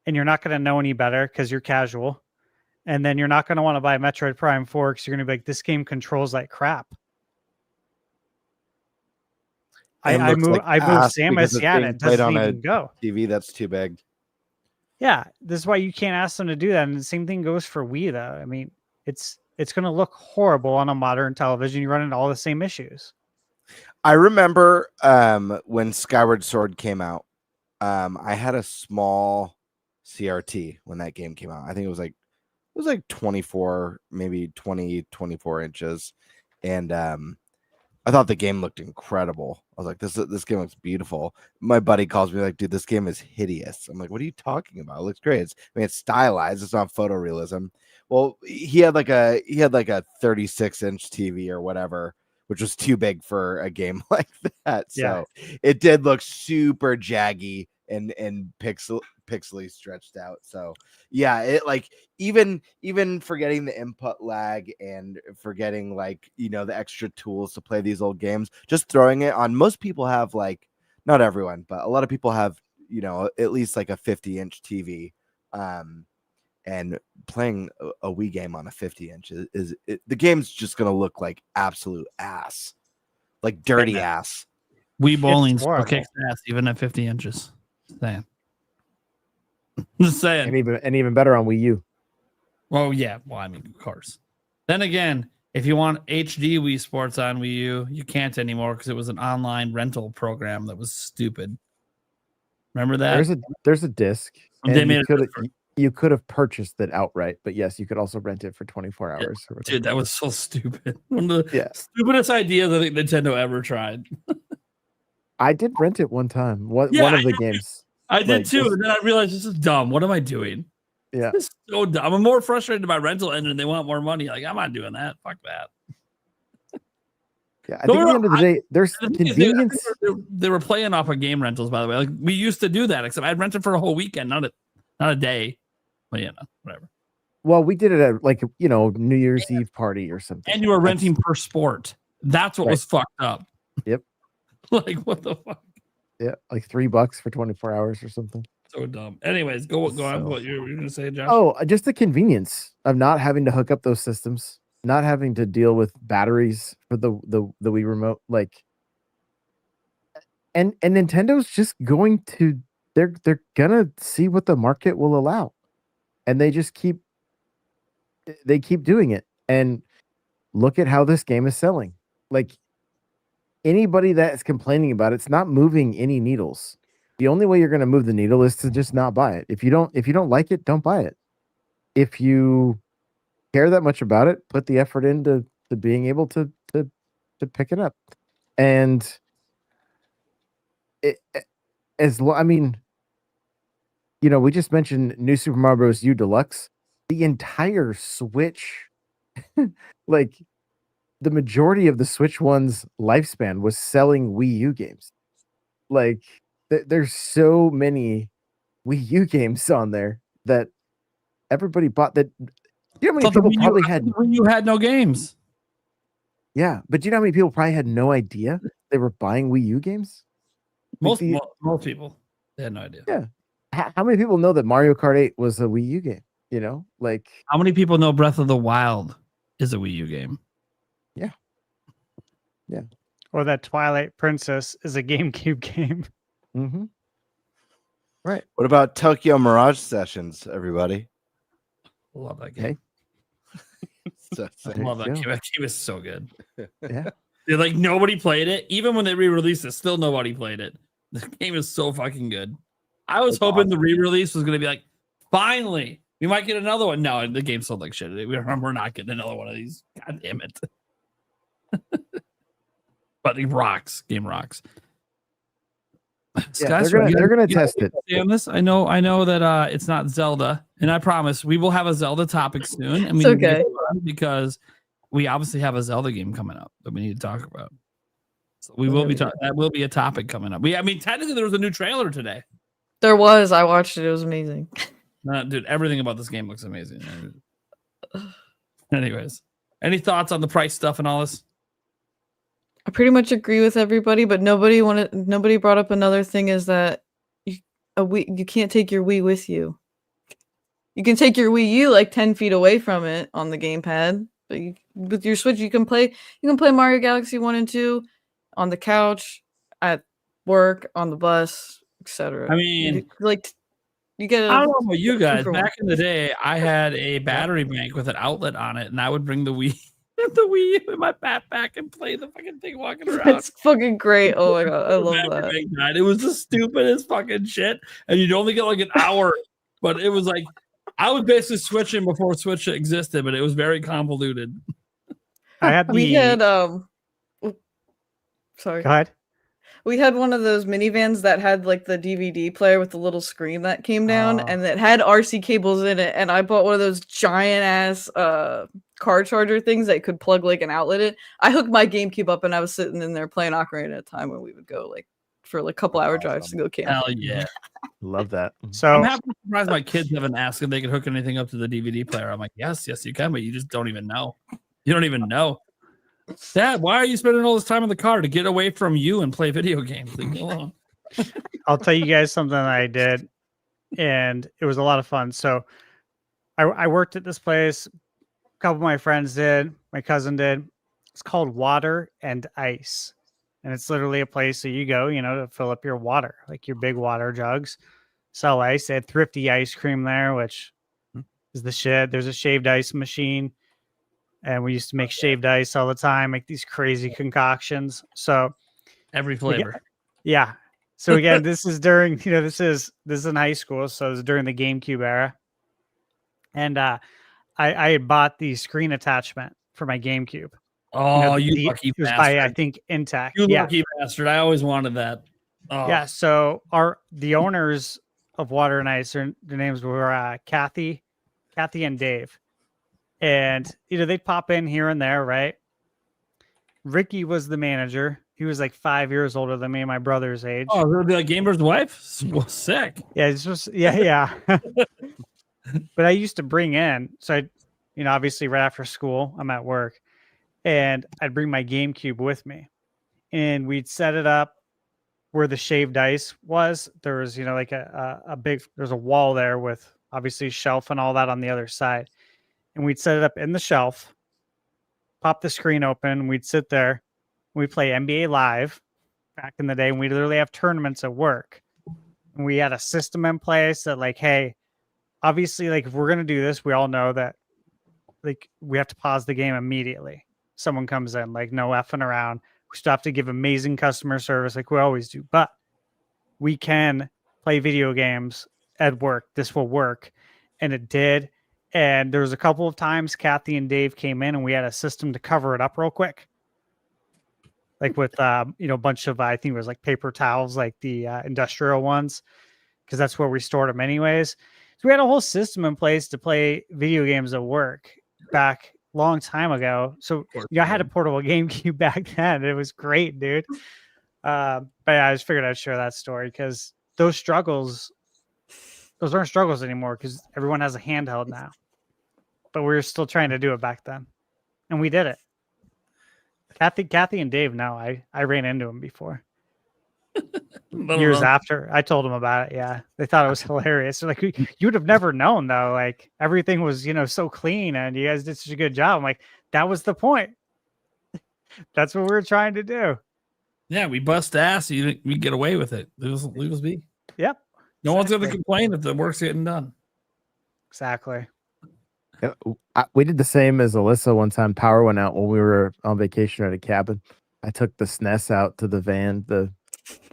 And you're not going to know any better because you're casual. And then you're not going to want to buy Metroid Prime 4 because you're going to be like, this game controls like crap. I moved Samus, and it doesn't even go. TV that's too big. Yeah, this is why you can't ask them to do that. And the same thing goes for Wii, though. I mean, it's going to look horrible on a modern television. You run into all the same issues. I remember when Skyward Sword came out, I had a small CRT when that game came out. I think it was like 24, maybe 20, 24 inches. And I thought the game looked incredible. I was like, this game looks beautiful. My buddy calls me like, dude, this game is hideous. I'm like, what are you talking about? It looks great. It's stylized. It's not photorealism. Well, he had like a 36-inch TV or whatever, which was too big for a game like that. So it did look super jaggy and pixely stretched out. So yeah, it like even forgetting the input lag and forgetting like the extra tools to play these old games, just throwing it on. Most people have, like, not everyone, but a lot of people have at least like a 50-inch TV, and playing a Wii game on a 50-inch is the game's just gonna look like absolute ass, like dirty ass. Wii bowling still kicks ass even at 50 inches. Saying. Just saying. And even better on Wii U. Well, yeah. Well, I mean, of course. Then again, if you want HD Wii Sports on Wii U, you can't anymore because it was an online rental program that was stupid. Remember that? There's a disc. They made you could have purchased it outright, but yes, you could also rent it for 24 hours. Dude, that was so stupid. One of the stupidest ideas I think Nintendo ever tried. I did rent it one time. One of the games. I did too, and then I realized this is dumb. What am I doing? Yeah, it's so dumb. I'm more frustrated by rental engine. They want more money. Like, I'm not doing that. Fuck that. Yeah, I think at the end of the day, there's convenience. They were playing off of game rentals, by the way. Like, we used to do that, except I'd rent it for a whole weekend, not a day. But whatever. Well, we did it at like New Year's Eve party or something. And you were renting per sport. That's what was fucked up. Yep. Like, what the fuck? Yeah, like $3 for 24 hours or something. So dumb. Anyways, go on. What you were gonna say, Josh? Oh, just the convenience of not having to hook up those systems, not having to deal with batteries for the Wii remote, like, and Nintendo's just going to they're gonna see what the market will allow, and they just keep doing it. And look at how this game is selling. Like, anybody that's complaining about it's not moving any needles. The only way you're going to move the needle is to just not buy it. If you don't like it, don't buy it. If you care that much about it, put the effort into being able to pick it up. And we just mentioned New Super Mario Bros. U Deluxe. The entire Switch, like, the majority of the Switch One's lifespan was selling Wii U games. Like, there's so many Wii U games on there that everybody bought. That you know how many people probably had. Wii U had no games. Yeah, but do you know how many people probably had no idea they were buying Wii U games? Most people, they had no idea. Yeah. How many people know that Mario Kart 8 was a Wii U game? You know, like how many people know Breath of the Wild is a Wii U game? Yeah. Yeah. Or that Twilight Princess is a GameCube game. Mm-hmm. Right. What about Tokyo Mirage Sessions, everybody? Love that game. So I love that game. That game is so good. Yeah. Like nobody played it. Even when they re-released it, still nobody played it. The game is so fucking good. I was hoping the re-release was going to be like, finally, we might get another one. No, the game sold like shit. We're not getting another one of these. God damn it. But it rocks. Game rocks. Yeah, they're gonna test it. On this, I know that it's not Zelda, and I promise we will have a Zelda topic soon. I mean, It's okay. because we obviously have a Zelda game coming up that we need to talk about. So we will be that will be a topic coming up. Technically there was a new trailer today. There was. I watched it. It was amazing. Dude, everything about this game looks amazing. Anyways, any thoughts on the price stuff and all this? I pretty much agree with everybody, but nobody brought up another thing is that you can't take your Wii with you. You can take your Wii U like 10 feet away from it on the gamepad, but with your Switch you can play Mario Galaxy 1 and 2 on the couch, at work, on the bus, etc. I mean, you get I don't know about you guys. Back in the day, I had a battery bank with an outlet on it, and I would bring the Wii U in my backpack and play the fucking thing walking around. It's fucking great. Oh my god, I love that. It was the stupidest fucking shit, and you'd only get like an hour, but it was like I was basically switching before Switch existed, but it was very convoluted. We had sorry. Go ahead. We had one of those minivans that had like the DVD player with the little screen that came down and that had RC cables in it. And I bought one of those giant ass car charger things that could plug like an outlet in. I hooked my GameCube up and I was sitting in there playing Ocarina at a time when we would go like for like a couple hour drives to go camp. Hell yeah. Love that. So I'm happy surprised my kids haven't asked if they could hook anything up to the DVD player. I'm like, yes, you can, but you just don't even know. You don't even know. Dad, why are you spending all this time in the car to get away from you and play video games? Leave me alone. I'll tell you guys something that I did, and it was a lot of fun. So I worked at this place. A couple of my friends did. My cousin did. It's called Water and Ice. And it's literally a place that you go, to fill up your water, like your big water jugs. Sell ice. They had Thrifty ice cream there, which is the shit. There's a shaved ice machine. And we used to make shaved ice all the time, make these crazy concoctions. So every flavor. Yeah. So again, this is during, this is in high school. So it was during the GameCube era. And I had bought the screen attachment for my GameCube. Oh, you lucky bastard. By, I think, Intact. You lucky bastard. I always wanted that. Oh. Yeah. So the owners of Water and Ice, their names were Kathy and Dave. And, they'd pop in here and there, right? Ricky was the manager. He was like 5 years older than me and my brother's age. Oh, really? Like Gamer's wife? Well, sick. Yeah, it's just, yeah. But I used to bring in, so I, obviously right after school, I'm at work, and I'd bring my GameCube with me. And we'd set it up where the shaved ice was. There was, like there's a wall there with obviously shelf and all that on the other side. And we'd set it up in the shelf, pop the screen open. We'd sit there. We'd play NBA Live back in the day. And we'd literally have tournaments at work. And we had a system in place that like, hey, obviously, like if we're going to do this, we all know that like we have to pause the game immediately. Someone comes in, like no effing around. We still have to give amazing customer service like we always do. But we can play video games at work. This will work. And it did. And there was a couple of times Kathy and Dave came in and we had a system to cover it up real quick. Like with, a bunch of, I think it was like paper towels, like the industrial ones, because that's where we stored them anyways. So we had a whole system in place to play video games at work back long time ago. So I had a portable GameCube back then. It was great, dude. But yeah, I just figured I'd share that story because those aren't struggles anymore because everyone has a handheld now. But we were still trying to do it back then, and we did it. Kathy, and Dave know I ran into them before. Years after I told them about it, yeah, they thought it was hilarious. They're like, you would have never known though. Like everything was, so clean, and you guys did such a good job. I'm like, that was the point. That's what we were trying to do. Yeah, we bust ass. We get away with it. Leave us be. Yep. No one's going to complain if the work's getting done. Exactly. We did the same as Alyssa one time. Power went out when we were on vacation at a cabin. I took the SNES out to the van.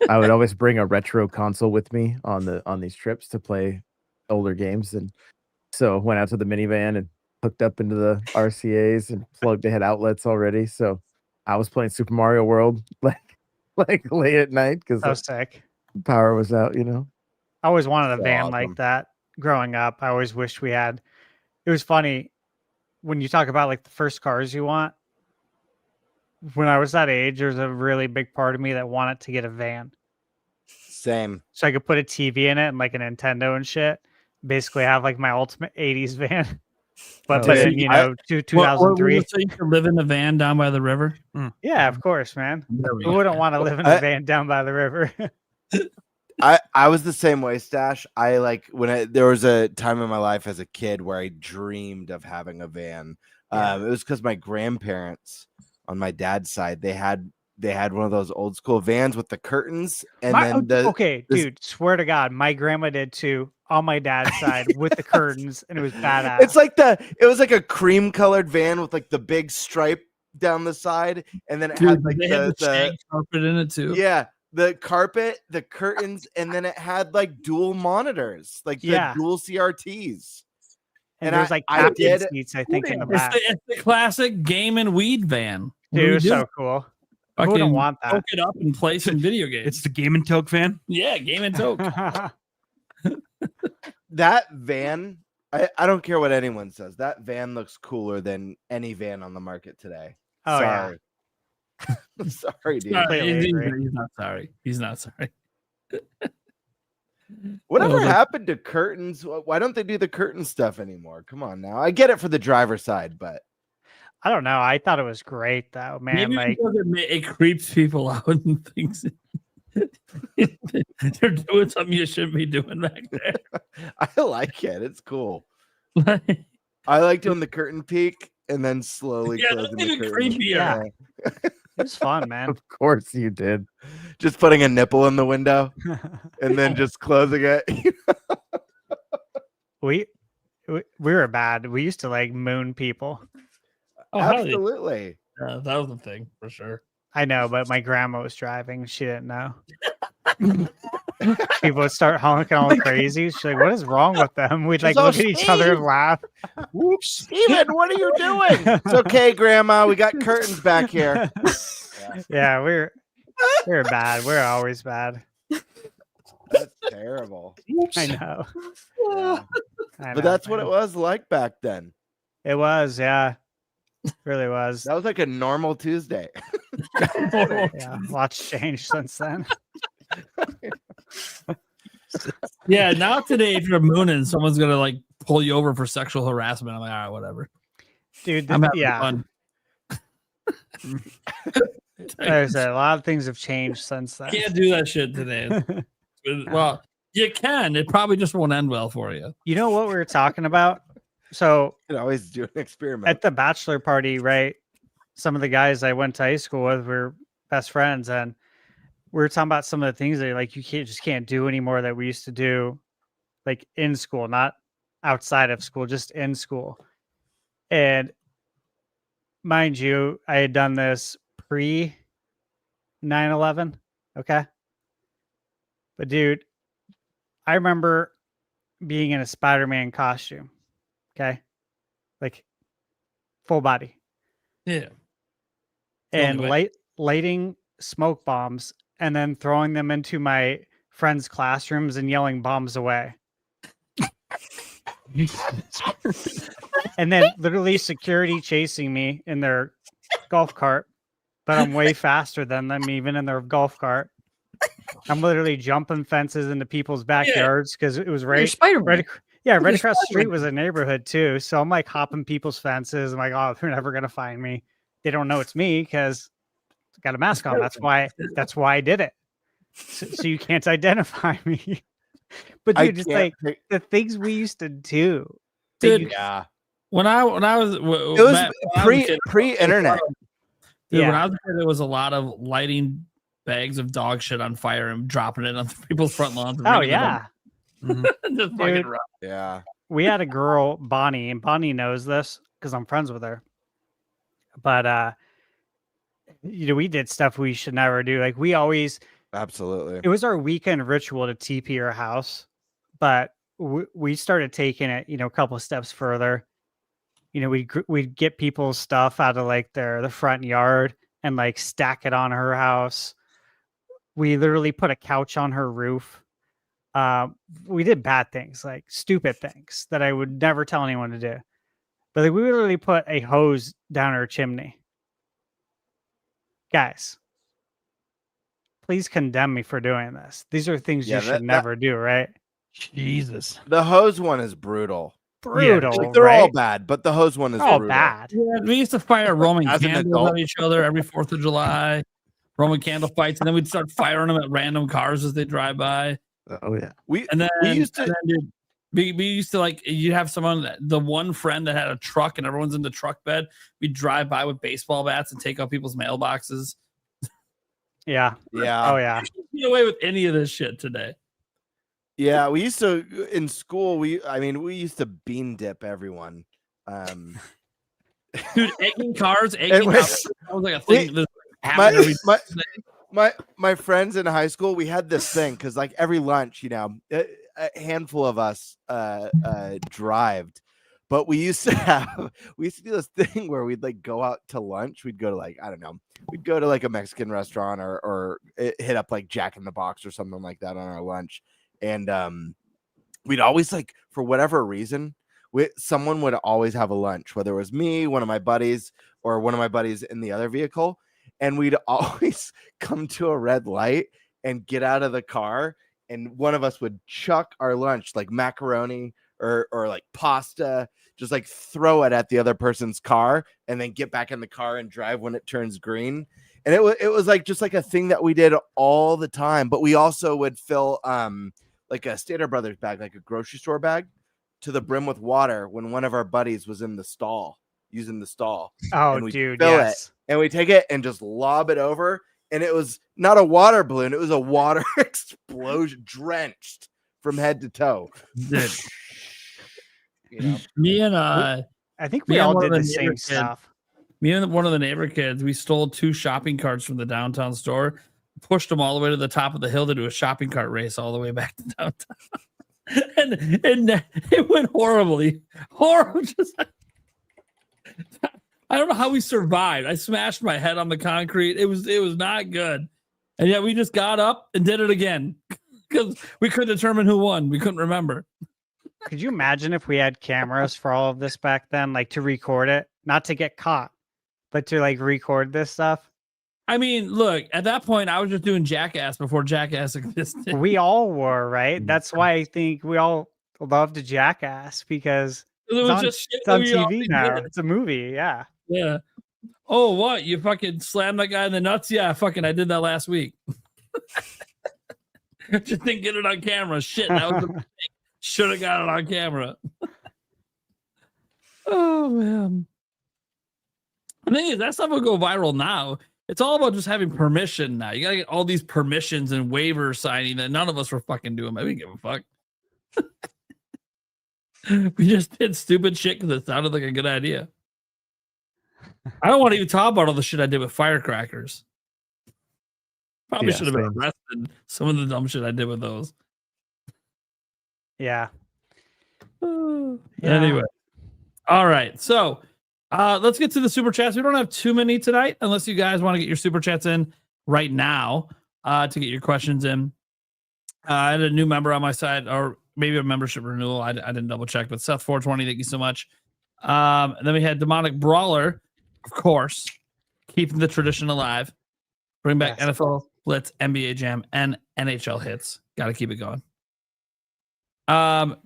I would always bring a retro console with me on these trips to play older games, and so went out to the minivan and hooked up into the RCAs and plugged. They had outlets already, so I was playing Super Mario World like late at night because sick. Power was out. I always wanted a So van awesome. like that growing up. I always wished we had. It was funny when you talk about like the first cars you want. When I was that age, there was a really big part of me that wanted to get a van. Same. So I could put a TV in it and like a Nintendo and shit. Basically have like my ultimate 80s van. But Dude, in, 2003. So you could live in a van down by the river? Yeah, of course, man. There we Who go. wouldn't want to live in a van down by the river? I was the same way, Stash. There was a time in my life as a kid where I dreamed of having a van. It was because my grandparents on my dad's side, they had one of those old school vans with the curtains, and dude, swear to God, my grandma did too on my dad's side with the curtains, and it was badass. It was like a cream colored van with like the big stripe down the side, and then it had like the shag carpet in it too. Yeah, the carpet, the curtains, and then it had like dual monitors, like the dual CRTs. And there's like captain seats, I think, in the back. It's the classic game and weed van. Dude, it was so cool. Who wouldn't want that? Hook it up and play some video games. It's the Game and Toke van. Yeah, Game and Toke. That van, I don't care what anyone says. That van looks cooler than any van on the market today. Oh, sorry. I'm sorry, dude. He's not sorry. He's not sorry. Whatever happened to curtains? Why don't they do the curtain stuff anymore? Come on now. I get it for the driver's side, but I don't know. I thought it was great though, man. Maybe it creeps people out and things. They're doing something you shouldn't be doing back there. I like it. It's cool. I like doing the curtain peek and then slowly closing the curtain. Yeah. It's fun, man. Of course you did. Just putting a nipple in the window and then just closing it. We were bad. We used to like moon people. Oh, absolutely. Yeah, that was the thing for sure. I know, but my grandma was driving. She didn't know. People would start honking all crazy. She's like, "What is wrong with them?" We'd like look at each other and laugh. Whoops, Steven, what are you doing? It's okay, Grandma. We got curtains back here. Yeah, we're bad. We're always bad. That's terrible. I know. Yeah. But that's what it was like back then. It was, yeah. Really was. That was like a normal Tuesday. Yeah, lots changed since then. Yeah, now today, if you're mooning, someone's gonna like pull you over for sexual harassment. I'm like, all right, whatever. Dude, I'm having fun. There's a lot of things have changed since then. Can't do that shit today. Well, you can. It probably just won't end well for you. You know what we were talking about? So you can always do an experiment at the bachelor party, right? Some of the guys I went to high school with were best friends, and we were talking about some of the things that like you can't do anymore that we used to do, like in school, not outside of school, just in school. And mind you, I had done this pre 9/11, okay? But dude, I remember being in a Spider-Man costume, okay? Like full body. Yeah. And lighting smoke bombs and then throwing them into my friends' classrooms and yelling bombs away. And then literally security chasing me in their golf cart but I'm way faster than them, even in their golf cart. I'm literally jumping fences into people's backyards because it was right Spider-Man. right across the street was a neighborhood too. So I'm like hopping people's fences. I'm like, oh, they're never gonna find me. They don't know it's me because I got a mask on. That's why I did it. So you can't identify me. But dude, just like the things we used to do. Dude, Yeah. when I was It was pre-internet. Dude, when I was a kid, there was a lot of lighting bags of dog shit on fire and dropping it on people's front lawns. Oh yeah. Just fucking Dude, rough. Yeah. we had a girl, Bonnie, and Bonnie knows this because I'm friends with her. But we did stuff we should never do. Like we always, Absolutely. it was our weekend ritual to TP her house, but we started taking it, a couple of steps further. We'd get people's stuff out of like the front yard and like stack it on her house. We literally put a couch on her roof. We did bad things, like stupid things that I would never tell anyone to do. But like, we literally put a hose down her chimney. Guys, please condemn me for doing this. These are things you should never do, right? Jesus. The hose one is brutal. Brutal. Like, they're right? all bad, but the hose one is all brutal. bad. Yeah, we used to fire Roman As an candles adult. at each other every 4th of July. Roman candle fights, and then we'd start firing them at random cars as they drive by. Oh yeah. We We used to like, you'd have someone, the one friend that had a truck and everyone's in the truck bed. We'd drive by with baseball bats and take out people's mailboxes. Yeah. Yeah. Oh yeah. Get away with any of this shit today. Yeah, we used to in school. We used to bean dip everyone. Dude, egging cars, It egging was- cars. That was like a thing. that happened my friends in high school, we had this thing because like every lunch, a handful of us drived, but we used to do this thing where we'd like go out to lunch. We'd go to like, I don't know, we'd go to like a Mexican restaurant or hit up like Jack in the Box or something like that on our lunch. And we'd always like, for whatever reason, someone would always have a lunch, whether it was me, one of my buddies, or one of my buddies in the other vehicle. And we'd always come to a red light and get out of the car. And one of us would chuck our lunch, like macaroni or like pasta, just like throw it at the other person's car and then get back in the car and drive when it turns green. And it was like just like a thing that we did all the time. But we also would fill like a Stater Brothers bag, like a grocery store bag, to the brim with water when one of our buddies was in the stall, using the stall. Oh, and dude, fill yes. it, and we take it and just lob it over. And it was not a water balloon. It was a water explosion, drenched from head to toe. Dude. Me and I think we me and all one did of the neighbor same kids- stuff. Me and one of the neighbor kids, we stole 2 shopping carts from the downtown store, pushed them all the way to the top of the hill to do a shopping cart race all the way back to downtown. and it went horribly. Horrible. Just, I don't know how we survived. I smashed my head on the concrete. It was not good. And yet we just got up and did it again because we couldn't determine who won. We couldn't remember. Could you imagine if we had cameras for all of this back then, like to record it, not to get caught, but to like record this stuff? I mean, look, at that point, I was just doing Jackass before Jackass existed. We all were, right? That's why I think we all loved Jackass because It was it's on, just shit it's on we all TV now. did. It's a movie, yeah. Yeah. Oh, what? You fucking slammed that guy in the nuts? Yeah, fucking, I did that last week. Just didn't get it on camera. Shit, that was a mistake. Should have got it on camera. Oh, man. The thing is, that stuff will go viral now. It's all about just having permission now. You got to get all these permissions and waiver signing that none of us were fucking doing. We didn't give a fuck. We just did stupid shit because it sounded like a good idea. I don't want to even talk about all the shit I did with firecrackers. Probably should have been arrested. Some of the dumb shit I did with those. Yeah. Anyway. All right. So let's get to the super chats. We don't have too many tonight, unless you guys want to get your super chats in right now to get your questions in. I had a new member on my side, or maybe a membership renewal. I didn't double check, but Seth420, thank you so much. And then we had Demonic Brawler, of course. keeping the tradition alive. Bring back Yes. NFL Blitz, NBA Jam, and NHL hits. Got to keep it going.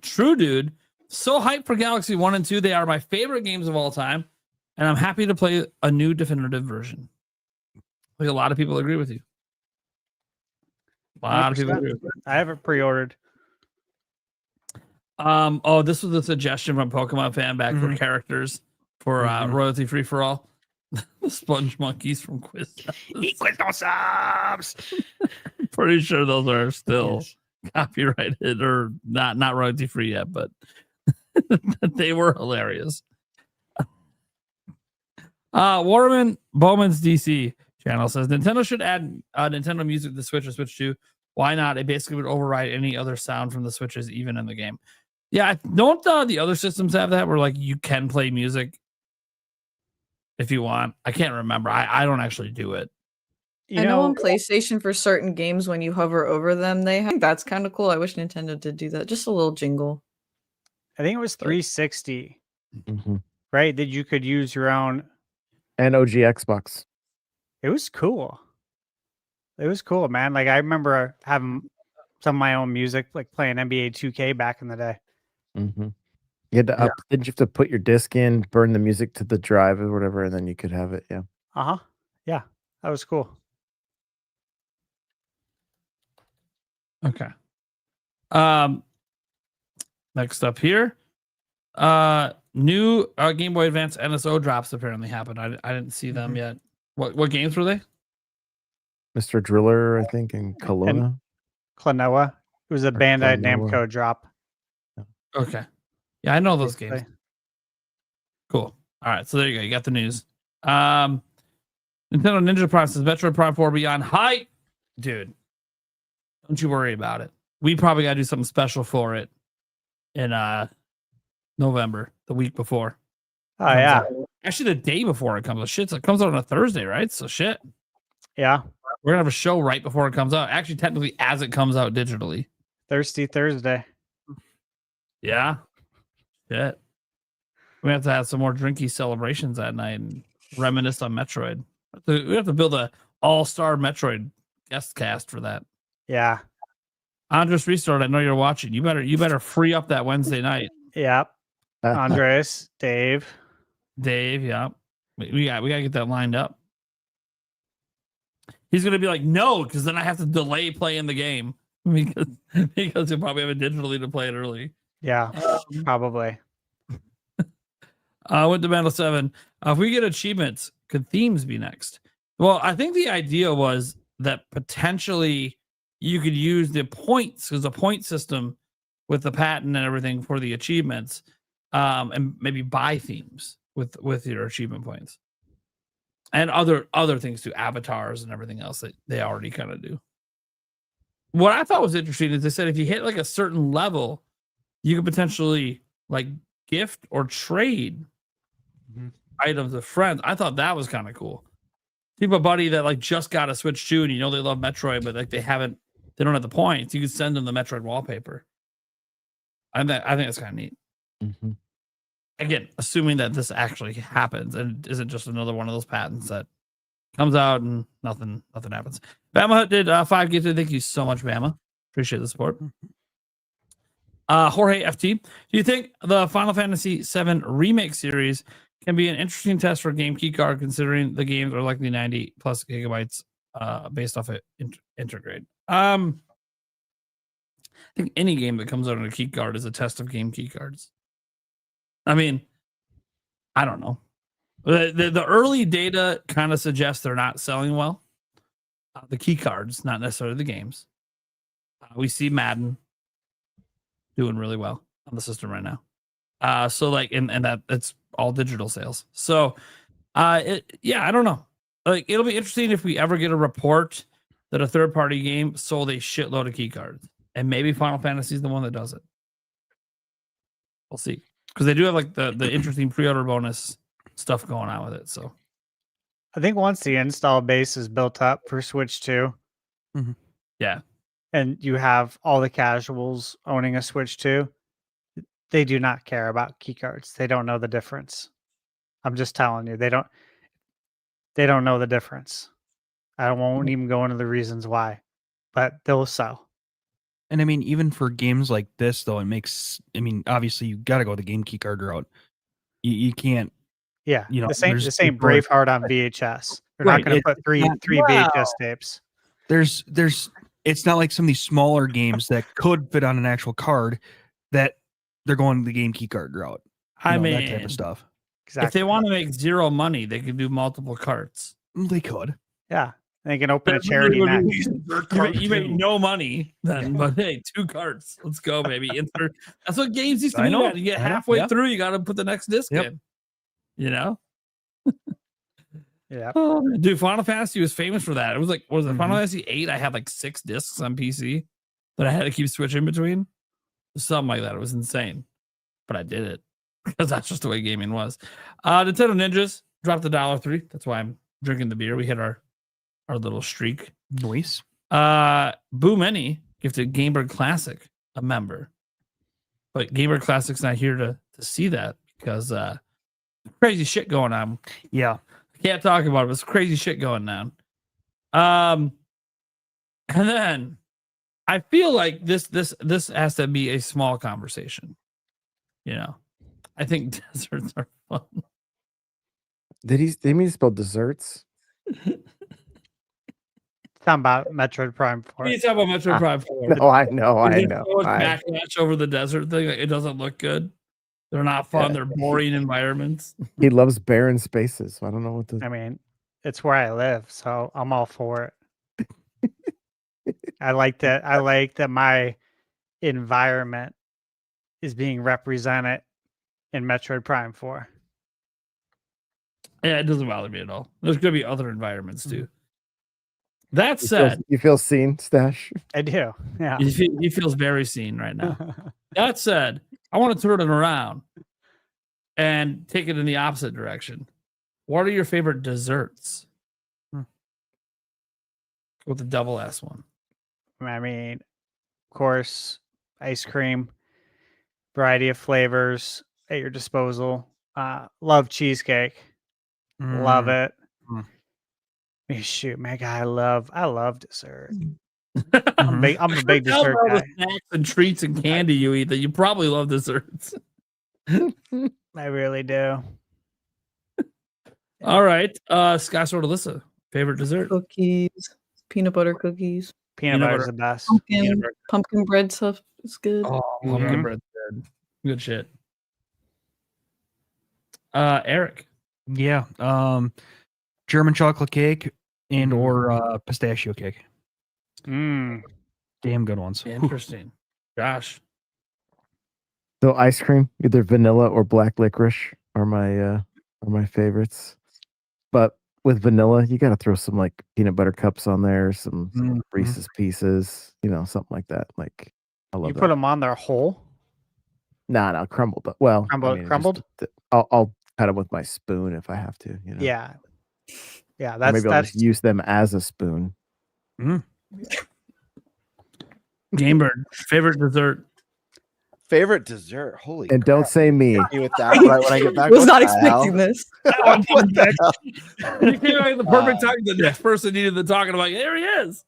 True Dude, so hyped for Galaxy 1 and 2. They are my favorite games of all time, and I'm happy to play a new definitive version. I think a lot of people agree with you. A lot of people 100%. agree with you. I have it pre-ordered. Oh, this was a suggestion from Pokemon Fan back for characters for royalty free for all. The sponge monkeys from Quiz. subs. Pretty sure those are still copyrighted or not royalty free yet, but they were hilarious. Waterman Bowman's DC channel says Nintendo should add Nintendo Music to the Switch or Switch 2. Why not? It basically would override any other sound from the Switches, even in the game. Yeah, don't the other systems have that where like you can play music if you want? I can't remember. I don't actually do it. I know on PlayStation for certain games when you hover over them, I think that's kind of cool. I wish Nintendo did do that. Just a little jingle. I think it was 360, Mm-hmm. right? That you could use your own. And OG Xbox. It was cool. It was cool, man. Like I remember having some of my own music, like playing NBA 2K back in the day. Mm-hmm. You had to didn't you have to put your disc in, burn the music to the drive or whatever, and then you could have it? Yeah. Yeah, that was cool. Okay. Next up here, new Game Boy Advance NSO drops apparently happened. I didn't see them yet. What games were they? Mr. Driller, I think, and Kelowna. Klonoa. It was a Bandai Klonoa. Namco drop. Okay. Yeah, I know those games. Cool. All right, so there you go. You got the news. Nintendo Ninja Prime says Metroid Prime 4 Beyond hype. Dude, don't you worry about it. We probably got to do something special for it in November, the week before. Oh, yeah. Actually, the day before it comes out. Shit, it comes out on a Thursday, right? So shit. Yeah. We're going to have a show right before it comes out. Actually, technically, as it comes out digitally. Thirsty Thursday. Yeah. Shit. We have to have some more drinky celebrations that night and reminisce on Metroid. We have to build a all-star Metroid guest cast for that. Yeah. Andres Restart, I know you're watching. You better free up that Wednesday night. Yep. Andres, Dave, yeah. We got to get that lined up. He's gonna be like, no, because then I have to delay playing the game because he'll probably have it digitally to play it early. Yeah, probably. With the Battle 7, if we get achievements, could themes be next? Well, I think the idea was that potentially you could use the points because the point system with the patent and everything for the achievements, and maybe buy themes with your achievement points. And other things too, avatars and everything else that they already kind of do. What I thought was interesting is they said if you hit like a certain level, you could potentially like gift or trade items with friends. I thought that was kind of cool. Keep a buddy that like just got a Switch 2 and you know they love Metroid, but like they don't have the points. You could send them the Metroid wallpaper. I think that's kind of neat. Mm-hmm. Again, assuming that this actually happens and isn't just another one of those patents that comes out and nothing happens. Bama Hut did 5 gifted. Thank you so much, Bama. Appreciate the support. Jorge FT, do you think the Final Fantasy VII Remake series can be an interesting test for Game Keycard, considering the games are likely 90 plus gigabytes based off of Intergrade? I think any game that comes out on a keycard is a test of game keycards. I mean, I don't know. The early data kind of suggests they're not selling well. The key cards, not necessarily the games. We see Madden doing really well on the system right now. So like, and that it's all digital sales. So, I don't know. Like, it'll be interesting if we ever get a report that a third-party game sold a shitload of key cards, and maybe Final Fantasy is the one that does it. We'll see. Because they do have like the interesting pre-order bonus stuff going on with it. So I think once the install base is built up for Switch 2, yeah, and you have all the casuals owning a Switch 2, they do not care about keycards. They don't know the difference. I'm just telling you, they don't. They don't know the difference. I won't even go into the reasons why, but they'll sell. And I mean, even for games like this, though, it makes. I mean, obviously, you got to go the game key card route. You can't. Yeah, You know, the same there's Braveheart on VHS. They're not going to put three VHS tapes. There's. It's not like some of these smaller games that could fit on an actual card that they're going the game key card route. I mean, that type of stuff. Exactly. If they want to make zero money, they could do multiple carts. They could. Yeah, they can open a charity match. You make no money then, but hey, 2 carts. Let's go, baby. Insert. That's what games used to I be. know. At. You get I know. halfway Yep. through, you got to put the next disc Yep. in. You know? Yeah. Oh, dude, Final Fantasy was famous for that. It was like, what was it Final Fantasy 8? I had like 6 discs on PC that I had to keep switching between. Something like that. It was insane. But I did it because that's just the way gaming was. Nintendo Ninjas dropped the $1.03. That's why I'm drinking the beer. We hit our little streak. Nice. Boo Many gifted Gamebird Classic a member. But Gamebird Classic's not here to see that because crazy shit going on. Yeah. Can't talk about it. But it's crazy shit going on. And then I feel like this has to be a small conversation. You know, I think deserts are fun. Did he mean to spell desserts? Talking about Metroid Prime 4. You talk about Metroid Prime 4. No, I know. There's so much backlash over the desert thing. Like, it doesn't look good. They're not fun. They're boring environments. He loves barren spaces. So I don't know what I mean, it's where I live, so I'm all for it. I like that. I like that my environment is being represented in Metroid Prime 4. Yeah, it doesn't bother me at all. There's going to be other environments too. That You said, you feel seen, Stash? I do. Yeah. he feels very seen right now. That said, I want to turn it around and take it in the opposite direction. What are your favorite desserts? Go with the double S one. I mean, of course, ice cream, variety of flavors at your disposal. Love cheesecake. Love it. Shoot, man, I love dessert. I'm a big dessert all guy. the snacks and treats and candy you eat that you probably love desserts. I really do. All right, Scott Sword Alyssa, favorite dessert? Cookies, peanut butter cookies. Peanut butter is the best. Pumpkin bread stuff is good. Oh, pumpkin bread's good. Good shit. Eric. Yeah. German chocolate cake and or pistachio cake. Damn good ones. Interesting. Josh. So ice cream, either vanilla or black licorice are my favorites. But with vanilla, you got to throw some like peanut butter cups on there, some Reese's Pieces, something like that. Like I love You that. put them on there whole? No, crumbled. But well, Crumbled? I'll cut them with my spoon if I have to. Yeah. Yeah, Or that's maybe I'll just use them as a spoon. Gamebird, favorite dessert. Favorite dessert? Holy And don't say me. with that right when I get back. Was What not the expecting hell? this. What the hell? You came out at the perfect time. The next person needed to talk, and I'm like, there he is.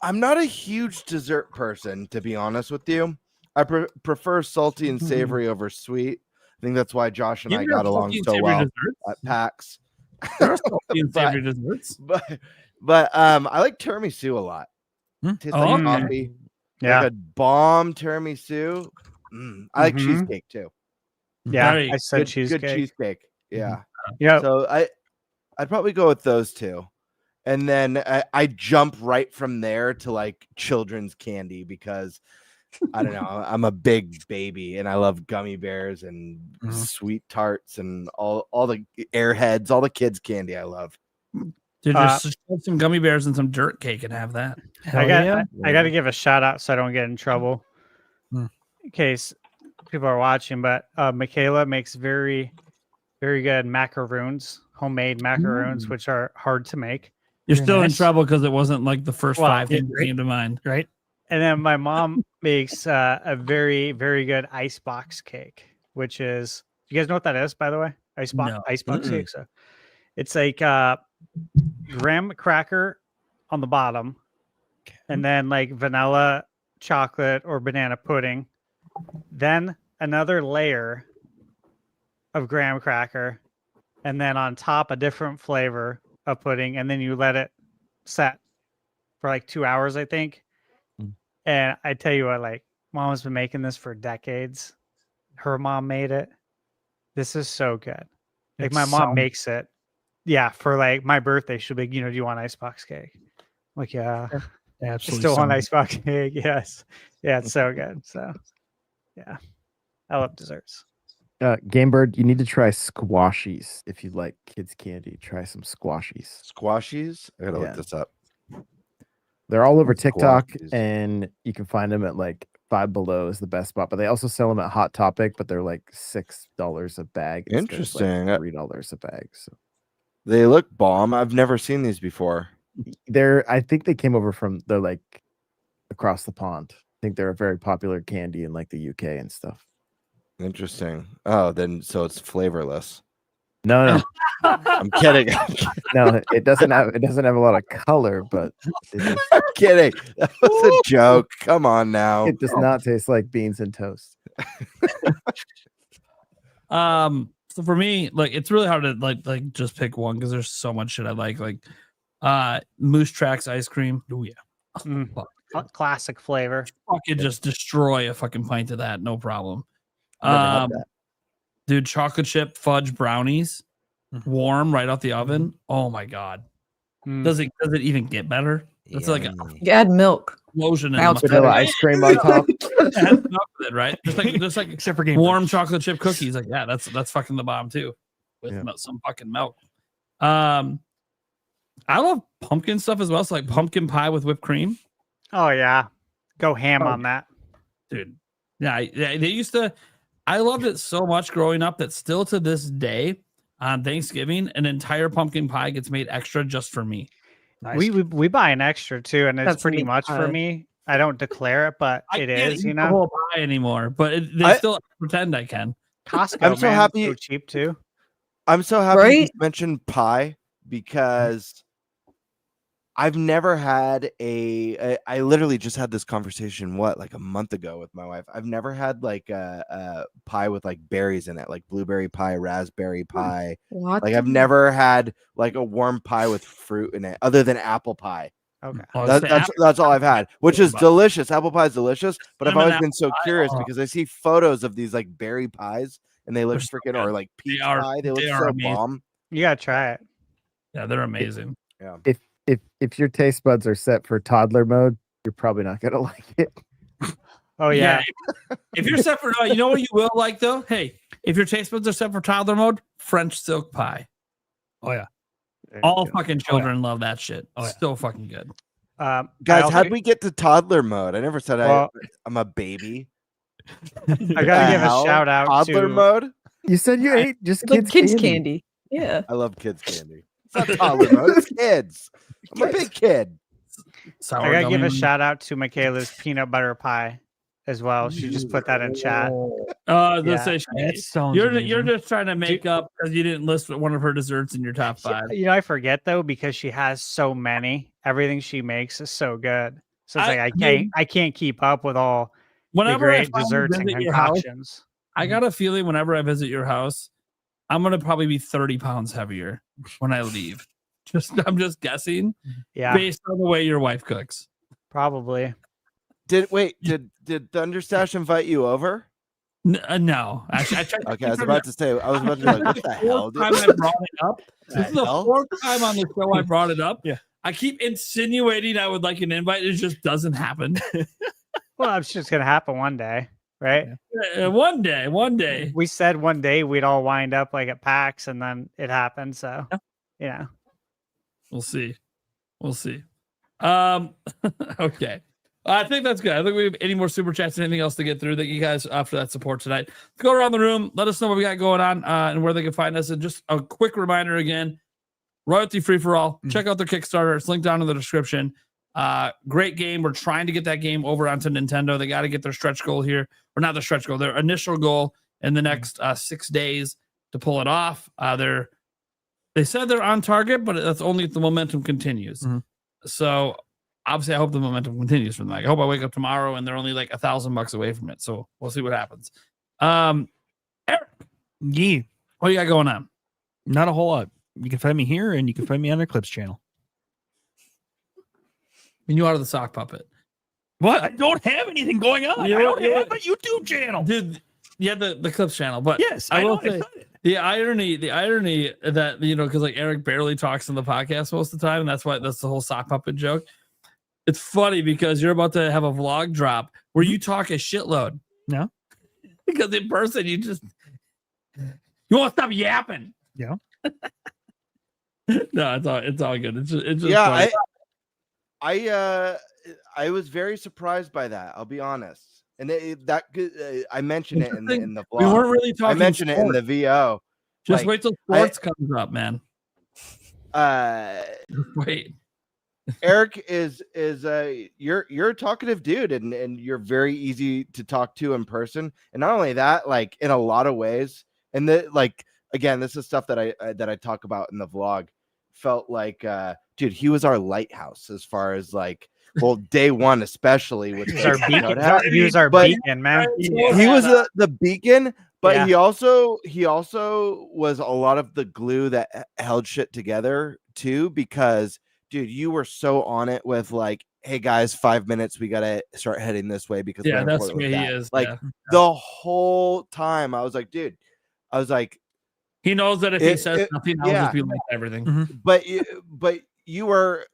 I'm not a huge dessert person, to be honest with you. I prefer salty and savory over sweet. I think that's why Josh and I got along so well at PAX. There are salty and savory desserts. But I like tiramisu a lot. Tastes like coffee. Yeah. Like a bomb tiramisu. I like cheesecake too. Yeah, Very I said cheesecake. Good cheesecake. Yeah. Yeah. So I'd probably go with those two. And then I jump right from there to like children's candy because I don't know. I'm a big baby and I love gummy bears and sweet tarts and all the airheads, all the kids' candy I love. Dude, just shove some gummy bears and some dirt cake and have that. I got to give a shout out so I don't get in trouble in case people are watching. But Michaela makes very, very good macaroons, homemade macaroons, which are hard to make. You're still in trouble because it wasn't like the first Well, 5 things that came to mind. Right. And then my mom makes a very, very good icebox cake, which is, you guys know what that is, by the way? Icebox No. cake. So It's like graham cracker on the bottom, and then like vanilla chocolate or banana pudding, then another layer of graham cracker, and then on top a different flavor of pudding, and then you let it set for like 2 hours, I think. And I tell you what, like, Mom has been making this for decades. Her mom made it. This is so good. Like, my mom makes it. Yeah, for like my birthday, she'll be like, do you want icebox cake? I'm like, yeah. Absolutely. Still want icebox cake. Yes. Yeah, it's so good. So, yeah. I love desserts. Gamebird, you need to try squashies. If you like kids candy, try some squashies. Squashies? I gotta look this up. They're all over TikTok, Squashies. and you can find them at like Five Below is the best spot. But they also sell them at Hot Topic, but they're like $6 a bag. Interesting. Like $3 a bag. So they look bomb. I've never seen these before. I think they came over from they're like across the pond. I think they're a very popular candy in like the UK and stuff. Interesting. Oh, then so it's flavorless. No. I'm kidding. No, it doesn't have a lot of color, but I'm kidding. That was a joke. Come on now. It does not taste like beans and toast. So for me, like, it's really hard to like just pick one because there's so much shit I like Moose Tracks ice cream. Oh yeah. Classic flavor. Fucking just destroy a fucking pint of that, no problem. Never had that. Dude, chocolate chip fudge brownies, warm right out the oven. Oh my god. Does it even get better? It's like a You add milk. explosion in Now it's Vanilla ice cream on top. right? Just like Except for game warm chocolate chip cookies. Like, yeah, that's fucking the bomb too. With some fucking milk. I love pumpkin stuff as well. So like pumpkin pie with whipped cream. Oh yeah. Go ham on that. Dude. Yeah, they used to. I loved it so much growing up that still to this day on Thanksgiving, an entire pumpkin pie gets made extra just for me. Nice. We buy an extra too, and it's That's pretty meat much pie. for me. I don't declare it, but I it can't is, eat the whole pie anymore, but they still pretend I can. Costco. I'm so happy. So cheap too. I'm so happy you Right? mentioned pie because I've never had I literally just had this conversation like a month ago with my wife. I've never had like a pie with like berries in it, like blueberry pie, raspberry pie. What? Like I've never had like a warm pie with fruit in it other than apple pie. Okay. That's all I've had, which is delicious. Apple pie is delicious, but I've Cinnamon always been so apple pie, curious because I see photos of these like berry pies and they look They're so freaking good. or like peach are- pie. They look they are so amazing. bomb. You gotta try it. Yeah, they're amazing. Yeah. If your taste buds are set for toddler mode, you're probably not gonna like it. Oh yeah. If you're set for, you know what you will like though? Hey, if your taste buds are set for toddler mode, French silk pie. Oh yeah. All fucking children love that shit. Oh, yeah. So fucking good. Guys, how'd we get to toddler mode? I never said I'm a baby. I gotta give a shout out toddler to mode. You said you ate just Like kids, kids candy. Yeah. I love kids candy. It's not toddler mode. It's kids. I'm a big kid. Sour I gotta give a gummy. shout out to Michaela's peanut butter pie as well. She just put that in chat. Let's say That sounds you're amazing. just trying to make up because you didn't list one of her desserts in your top 5. You know, I forget though because she has so many. Everything she makes is so good. So it's I can't keep up with all the great desserts and concoctions. I got a feeling whenever I visit your house, I'm gonna probably be 30 pounds heavier when I leave. I'm just guessing. Yeah, based on the way your wife cooks. Probably. Did Thunderstash invite you over? No. Actually, I tried. Okay, I was about to say. I was about to be like, what the hell? Time I brought it up. This is the 4th time on the show I brought it up. Yeah. I keep insinuating I would like an invite. It just doesn't happen. Well, it's just gonna happen one day, right? One day. We said one day we'd all wind up like at PAX, and then it happened. So, yeah. We'll see. Okay. I think that's good. I think we have any more super chats, anything else to get through. Thank you guys for that support tonight. Let's go around the room. Let us know what we got going on and where they can find us. And just a quick reminder again, royalty free for all. Check out their Kickstarter. It's linked down in the description. Great game. We're trying to get that game over onto Nintendo. They got to get their stretch goal here, or not the stretch goal, their initial goal in the next 6 days to pull it off. They're They said they're on target, but that's only if the momentum continues. Mhm. So obviously, I hope the momentum continues from that. I hope I wake up tomorrow and they're only like $1,000 away from it. So we'll see what happens. Eric, Yeah, what do you got going on? not a whole lot. You can find me here, and you can find me on our Clips channel. You out of the sock puppet. What? I don't have anything going on. I don't have a YouTube channel. Dude, you had the Clips channel, but Yes, I will know, say the irony that because like Eric barely talks in the podcast most of the time, and that's the whole sock puppet joke. It's funny because you're about to have a vlog drop where you talk a shitload. No, because in person you won't stop yapping. Yeah. No, it's all good. It's just Yeah, funny. I was very surprised by that. I'll be honest, and I mentioned it in the vlog. We weren't really talking. I mentioned it in the VO. Just wait till sports comes up, man. Wait. Eric is you're a talkative dude, and you're very easy to talk to in person. And not only that, like in a lot of ways, and again, this is stuff that I talk about in the vlog. Felt like dude, he was our lighthouse as far as like, well, day one especially, which he was our beacon, man. He was the beacon, but he also was a lot of the glue that held shit together too, because dude, you were so on it with like, hey guys, 5 minutes, we gotta start heading this way because that's where he is. Like the whole time, I was like, dude, he knows that if he says nothing, I'll just be like everything. Mm-hmm. But you were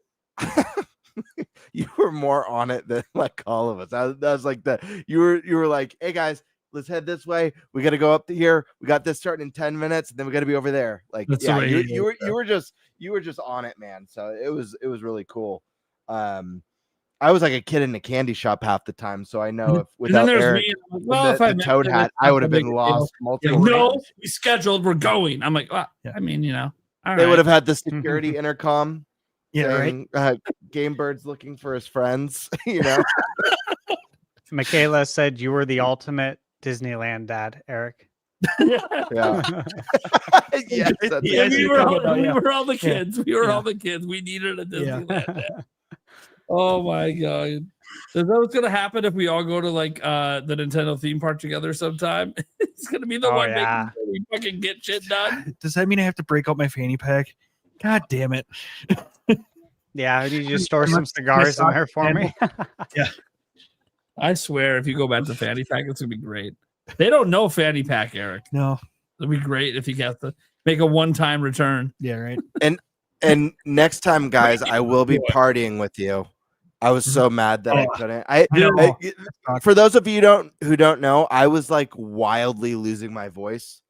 you were more on it than like all of us. That was like you were like, hey guys, let's head this way. We got to go up to here. We got this starting in 10 minutes, and then we got to be over there. Like, that's you were just on it, man. So it was really cool. I was like a kid in a candy shop half the time, so I know if without Eric, the Toad hat, I would have been lost. No, we scheduled. We're going. I'm like, well, I mean, they would have had the security intercom. Yeah, saying, Game Bird's looking for his friends. Michaela said you were the ultimate Disneyland dad, Eric. Yeah. Yes, we were all the kids. We were all the kids. We needed a Disneyland dad. Oh my god. Is that what's gonna happen if we all go to like the Nintendo theme park together sometime? It's gonna be the one making sure we fucking get shit done. Does that mean I have to break out my fanny pack? God damn it. Yeah, did you just store some cigars in there for me? Yeah. I swear if you go back to fanny pack, it's gonna be great. They don't know fanny pack, Eric. No. It'd be great if you got to make a one-time return. Yeah, right. And next time, guys, I will be partying with you. I was so mad that I couldn't. For those of you who don't know, I was like wildly losing my voice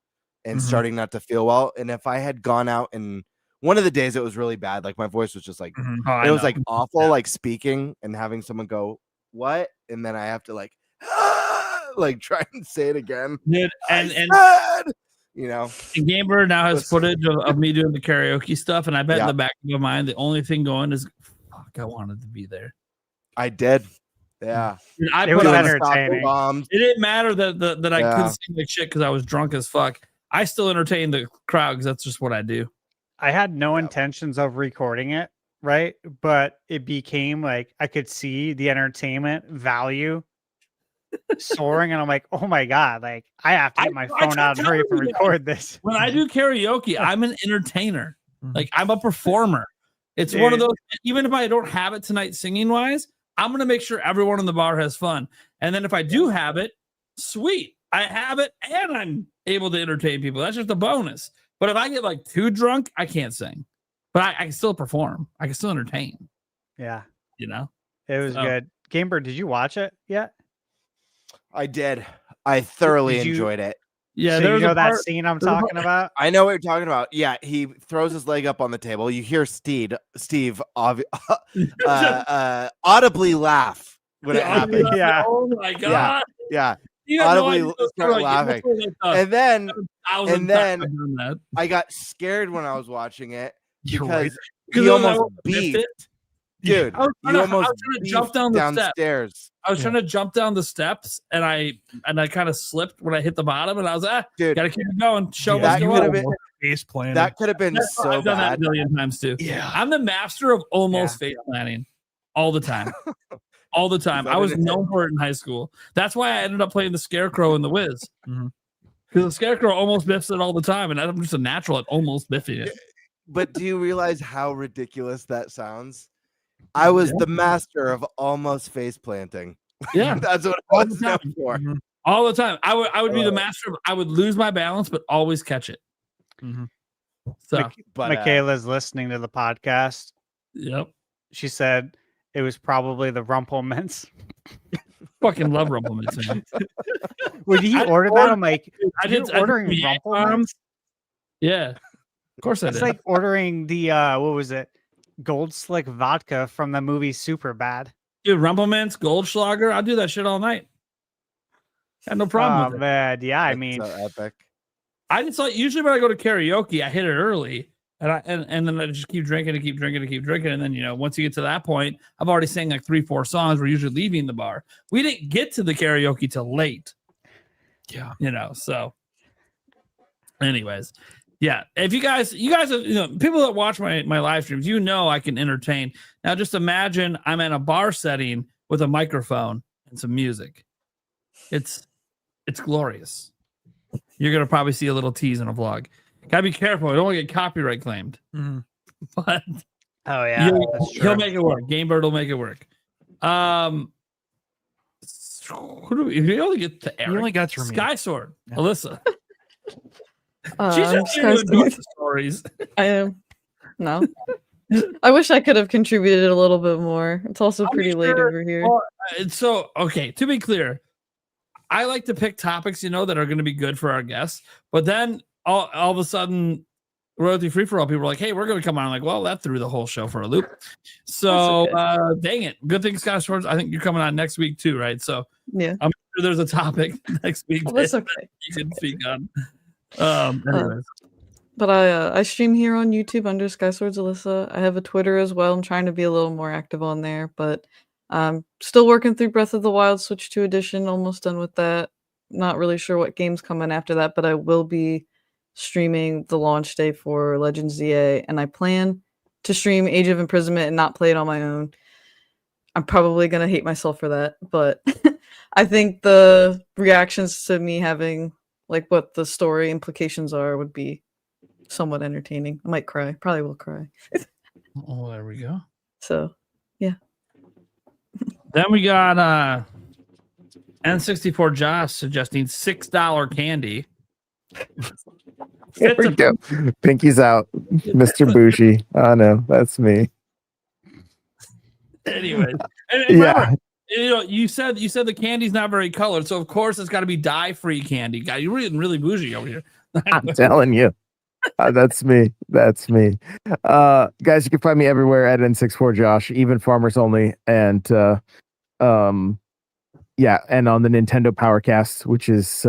and starting not to feel well. And if I had gone out and one of the days it was really bad, like my voice was just like it was like awful, like speaking and having someone go, "What?" and then I have to like try and say it again. Dude, and And Game Bird now has footage of me doing the karaoke stuff, and I bet in the back of my mind, the only thing going is, fuck, I wanted to be there. I did. Yeah. Dude, it was entertaining. It didn't matter that I couldn't sing like shit because I was drunk as fuck. I still entertained the crowd because that's just what I do. I had no intentions of recording it, right? But it became like I could see the entertainment value soaring, and I'm like, oh my god, like I have to get my phone out and hurry up and record this. When I do karaoke, I'm an entertainer. Like I'm a performer. It's one of those, even if I don't have it tonight singing wise, I'm gonna make sure everyone in the bar has fun. And then if I do have it, sweet, I have it and I'm able to entertain people. That's just a bonus. But if I get like too drunk, I can't sing. But I can still perform. I can still entertain. Yeah. You know? It was good. Gamer, did you watch it yet? I did. I thoroughly enjoyed it. Yeah, so you know that scene I'm talking about? I know what you're talking about. Yeah, he throws his leg up on the table. You hear Steve audibly laugh when it happens. Yeah. Oh my god. Yeah. Audibly start laughing. And then I got scared when I was watching it because he almost beat. Dude, I was trying to jump down the downstairs. Steps. I was trying to jump down the steps, and I kind of slipped when I hit the bottom, and I was gotta keep it going. Show what's going on. face planting. That could have been That's so I've done that a bad. million times too. Yeah. I'm the master of almost face planning all the time. All the time. I was known for it in high school. That's why I ended up playing the Scarecrow in the Wiz. Because the Scarecrow almost biffs it all the time, and I'm just a natural at almost biffing it. But do you realize how ridiculous that sounds? I was the master of almost face planting. Yeah. That's what I was known for. All the time. I would be the master of, I would lose my balance, but always catch it. So, Michaela's listening to the podcast. Yep. She said it was probably the Rumplemints. Fucking love Rumplemints, man. Would you order that? I'm like, I did ordering Rumplemints. Yeah, of course I did. It's like ordering the what was it, Gold Slick vodka from the movie Superbad. Dude, Rumplemints, Goldschlager, I'll do that shit all night. Got no problem with it. Man, yeah, I mean, so epic. I just like usually when I go to karaoke, I hit it early, and then I just keep drinking and keep drinking and keep drinking, and then once you get to that point, I've already sang like 3-4 songs. We're usually leaving the bar. We didn't get to the karaoke till late. Yeah, so. Anyways, yeah. If you guys, people that watch my live streams, I can entertain. Now, just imagine I'm in a bar setting with a microphone and some music. It's glorious. You're gonna probably see a little tease in a vlog. Gotta be careful. I don't want to get copyright claimed. But oh yeah, he'll make it work. Gamebird will make it work. We only get to Eric. You only got through me. Sky Sword, Yeah. Alyssa. I'm She's just here to enjoy the stories. I am. No. I wish I could have contributed a little bit more. It's also pretty late over here. Well, so, okay, to be clear, I like to pick topics, that are going to be good for our guests. But then all of a sudden, royalty free for all people are like, hey, we're going to come on. I'm like, well, that threw the whole show for a loop. So, dang it. Good thing, Scott Schwartz. I think you're coming on next week too, right? So, yeah, I'm sure there's a topic next week that's okay. you can speak on. Anyways. But I stream here on YouTube under Sky Swords Alyssa. I have a Twitter as well. I'm trying to be a little more active on there, but still working through Breath of the Wild Switch 2 edition. Almost done with that. Not really sure what game's coming after that, but I will be streaming the launch day for Legends ZA, and I plan to stream Age of Imprisonment and not play it on my own. I'm probably gonna hate myself for that, but I think the reactions to me having like what the story implications are would be somewhat entertaining. I might cry. Probably will cry. Oh, there we go. So, yeah. Then we got N64 Josh suggesting $6 candy. There we go. Pinky's out. Mr. Bushi. Oh no, that's me. Anyway, and remember, you said the candy's not very colored, so of course it's got to be dye-free candy. Guy, you're really bougie over here. I'm telling you. That's me. That's me. Guys, you can find me everywhere at N64 Josh, even Farmers Only, and and on the Nintendo Powercast, which is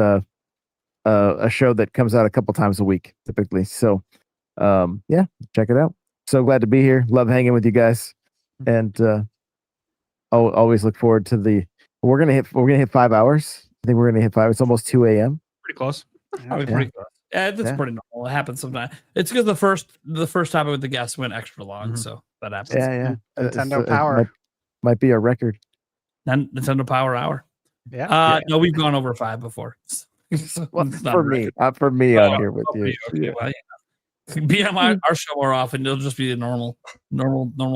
a show that comes out a couple times a week typically. So check it out. So glad to be here. Love hanging with you guys, and I'll always look forward to we're gonna hit 5 hours. I think we're gonna hit 5. It's almost 2 a.m. Pretty close. Pretty close. Yeah, that's pretty normal. It happens sometimes. It's because the first topic with the guests went extra long, so that happens. Yeah. Nintendo Power might be a record. Nintendo Power Hour. Yeah. No, we've gone over 5 before. So Well, it's not for a me, record. not for me on here with you. Okay, well, be on our show more often. It'll just be a normal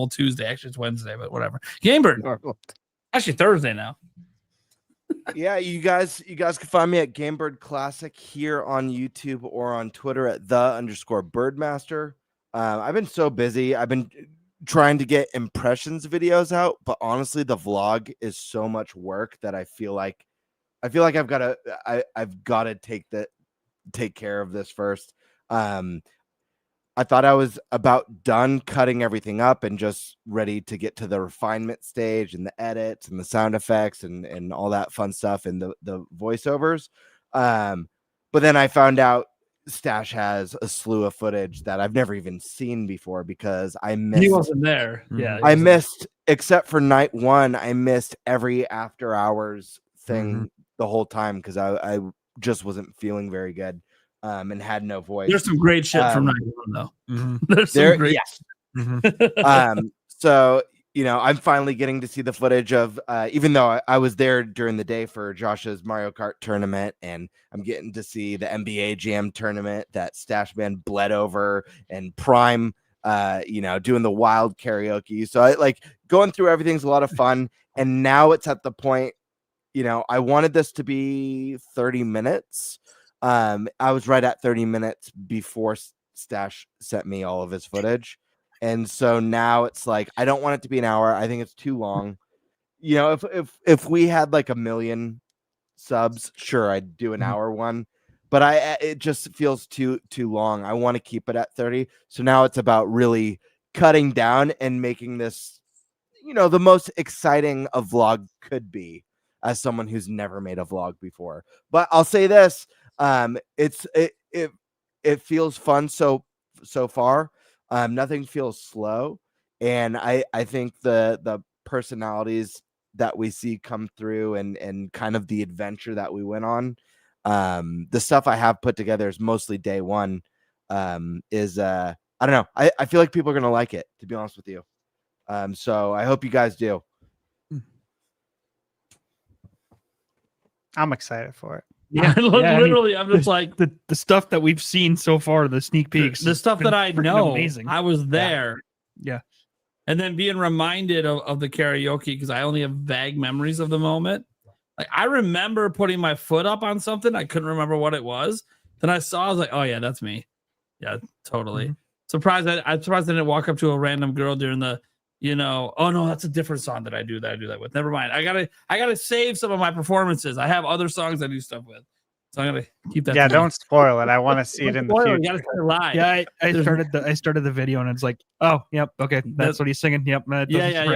Tuesday. Actually, it's Wednesday, but whatever. Gamebird. Actually, Thursday now. Yeah, you guys can find me at Gamebird Classic here on YouTube or on Twitter at _Birdmaster. I've been so busy. I've been trying to get impressions videos out, but honestly, the vlog is so much work that I feel like I've got to take care of this first. I thought I was about done cutting everything up and just ready to get to the refinement stage and the edits and the sound effects and all that fun stuff and the voiceovers. But then I found out Stash has a slew of footage that I've never even seen before because I missed. He wasn't there. Yeah, I missed, except for night 1, I missed every after hours thing the whole time because I just wasn't feeling very good. and had no voice. There's some great shit from 91 though. There's some There, great. yes. So I'm finally getting to see the footage of, even though I was there during the day for Josh's Mario Kart tournament, and I'm getting to see the NBA Jam tournament that Stashman bled over, and Prime, doing the wild karaoke. So I like going through everything's a lot of fun. And now it's at the point, I wanted this to be 30 minutes. I was right at 30 minutes before Stash sent me all of his footage. And so now it's like, I don't want it to be an hour. I think it's too long. If we had like 1 million subs, sure, I'd do an hour one, but it just feels too long. I want to keep it at 30. So now it's about really cutting down and making this, the most exciting a vlog could be, as someone who's never made a vlog before. But I'll say this, it feels fun so far. Nothing feels slow, and I think the personalities that we see come through and kind of the adventure that we went on, the stuff I have put together is mostly day one. I don't know. I feel like people are gonna like it, to be honest with you. So I hope you guys do. I'm excited for it. Yeah, literally, I'm just like the stuff that we've seen so far, the sneak peeks, the stuff that I know. Amazing. I was there. Yeah. And then being reminded of the karaoke, because I only have vague memories of the moment. Like, I remember putting my foot up on something. I couldn't remember what it was. Then I saw, I was like, oh yeah, that's me. Yeah, totally. Surprised I'm surprised I didn't walk up to a random girl during the, oh no, that's a different song that I do that with. Never mind. I gotta save some of my performances. I have other songs I do stuff with. So I'm gonna keep that. Yeah, don't spoil it. I want to see it in the future. You gotta stay live. Yeah, I started the video and it's like, oh, yep, okay, that's what he's singing. Yep, yeah.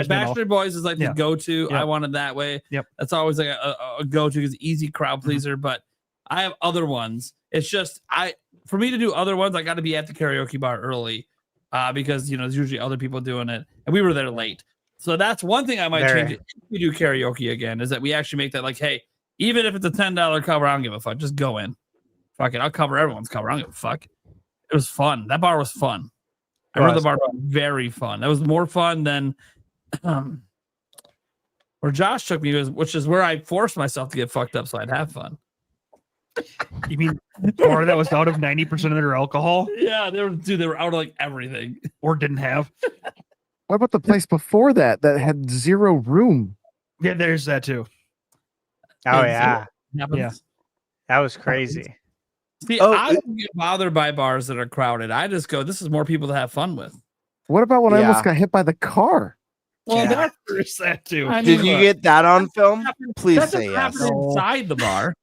Backstreet Boys is like the go-to. Yep. I want it that way. Yep, that's always like a go-to because easy crowd pleaser. But I have other ones. It's just for me to do other ones, I got to be at the karaoke bar early, because there's usually other people doing it, and we were there late. So that's one thing I might change. If we do karaoke again, is that we actually make that like, hey, even if it's a $10 cover, I don't give a fuck. Just go in. Fuck it. I'll cover everyone's cover. I don't give a fuck. It was fun. That bar was fun. I remember the bar was very fun. That was more fun than where Josh took me, which is where I forced myself to get fucked up so I'd have fun. You mean bar that was out of 90% of their alcohol? Yeah, they were out of like everything. Or didn't have. What about the place before that had 0 room? Yeah, there's that too. Oh yeah. Yeah. That was crazy. See, I don't get bothered by bars that are crowded. I just go, this is more people to have fun with. What about when I almost got hit by the car? Well, there's that too. Did you get that on film? Please say yes. Inside the bar.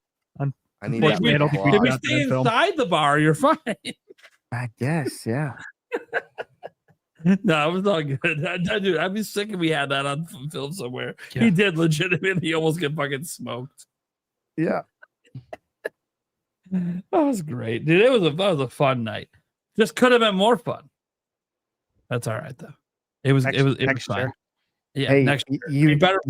I need if you stay inside the bar, you're fine. I guess, yeah. No, it was all good. Dude, I'd be sick if we had that on film somewhere. Yeah. He did legitimately almost get fucking smoked. Yeah. That was great, dude. That was a fun night. Just could have been more fun. That's all right though. It was fun. Yeah, hey, next year. We better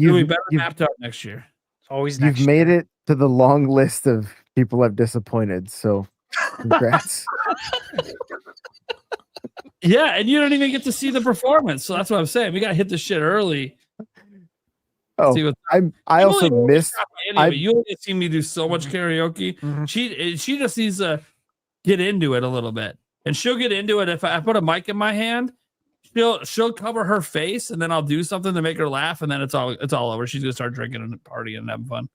map out next year. Always you've made it to the long list of people I've disappointed. So congrats. Yeah, and you don't even get to see the performance. So that's what I'm saying. We gotta hit this shit early. Oh, I also missed. You only see me do so much karaoke. Mm-hmm. She just needs to get into it a little bit, and she'll get into it if I put a mic in my hand. She'll cover her face, and then I'll do something to make her laugh, and then it's all over. She's gonna start drinking and partying and having fun.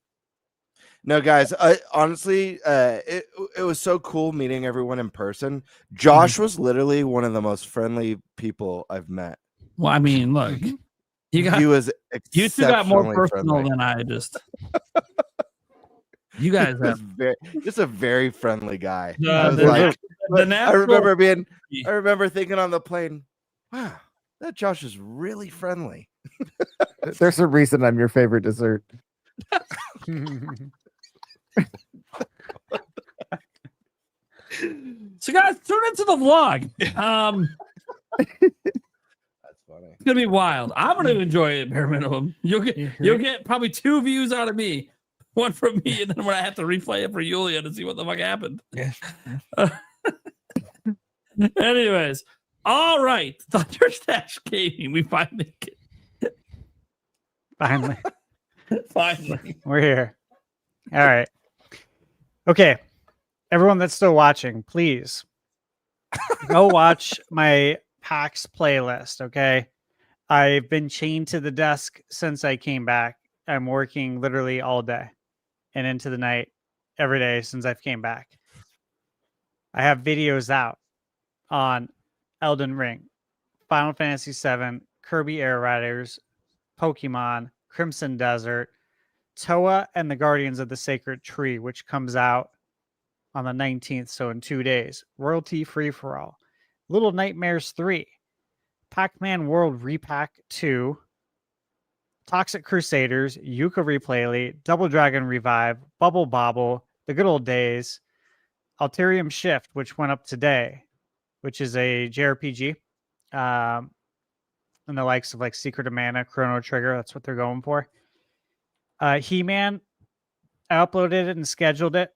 No, guys, honestly, it was so cool meeting everyone in person. Josh was literally one of the most friendly people I've met. Well, I mean, look, you two got more personal than I just. You guys have just a very friendly guy. I remember thinking on the plane, wow, that Josh is really friendly. There's a reason I'm your favorite dessert. So guys, tune into the vlog. That's funny. It's gonna be wild. I'm gonna enjoy it bare minimum. You'll get probably 2 views out of me. one from me, and then when I have to replay it for Yulia to see what the fuck happened. Yeah. Anyways, all right, Thunderstash Gaming. We finally Finally, we're here. All right. Okay, everyone that's still watching, please go watch my PAX playlist. Okay, I've been chained to the desk since I came back. I'm working literally all day and into the night every day since I've came back. I have videos out on Elden Ring, Final Fantasy VII, Kirby Air Riders, Pokemon, Crimson Desert, Toa, and the Guardians of the Sacred Tree, which comes out on the 19th, so in 2 days. Royalty Free for All, Little Nightmares 3, Pac-Man World Repack 2, Toxic Crusaders, Yooka-Laylee, Double Dragon Revive, Bubble Bobble, The Good Old Days, Alterium Shift, which went up today, which is a JRPG, and the likes of like Secret of Mana, Chrono Trigger. That's what they're going for. He-Man, I uploaded it and scheduled it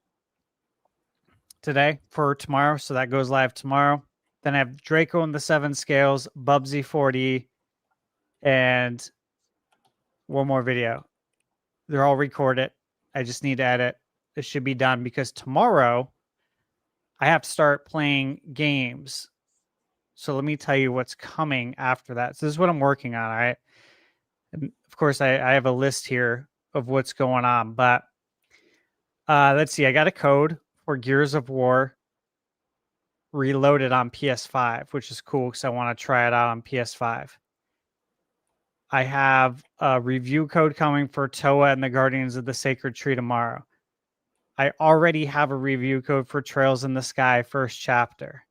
today for tomorrow, so that goes live tomorrow. Then I have Draco and the Seven Scales, Bubsy 4D, and one more video. They're all recorded. I just need to edit. It should be done because tomorrow I have to start playing games. So let me tell you what's coming after that. So this is what I'm working on, all right? And of course, I have a list here of what's going on, but let's see. I got a code for Gears of War Reloaded on PS5, which is cool because I want to try it out on PS5. I have a review code coming for Toa and the Guardians of the Sacred Tree tomorrow. I already have a review code for Trails in the Sky first chapter.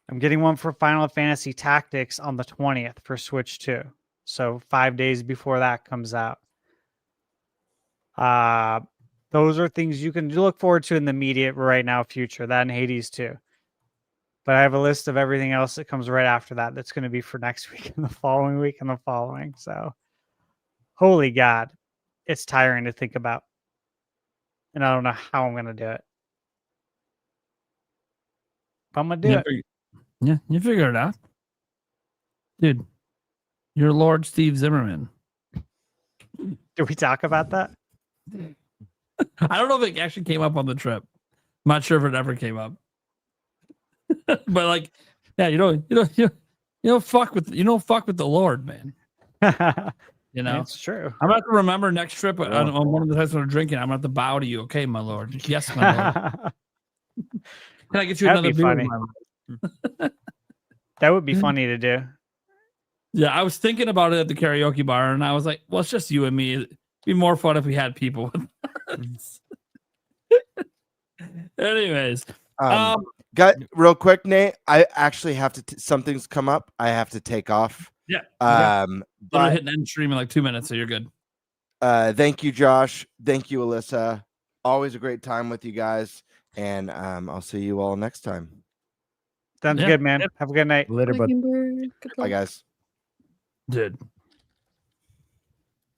I'm getting one for Final Fantasy Tactics on the 20th for Switch 2. So 5 days before that comes out. Those are things you can look forward to in the immediate right now future. That and Hades 2. But I have a list of everything else that comes right after that. That's going to be for next week and the following week and the following. So, holy God, it's tiring to think about. And I don't know how I'm going to do it. But I'm going to do it. Yeah, you figure it out. Dude, you're Lord Steve Zimmerman. Did we talk about that? I don't know if it actually came up on the trip. I'm not sure if it ever came up. But like, yeah, you don't fuck with the Lord, man. You know, it's true. I'm about to remember next trip on one of the times when I'm drinking. I'm about to bow to you, okay, my Lord. Yes, my Lord. Can I get you That'd another be beer, funny. my Lord? That would be funny to do. Yeah, I was thinking about it at the karaoke bar, and I was like, well, it's just you and me. It'd be more fun if we had people with us. Anyways. Got real quick, Nate. I actually have to. Something's come up. I have to take off. Yeah. But I'm hitting end stream in like 2 minutes, so you're good. Thank you, Josh. Thank you, Alyssa. Always a great time with you guys, and I'll see you all next time. Sounds good, man. Have a good night. Later, bud. Bye, guys. Dude.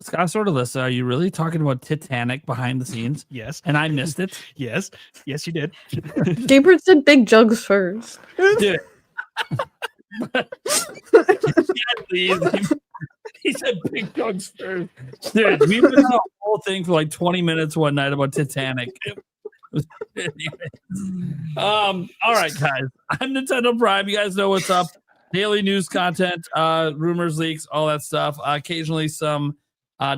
Scott sort of Alyssa, are you really talking about Titanic behind the scenes? Yes. And I missed it? Yes, you did. Gabriel said big jugs first. Dude. He said big jugs first. Dude, we've been on a whole thing for like 20 minutes one night about Titanic. All right, guys. I'm Nintendo Prime. You guys know what's up. Daily news content, rumors, leaks, all that stuff. Occasionally some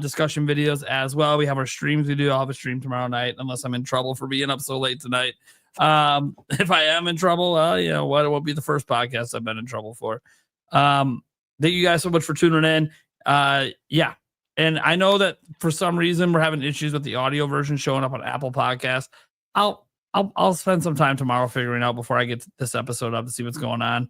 discussion videos as well. We have our streams we do. I'll have a stream tomorrow night, unless I'm in trouble for being up so late tonight. If I am in trouble, you know what? It won't be the first podcast I've been in trouble for. Thank you guys so much for tuning in. Yeah. And I know that for some reason we're having issues with the audio version showing up on Apple Podcasts. I'll spend some time tomorrow figuring out before I get this episode up to see what's going on.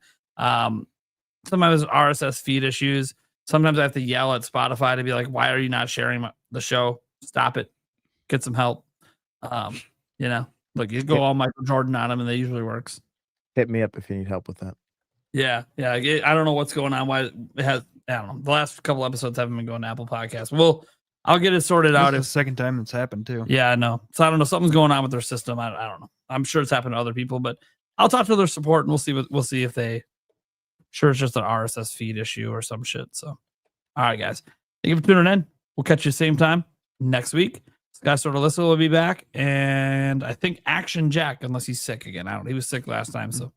Sometimes RSS feed issues. Sometimes I have to yell at Spotify to be like, why are you not sharing the show? Stop it. Get some help. You know, look, you go all Michael Jordan on them and they usually works. Hit me up if you need help with that. Yeah. I don't know what's going on. Why it has, I don't know. The last couple episodes haven't been going to Apple Podcasts. We'll I'll get it sorted out. This is If the second time it's happened too. Yeah, I know. So I don't know. Something's going on with their system. I don't know. I'm sure it's happened to other people, but I'll talk to their support and we'll see if they. Sure, it's just an RSS feed issue or some shit. So, all right, guys, thank you for tuning in. We'll catch you same time next week. Sky Sword Alyssa will be back, and I think Action Jack, unless he's sick again. I don't know. He was sick last time, so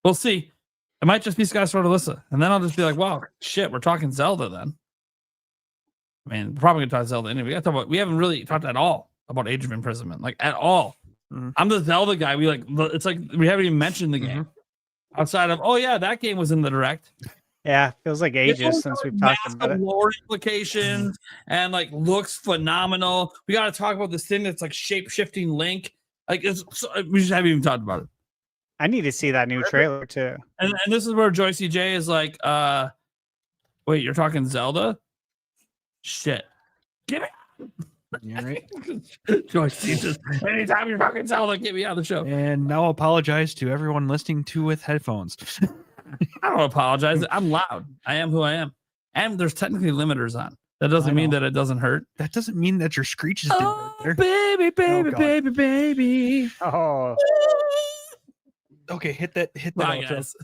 we'll see. It might just be Sky Sword Alyssa, and then I'll just be like, "Wow, shit, we're talking Zelda then." I mean, we're probably gonna talk Zelda anyway. We haven't really talked at all about Age of Imprisonment, like at all. I'm the Zelda guy. It's like we haven't even mentioned the game outside of that game was in the direct. Yeah, feels like ages since we've talked about it. Lore implications and like looks phenomenal. We got to talk about this thing that's like shape shifting Link. Like we just haven't even talked about it. I need to see that new trailer too. And this is where Joyce J is like, wait, you're talking Zelda? Shit. Get it. All right. Joyce Jesus. Anytime you're talking Zelda, get me out of the show. And now apologize to everyone listening to with headphones. I don't apologize. I'm loud. I am who I am. And there's technically limiters on. That doesn't mean that it doesn't hurt. That doesn't mean that your screeches do hurt. Baby, baby, baby, baby. Oh. Okay, hit that Bye, outro. guys.